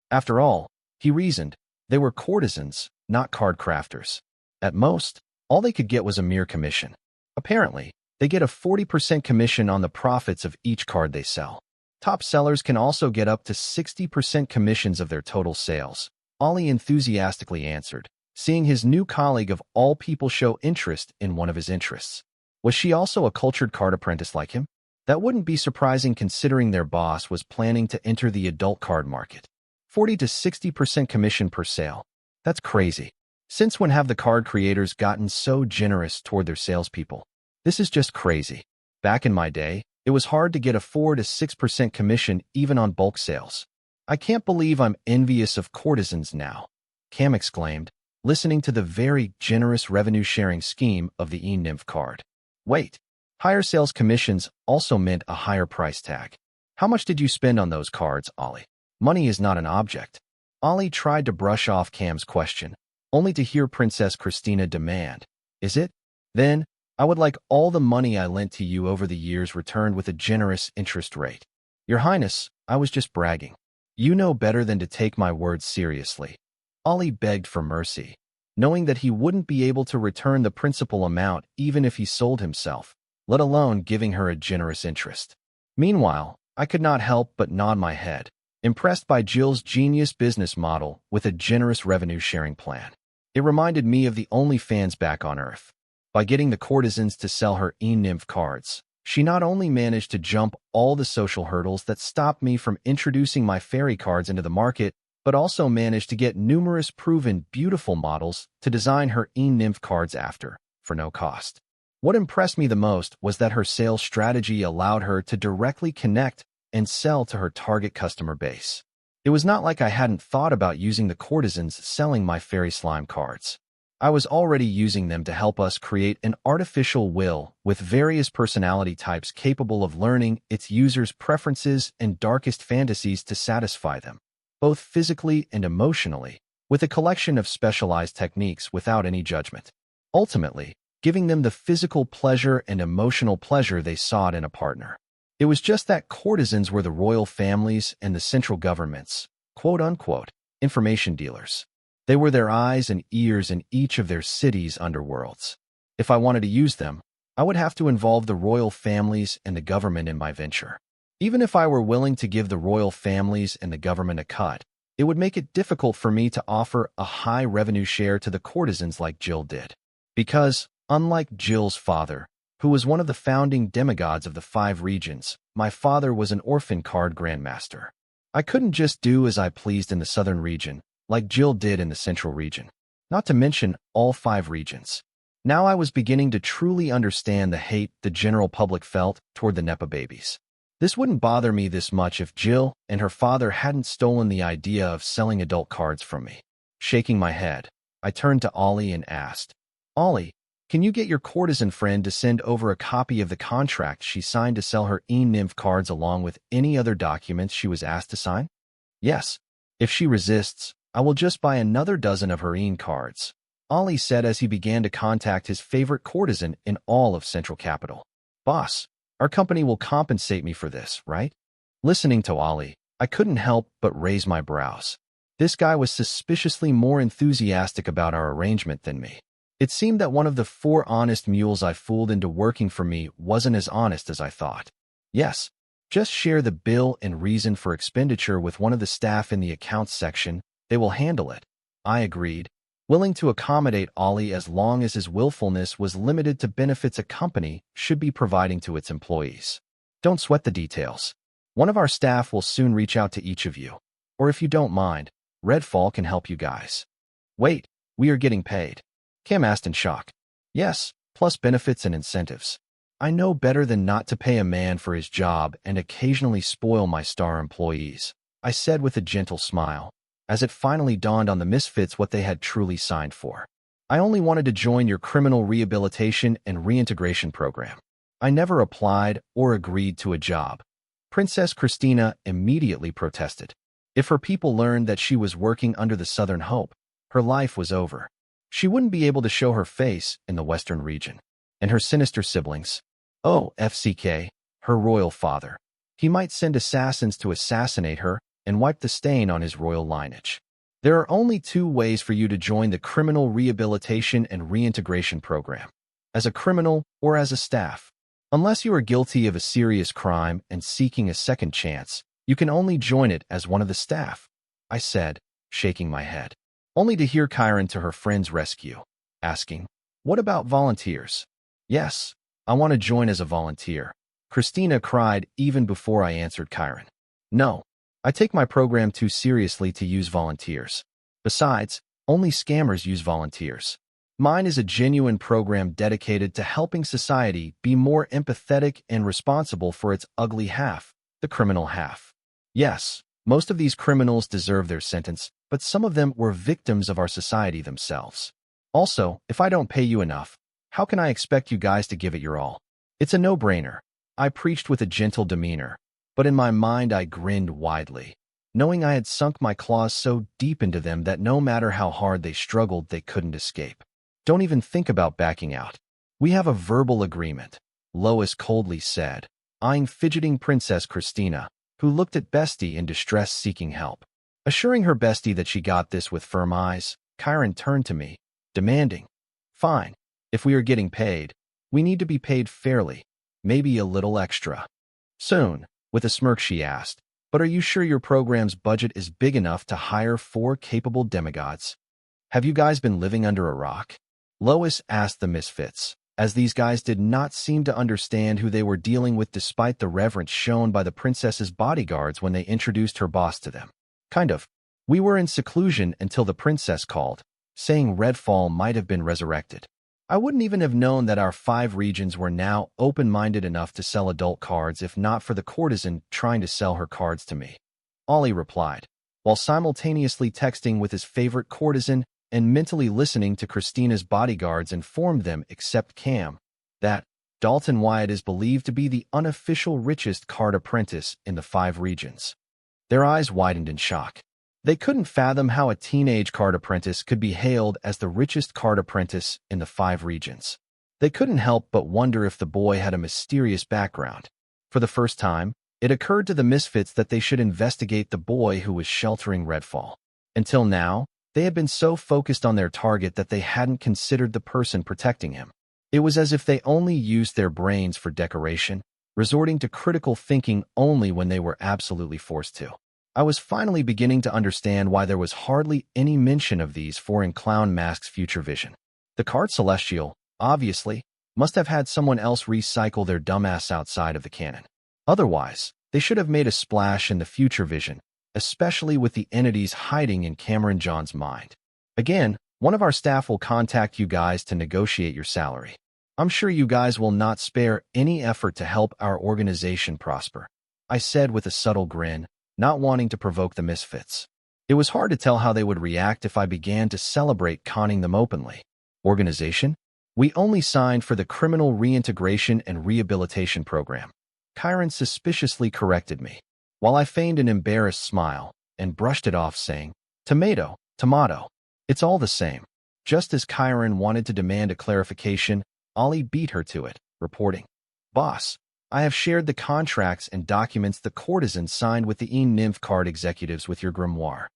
After all, he reasoned, they were courtesans, not card crafters. At most, all they could get was a mere commission. Apparently, they get a 40% commission on the profits of each card they sell. Top sellers can also get up to 60% commissions of their total sales, Ollie enthusiastically answered, seeing his new colleague of all people show interest in one of his interests. Was she also a cultured card apprentice like him? That wouldn't be surprising considering their boss was planning to enter the adult card market. 40 to 60% commission per sale. That's crazy. Since when have the card creators gotten so generous toward their salespeople? This is just crazy. Back in my day, It was hard to get a 4 to 6% commission even on bulk sales. I can't believe I'm envious of courtesans now, Cam exclaimed, listening to the very generous revenue-sharing scheme of the e-nymph card. Wait, higher sales commissions also meant a higher price tag. How much did you spend on those cards, Ollie? Money is not an object. Ollie tried to brush off Cam's question, only to hear Princess Christina demand, "Is it? Then, I would like all the money I lent to you over the years returned with a generous interest rate." "Your Highness, I was just bragging. You know better than to take my words seriously." Ollie begged for mercy, knowing that he wouldn't be able to return the principal amount even if he sold himself, let alone giving her a generous interest. Meanwhile, I could not help but nod my head, impressed by Jill's genius business model with a generous revenue-sharing plan. It reminded me of the OnlyFans back on Earth. By getting the courtesans to sell her e-nymph cards, she not only managed to jump all the social hurdles that stopped me from introducing my fairy cards into the market, but also managed to get numerous proven beautiful models to design her e-nymph cards after, for no cost. What impressed me the most was that her sales strategy allowed her to directly connect and sell to her target customer base. It was not like I hadn't thought about using the courtesans selling my fairy slime cards. I was already using them to help us create an artificial will with various personality types capable of learning its users' preferences and darkest fantasies to satisfy them, both physically and emotionally, with a collection of specialized techniques without any judgment, ultimately giving them the physical pleasure and emotional pleasure they sought in a partner. It was just that courtesans were the royal families and the central government's, quote-unquote, information dealers. They were their eyes and ears in each of their cities' underworlds. If I wanted to use them, I would have to involve the royal families and the government in my venture. Even if I were willing to give the royal families and the government a cut, it would make it difficult for me to offer a high revenue share to the courtesans like Jill did. Because, unlike Jill's father, who was one of the founding demigods of the 5 regions, my father was an orphan card grandmaster. I couldn't just do as I pleased in the southern region, like Jill did in the central region, not to mention all 5 regions. Now I was beginning to truly understand the hate the general public felt toward the Nepa babies. This wouldn't bother me this much if Jill and her father hadn't stolen the idea of selling adult cards from me. Shaking my head, I turned to Ollie and asked, "Ollie, can you get your courtesan friend to send over a copy of the contract she signed to sell her e-nymph cards along with any other documents she was asked to sign?" "Yes. If she resists, I will just buy another dozen of her cards," Ollie said as he began to contact his favorite courtesan in all of Central Capital. "Boss, our company will compensate me for this, right?" Listening to Ollie, I couldn't help but raise my brows. This guy was suspiciously more enthusiastic about our arrangement than me. It seemed that one of the 4 honest mules I fooled into working for me wasn't as honest as I thought. "Yes, just share the bill and reason for expenditure with one of the staff in the accounts section. They will handle it," I agreed, willing to accommodate Ollie as long as his willfulness was limited to benefits a company should be providing to its employees. "Don't sweat the details. One of our staff will soon reach out to each of you. Or if you don't mind, Redfall can help you guys." "Wait, we are getting paid?" Cam asked in shock. "Yes, plus benefits and incentives. I know better than not to pay a man for his job and occasionally spoil my star employees," I said with a gentle smile, as it finally dawned on the misfits what they had truly signed for. "I only wanted to join your criminal rehabilitation and reintegration program. I never applied or agreed to a job." Princess Christina immediately protested. If her people learned that she was working under the Southern Hope, her life was over. She wouldn't be able to show her face in the Western region. And her sinister siblings. Oh, FCK, her royal father. He might send assassins to assassinate her and wipe the stain on his royal lineage. There are only 2 ways for you to join the Criminal Rehabilitation and Reintegration Program: as a criminal or as a staff. Unless you are guilty of a serious crime and seeking a second chance, you can only join it as one of the staff, I said, shaking my head. Only to hear Kyron to her friend's rescue, asking, "What about volunteers?" "Yes, I want to join as a volunteer," Christina cried even before I answered Kyron. "No, I take my program too seriously to use volunteers. Besides, only scammers use volunteers. Mine is a genuine program dedicated to helping society be more empathetic and responsible for its ugly half, the criminal half. Yes, most of these criminals deserve their sentence, but some of them were victims of our society themselves. Also, if I don't pay you enough, how can I expect you guys to give it your all? It's a no-brainer. I preached with a gentle demeanor, but in my mind I grinned widely, knowing I had sunk my claws so deep into them that no matter how hard they struggled, they couldn't escape. Don't even think about backing out. We have a verbal agreement, Lois coldly said, eyeing fidgeting Princess Christina, who looked at Bestie in distress seeking help. Assuring her bestie that she got this with firm eyes, Chiron turned to me, demanding, "Fine, if we are getting paid, we need to be paid fairly, maybe a little extra." Soon, with a smirk she asked, "But are you sure your program's budget is big enough to hire 4 capable demigods? Have you guys been living under a rock?" Lois asked the misfits, as these guys did not seem to understand who they were dealing with despite the reverence shown by the princess's bodyguards when they introduced her boss to them. Kind of. We were in seclusion until the princess called, saying Redfall might have been resurrected. I wouldn't even have known that our 5 regions were now open-minded enough to sell adult cards if not for the courtesan trying to sell her cards to me. Ollie replied, while simultaneously texting with his favorite courtesan and mentally listening to Christina's bodyguards informed them, except Cam, that Dalton Wyatt is believed to be the unofficial richest card apprentice in the 5 regions. Their eyes widened in shock. They couldn't fathom how a teenage card apprentice could be hailed as the richest card apprentice in the 5 regions. They couldn't help but wonder if the boy had a mysterious background. For the first time, it occurred to the misfits that they should investigate the boy who was sheltering Redfall. Until now, they had been so focused on their target that they hadn't considered the person protecting him. It was as if they only used their brains for decoration, resorting to critical thinking only when they were absolutely forced to. I was finally beginning to understand why there was hardly any mention of these 4 in Clown Mask's future vision. The card Celestial, obviously, must have had someone else recycle their dumbass outside of the canon. Otherwise, they should have made a splash in the future vision, especially with the entities hiding in Cameron John's mind. Again, one of our staff will contact you guys to negotiate your salary. I'm sure you guys will not spare any effort to help our organization prosper, I said with a subtle grin, not wanting to provoke the misfits. It was hard to tell how they would react if I began to celebrate conning them openly. Organization? We only signed for the Criminal Reintegration and Rehabilitation Program. Chiron suspiciously corrected me, while I feigned an embarrassed smile and brushed it off saying, "Tomato, tomato. It's all the same." Just as Chiron wanted to demand a clarification, Ollie beat her to it, reporting, "Boss, I have shared the contracts and documents the courtesan signed with the Nymph card executives with your grimoire."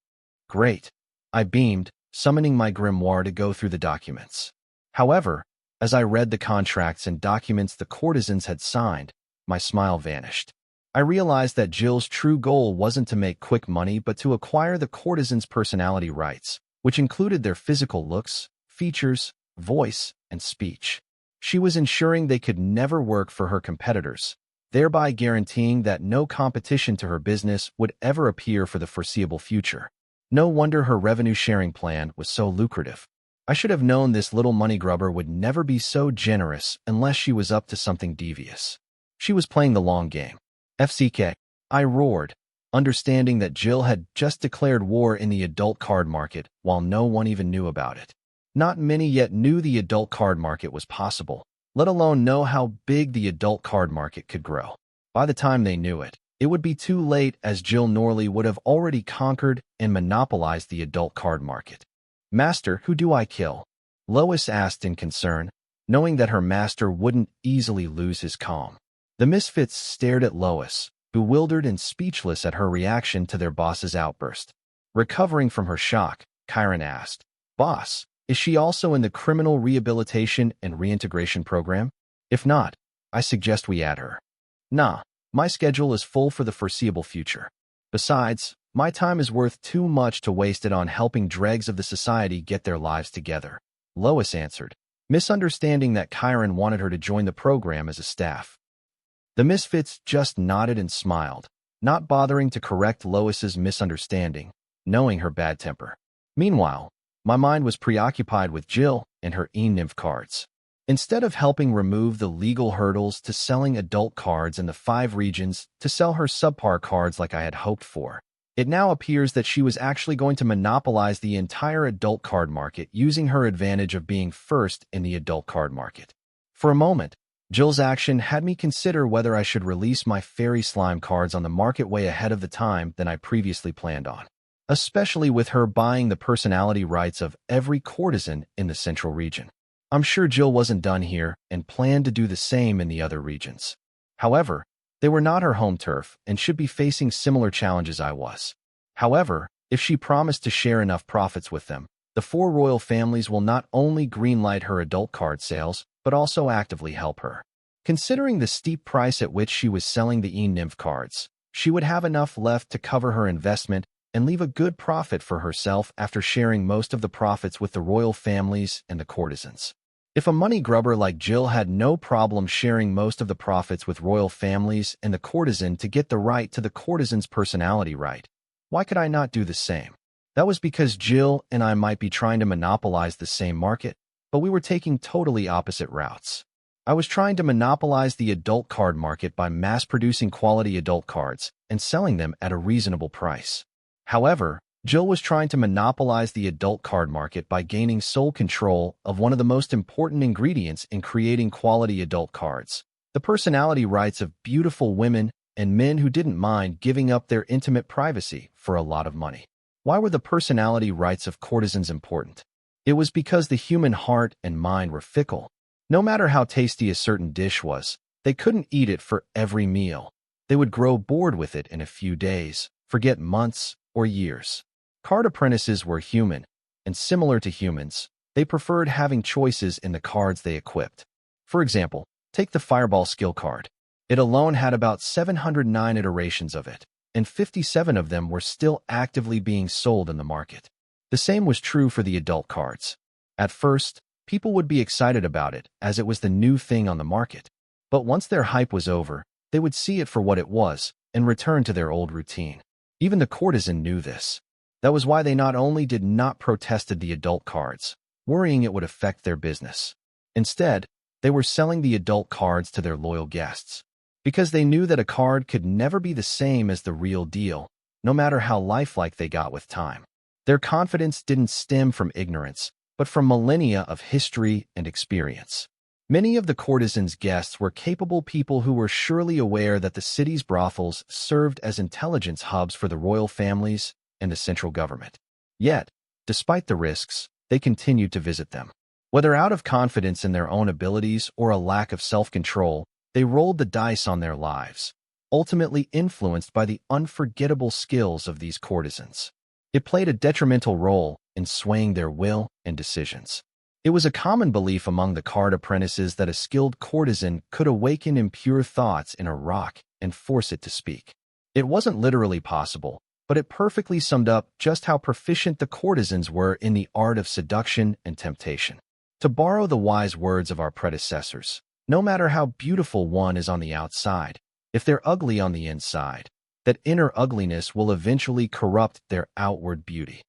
"Great." I beamed, summoning my grimoire to go through the documents. However, as I read the contracts and documents the courtesans had signed, my smile vanished. I realized that Jill's true goal wasn't to make quick money but to acquire the courtesan's personality rights, which included their physical looks, features, voice, and speech. She was ensuring they could never work for her competitors, thereby guaranteeing that no competition to her business would ever appear for the foreseeable future. No wonder her revenue-sharing plan was so lucrative. I should have known this little money grubber would never be so generous unless she was up to something devious. She was playing the long game. FCK, I roared, understanding that Jill had just declared war in the adult card market while no one even knew about it. Not many yet knew the adult card market was possible, let alone know how big the adult card market could grow. By the time they knew it, it would be too late as Jill Norley would have already conquered and monopolized the adult card market. "Master, who do I kill?" Lois asked in concern, knowing that her master wouldn't easily lose his calm. The misfits stared at Lois, bewildered and speechless at her reaction to their boss's outburst. Recovering from her shock, Chiron asked, "Boss, is she also in the Criminal Rehabilitation and Reintegration Program? If not, I suggest we add her." "Nah, my schedule is full for the foreseeable future. Besides, my time is worth too much to waste it on helping dregs of the society get their lives together," Lois answered, misunderstanding that Chiron wanted her to join the program as a staff. The misfits just nodded and smiled, not bothering to correct Lois's misunderstanding, knowing her bad temper. Meanwhile, my mind was preoccupied with Jill and her e-nymph cards. Instead of helping remove the legal hurdles to selling adult cards in the 5 regions to sell her subpar cards like I had hoped for, it now appears that she was actually going to monopolize the entire adult card market using her advantage of being first in the adult card market. For a moment, Jill's action had me consider whether I should release my fairy slime cards on the market way ahead of the time than I previously planned on, especially with her buying the personality rights of every courtesan in the central region. I'm sure Jill wasn't done here and planned to do the same in the other regions. However, they were not her home turf and should be facing similar challenges I was. However, if she promised to share enough profits with them, the 4 royal families will not only greenlight her adult card sales, but also actively help her. Considering the steep price at which she was selling the e-nymph cards, she would have enough left to cover her investment and leave a good profit for herself after sharing most of the profits with the royal families and the courtesans. If a money grubber like Jill had no problem sharing most of the profits with royal families and the courtesan to get the right to the courtesan's personality right, why could I not do the same? That was because Jill and I might be trying to monopolize the same market, but we were taking totally opposite routes. I was trying to monopolize the adult card market by mass-producing quality adult cards and selling them at a reasonable price. However, Jill was trying to monopolize the adult card market by gaining sole control of one of the most important ingredients in creating quality adult cards, the personality rights of beautiful women and men who didn't mind giving up their intimate privacy for a lot of money. Why were the personality rights of courtesans important? It was because the human heart and mind were fickle. No matter how tasty a certain dish was, they couldn't eat it for every meal. They would grow bored with it in a few days, forget months or years. Card apprentices were human, and similar to humans, they preferred having choices in the cards they equipped. For example, take the Fireball skill card. It alone had about 709 iterations of it, and 57 of them were still actively being sold in the market. The same was true for the adult cards. At first, people would be excited about it as it was the new thing on the market. But once their hype was over, they would see it for what it was and return to their old routine. Even the courtesan knew this. That was why they not only did not protested the adult cards, worrying it would affect their business. Instead, they were selling the adult cards to their loyal guests. Because they knew that a card could never be the same as the real deal, no matter how lifelike they got with time. Their confidence didn't stem from ignorance, but from millennia of history and experience. Many of the courtesans' guests were capable people who were surely aware that the city's brothels served as intelligence hubs for the royal families and the central government. Yet, despite the risks, they continued to visit them. Whether out of confidence in their own abilities or a lack of self-control, they rolled the dice on their lives, ultimately influenced by the unforgettable skills of these courtesans. It played a detrimental role in swaying their will and decisions. It was a common belief among the card apprentices that a skilled courtesan could awaken impure thoughts in a rock and force it to speak. It wasn't literally possible, but it perfectly summed up just how proficient the courtesans were in the art of seduction and temptation. To borrow the wise words of our predecessors, no matter how beautiful one is on the outside, if they're ugly on the inside, that inner ugliness will eventually corrupt their outward beauty.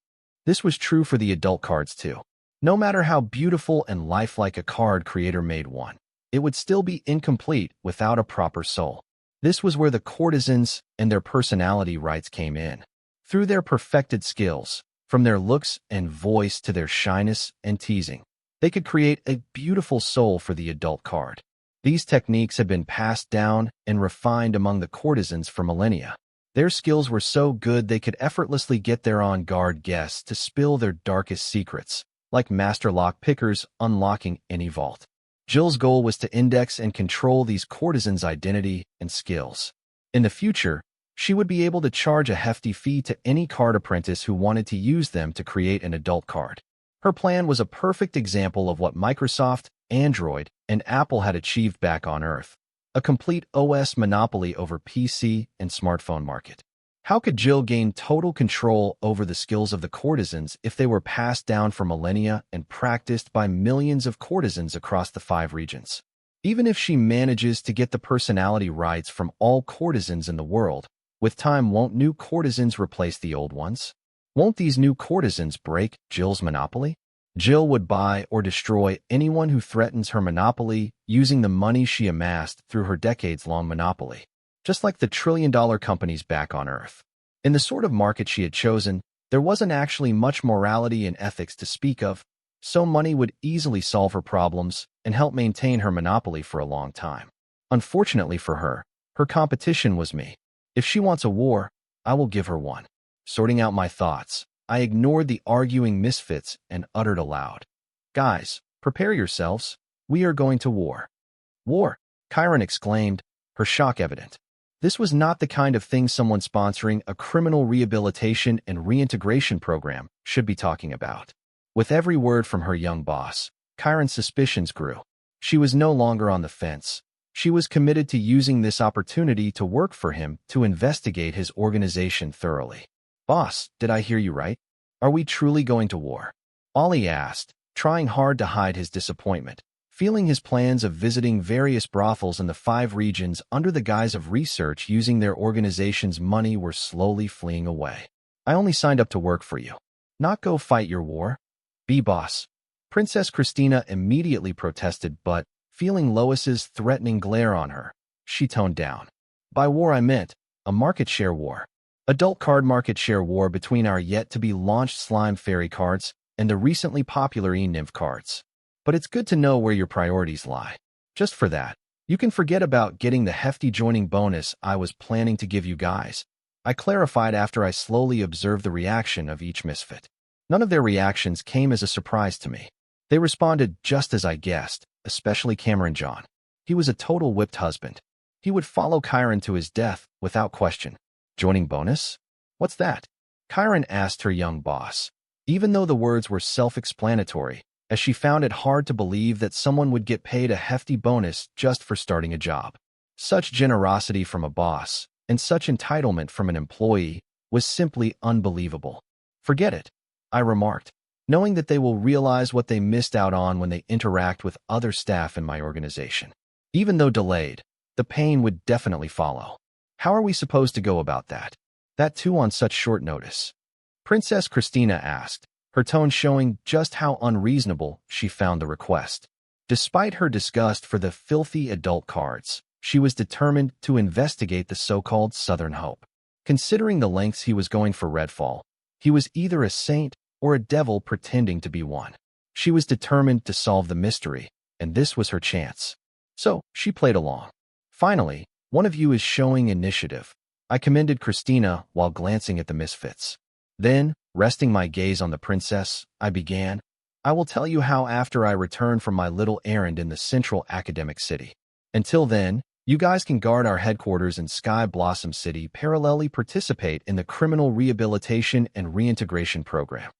This was true for the adult cards too. No matter how beautiful and lifelike a card creator made one, it would still be incomplete without a proper soul. This was where the courtesans and their personality rights came in. Through their perfected skills, from their looks and voice to their shyness and teasing, they could create a beautiful soul for the adult card. These techniques had been passed down and refined among the courtesans for millennia. Their skills were so good they could effortlessly get their on-guard guests to spill their darkest secrets, like master lock pickers unlocking any vault. Jill's goal was to index and control these courtesans' identity and skills. In the future, she would be able to charge a hefty fee to any card apprentice who wanted to use them to create an adult card. Her plan was a perfect example of what Microsoft, Android, and Apple had achieved back on Earth, a complete OS monopoly over PC and smartphone market. How could Jill gain total control over the skills of the courtesans if they were passed down for millennia and practiced by millions of courtesans across the 5 regions? Even if she manages to get the personality rights from all courtesans in the world, with time won't new courtesans replace the old ones? Won't these new courtesans break Jill's monopoly? Jill would buy or destroy anyone who threatens her monopoly using the money she amassed through her decades-long monopoly, just like the trillion-dollar companies back on Earth. In the sort of market she had chosen, there wasn't actually much morality and ethics to speak of, so money would easily solve her problems and help maintain her monopoly for a long time. Unfortunately for her, her competition was me. If she wants a war, I will give her one. Sorting out my thoughts, I ignored the arguing misfits and uttered aloud, "Guys, prepare yourselves. We are going to war." "War?" Chiron exclaimed, her shock evident. This was not the kind of thing someone sponsoring a criminal rehabilitation and reintegration program should be talking about. With every word from her young boss, Chiron's suspicions grew. She was no longer on the fence. She was committed to using this opportunity to work for him to investigate his organization thoroughly. "Boss, did I hear you right? Are we truly going to war?" Ollie asked, trying hard to hide his disappointment, feeling his plans of visiting various brothels in the 5 regions under the guise of research using their organization's money were slowly fleeing away. "I only signed up to work for you, not go fight your war." "Be boss." Princess Christina immediately protested, but, feeling Lois's threatening glare on her, she toned down. "By war I meant a market share war. Adult card market share war between our yet-to-be-launched slime fairy cards and the recently popular e-nymph cards. But it's good to know where your priorities lie. Just for that, you can forget about getting the hefty joining bonus I was planning to give you guys," I clarified after I slowly observed the reaction of each misfit. None of their reactions came as a surprise to me. They responded just as I guessed, especially Cameron John. He was a total whipped husband. He would follow Chiron to his death, without question. "Joining bonus? What's that?" Chiron asked her young boss, even though the words were self-explanatory, as she found it hard to believe that someone would get paid a hefty bonus just for starting a job. Such generosity from a boss, and such entitlement from an employee, was simply unbelievable. "Forget it," I remarked, knowing that they will realize what they missed out on when they interact with other staff in my organization. Even though delayed, the pain would definitely follow. How are we supposed to go about that? That too on such short notice? Princess Christina asked, her tone showing just how unreasonable she found the request. Despite her disgust for the filthy adult cards, she was determined to investigate the so-called Southern Hope. Considering the lengths he was going for Redfall, he was either a saint or a devil pretending to be one. She was determined to solve the mystery, and this was her chance. So, she played along. "Finally, one of you is showing initiative," I commended Christina while glancing at the misfits. Then, resting my gaze on the princess, I began, "I will tell you how after I return from my little errand in the central academic city. Until then, you guys can guard our headquarters in Sky Blossom City, parallelly participate in the criminal rehabilitation and reintegration program."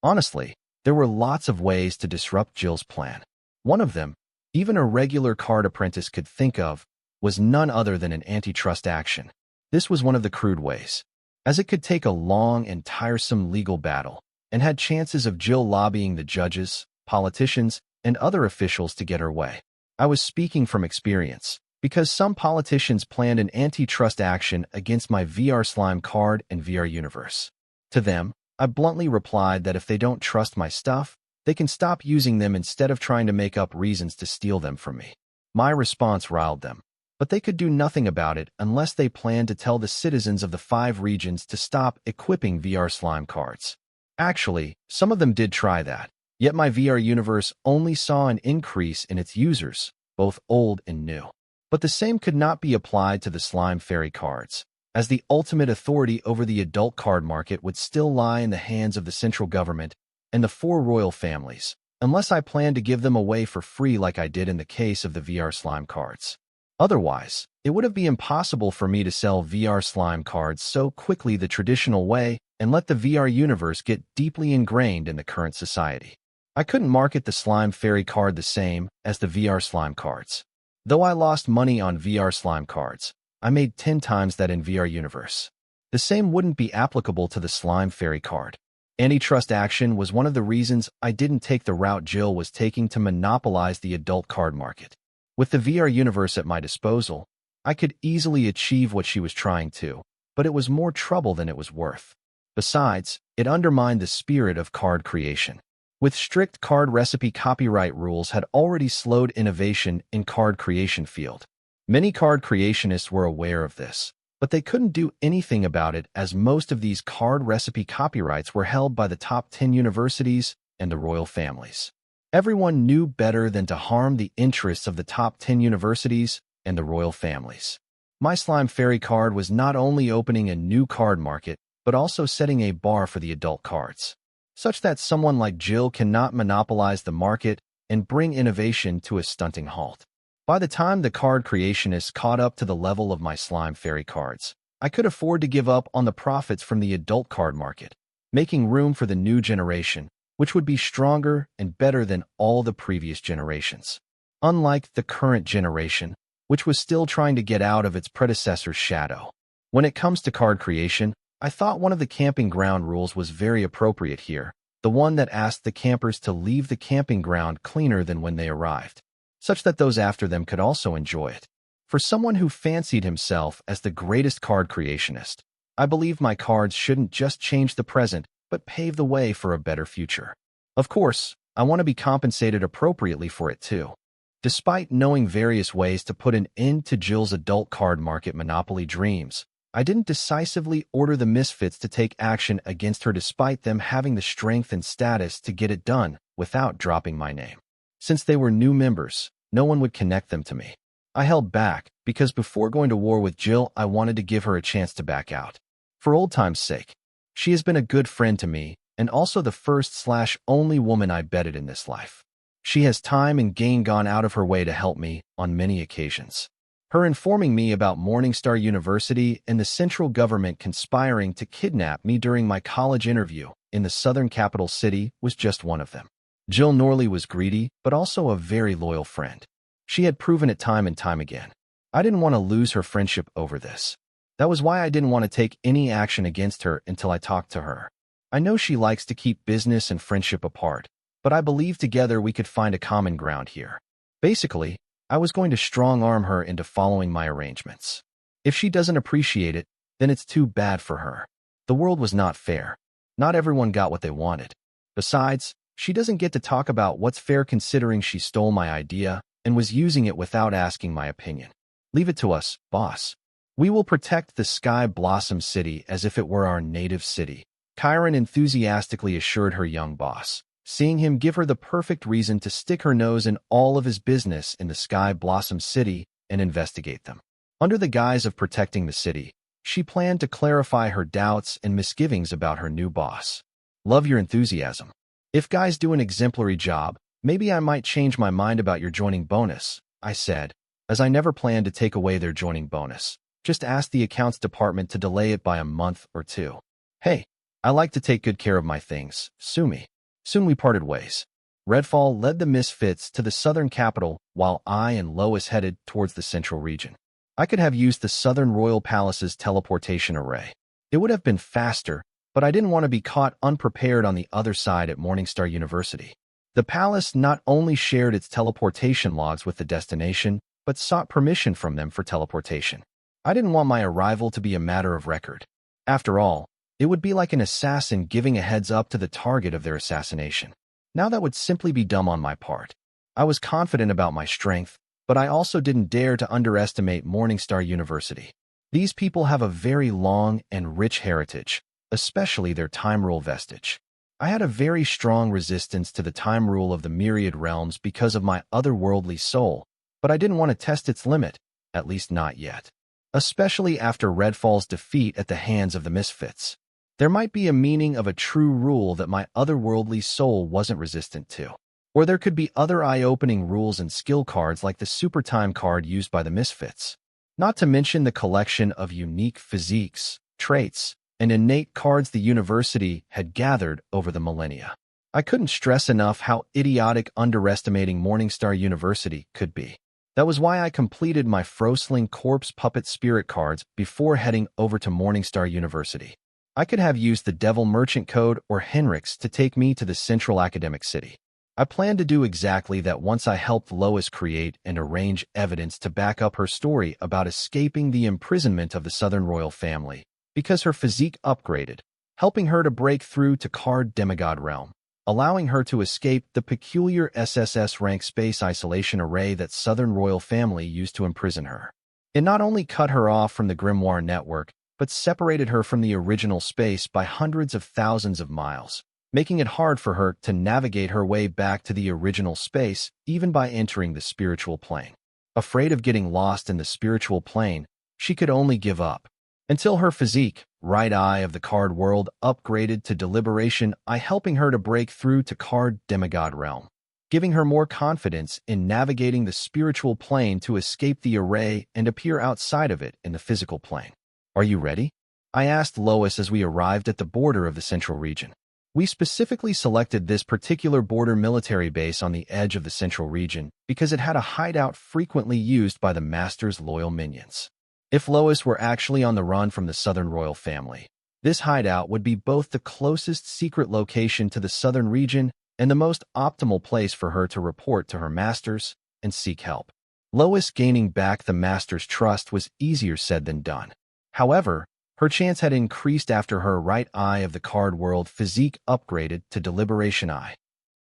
Honestly, there were lots of ways to disrupt Jill's plan. One of them, even a regular card apprentice could think of, was none other than an antitrust action. This was one of the crude ways, as it could take a long and tiresome legal battle, and had chances of Jill lobbying the judges, politicians, and other officials to get her way. I was speaking from experience, because some politicians planned an antitrust action against my VR Slime card and VR universe. To them, I bluntly replied that if they don't trust my stuff, they can stop using them instead of trying to make up reasons to steal them from me. My response riled them, but they could do nothing about it unless they planned to tell the citizens of the 5 regions to stop equipping VR Slime cards. Actually, some of them did try that, yet my VR universe only saw an increase in its users, both old and new. But the same could not be applied to the Slime Fairy cards, as the ultimate authority over the adult card market would still lie in the hands of the central government and the 4 royal families, unless I planned to give them away for free like I did in the case of the VR Slime cards. Otherwise, it would have been impossible for me to sell VR Slime cards so quickly the traditional way and let the VR universe get deeply ingrained in the current society. I couldn't market the Slime Fairy card the same as the VR Slime cards. Though I lost money on VR Slime cards, I made 10 times that in VR universe. The same wouldn't be applicable to the Slime Fairy card. Antitrust action was one of the reasons I didn't take the route Jill was taking to monopolize the adult card market. With the VR universe at my disposal, I could easily achieve what she was trying to, but it was more trouble than it was worth. Besides, it undermined the spirit of card creation. with strict card recipe copyright rules had already slowed innovation in card creation field. Many card creationists were aware of this, but they couldn't do anything about it as most of these card recipe copyrights were held by the top 10 universities and the royal families. Everyone knew better than to harm the interests of the top 10 universities and the royal families. My slime fairy card was not only opening a new card market, but also setting a bar for the adult cards, such that someone like Jill cannot monopolize the market and bring innovation to a stunting halt. By the time the card creationists caught up to the level of my slime fairy cards, I could afford to give up on the profits from the adult card market, making room for the new generation, which would be stronger and better than all the previous generations. Unlike the current generation, which was still trying to get out of its predecessor's shadow. When it comes to card creation, I thought one of the camping ground rules was very appropriate here, the one that asked the campers to leave the camping ground cleaner than when they arrived, such that those after them could also enjoy it. For someone who fancied himself as the greatest card creationist, I believe my cards shouldn't just change the present, but pave the way for a better future. Of course, I want to be compensated appropriately for it too. Despite knowing various ways to put an end to Jill's adult card market monopoly dreams, I didn't decisively order the misfits to take action against her despite them having the strength and status to get it done without dropping my name. Since they were new members, no one would connect them to me. I held back because before going to war with Jill, I wanted to give her a chance to back out. For old time's sake, she has been a good friend to me and also the first/only woman I betted in this life. She has time and gain gone out of her way to help me on many occasions. Her informing me about Morningstar University and the central government conspiring to kidnap me during my college interview in the southern capital city was just one of them. Jill Norley was greedy, but also a very loyal friend. She had proven it time and time again. I didn't want to lose her friendship over this. That was why I didn't want to take any action against her until I talked to her. I know she likes to keep business and friendship apart, but I believe together we could find a common ground here. Basically, I was going to strong-arm her into following my arrangements. If she doesn't appreciate it, then it's too bad for her. The world was not fair. Not everyone got what they wanted. Besides, she doesn't get to talk about what's fair considering she stole my idea and was using it without asking my opinion. Leave it to us, boss. We will protect the Sky Blossom City as if it were our native city, Kyron enthusiastically assured her young boss, seeing him give her the perfect reason to stick her nose in all of his business in the Sky Blossom City and investigate them. Under the guise of protecting the city, she planned to clarify her doubts and misgivings about her new boss. Love your enthusiasm. If guys do an exemplary job, maybe I might change my mind about your joining bonus, I said, as I never planned to take away their joining bonus. Just ask the accounts department to delay it by a month or two. Hey, I like to take good care of my things, sue me. Soon we parted ways. Redfall led the misfits to the southern capital while I and Lois headed towards the central region. I could have used the southern royal palace's teleportation array. It would have been faster, but I didn't want to be caught unprepared on the other side at Morningstar University. The palace not only shared its teleportation logs with the destination, but sought permission from them for teleportation. I didn't want my arrival to be a matter of record. After all, it would be like an assassin giving a heads up to the target of their assassination. Now that would simply be dumb on my part. I was confident about my strength, but I also didn't dare to underestimate Morningstar University. These people have a very long and rich heritage, especially their time rule vestige. I had a very strong resistance to the time rule of the myriad realms because of my otherworldly soul, but I didn't want to test its limit, at least not yet. Especially after Redfall's defeat at the hands of the misfits. There might be a meaning of a true rule that my otherworldly soul wasn't resistant to. Or there could be other eye-opening rules and skill cards like the Super Time card used by the misfits. Not to mention the collection of unique physiques, traits, and innate cards the university had gathered over the millennia. I couldn't stress enough how idiotic underestimating Morningstar University could be. That was why I completed my Frosling Corpse Puppet Spirit cards before heading over to Morningstar University. I could have used the Devil Merchant Code or Henrik's to take me to the central academic city. I planned to do exactly that once I helped Lois create and arrange evidence to back up her story about escaping the imprisonment of the Southern Royal family, because her physique upgraded, helping her to break through to Card Demigod realm. allowing her to escape the peculiar SSS-rank space isolation array that Southern royal family used to imprison her. It not only cut her off from the grimoire network, but separated her from the original space by hundreds of thousands of miles, making it hard for her to navigate her way back to the original space, even by entering the spiritual plane. Afraid of getting lost in the spiritual plane, she could only give up. Until her physique, right eye of the card world, upgraded to deliberation eye, helping her to break through to card demigod realm, giving her more confidence in navigating the spiritual plane to escape the array and appear outside of it in the physical plane. "Are you ready?" I asked Lois as we arrived at the border of the central region. We specifically selected this particular border military base on the edge of the central region because it had a hideout frequently used by the Master's loyal minions. If Lois were actually on the run from the Southern royal family, this hideout would be both the closest secret location to the Southern region and the most optimal place for her to report to her masters and seek help. Lois gaining back the Master's trust was easier said than done. However, her chance had increased after her right eye of the card world physique upgraded to deliberation eye.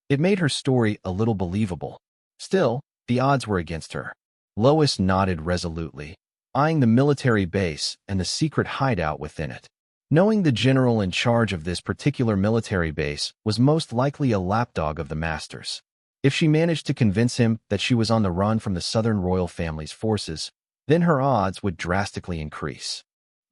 It made her story a little believable. Still, the odds were against her. Lois nodded resolutely, eyeing the military base and the secret hideout within it. Knowing the general in charge of this particular military base was most likely a lapdog of the Master's. If she managed to convince him that she was on the run from the Southern royal family's forces, then her odds would drastically increase.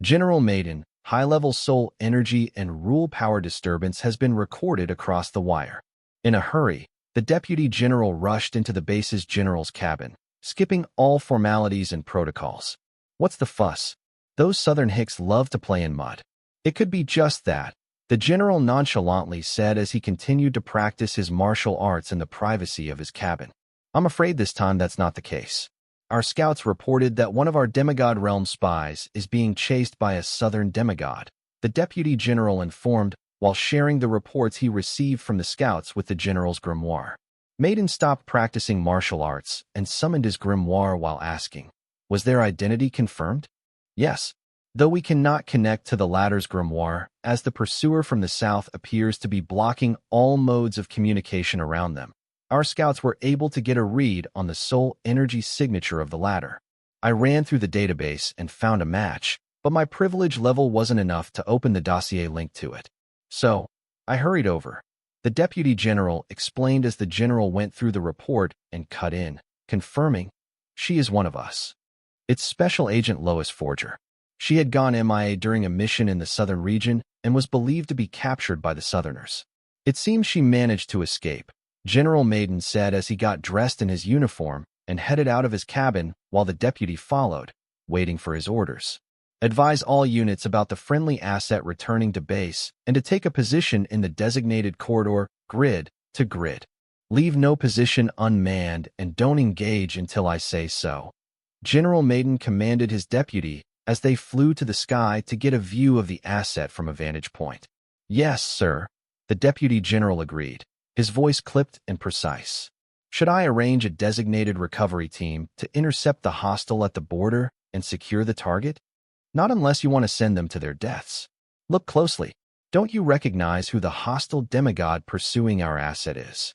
General Maiden, high-level soul energy and rule power disturbance has been recorded across the wire. In a hurry, the Deputy General rushed into the base's general's cabin, skipping all formalities and protocols. "What's the fuss? Those Southern hicks love to play in mud." "It could be just that," the general nonchalantly said as he continued to practice his martial arts in the privacy of his cabin. "I'm afraid this time that's not the case. Our scouts reported that one of our demigod realm spies is being chased by a Southern demigod," the Deputy General informed while sharing the reports he received from the scouts with the general's grimoire. Maiden stopped practicing martial arts and summoned his grimoire while asking, "Was their identity confirmed?" "Yes, though we cannot connect to the latter's grimoire, as the pursuer from the south appears to be blocking all modes of communication around them. Our scouts were able to get a read on the soul energy signature of the latter. I ran through the database and found a match, but my privilege level wasn't enough to open the dossier linked to it. So, I hurried over," the Deputy General explained as the general went through the report and cut in, confirming, "She is one of us. It's Special Agent Lois Forger. She had gone MIA during a mission in the Southern region and was believed to be captured by the Southerners. It seems she managed to escape," General Maiden said as he got dressed in his uniform and headed out of his cabin while the deputy followed, waiting for his orders. "Advise all units about the friendly asset returning to base and to take a position in the designated corridor, grid to grid. Leave no position unmanned and don't engage until I say so," General Maiden commanded his deputy as they flew to the sky to get a view of the asset from a vantage point. "Yes, sir," the Deputy General agreed, his voice clipped and precise. "Should I arrange a designated recovery team to intercept the hostile at the border and secure the target?" "Not unless you want to send them to their deaths. Look closely. Don't you recognize who the hostile demigod pursuing our asset is?"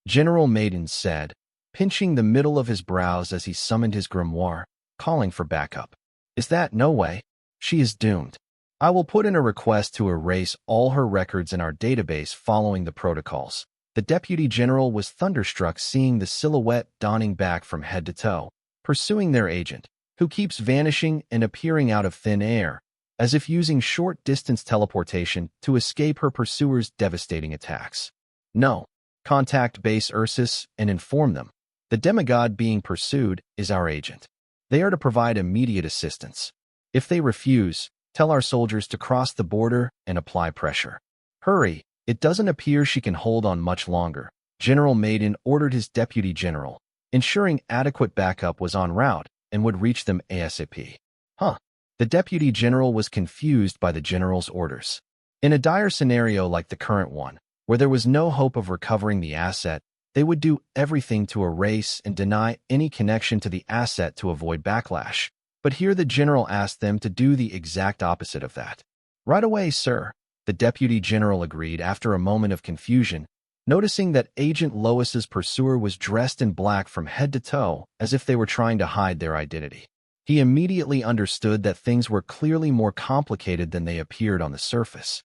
General Maiden said, pinching the middle of his brows as he summoned his grimoire, calling for backup. "Is that no way? She is doomed. I will put in a request to erase all her records in our database following the protocols." The Deputy General was thunderstruck seeing the silhouette donning back from head to toe, pursuing their agent, who keeps vanishing and appearing out of thin air, as if using short-distance teleportation to escape her pursuers' devastating attacks. "No. Contact Base Ursus and inform them. The demigod being pursued is our agent. They are to provide immediate assistance. If they refuse, tell our soldiers to cross the border and apply pressure. Hurry, it doesn't appear she can hold on much longer," General Maiden ordered his Deputy General, ensuring adequate backup was en route and would reach them ASAP. "Huh." The Deputy General was confused by the General's orders. In a dire scenario like the current one, where there was no hope of recovering the asset, they would do everything to erase and deny any connection to the asset to avoid backlash. But here the General asked them to do the exact opposite of that. "Right away, sir," the Deputy General agreed after a moment of confusion, Noticing that Agent Lois's pursuer was dressed in black from head to toe, as if they were trying to hide their identity, he immediately understood that things were clearly more complicated than they appeared on the surface.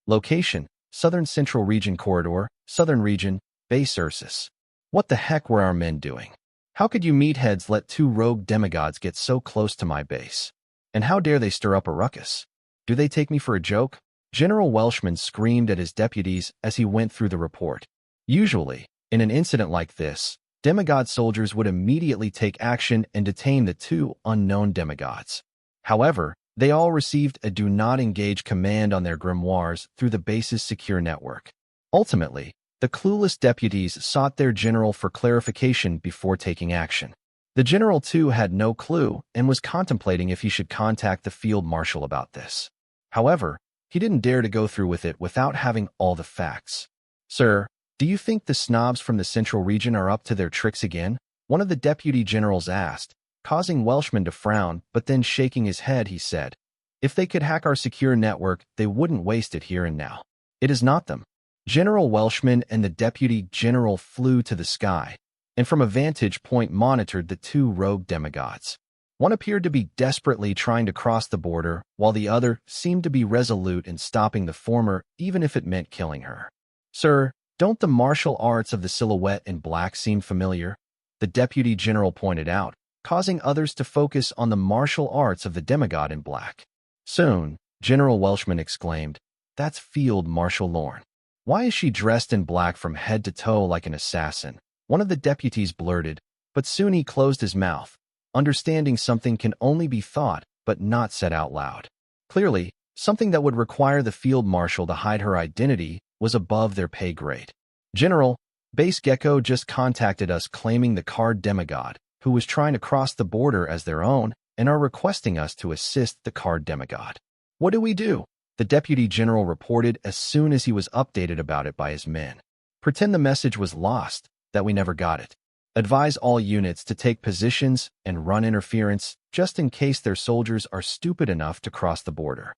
Location: Southern Central Region Corridor, Southern Region, Base Ursus. What the heck were our men doing? How could you meatheads let two rogue demigods get so close to my base? And how dare they stir up a ruckus? Do they take me for a joke? General Welshman screamed at his deputies as he went through the report. Usually, in an incident like this, demigod soldiers would immediately take action and detain the two unknown demigods. However, they all received a do not engage command on their grimoires through the base's secure network. Ultimately, the clueless deputies sought their general for clarification before taking action. The general, too, had no clue and was contemplating if he should contact the field marshal about this. However, he didn't dare to go through with it without having all the facts. "Sir, do you think the snobs from the Central Region are up to their tricks again?" one of the deputy generals asked, causing Welshman to frown, but then shaking his head, he said, "If they could hack our secure network, they wouldn't waste it here and now. It is not them." General Welshman and the deputy general flew to the sky, and from a vantage point monitored the two rogue demigods. One appeared to be desperately trying to cross the border, while the other seemed to be resolute in stopping the former, even if it meant killing her. "Sir, don't the martial arts of the silhouette in black seem familiar?" the deputy general pointed out, causing others to focus on the martial arts of the demigod in black. Soon, General Welshman exclaimed, "That's Field Marshal Lorne. Why is she dressed in black from head to toe like an assassin?" one of the deputies blurted, but soon he closed his mouth, understanding something can only be thought but not said out loud. Clearly, something that would require the field marshal to hide her identity was above their pay grade. "General, Base Gecko just contacted us claiming the card demigod, who was trying to cross the border as their own, and are requesting us to assist the card demigod." "What do we do?" the deputy general reported as soon as he was updated about it by his men. "Pretend the message was lost, that we never got it. Advise all units to take positions and run interference just in case their soldiers are stupid enough to cross the border."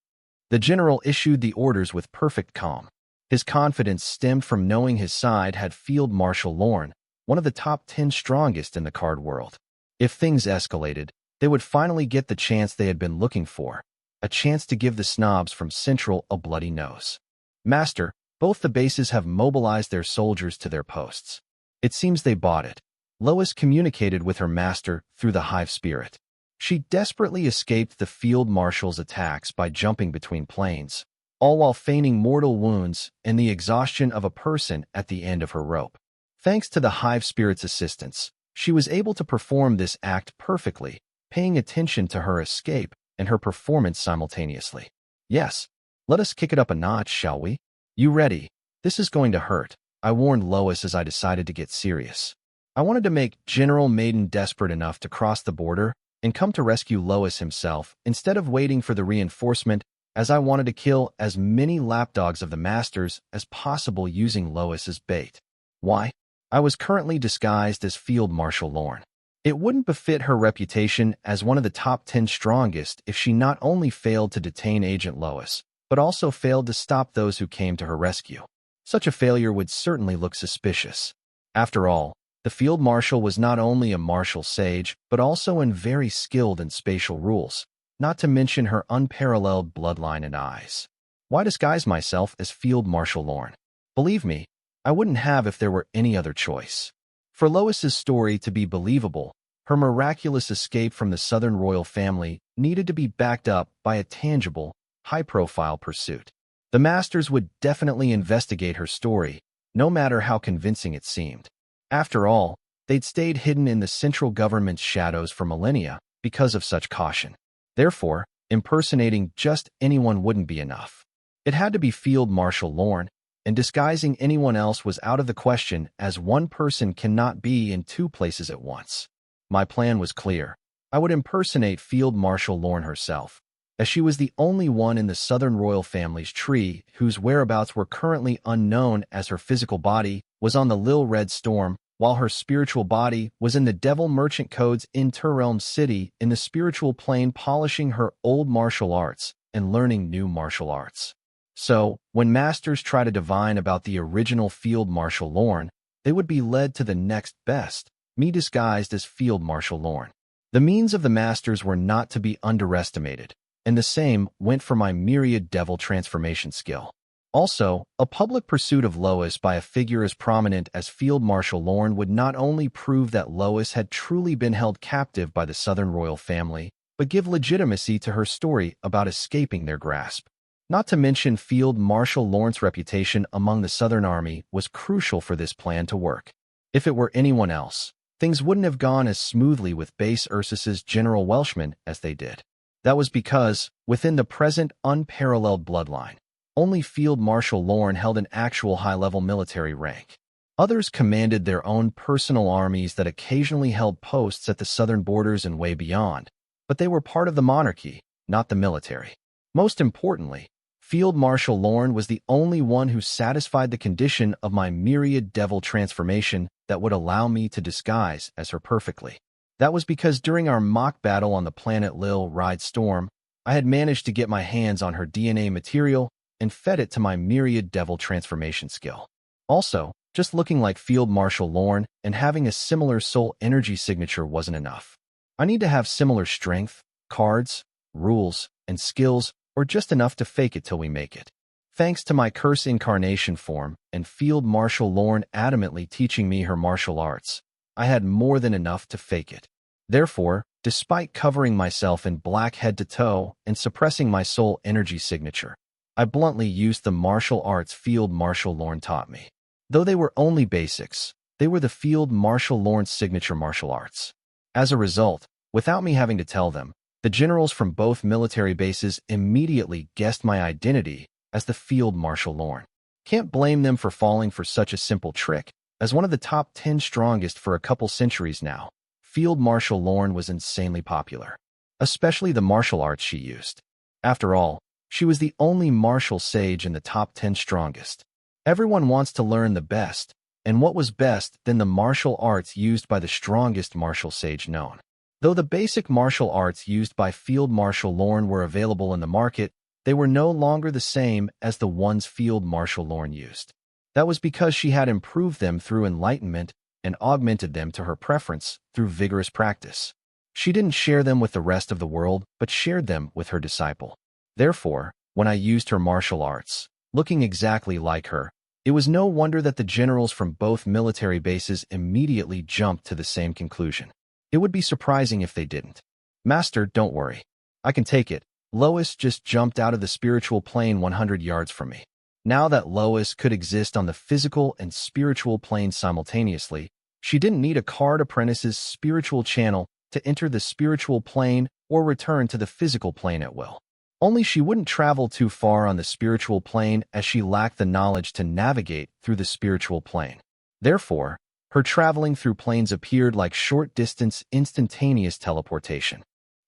The general issued the orders with perfect calm. His confidence stemmed from knowing his side had Field Marshal Lorne, one of the top 10 strongest in the card world. If things escalated, they would finally get the chance they had been looking for, a chance to give the snobs from Central a bloody nose. "Master, both the bases have mobilized their soldiers to their posts. It seems they bought it." Lois communicated with her master through the hive spirit. She desperately escaped the field marshal's attacks by jumping between planes, all while feigning mortal wounds and the exhaustion of a person at the end of her rope. Thanks to the hive spirit's assistance, she was able to perform this act perfectly, paying attention to her escape and her performance simultaneously. "Yes, let us kick it up a notch, shall we? You ready? This is going to hurt," I warned Lois as I decided to get serious. I wanted to make General Maiden desperate enough to cross the border and come to rescue Lois himself instead of waiting for the reinforcement, as I wanted to kill as many lapdogs of the masters as possible using Lois as bait. Why? I was currently disguised as Field Marshal Lorne. It wouldn't befit her reputation as one of the top 10 strongest if she not only failed to detain Agent Lois, but also failed to stop those who came to her rescue. Such a failure would certainly look suspicious. After all, the field marshal was not only a martial sage, but also very skilled in spatial rules, not to mention her unparalleled bloodline and eyes. Why disguise myself as Field Marshal Lorne? Believe me, I wouldn't have if there were any other choice. For Lois's story to be believable, her miraculous escape from the Southern royal family needed to be backed up by a tangible, high-profile pursuit. The masters would definitely investigate her story, no matter how convincing it seemed. After all, they'd stayed hidden in the central government's shadows for millennia because of such caution. Therefore, impersonating just anyone wouldn't be enough. It had to be Field Marshal Lorne, and disguising anyone else was out of the question, as one person cannot be in two places at once. My plan was clear. I would impersonate Field Marshal Lorne herself, as she was the only one in the Southern royal family's tree whose whereabouts were currently unknown, as her physical body was on the Lil Red Storm, while her spiritual body was in the Devil Merchant Code's Interrealm City in the spiritual plane, polishing her old martial arts and learning new martial arts. So, when masters try to divine about the original Field Marshal Lorne, they would be led to the next best, me disguised as Field Marshal Lorne. The means of the masters were not to be underestimated, and the same went for my myriad devil transformation skill. Also, a public pursuit of Lois by a figure as prominent as Field Marshal Lorne would not only prove that Lois had truly been held captive by the Southern royal family, but give legitimacy to her story about escaping their grasp. Not to mention Field Marshal Lorne's reputation among the Southern Army was crucial for this plan to work. If it were anyone else, things wouldn't have gone as smoothly with Base Ursus's General Welshman as they did. That was because, within the present unparalleled bloodline, only Field Marshal Lorne held an actual high-level military rank. Others commanded their own personal armies that occasionally held posts at the southern borders and way beyond, but they were part of the monarchy, not the military. Most importantly, Field Marshal Lorne was the only one who satisfied the condition of my myriad devil transformation that would allow me to disguise as her perfectly. That was because during our mock battle on the planet Lil Ride Storm, I had managed to get my hands on her DNA material and fed it to my myriad devil transformation skill. Also, just looking like Field Marshal Lorne and having a similar soul energy signature wasn't enough. I need to have similar strength, cards, rules, and skills, or just enough to fake it till we make it. Thanks to my curse incarnation form and Field Marshal Lorne adamantly teaching me her martial arts, I had more than enough to fake it. Therefore, despite covering myself in black head to toe and suppressing my soul energy signature, I bluntly used the martial arts Field Marshal Lorne taught me. Though they were only basics, they were the Field Marshal Lorne's signature martial arts. As a result, without me having to tell them, the generals from both military bases immediately guessed my identity as the Field Marshal Lorne. Can't blame them for falling for such a simple trick. As one of the top 10 strongest for a couple centuries now, Field Marshal Lorne was insanely popular, especially the martial arts she used. After all, she was the only martial sage in the top 10 strongest. Everyone wants to learn the best, and what was best than the martial arts used by the strongest martial sage known? Though the basic martial arts used by Field Marshal Lorne were available in the market, they were no longer the same as the ones Field Marshal Lorne used. That was because she had improved them through enlightenment and augmented them to her preference through vigorous practice. She didn't share them with the rest of the world, but shared them with her disciple. Therefore, when I used her martial arts, looking exactly like her, it was no wonder that the generals from both military bases immediately jumped to the same conclusion. It would be surprising if they didn't. Master, don't worry. I can take it. Lois just jumped out of the spiritual plane 100 yards from me. Now that Lois could exist on the physical and spiritual plane simultaneously, she didn't need a card apprentice's spiritual channel to enter the spiritual plane or return to the physical plane at will. Only she wouldn't travel too far on the spiritual plane as she lacked the knowledge to navigate through the spiritual plane. Therefore, her traveling through planes appeared like short-distance, instantaneous teleportation.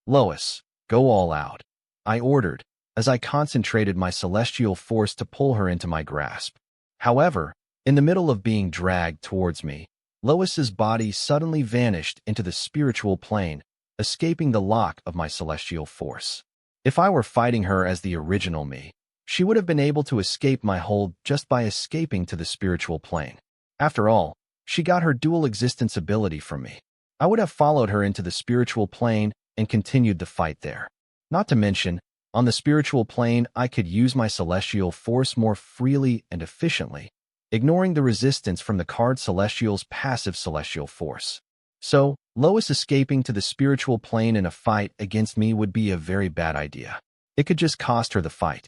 Lois, go all out, I ordered, as I concentrated my celestial force to pull her into my grasp. However, in the middle of being dragged towards me, Lois's body suddenly vanished into the spiritual plane, escaping the lock of my celestial force. If I were fighting her as the original me, she would have been able to escape my hold just by escaping to the spiritual plane. After all, she got her dual existence ability from me. I would have followed her into the spiritual plane and continued the fight there. Not to mention, on the spiritual plane, I could use my celestial force more freely and efficiently, ignoring the resistance from the card Celestial's passive celestial force. So, Lois escaping to the spiritual plane in a fight against me would be a very bad idea. It could just cost her the fight.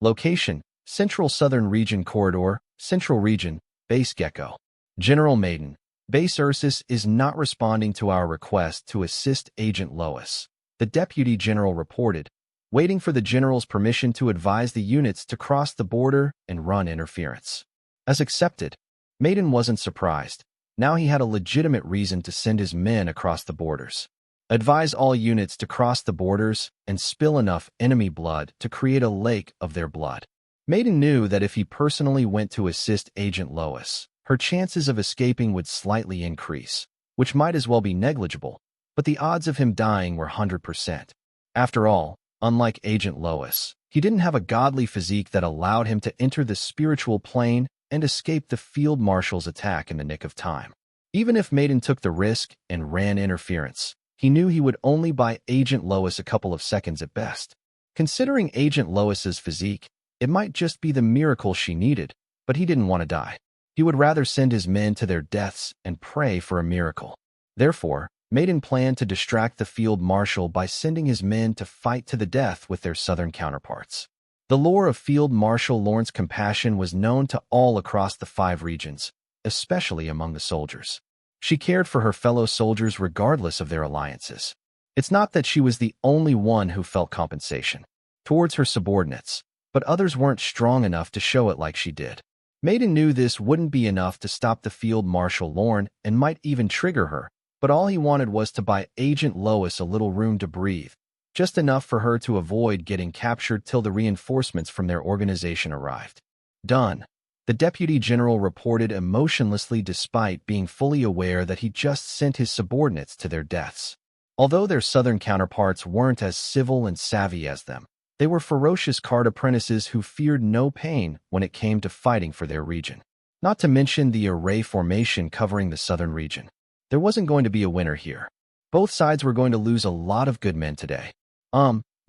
Location: Central Southern Region Corridor, Central Region, Base Gecko. General Maiden, Base Ursus is not responding to our request to assist Agent Lois, the Deputy General reported, waiting for the General's permission to advise the units to cross the border and run interference. As accepted, Maiden wasn't surprised. Now he had a legitimate reason to send his men across the borders. Advise all units to cross the borders and spill enough enemy blood to create a lake of their blood. Maiden knew that if he personally went to assist Agent Lois, her chances of escaping would slightly increase, which might as well be negligible, but the odds of him dying were 100%. After all, unlike Agent Lois, He didn't have a godly physique that allowed him to enter the spiritual plane and escape the field marshal's attack in the nick of time. Even if Maiden took the risk and ran interference, he knew he would only buy Agent Lois a couple of seconds at best. Considering Agent Lois's physique, it might just be the miracle she needed, but he didn't want to die. He would rather send his men to their deaths and pray for a miracle. Therefore, Maiden planned to distract the field marshal by sending his men to fight to the death with their southern counterparts. The lore of Field Marshal Lawrence Compassion was known to all across the 5 regions, especially among the soldiers. She cared for her fellow soldiers regardless of their alliances. It's not that she was the only one who felt compensation towards her subordinates, but others weren't strong enough to show it like she did. Maiden knew this wouldn't be enough to stop the Field Marshal Lorne and might even trigger her, but all he wanted was to buy Agent Lois a little room to breathe, just enough for her to avoid getting captured till the reinforcements from their organization arrived. Done. The Deputy General reported emotionlessly despite being fully aware that he just sent his subordinates to their deaths. Although their southern counterparts weren't as civil and savvy as them, they were ferocious card apprentices who feared no pain when it came to fighting for their region. Not to mention the array formation covering the southern region. There wasn't going to be a winner here. Both sides were going to lose a lot of good men today.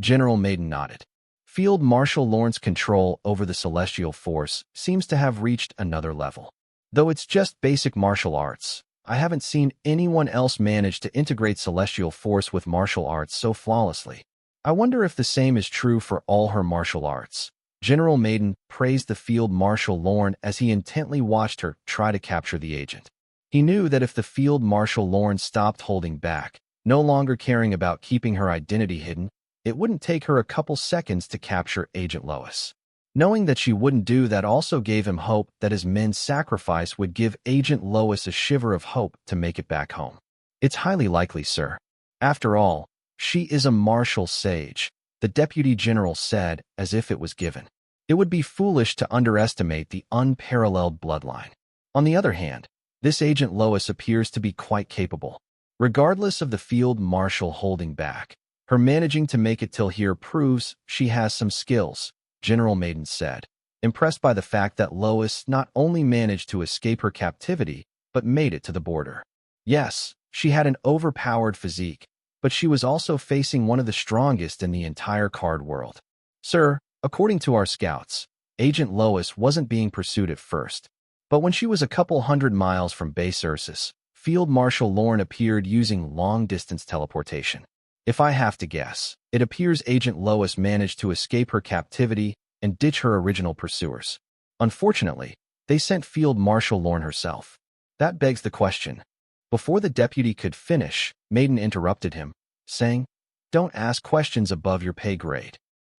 General Maiden nodded. Field Marshal Lawrence's control over the celestial force seems to have reached another level. Though it's just basic martial arts, I haven't seen anyone else manage to integrate celestial force with martial arts so flawlessly. I wonder if the same is true for all her martial arts. General Maiden praised the Field Marshal Lorne as he intently watched her try to capture the agent. He knew that if the Field Marshal Lorne stopped holding back, no longer caring about keeping her identity hidden, it wouldn't take her a couple seconds to capture Agent Lois. Knowing that she wouldn't do that also gave him hope that his men's sacrifice would give Agent Lois a shiver of hope to make it back home. It's highly likely, sir. After all, she is a martial sage, the Deputy General said as if it was given. It would be foolish to underestimate the unparalleled bloodline. On the other hand, this Agent Lois appears to be quite capable. Regardless of the Field Marshal holding back, her managing to make it till here proves she has some skills, General Maiden said, impressed by the fact that Lois not only managed to escape her captivity, but made it to the border. Yes, she had an overpowered physique, but she was also facing one of the strongest in the entire card world. Sir, according to our scouts, Agent Lois wasn't being pursued at first. But when she was a couple hundred miles from Base Ursus, Field Marshal Lorne appeared using long-distance teleportation. If I have to guess, it appears Agent Lois managed to escape her captivity and ditch her original pursuers. Unfortunately, they sent Field Marshal Lorne herself. That begs the question. Before the deputy could finish, Maiden interrupted him, saying, "Don't ask questions above your pay grade."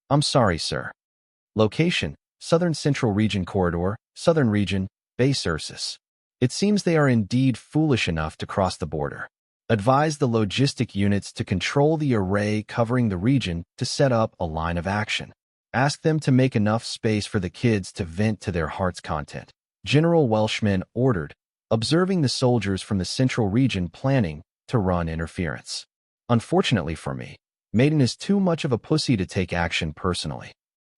"I'm sorry, sir." Location, Southern Central Region Corridor, Southern Region, Base Ursus. It seems they are indeed foolish enough to cross the border. Advise the logistic units to control the array covering the region to set up a line of action. Ask them to make enough space for the kids to vent to their heart's content. General Welshman ordered, observing the soldiers from the Central Region planning to run interference. Unfortunately for me, Maiden is too much of a pussy to take action personally.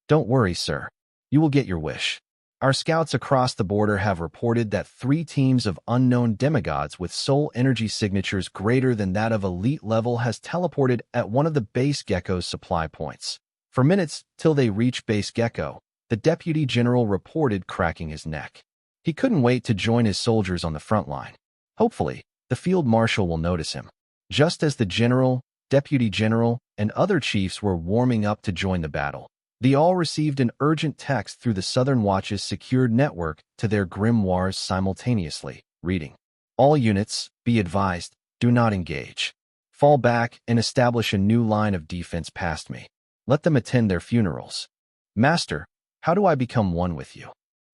Don't worry, sir. You will get your wish. Our scouts across the border have reported that 3 teams of unknown demigods with soul energy signatures greater than that of elite level has teleported at one of the Base Gecko's supply points. For minutes till they reach Base Gecko, the Deputy General reported, cracking his neck. He couldn't wait to join his soldiers on the front line. Hopefully, the Field Marshal will notice him. Just as the General, Deputy General, and other chiefs were warming up to join the battle, they all received an urgent text through the Southern Watch's secured network to their grimoires simultaneously, reading, "All units, be advised, do not engage. Fall back and establish a new line of defense past me. Let them attend their funerals." "Master, how do I become one with you?"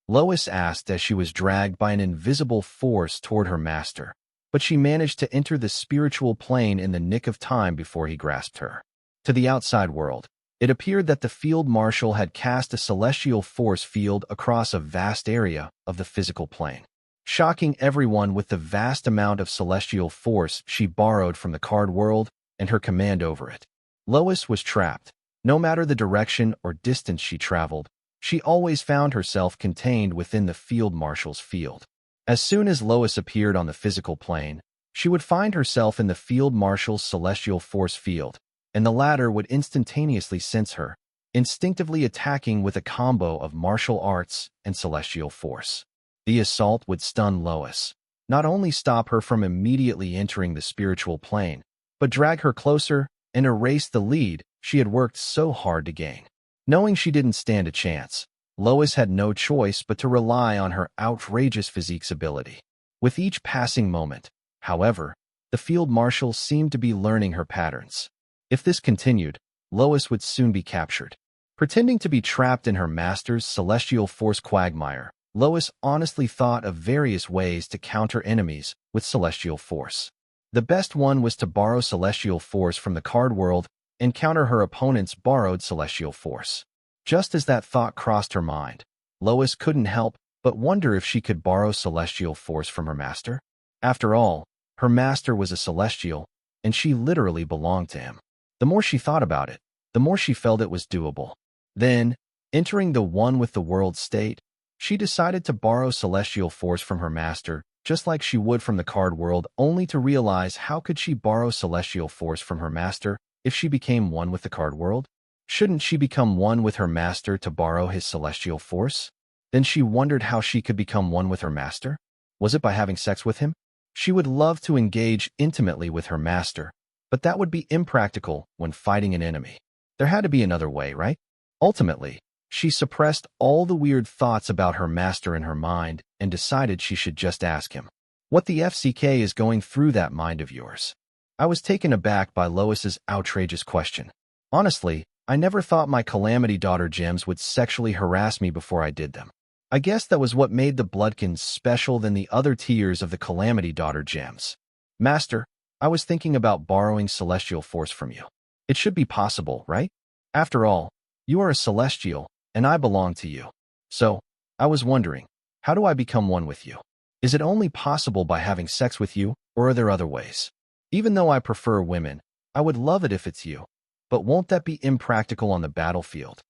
Lois asked as she was dragged by an invisible force toward her master, but she managed to enter the spiritual plane in the nick of time before he grasped her. To the outside world, it appeared that the Field Marshal had cast a celestial force field across a vast area of the physical plane, shocking everyone with the vast amount of celestial force she borrowed from the card world and her command over it. Lois was trapped, No matter the direction or distance she traveled, she always found herself contained within the field marshal's field. As soon as Lois appeared on the physical plane, she would find herself in the field marshal's celestial force field, and the latter would instantaneously sense her, instinctively attacking with a combo of martial arts and celestial force. The assault would stun Lois, not only stop her from immediately entering the spiritual plane, but drag her closer and erase the lead she had worked so hard to gain. Knowing she didn't stand a chance, Lois had no choice but to rely on her outrageous physique's ability. With each passing moment, however, the field marshal seemed to be learning her patterns. If this continued, Lois would soon be captured. Pretending to be trapped in her master's celestial force quagmire, Lois honestly thought of various ways to counter enemies with celestial force. The best one was to borrow celestial force from the card world and counter her opponent's borrowed celestial force. Just as that thought crossed her mind, Lois couldn't help but wonder if she could borrow celestial force from her master. After all, her master was a celestial, and she literally belonged to him. The more she thought about it, the more she felt it was doable. Then, entering the one with the world state, she decided to borrow celestial force from her master, just like she would from the card world, only to realize how could she borrow celestial force from her master if she became one with the card world? Shouldn't she become one with her master to borrow his celestial force? Then she wondered how she could become one with her master. Was it by having sex with him? She would love to engage intimately with her master, but that would be impractical when fighting an enemy. There had to be another way, right? Ultimately, she suppressed all the weird thoughts about her master in her mind and decided she should just ask him. What the FCK is going through that mind of yours? I was taken aback by Lois's outrageous question. Honestly, I never thought my Calamity Daughter gems would sexually harass me before I did them. I guess that was what made the Bloodkins special than the other tiers of the Calamity Daughter gems. Master, I was thinking about borrowing celestial force from you. It should be possible, right? After all, you are a celestial, and I belong to you. So, I was wondering, how do I become one with you? Is it only possible by having sex with you, or are there other ways? Even though I prefer women, I would love it if it's you. But won't that be impractical on the battlefield?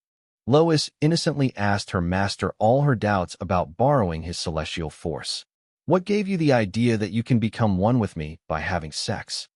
Lois innocently asked her master all her doubts about borrowing his celestial force. What gave you the idea that you can become one with me by having sex?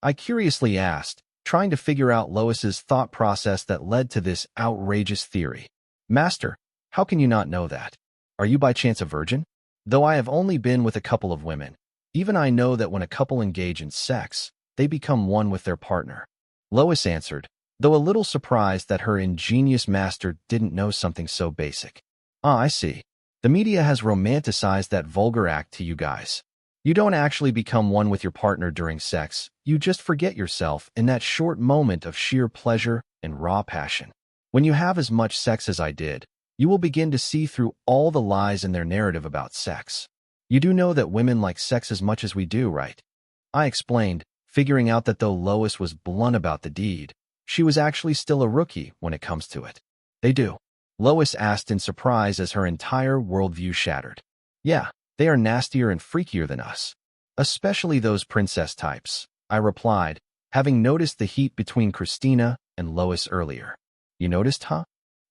I curiously asked, trying to figure out Lois's thought process that led to this outrageous theory. Master, how can you not know that? Are you by chance a virgin? Though I have only been with a couple of women, even I know that when a couple engage in sex, they become one with their partner. Lois answered, though a little surprised that her ingenious master didn't know something so basic. Ah, I see. The media has romanticized that vulgar act to you guys. You don't actually become one with your partner during sex, you just forget yourself in that short moment of sheer pleasure and raw passion. When you have as much sex as I did, you will begin to see through all the lies in their narrative about sex. You do know that women like sex as much as we do, right? I explained, figuring out that though Lois was blunt about the deed, she was actually still a rookie when it comes to it. They do. Lois asked in surprise as her entire worldview shattered. Yeah, they are nastier and freakier than us. Especially those princess types, I replied, having noticed the heat between Christina and Lois earlier. You noticed, huh?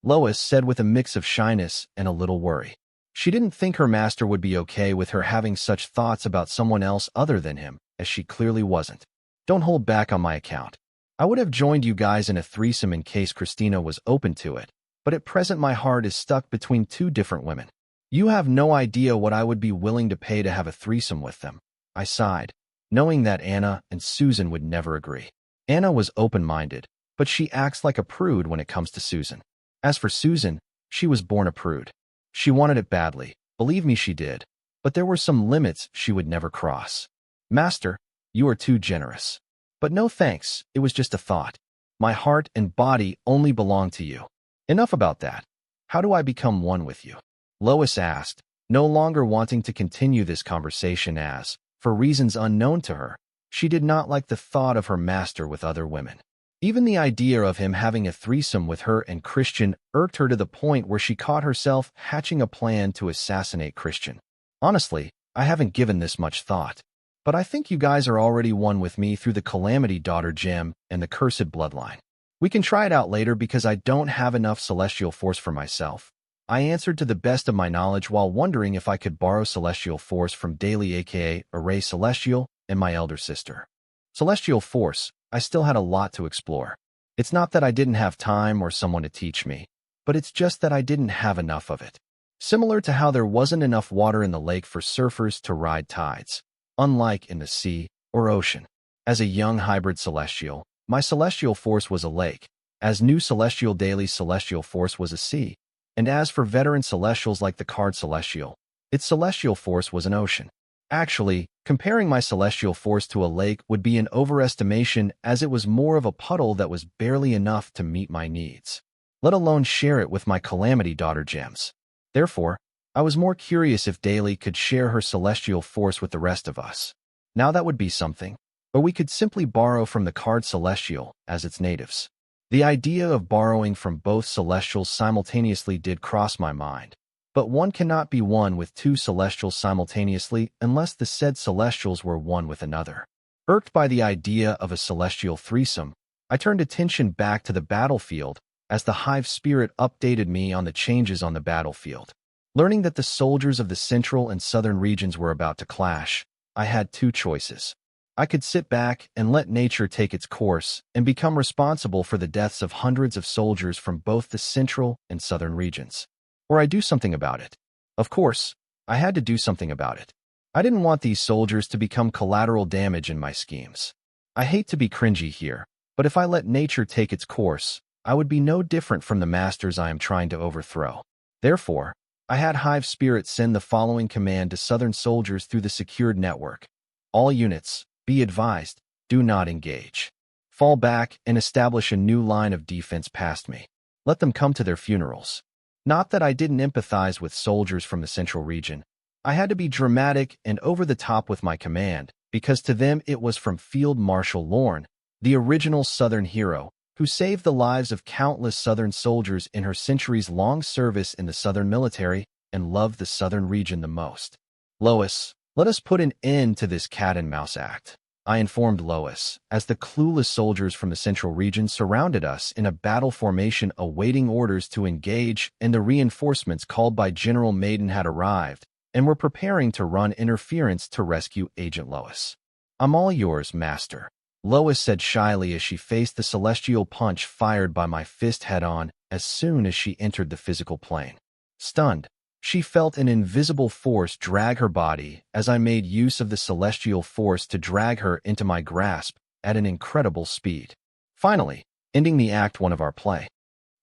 Lois said with a mix of shyness and a little worry. She didn't think her master would be okay with her having such thoughts about someone else other than him, as she clearly wasn't. Don't hold back on my account. I would have joined you guys in a threesome in case Christina was open to it, but at present my heart is stuck between two different women. You have no idea what I would be willing to pay to have a threesome with them. I sighed, knowing that Anna and Susan would never agree. Anna was open-minded, but she acts like a prude when it comes to Susan. As for Susan, she was born a prude. She wanted it badly, believe me she did, but there were some limits she would never cross. Master, you are too generous. But no thanks, it was just a thought. My heart and body only belong to you. Enough about that. How do I become one with you? Lois asked, no longer wanting to continue this conversation as, for reasons unknown to her, she did not like the thought of her master with other women. Even the idea of him having a threesome with her and Christian irked her to the point where she caught herself hatching a plan to assassinate Christian. Honestly, I haven't given this much thought. But I think you guys are already one with me through the Calamity Daughter gem and the Cursed Bloodline. We can try it out later because I don't have enough celestial force for myself. I answered to the best of my knowledge while wondering if I could borrow celestial force from Daily aka Array Celestial and my elder sister. Celestial force, I still had a lot to explore. It's not that I didn't have time or someone to teach me, but it's just that I didn't have enough of it. Similar to how there wasn't enough water in the lake for surfers to ride tides, unlike in the sea or ocean. As a young hybrid celestial, my celestial force was a lake, as new celestial Daily's celestial force was a sea, and as for veteran celestials like the card celestial, its celestial force was an ocean. Actually, comparing my celestial force to a lake would be an overestimation as it was more of a puddle that was barely enough to meet my needs, let alone share it with my Calamity Daughter gems. Therefore, I was more curious if Daily could share her celestial force with the rest of us. Now that would be something. Or we could simply borrow from the card celestial as its natives. The idea of borrowing from both celestials simultaneously did cross my mind. But one cannot be one with two celestials simultaneously unless the said celestials were one with another. Irked by the idea of a celestial threesome, I turned attention back to the battlefield as the Hive Spirit updated me on the changes on the battlefield. Learning that the soldiers of the central and southern regions were about to clash, I had two choices. I could sit back and let nature take its course and become responsible for the deaths of hundreds of soldiers from both the central and southern regions. Or I do something about it. Of course, I had to do something about it. I didn't want these soldiers to become collateral damage in my schemes. I hate to be cringy here, but if I let nature take its course, I would be no different from the masters I am trying to overthrow. Therefore, I had Hive Spirit send the following command to southern soldiers through the secured network. All units, be advised, do not engage. Fall back and establish a new line of defense past me. Let them come to their funerals. Not that I didn't empathize with soldiers from the central region. I had to be dramatic and over the top with my command, because to them it was from Field Marshal Lorne, the original Southern hero, who saved the lives of countless Southern soldiers in her centuries-long service in the Southern military and loved the Southern region the most. Lois, let us put an end to this cat-and-mouse act, I informed Lois, as the clueless soldiers from the central region surrounded us in a battle formation awaiting orders to engage, and the reinforcements called by General Maiden had arrived and were preparing to run interference to rescue Agent Lois. I'm all yours, Master, Lois said shyly as she faced the celestial punch fired by my fist head-on as soon as she entered the physical plane. Stunned, she felt an invisible force drag her body as I made use of the celestial force to drag her into my grasp at an incredible speed. Finally, ending the Act 1 of our play.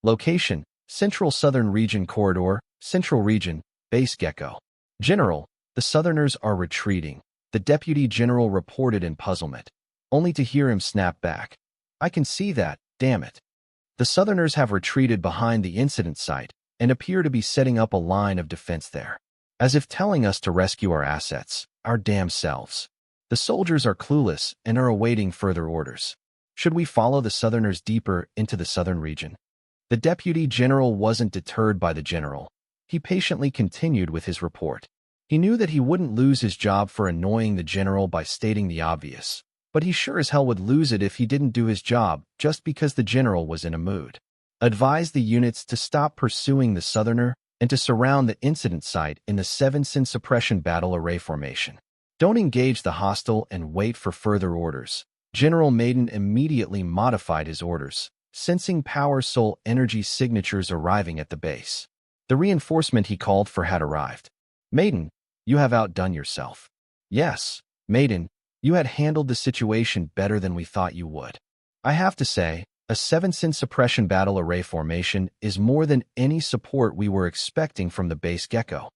Location, Central Southern Region Corridor, Central Region, Base Gecko. General, the Southerners are retreating, the Deputy General reported in puzzlement, only to hear him snap back. I can see that, damn it. The Southerners have retreated behind the incident site and appear to be setting up a line of defense there, as if telling us to rescue our assets, our damn selves. The soldiers are clueless and are awaiting further orders. Should we follow the Southerners deeper into the Southern region? The Deputy General wasn't deterred by the General. He patiently continued with his report. He knew that he wouldn't lose his job for annoying the General by stating the obvious, but he sure as hell would lose it if he didn't do his job just because the General was in a mood. Advised the units to stop pursuing the Southerner and to surround the incident site in the 7-sin suppression battle array formation. Don't engage the hostile and wait for further orders. General Maiden immediately modified his orders, sensing power soul energy signatures arriving at the base. The reinforcement he called for had arrived. Maiden, you have outdone yourself. Yes, Maiden, you had handled the situation better than we thought you would. I have to say, a 7-sin suppression battle array formation is more than any support we were expecting from the base Gecko.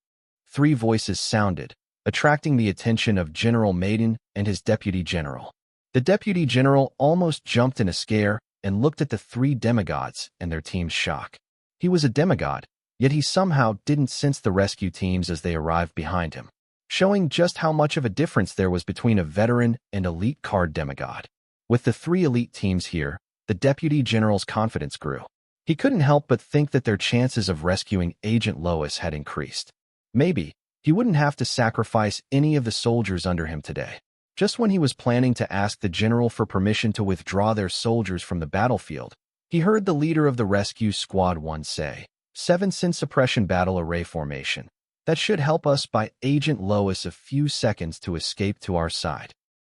3 voices sounded, attracting the attention of General Maiden and his Deputy General. The Deputy General almost jumped in a scare and looked at the 3 demigods and their team's shock. He was a demigod, yet he somehow didn't sense the rescue teams as they arrived behind him, showing just how much of a difference there was between a veteran and elite card demigod. With the 3 elite teams here, the Deputy General's confidence grew. He couldn't help but think that their chances of rescuing Agent Lois had increased. Maybe he wouldn't have to sacrifice any of the soldiers under him today. Just when he was planning to ask the General for permission to withdraw their soldiers from the battlefield, He heard the leader of the rescue squad once say, 7 Sin Suppression Battle Array Formation. That should help us buy Agent Lois a few seconds to escape to our side.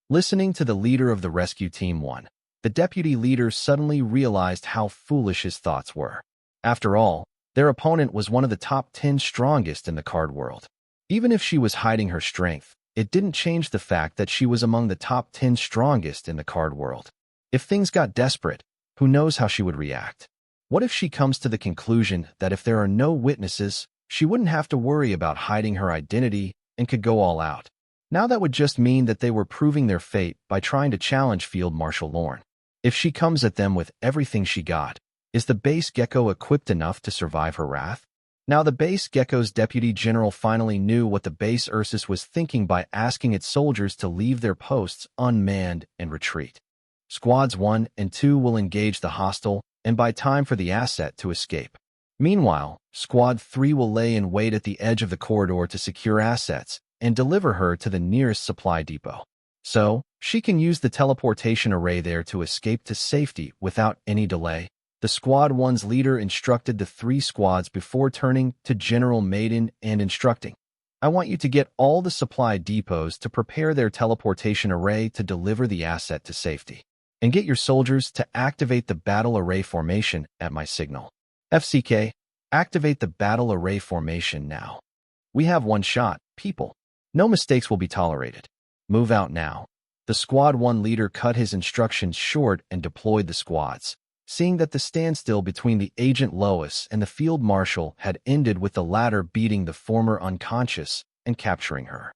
Listening to the leader of the rescue team 1, the deputy leader suddenly realized how foolish his thoughts were. After all, their opponent was one of the top 10 strongest in the card world. Even if she was hiding her strength, it didn't change the fact that she was among the top 10 strongest in the card world. If things got desperate, who knows how she would react? What if she comes to the conclusion that if there are no witnesses, she wouldn't have to worry about hiding her identity and could go all out? Now that would just mean that they were proving their fate by trying to challenge Field Marshal Lorne. If she comes at them with everything she got, is the base gecko equipped enough to survive her wrath? Now the base gecko's deputy general finally knew what the base Ursus was thinking by asking its soldiers to leave their posts unmanned and retreat. Squads 1 and 2 will engage the hostile and buy time for the asset to escape. Meanwhile, Squad 3 will lay in wait at the edge of the corridor to secure assets and deliver her to the nearest supply depot. So, she can use the teleportation array there to escape to safety without any delay. The Squad 1's leader instructed the 3 squads before turning to General Maiden and instructing, I want you to get all the supply depots to prepare their teleportation array to deliver the asset to safety. And get your soldiers to activate the battle array formation at my signal. FCK, activate the battle array formation now. We have one shot, people. No mistakes will be tolerated. Move out now. The Squad 1 leader cut his instructions short and deployed the squads, seeing that the standstill between the Agent Lois and the Field Marshal had ended with the latter beating the former unconscious and capturing her.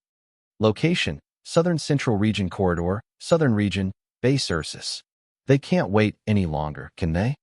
Location, Southern Central Region Corridor, Southern Region, Base Ursus. They can't wait any longer, can they?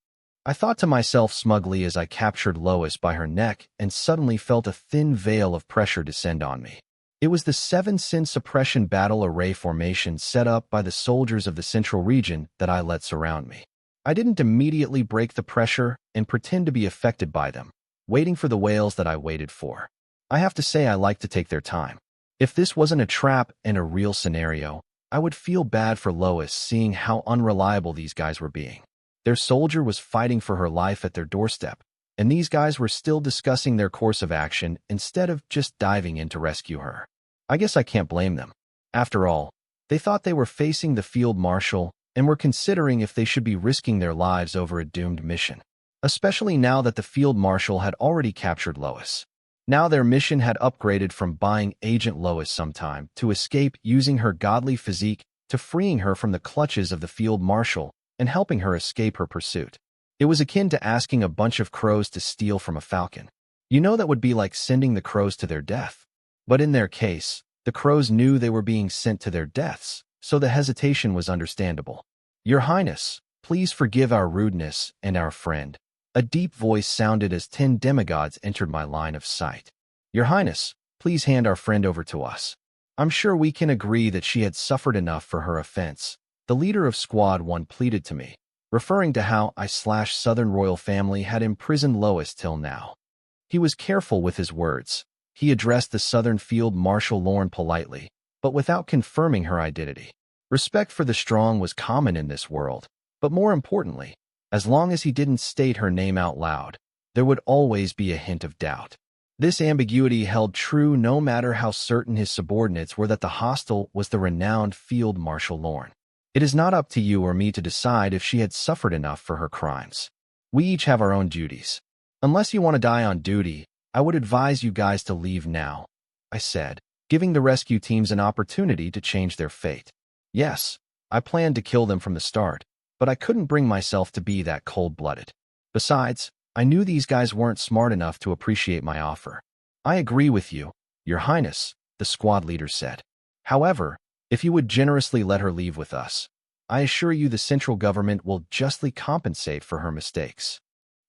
I thought to myself smugly as I captured Lois by her neck and suddenly felt a thin veil of pressure descend on me. It was the 7 Sin Suppression Battle Array formation set up by the soldiers of the Central Region that I let surround me. I didn't immediately break the pressure and pretend to be affected by them, waiting for the whales that I waited for. I have to say I like to take their time. If this wasn't a trap and a real scenario, I would feel bad for Lois seeing how unreliable these guys were being. Their soldier was fighting for her life at their doorstep, and these guys were still discussing their course of action instead of just diving in to rescue her. I guess I can't blame them. After all, they thought they were facing the Field Marshal and were considering if they should be risking their lives over a doomed mission, especially now that the Field Marshal had already captured Lois. Now their mission had upgraded from buying Agent Lois sometime to escape using her godly physique to freeing her from the clutches of the Field Marshal and helping her escape her pursuit. It was akin to asking a bunch of crows to steal from a falcon. You know that would be like sending the crows to their death. But in their case, the crows knew they were being sent to their deaths, so the hesitation was understandable. Your Highness, please forgive our rudeness and our friend. A deep voice sounded as 10 demigods entered my line of sight. Your Highness, please hand our friend over to us. I'm sure we can agree that she had suffered enough for her offense. The leader of Squad 1 pleaded to me, referring to how I/Southern royal family had imprisoned Lois till now. He was careful with his words. He addressed the Southern Field Marshal Lorne politely, but without confirming her identity. Respect for the strong was common in this world, but more importantly, as long as he didn't state her name out loud, there would always be a hint of doubt. This ambiguity held true no matter how certain his subordinates were that the hostile was the renowned Field Marshal Lorne. It is not up to you or me to decide if she had suffered enough for her crimes. We each have our own duties. Unless you want to die on duty, I would advise you guys to leave now, I said, giving the rescue teams an opportunity to change their fate. Yes, I planned to kill them from the start, but I couldn't bring myself to be that cold-blooded. Besides, I knew these guys weren't smart enough to appreciate my offer. I agree with you, Your Highness, the squad leader said. However, if you would generously let her leave with us, I assure you the central government will justly compensate for her mistakes.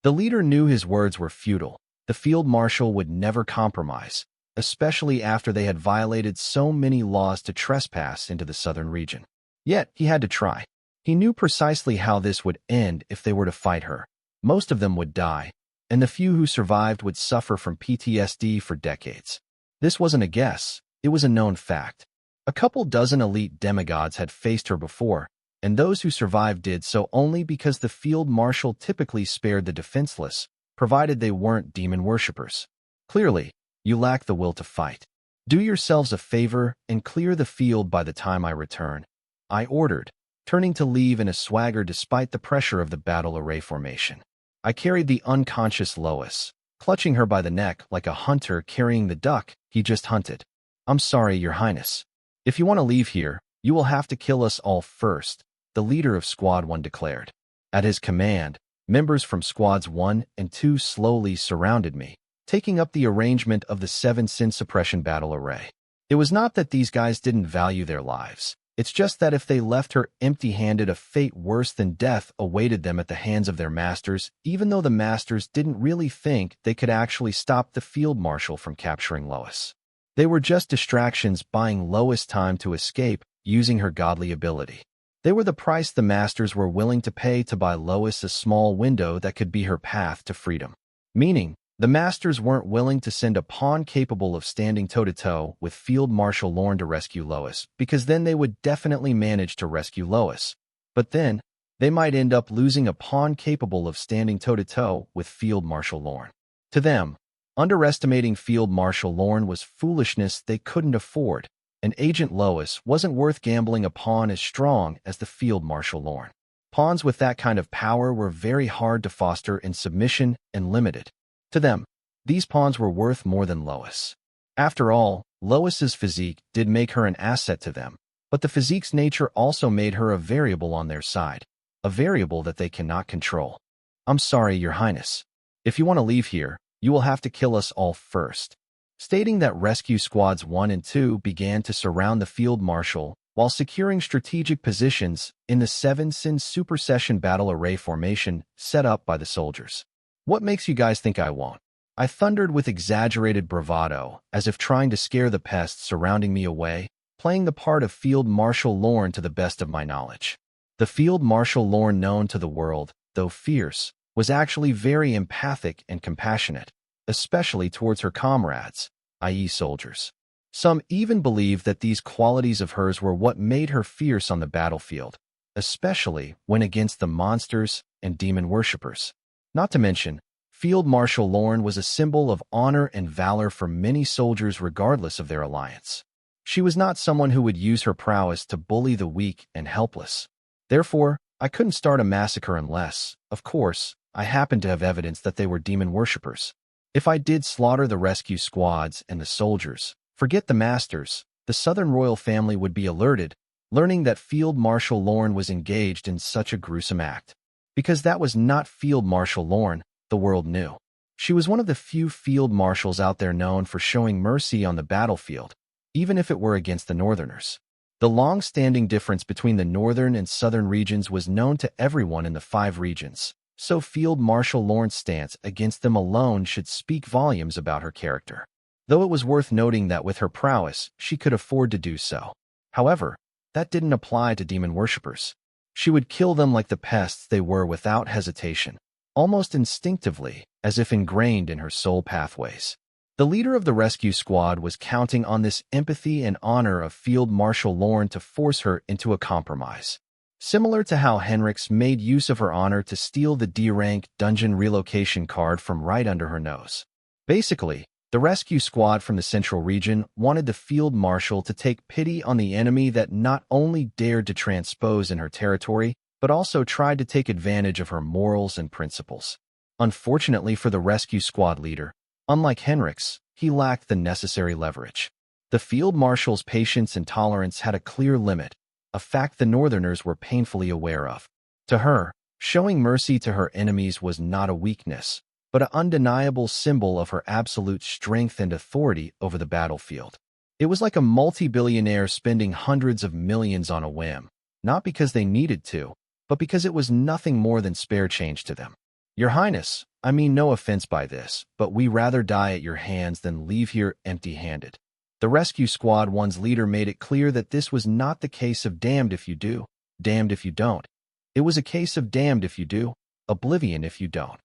The leader knew his words were futile. The Field Marshal would never compromise, especially after they had violated so many laws to trespass into the southern region. Yet, he had to try. He knew precisely how this would end if they were to fight her. Most of them would die, and the few who survived would suffer from PTSD for decades. This wasn't a guess, it was a known fact. A couple dozen elite demigods had faced her before, and those who survived did so only because the field marshal typically spared the defenseless, provided they weren't demon worshippers. Clearly, you lack the will to fight. Do yourselves a favor and clear the field by the time I return, I ordered, turning to leave in a swagger despite the pressure of the battle array formation. I carried the unconscious Lois, clutching her by the neck like a hunter carrying the duck he just hunted. I'm sorry, Your Highness. If you want to leave here, you will have to kill us all first, the leader of Squad 1 declared. At his command, members from Squads 1 and 2 slowly surrounded me, taking up the arrangement of the 7 sin suppression battle array. It was not that these guys didn't value their lives. It's just that if they left her empty-handed, a fate worse than death awaited them at the hands of their masters, even though the masters didn't really think they could actually stop the field marshal from capturing Lois. They were just distractions buying Lois time to escape using her godly ability. They were the price the masters were willing to pay to buy Lois a small window that could be her path to freedom. Meaning, the masters weren't willing to send a pawn capable of standing toe-to-toe with Field Marshal Lorne to rescue Lois, because then they would definitely manage to rescue Lois. But then, they might end up losing a pawn capable of standing toe-to-toe with Field Marshal Lorne. To them, underestimating Field Marshal Lorne was foolishness they couldn't afford, and Agent Lois wasn't worth gambling a pawn as strong as the Field Marshal Lorne. Pawns with that kind of power were very hard to foster in submission and limited. To them, these pawns were worth more than Lois. After all, Lois's physique did make her an asset to them, but the physique's nature also made her a variable on their side, a variable that they cannot control. I'm sorry, Your Highness. If you want to leave here, you will have to kill us all first. Stating that rescue squads 1 and 2 began to surround the field marshal while securing strategic positions in the 7 sin supersession battle array formation set up by the soldiers. What makes you guys think I won't? I thundered with exaggerated bravado, as if trying to scare the pests surrounding me away, playing the part of Field Marshal Lorne to the best of my knowledge. The Field Marshal Lorne known to the world, though fierce, was actually very empathic and compassionate, especially towards her comrades, i.e. soldiers. Some even believed that these qualities of hers were what made her fierce on the battlefield, especially when against the monsters and demon worshippers. Not to mention, Field Marshal Lorne was a symbol of honor and valor for many soldiers regardless of their alliance. She was not someone who would use her prowess to bully the weak and helpless. Therefore, I couldn't start a massacre unless, of course, I happened to have evidence that they were demon worshippers. If I did slaughter the rescue squads and the soldiers, forget the masters, the Southern royal family would be alerted, learning that Field Marshal Lorne was engaged in such a gruesome act. Because that was not Field Marshal Lorne, the world knew. She was one of the few field marshals out there known for showing mercy on the battlefield, even if it were against the Northerners. The long-standing difference between the Northern and Southern regions was known to everyone in the 5 regions, so Field Marshal Lorne's stance against them alone should speak volumes about her character. Though it was worth noting that with her prowess, she could afford to do so. However, that didn't apply to demon worshippers. She would kill them like the pests they were without hesitation, almost instinctively, as if ingrained in her soul pathways. The leader of the rescue squad was counting on this empathy and honor of Field Marshal Lorne to force her into a compromise. Similar to how Henrix made use of her honor to steal the D-rank dungeon relocation card from right under her nose. Basically, the rescue squad from the central region wanted the field marshal to take pity on the enemy that not only dared to transpose in her territory, but also tried to take advantage of her morals and principles. Unfortunately for the rescue squad leader, unlike Henrix, he lacked the necessary leverage. The field marshal's patience and tolerance had a clear limit, a fact the Northerners were painfully aware of. To her, showing mercy to her enemies was not a weakness, but an undeniable symbol of her absolute strength and authority over the battlefield. It was like a multi-billionaire spending hundreds of millions on a whim, not because they needed to, but because it was nothing more than spare change to them. Your Highness, I mean no offense by this, but we rather die at your hands than leave here empty-handed. The rescue squad one's leader made it clear that this was not the case of damned if you do, damned if you don't. It was a case of damned if you do, oblivion if you don't.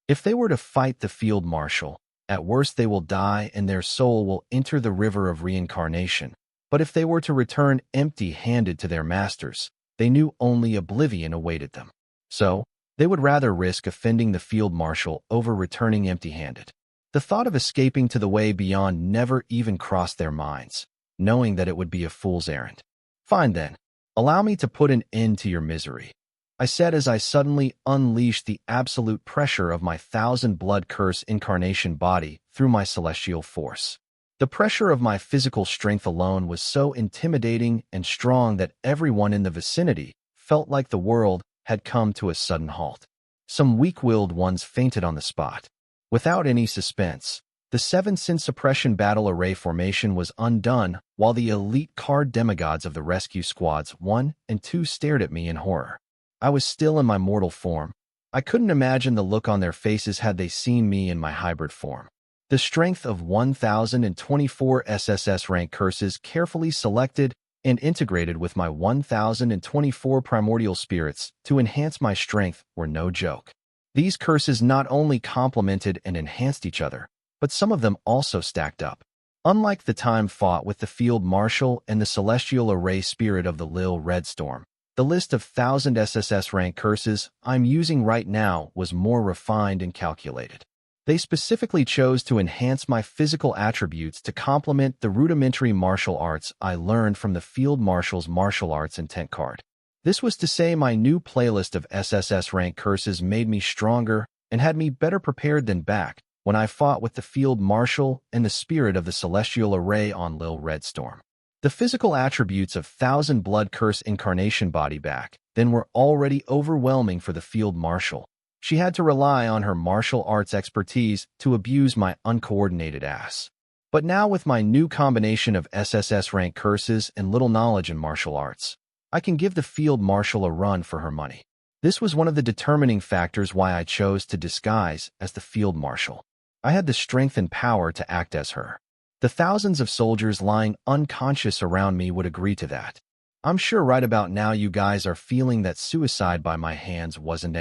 If they were to fight the field marshal, at worst they will die and their soul will enter the river of reincarnation. But if they were to return empty-handed to their masters, they knew only oblivion awaited them. So, they would rather risk offending the field marshal over returning empty-handed. The thought of escaping to the way beyond never even crossed their minds, knowing that it would be a fool's errand. Fine then, allow me to put an end to your misery, I said as I suddenly unleashed the absolute pressure of my 1,000-blood curse incarnation body through my celestial force. The pressure of my physical strength alone was so intimidating and strong that everyone in the vicinity felt like the world had come to a sudden halt. Some weak-willed ones fainted on the spot. Without any suspense, the 7-sin suppression battle array formation was undone while the elite card demigods of the rescue squads 1 and 2 stared at me in horror. I was still in my mortal form. I couldn't imagine the look on their faces had they seen me in my hybrid form. The strength of 1,024 SSS rank curses carefully selected and integrated with my 1,024 primordial spirits to enhance my strength were no joke. These curses not only complemented and enhanced each other, but some of them also stacked up. Unlike the time fought with the Field Marshal and the Celestial Array Spirit of the Lil Red Storm, the list of 1,000 SSS rank curses I'm using right now was more refined and calculated. They specifically chose to enhance my physical attributes to complement the rudimentary martial arts I learned from the Field Marshal's martial arts intent card. This was to say my new playlist of SSS rank curses made me stronger and had me better prepared than back when I fought with the Field Marshal and the Spirit of the Celestial Array on Lil Red Storm. The physical attributes of 1,000 Blood Curse Incarnation Body back then were already overwhelming for the Field Marshal. She had to rely on her martial arts expertise to abuse my uncoordinated ass. But now with my new combination of SSS rank curses and little knowledge in martial arts, I can give the Field Marshal a run for her money. This was one of the determining factors why I chose to disguise as the Field Marshal. I had the strength and power to act as her. The thousands of soldiers lying unconscious around me would agree to that. I'm sure right about now you guys are feeling that suicide by my hands wasn't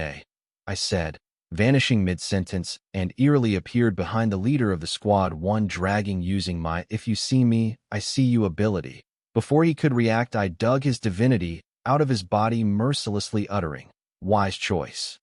I said, vanishing mid-sentence, and eerily appeared behind the leader of the Squad 1 dragging using my "if you see me, I see you" ability. Before he could react, I dug his divinity out of his body, mercilessly uttering, "Wise choice.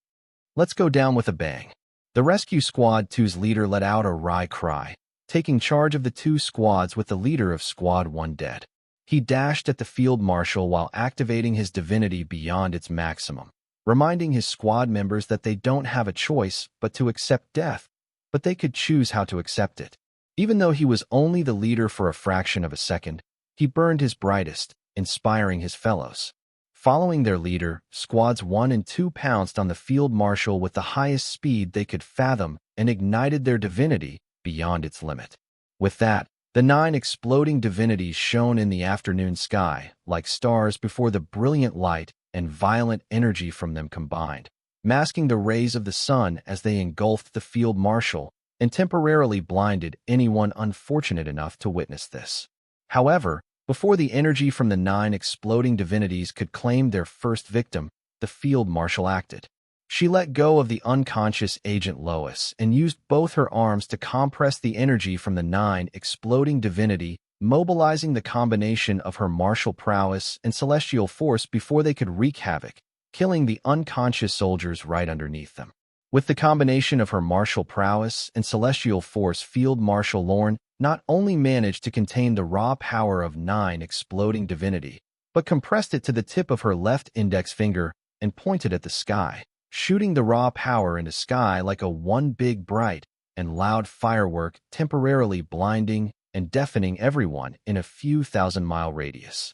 Let's go down with a bang." The Rescue Squad 2's leader let out a wry cry, taking charge of the 2 squads with the leader of Squad 1 dead. He dashed at the Field Marshal while activating his divinity beyond its maximum, reminding his squad members that they don't have a choice but to accept death, but they could choose how to accept it. Even though he was only the leader for a fraction of a second, he burned his brightest, inspiring his fellows. Following their leader, Squads 1 and 2 pounced on the Field Marshal with the highest speed they could fathom and ignited their divinity beyond its limit. With that, the 9 exploding divinities shone in the afternoon sky like stars before the brilliant light and violent energy from them combined, masking the rays of the sun as they engulfed the Field Marshal and temporarily blinded anyone unfortunate enough to witness this. However, before the energy from the 9 exploding divinities could claim their first victim, the Field Marshal acted. She let go of the unconscious Agent Lois and used both her arms to compress the energy from the 9 exploding divinity, mobilizing the combination of her martial prowess and celestial force before they could wreak havoc, killing the unconscious soldiers right underneath them. With the combination of her martial prowess and celestial force, Field Marshal Lorne not only managed to contain the raw power of 9 exploding divinity, but compressed it to the tip of her left index finger and pointed at the sky, shooting the raw power into sky like a one big bright and loud firework, temporarily blinding and deafening everyone in a few thousand-mile radius.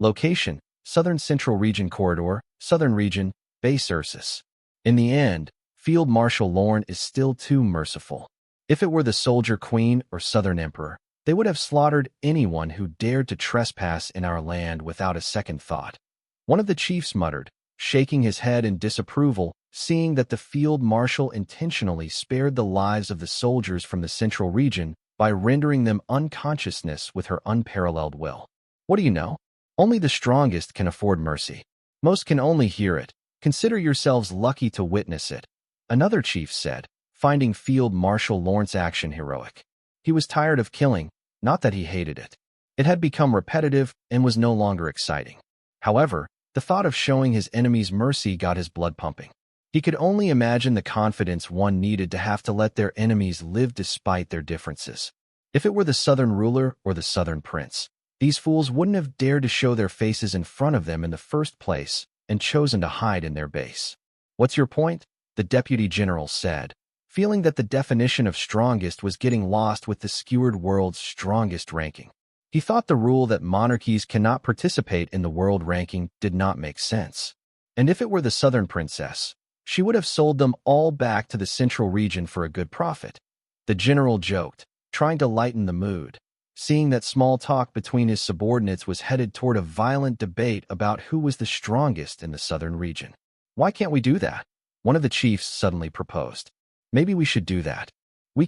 Location: Southern Central Region Corridor, Southern Region, Base Ursus. In the end, Field Marshal Lorne is still too merciful. If it were the Soldier Queen or Southern Emperor, they would have slaughtered anyone who dared to trespass in our land without a second thought. One of the chiefs muttered, shaking his head in disapproval, seeing that the Field Marshal intentionally spared the lives of the soldiers from the Central Region by rendering them unconsciousness with her unparalleled will. What do you know? Only the strongest can afford mercy. Most can only hear it. Consider yourselves lucky to witness it. Another chief said, finding Field Marshal Lawrence action heroic. He was tired of killing, not that he hated it. It had become repetitive and was no longer exciting. However, The thought of showing his enemies mercy got his blood pumping. He could only imagine the confidence one needed to have to let their enemies live despite their differences. If it were the Southern ruler or the Southern prince, these fools wouldn't have dared to show their faces in front of them in the first place and chosen to hide in their base. "What's your point?" the deputy general said, feeling that the definition of strongest was getting lost with the skewered world's strongest ranking. He thought the rule that monarchies cannot participate in the world ranking did not make sense. And if it were the Southern princess, she would have sold them all back to the central region for a good profit. The general joked, trying to lighten the mood, seeing that small talk between his subordinates was headed toward a violent debate about who was the strongest in the southern region. "Why can't we do that?" one of the chiefs suddenly proposed. "Maybe we should do that. We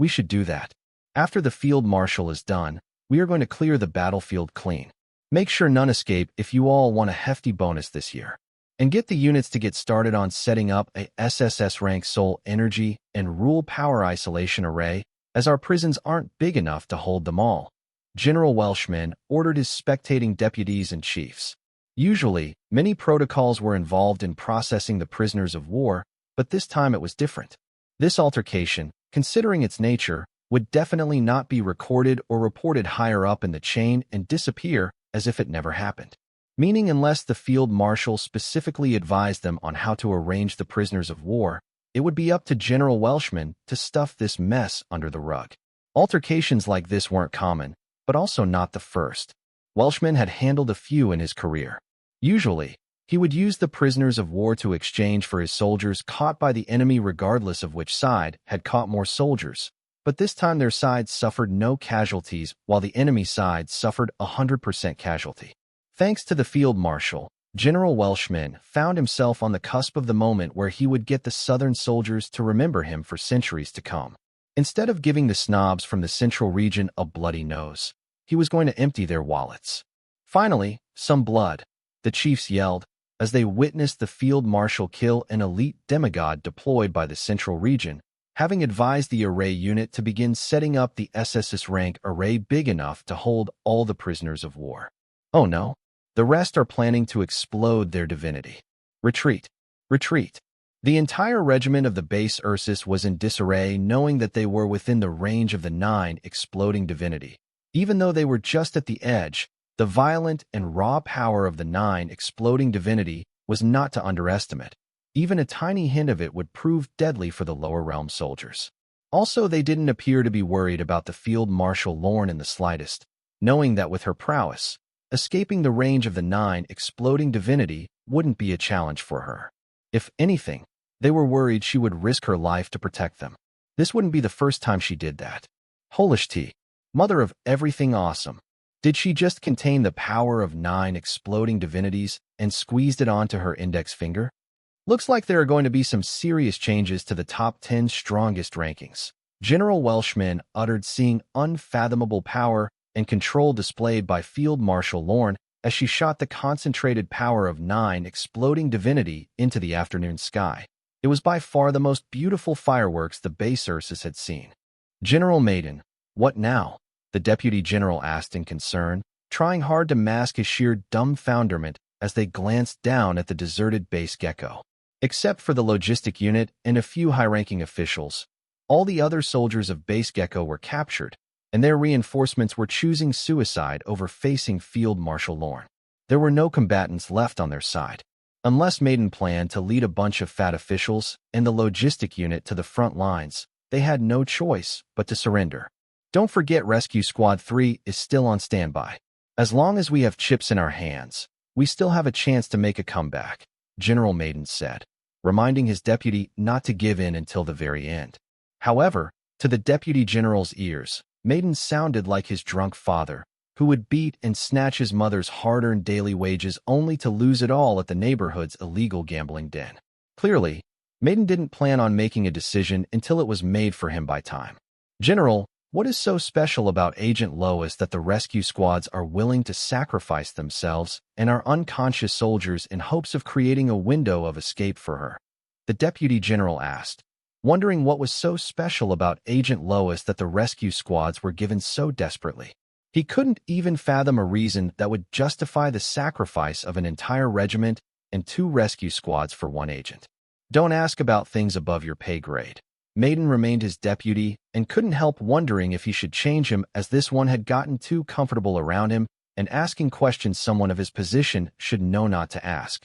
should do that. After the field marshal is done, we are going to clear the battlefield clean. Make sure none escape if you all want a hefty bonus this year. And get the units to get started on setting up a SSS rank soul energy and rule power isolation array, as our prisons aren't big enough to hold them all." General Welshman ordered his spectating deputies and chiefs. Usually, many protocols were involved in processing the prisoners of war, but this time it was different. This altercation, considering its nature, would definitely not be recorded or reported higher up in the chain and disappear as if it never happened. Meaning unless the field marshal specifically advised them on how to arrange the prisoners of war, it would be up to General Welshman to stuff this mess under the rug. Altercations like this weren't common, but also not the first. Welshman had handled a few in his career. Usually, he would use the prisoners of war to exchange for his soldiers caught by the enemy regardless of which side had caught more soldiers, but this time their side suffered no casualties while the enemy side suffered 100% casualty. Thanks to the field marshal, General Welshman found himself on the cusp of the moment where he would get the Southern soldiers to remember him for centuries to come. Instead of giving the snobs from the central region a bloody nose, he was going to empty their wallets. "Finally, some blood," the chiefs yelled, as they witnessed the field marshal kill an elite demigod deployed by the central region, having advised the array unit to begin setting up the SSS rank array big enough to hold all the prisoners of war. Oh no. The rest are planning to explode their divinity. Retreat. Retreat. The entire regiment of the base Ursus was in disarray, knowing that they were within the range of the 9 exploding divinity. Even though they were just at the edge, the violent and raw power of the 9 exploding divinity was not to underestimate. Even a tiny hint of it would prove deadly for the lower realm soldiers. Also, they didn't appear to be worried about the field marshal Lorne in the slightest, knowing that with her prowess, escaping the range of the 9 exploding divinity wouldn't be a challenge for her. If anything, they were worried she would risk her life to protect them. This wouldn't be the first time she did that. Holish tea, mother of everything awesome. Did she just contain the power of 9 exploding divinities and squeezed it onto her index finger? Looks like there are going to be some serious changes to the top 10 strongest rankings. General Welshman uttered, seeing unfathomable power and control displayed by Field Marshal Lorne as she shot the concentrated power of 9 exploding divinity into the afternoon sky. It was by far the most beautiful fireworks the base Ursus had seen. "General Maiden, what now?" the deputy general asked in concern, trying hard to mask his sheer dumbfounderment as they glanced down at the deserted base Gecko. Except for the logistic unit and a few high-ranking officials, all the other soldiers of base Gecko were captured, and their reinforcements were choosing suicide over facing Field Marshal Lorne. There were no combatants left on their side. Unless Maiden planned to lead a bunch of fat officials and the logistic unit to the front lines, they had no choice but to surrender. Don't forget Rescue Squad 3 is still on standby. As long as we have chips in our hands, we still have a chance to make a comeback, General Maiden said, reminding his deputy not to give in until the very end. However, to the deputy general's ears, Maiden sounded like his drunk father, who would beat and snatch his mother's hard-earned daily wages only to lose it all at the neighborhood's illegal gambling den. Clearly, Maiden didn't plan on making a decision until it was made for him by time. "General, what is so special about Agent Lois that the rescue squads are willing to sacrifice themselves and our unconscious soldiers in hopes of creating a window of escape for her?" the deputy general asked, wondering what was so special about Agent Lois that the rescue squads were given so desperately. He couldn't even fathom a reason that would justify the sacrifice of an entire regiment and 2 rescue squads for 1 agent. Don't ask about things above your pay grade. Maiden remained his deputy and couldn't help wondering if he should change him, as this one had gotten too comfortable around him and asking questions someone of his position should know not to ask.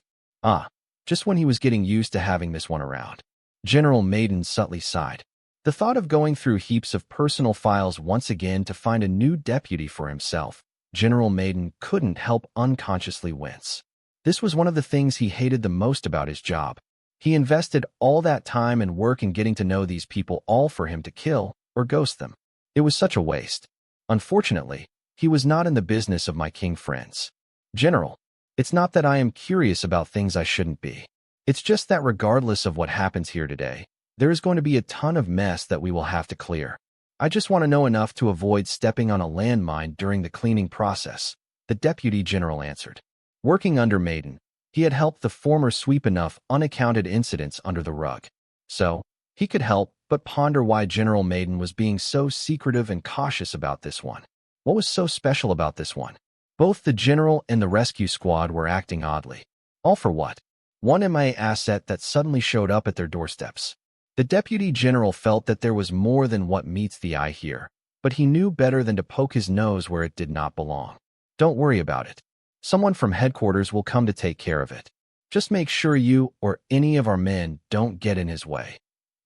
Just when he was getting used to having this one around. General Maiden subtly sighed. The thought of going through heaps of personal files once again to find a new deputy for himself, General Maiden couldn't help unconsciously wince. This was one of the things he hated the most about his job. He invested all that time and work in getting to know these people, all for him to kill or ghost them. It was such a waste. Unfortunately, he was not in the business of my king friends. General, it's not that I am curious about things I shouldn't be. It's just that regardless of what happens here today, there is going to be a ton of mess that we will have to clear. I just want to know enough to avoid stepping on a landmine during the cleaning process, the deputy general answered. Working under Maiden, he had helped the former sweep enough unaccounted incidents under the rug. So, he could help but ponder why General Maiden was being so secretive and cautious about this one. What was so special about this one? Both the general and the rescue squad were acting oddly. All for what? One MIA asset that suddenly showed up at their doorsteps. The deputy general felt that there was more than what meets the eye here, but he knew better than to poke his nose where it did not belong. Don't worry about it. Someone from headquarters will come to take care of it. Just make sure you or any of our men don't get in his way.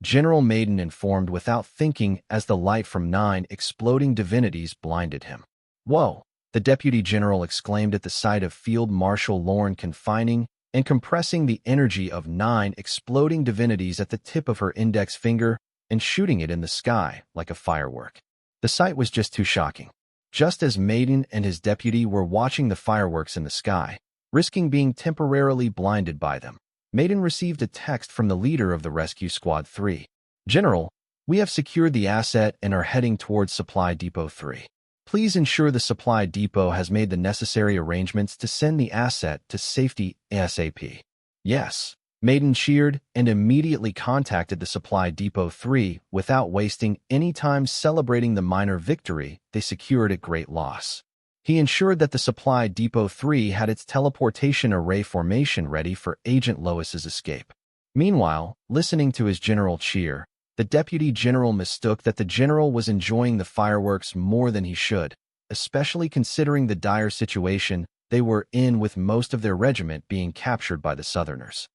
General Maiden informed without thinking as the light from 9 exploding divinities blinded him. Whoa, the deputy general exclaimed at the sight of Field Marshal Lorne confining and compressing the energy of 9 exploding divinities at the tip of her index finger and shooting it in the sky like a firework. The sight was just too shocking. Just as Maiden and his deputy were watching the fireworks in the sky, risking being temporarily blinded by them, Maiden received a text from the leader of the Rescue Squad 3. General, we have secured the asset and are heading towards Supply Depot 3. Please ensure the Supply Depot has made the necessary arrangements to send the asset to safety ASAP. Yes. Maiden cheered and immediately contacted the Supply Depot 3 without wasting any time celebrating the minor victory they secured at great loss. He ensured that the Supply Depot 3 had its teleportation array formation ready for Agent Lois's escape. Meanwhile, listening to his general cheer, the deputy general mistook that the general was enjoying the fireworks more than he should, especially considering the dire situation they were in with most of their regiment being captured by the Southerners.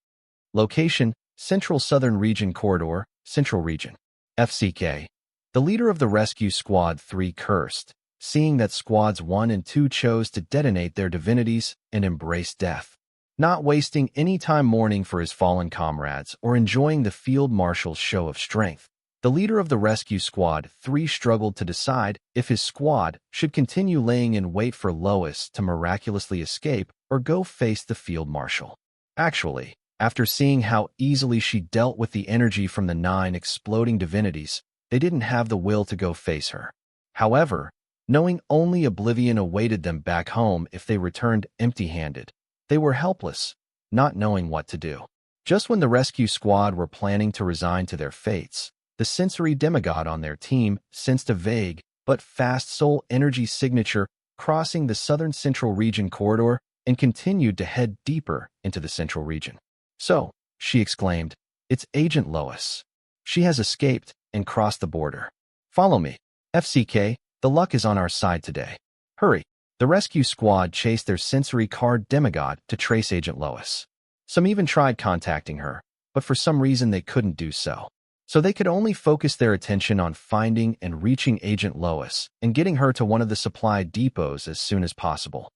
Location, Central Southern Region Corridor, Central Region. FCK. The leader of the Rescue Squad 3 cursed, seeing that Squads 1 and 2 chose to detonate their divinities and embrace death. Not wasting any time mourning for his fallen comrades or enjoying the field marshal's show of strength, the leader of the Rescue Squad 3 struggled to decide if his squad should continue laying in wait for Lois to miraculously escape or go face the field marshal. Actually, after seeing how easily she dealt with the energy from the 9 exploding divinities, they didn't have the will to go face her. However, knowing only oblivion awaited them back home if they returned empty-handed, they were helpless, not knowing what to do. Just when the rescue squad were planning to resign to their fates, the sensory demigod on their team sensed a vague but fast soul energy signature crossing the southern central region corridor and continued to head deeper into the central region. So, she exclaimed, it's Agent Lois. She has escaped and crossed the border. Follow me. FCK, the luck is on our side today. Hurry. The rescue squad chased their sensory card demigod to trace Agent Lois. Some even tried contacting her, but for some reason they couldn't do so. So they could only focus their attention on finding and reaching Agent Lois and getting her to one of the supply depots as soon as possible.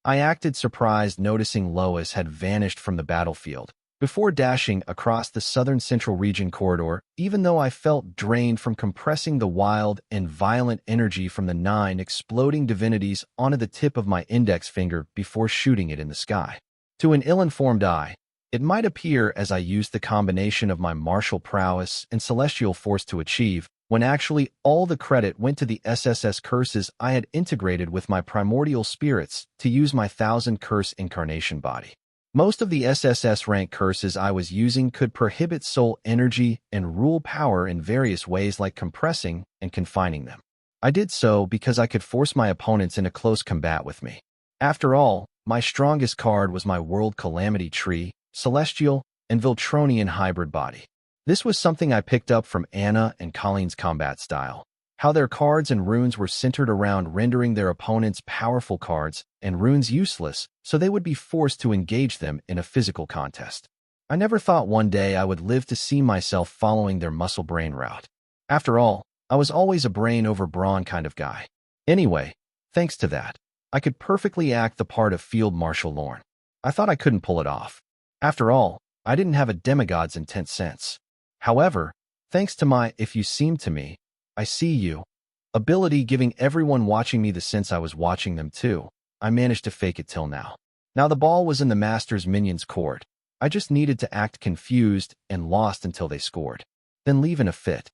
I acted surprised noticing Lois had vanished from the battlefield before dashing across the southern central region corridor, even though I felt drained from compressing the wild and violent energy from the 9 exploding divinities onto the tip of my index finger before shooting it in the sky. To an ill-informed eye, it might appear as I used the combination of my martial prowess and celestial force to achieve, when actually all the credit went to the SSS curses I had integrated with my primordial spirits to use my 1000 curse incarnation body. Most of the SSS rank curses I was using could prohibit soul energy and rule power in various ways like compressing and confining them. I did so because I could force my opponents into close combat with me. After all, my strongest card was my World Calamity Tree, Celestial, and Viltronian hybrid body. This was something I picked up from Anna and Colleen's combat style. How their cards and runes were centered around rendering their opponents powerful cards and runes useless, so they would be forced to engage them in a physical contest. I never thought one day I would live to see myself following their muscle brain route. After all, I was always a brain over brawn kind of guy. Anyway, thanks to that, I could perfectly act the part of Field Marshal Lorne. I thought I couldn't pull it off. After all, I didn't have a demigod's intense sense. However, thanks to my "if you seem to me, I see you" ability giving everyone watching me the sense I was watching them too, I managed to fake it till now. Now the ball was in the Master's minions' court. I just needed to act confused and lost until they scored. Then leave in a fit.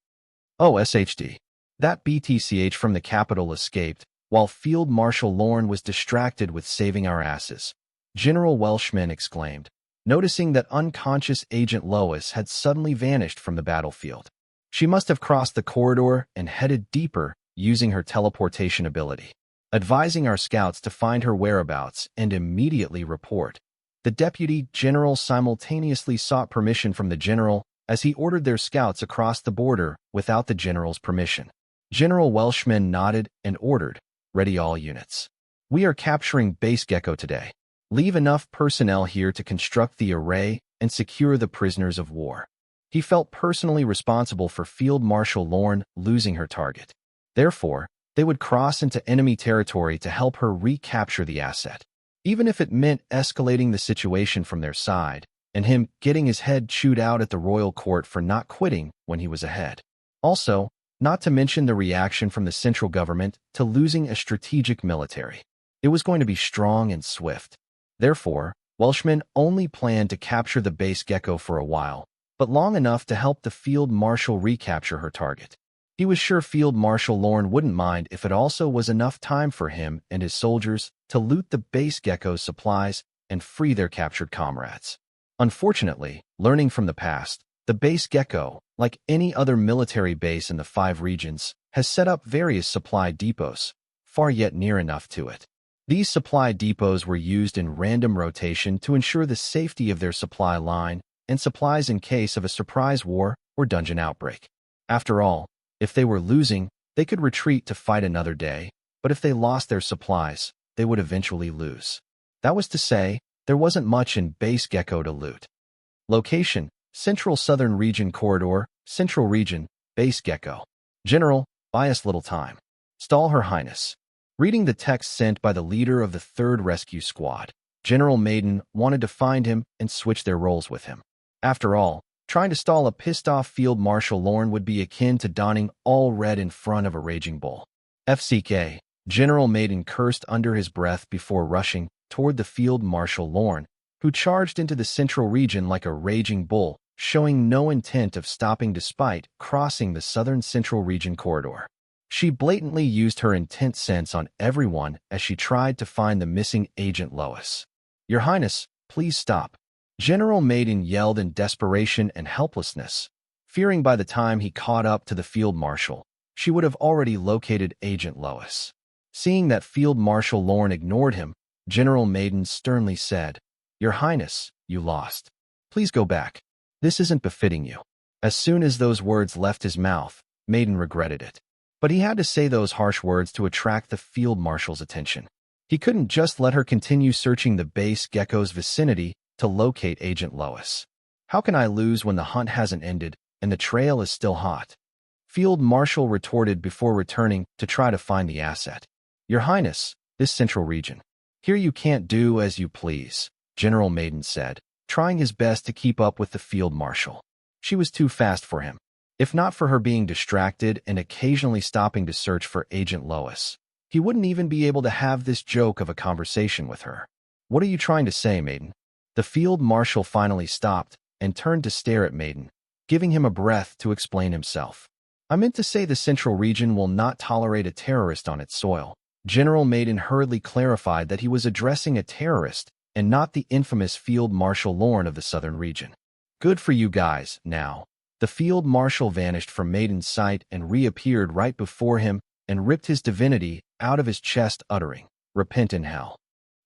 Oh, SHD. That BTCH from the capital escaped, while Field Marshal Lorne was distracted with saving our asses. General Welshman exclaimed, noticing that unconscious Agent Lois had suddenly vanished from the battlefield. She must have crossed the corridor and headed deeper using her teleportation ability, advising our scouts to find her whereabouts and immediately report. The deputy general simultaneously sought permission from the general as he ordered their scouts across the border without the general's permission. General Welshman nodded and ordered, "Ready all units. We are capturing Base Gecko today. Leave enough personnel here to construct the array and secure the prisoners of war." He felt personally responsible for Field Marshal Lorne losing her target. Therefore, they would cross into enemy territory to help her recapture the asset, even if it meant escalating the situation from their side, and him getting his head chewed out at the royal court for not quitting when he was ahead. Also, not to mention the reaction from the central government to losing a strategic military. It was going to be strong and swift. Therefore, Welshman only planned to capture the Base Gecko for a while, but long enough to help the Field Marshal recapture her target. He was sure Field Marshal Lorne wouldn't mind if it also was enough time for him and his soldiers to loot the Base Gecko's supplies and free their captured comrades. Unfortunately, learning from the past, the Base Gecko, like any other military base in the 5 regions, has set up various supply depots, far yet near enough to it. These supply depots were used in random rotation to ensure the safety of their supply line and supplies in case of a surprise war or dungeon outbreak. After all, if they were losing, they could retreat to fight another day, but if they lost their supplies, they would eventually lose. That was to say, there wasn't much in Base Gecko to loot. Location: Central Southern Region Corridor, Central Region, Base Gecko. General, buy us little time. Stall Her Highness. Reading the text sent by the leader of the 3rd Rescue Squad, General Maiden wanted to find him and switch their roles with him. After all, trying to stall a pissed-off Field Marshal Lorne would be akin to donning all red in front of a raging bull. FCK, General Maiden cursed under his breath before rushing toward the Field Marshal Lorne, who charged into the central region like a raging bull, showing no intent of stopping despite crossing the southern central region corridor. She blatantly used her intense sense on everyone as she tried to find the missing Agent Lois. "Your Highness, please stop," General Maiden yelled in desperation and helplessness, fearing by the time he caught up to the Field Marshal, she would have already located Agent Lois. Seeing that Field Marshal Lorne ignored him, General Maiden sternly said, "Your Highness, you lost. Please go back. This isn't befitting you." As soon as those words left his mouth, Maiden regretted it. But he had to say those harsh words to attract the Field Marshal's attention. He couldn't just let her continue searching the Base Gecko's vicinity to locate Agent Lois. "How can I lose when the hunt hasn't ended and the trail is still hot?" Field Marshal retorted before returning to try to find the asset. "Your Highness, this central region. Here you can't do as you please," General Maiden said, trying his best to keep up with the Field Marshal. She was too fast for him. If not for her being distracted and occasionally stopping to search for Agent Lois, he wouldn't even be able to have this joke of a conversation with her. "What are you trying to say, Maiden?" The Field Marshal finally stopped and turned to stare at Maiden, giving him a breath to explain himself. "I meant to say the central region will not tolerate a terrorist on its soil." General Maiden hurriedly clarified that he was addressing a terrorist and not the infamous Field Marshal Lorne of the southern region. "Good for you guys, now." The Field Marshal vanished from Maiden's sight and reappeared right before him, and ripped his divinity out of his chest, uttering, "Repent in hell."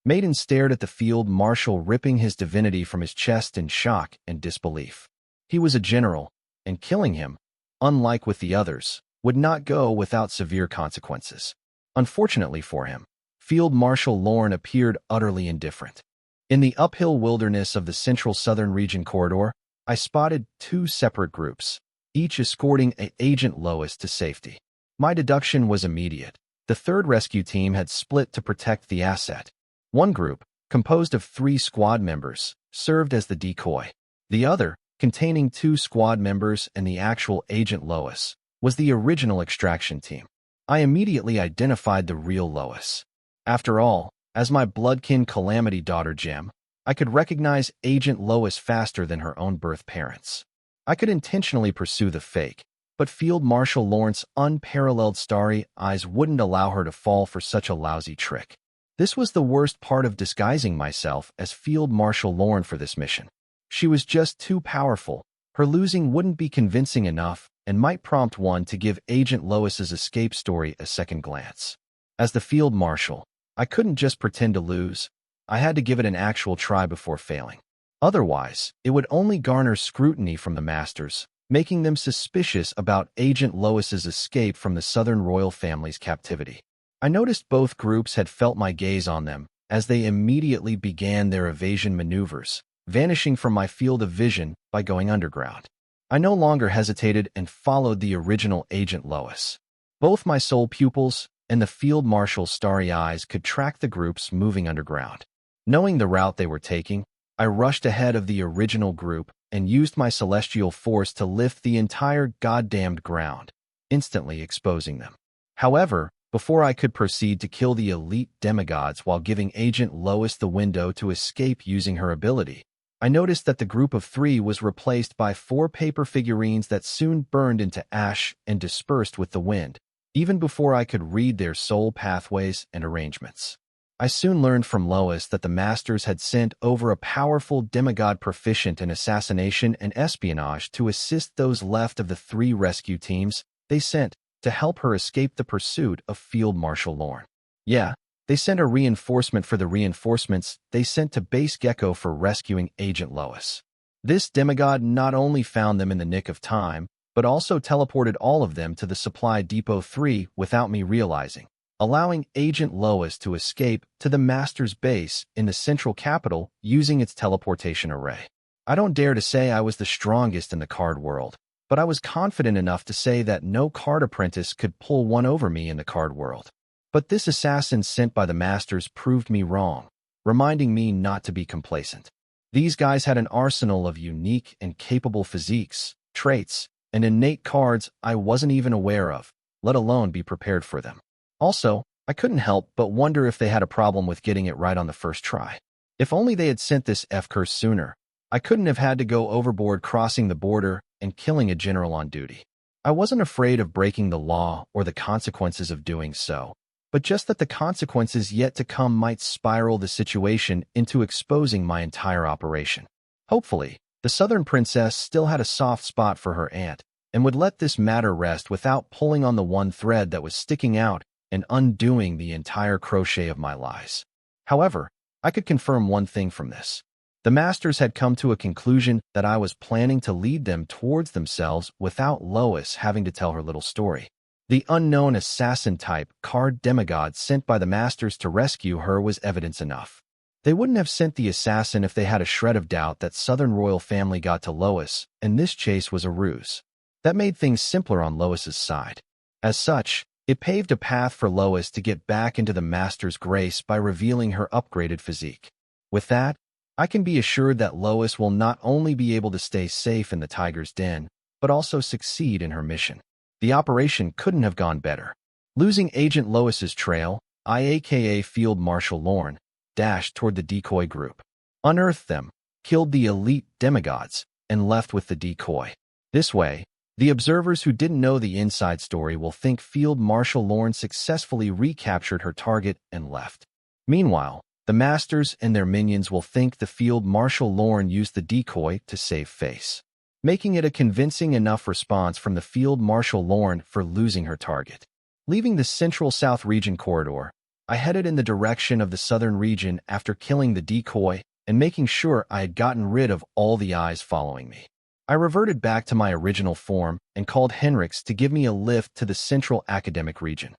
Maiden stared at the field marshal ripping his divinity from his chest in shock and disbelief. He was a general, and killing him, unlike with the others, would not go without severe consequences. Unfortunately for him, Field Marshal Lorne appeared utterly indifferent. In the uphill wilderness of the central southern region corridor, I spotted two separate groups, each escorting Agent Lois to safety. My deduction was immediate. The third rescue team had split to protect the asset. One group, composed of 3 squad members, served as the decoy. The other, containing 2 squad members and the actual Agent Lois, was the original extraction team. I immediately identified the real Lois. After all, as my bloodkin Calamity daughter Gem, I could recognize Agent Lois faster than her own birth parents. I could intentionally pursue the fake, but Field Marshal Lawrence's unparalleled starry eyes wouldn't allow her to fall for such a lousy trick. This was the worst part of disguising myself as Field Marshal Lorne for this mission. She was just too powerful. Her losing wouldn't be convincing enough and might prompt one to give Agent Lois's escape story a second glance. As the Field Marshal, I couldn't just pretend to lose. I had to give it an actual try before failing. Otherwise, it would only garner scrutiny from the masters, making them suspicious about Agent Lois's escape from the Southern royal family's captivity. I noticed both groups had felt my gaze on them as they immediately began their evasion maneuvers, vanishing from my field of vision by going underground. I no longer hesitated and followed the original Agent Lois. Both my soul pupils and the Field Marshal's starry eyes could track the groups moving underground. Knowing the route they were taking, I rushed ahead of the original group and used my celestial force to lift the entire goddamned ground, instantly exposing them. However, before I could proceed to kill the elite demigods while giving Agent Lois the window to escape using her ability, I noticed that the group of 3 was replaced by 4 paper figurines that soon burned into ash and dispersed with the wind, even before I could read their soul pathways and arrangements. I soon learned from Lois that the Masters had sent over a powerful demigod proficient in assassination and espionage to assist those left of the 3 rescue teams they sent to help her escape the pursuit of Field Marshal Lorne. Yeah, they sent a reinforcement for the reinforcements they sent to Base Gecko for rescuing Agent Lois. This demigod not only found them in the nick of time, but also teleported all of them to the Supply Depot 3 without me realizing, allowing Agent Lois to escape to the Master's base in the central capital using its teleportation array. I don't dare to say I was the strongest in the card world, but I was confident enough to say that no card apprentice could pull one over me in the card world. But this assassin sent by the Masters proved me wrong, reminding me not to be complacent. These guys had an arsenal of unique and capable physiques, traits, and innate cards I wasn't even aware of, let alone be prepared for them. Also, I couldn't help but wonder if they had a problem with getting it right on the first try. If only they had sent this F-curse sooner, I couldn't have had to go overboard crossing the border and killing a general on duty. I wasn't afraid of breaking the law or the consequences of doing so, but just that the consequences yet to come might spiral the situation into exposing my entire operation. Hopefully, the Southern Princess still had a soft spot for her aunt and would let this matter rest without pulling on the one thread that was sticking out and undoing the entire crochet of my lies. However, I could confirm one thing from this. The Masters had come to a conclusion that I was planning to lead them towards themselves without Lois having to tell her little story. The unknown assassin-type card demigod sent by the Masters to rescue her was evidence enough. They wouldn't have sent the assassin if they had a shred of doubt that Southern royal family got to Lois, and this chase was a ruse. That made things simpler on Lois's side. As such, it paved a path for Lois to get back into the Master's grace by revealing her upgraded physique. With that, I can be assured that Lois will not only be able to stay safe in the tiger's den, but also succeed in her mission. The operation couldn't have gone better. Losing Agent Lois's trail, I aka Field Marshal Lorne, dashed toward the decoy group, unearthed them, killed the elite demigods, and left with the decoy. This way, the observers who didn't know the inside story will think Field Marshal Lorne successfully recaptured her target and left. Meanwhile, the Masters and their minions will think the Field Marshal Lorne used the decoy to save face, making it a convincing enough response from the Field Marshal Lorne for losing her target. Leaving the Central South region corridor, I headed in the direction of the southern region after killing the decoy and making sure I had gotten rid of all the eyes following me. I reverted back to my original form and called Henrix to give me a lift to the Central Academic region.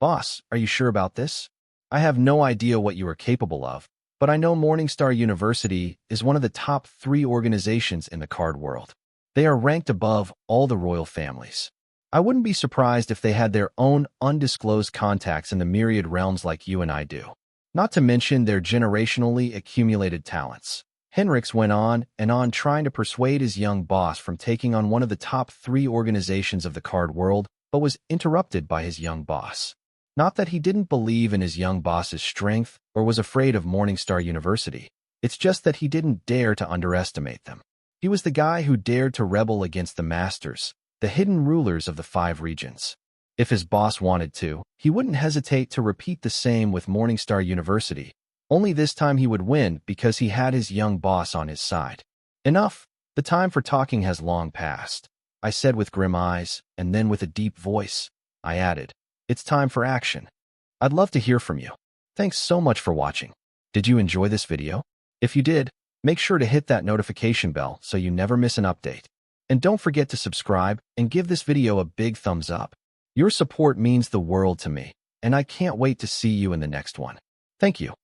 Boss, are you sure about this? I have no idea what you are capable of, but I know Morningstar University is one of the top 3 organizations in the card world. They are ranked above all the royal families. I wouldn't be surprised if they had their own undisclosed contacts in the myriad realms like you and I do. Not to mention their generationally accumulated talents. Henrix went on and on trying to persuade his young boss from taking on one of the top 3 organizations of the card world, but was interrupted by his young boss. Not that he didn't believe in his young boss's strength or was afraid of Morningstar University. It's just that he didn't dare to underestimate them. He was the guy who dared to rebel against the masters, the hidden rulers of the 5 regions. If his boss wanted to, he wouldn't hesitate to repeat the same with Morningstar University. Only this time he would win because he had his young boss on his side. Enough. The time for talking has long passed, I said with grim eyes, and then with a deep voice, I added, it's time for action. I'd love to hear from you. Thanks so much for watching. Did you enjoy this video? If you did, make sure to hit that notification bell so you never miss an update. And don't forget to subscribe and give this video a big thumbs up. Your support means the world to me, and I can't wait to see you in the next one. Thank you.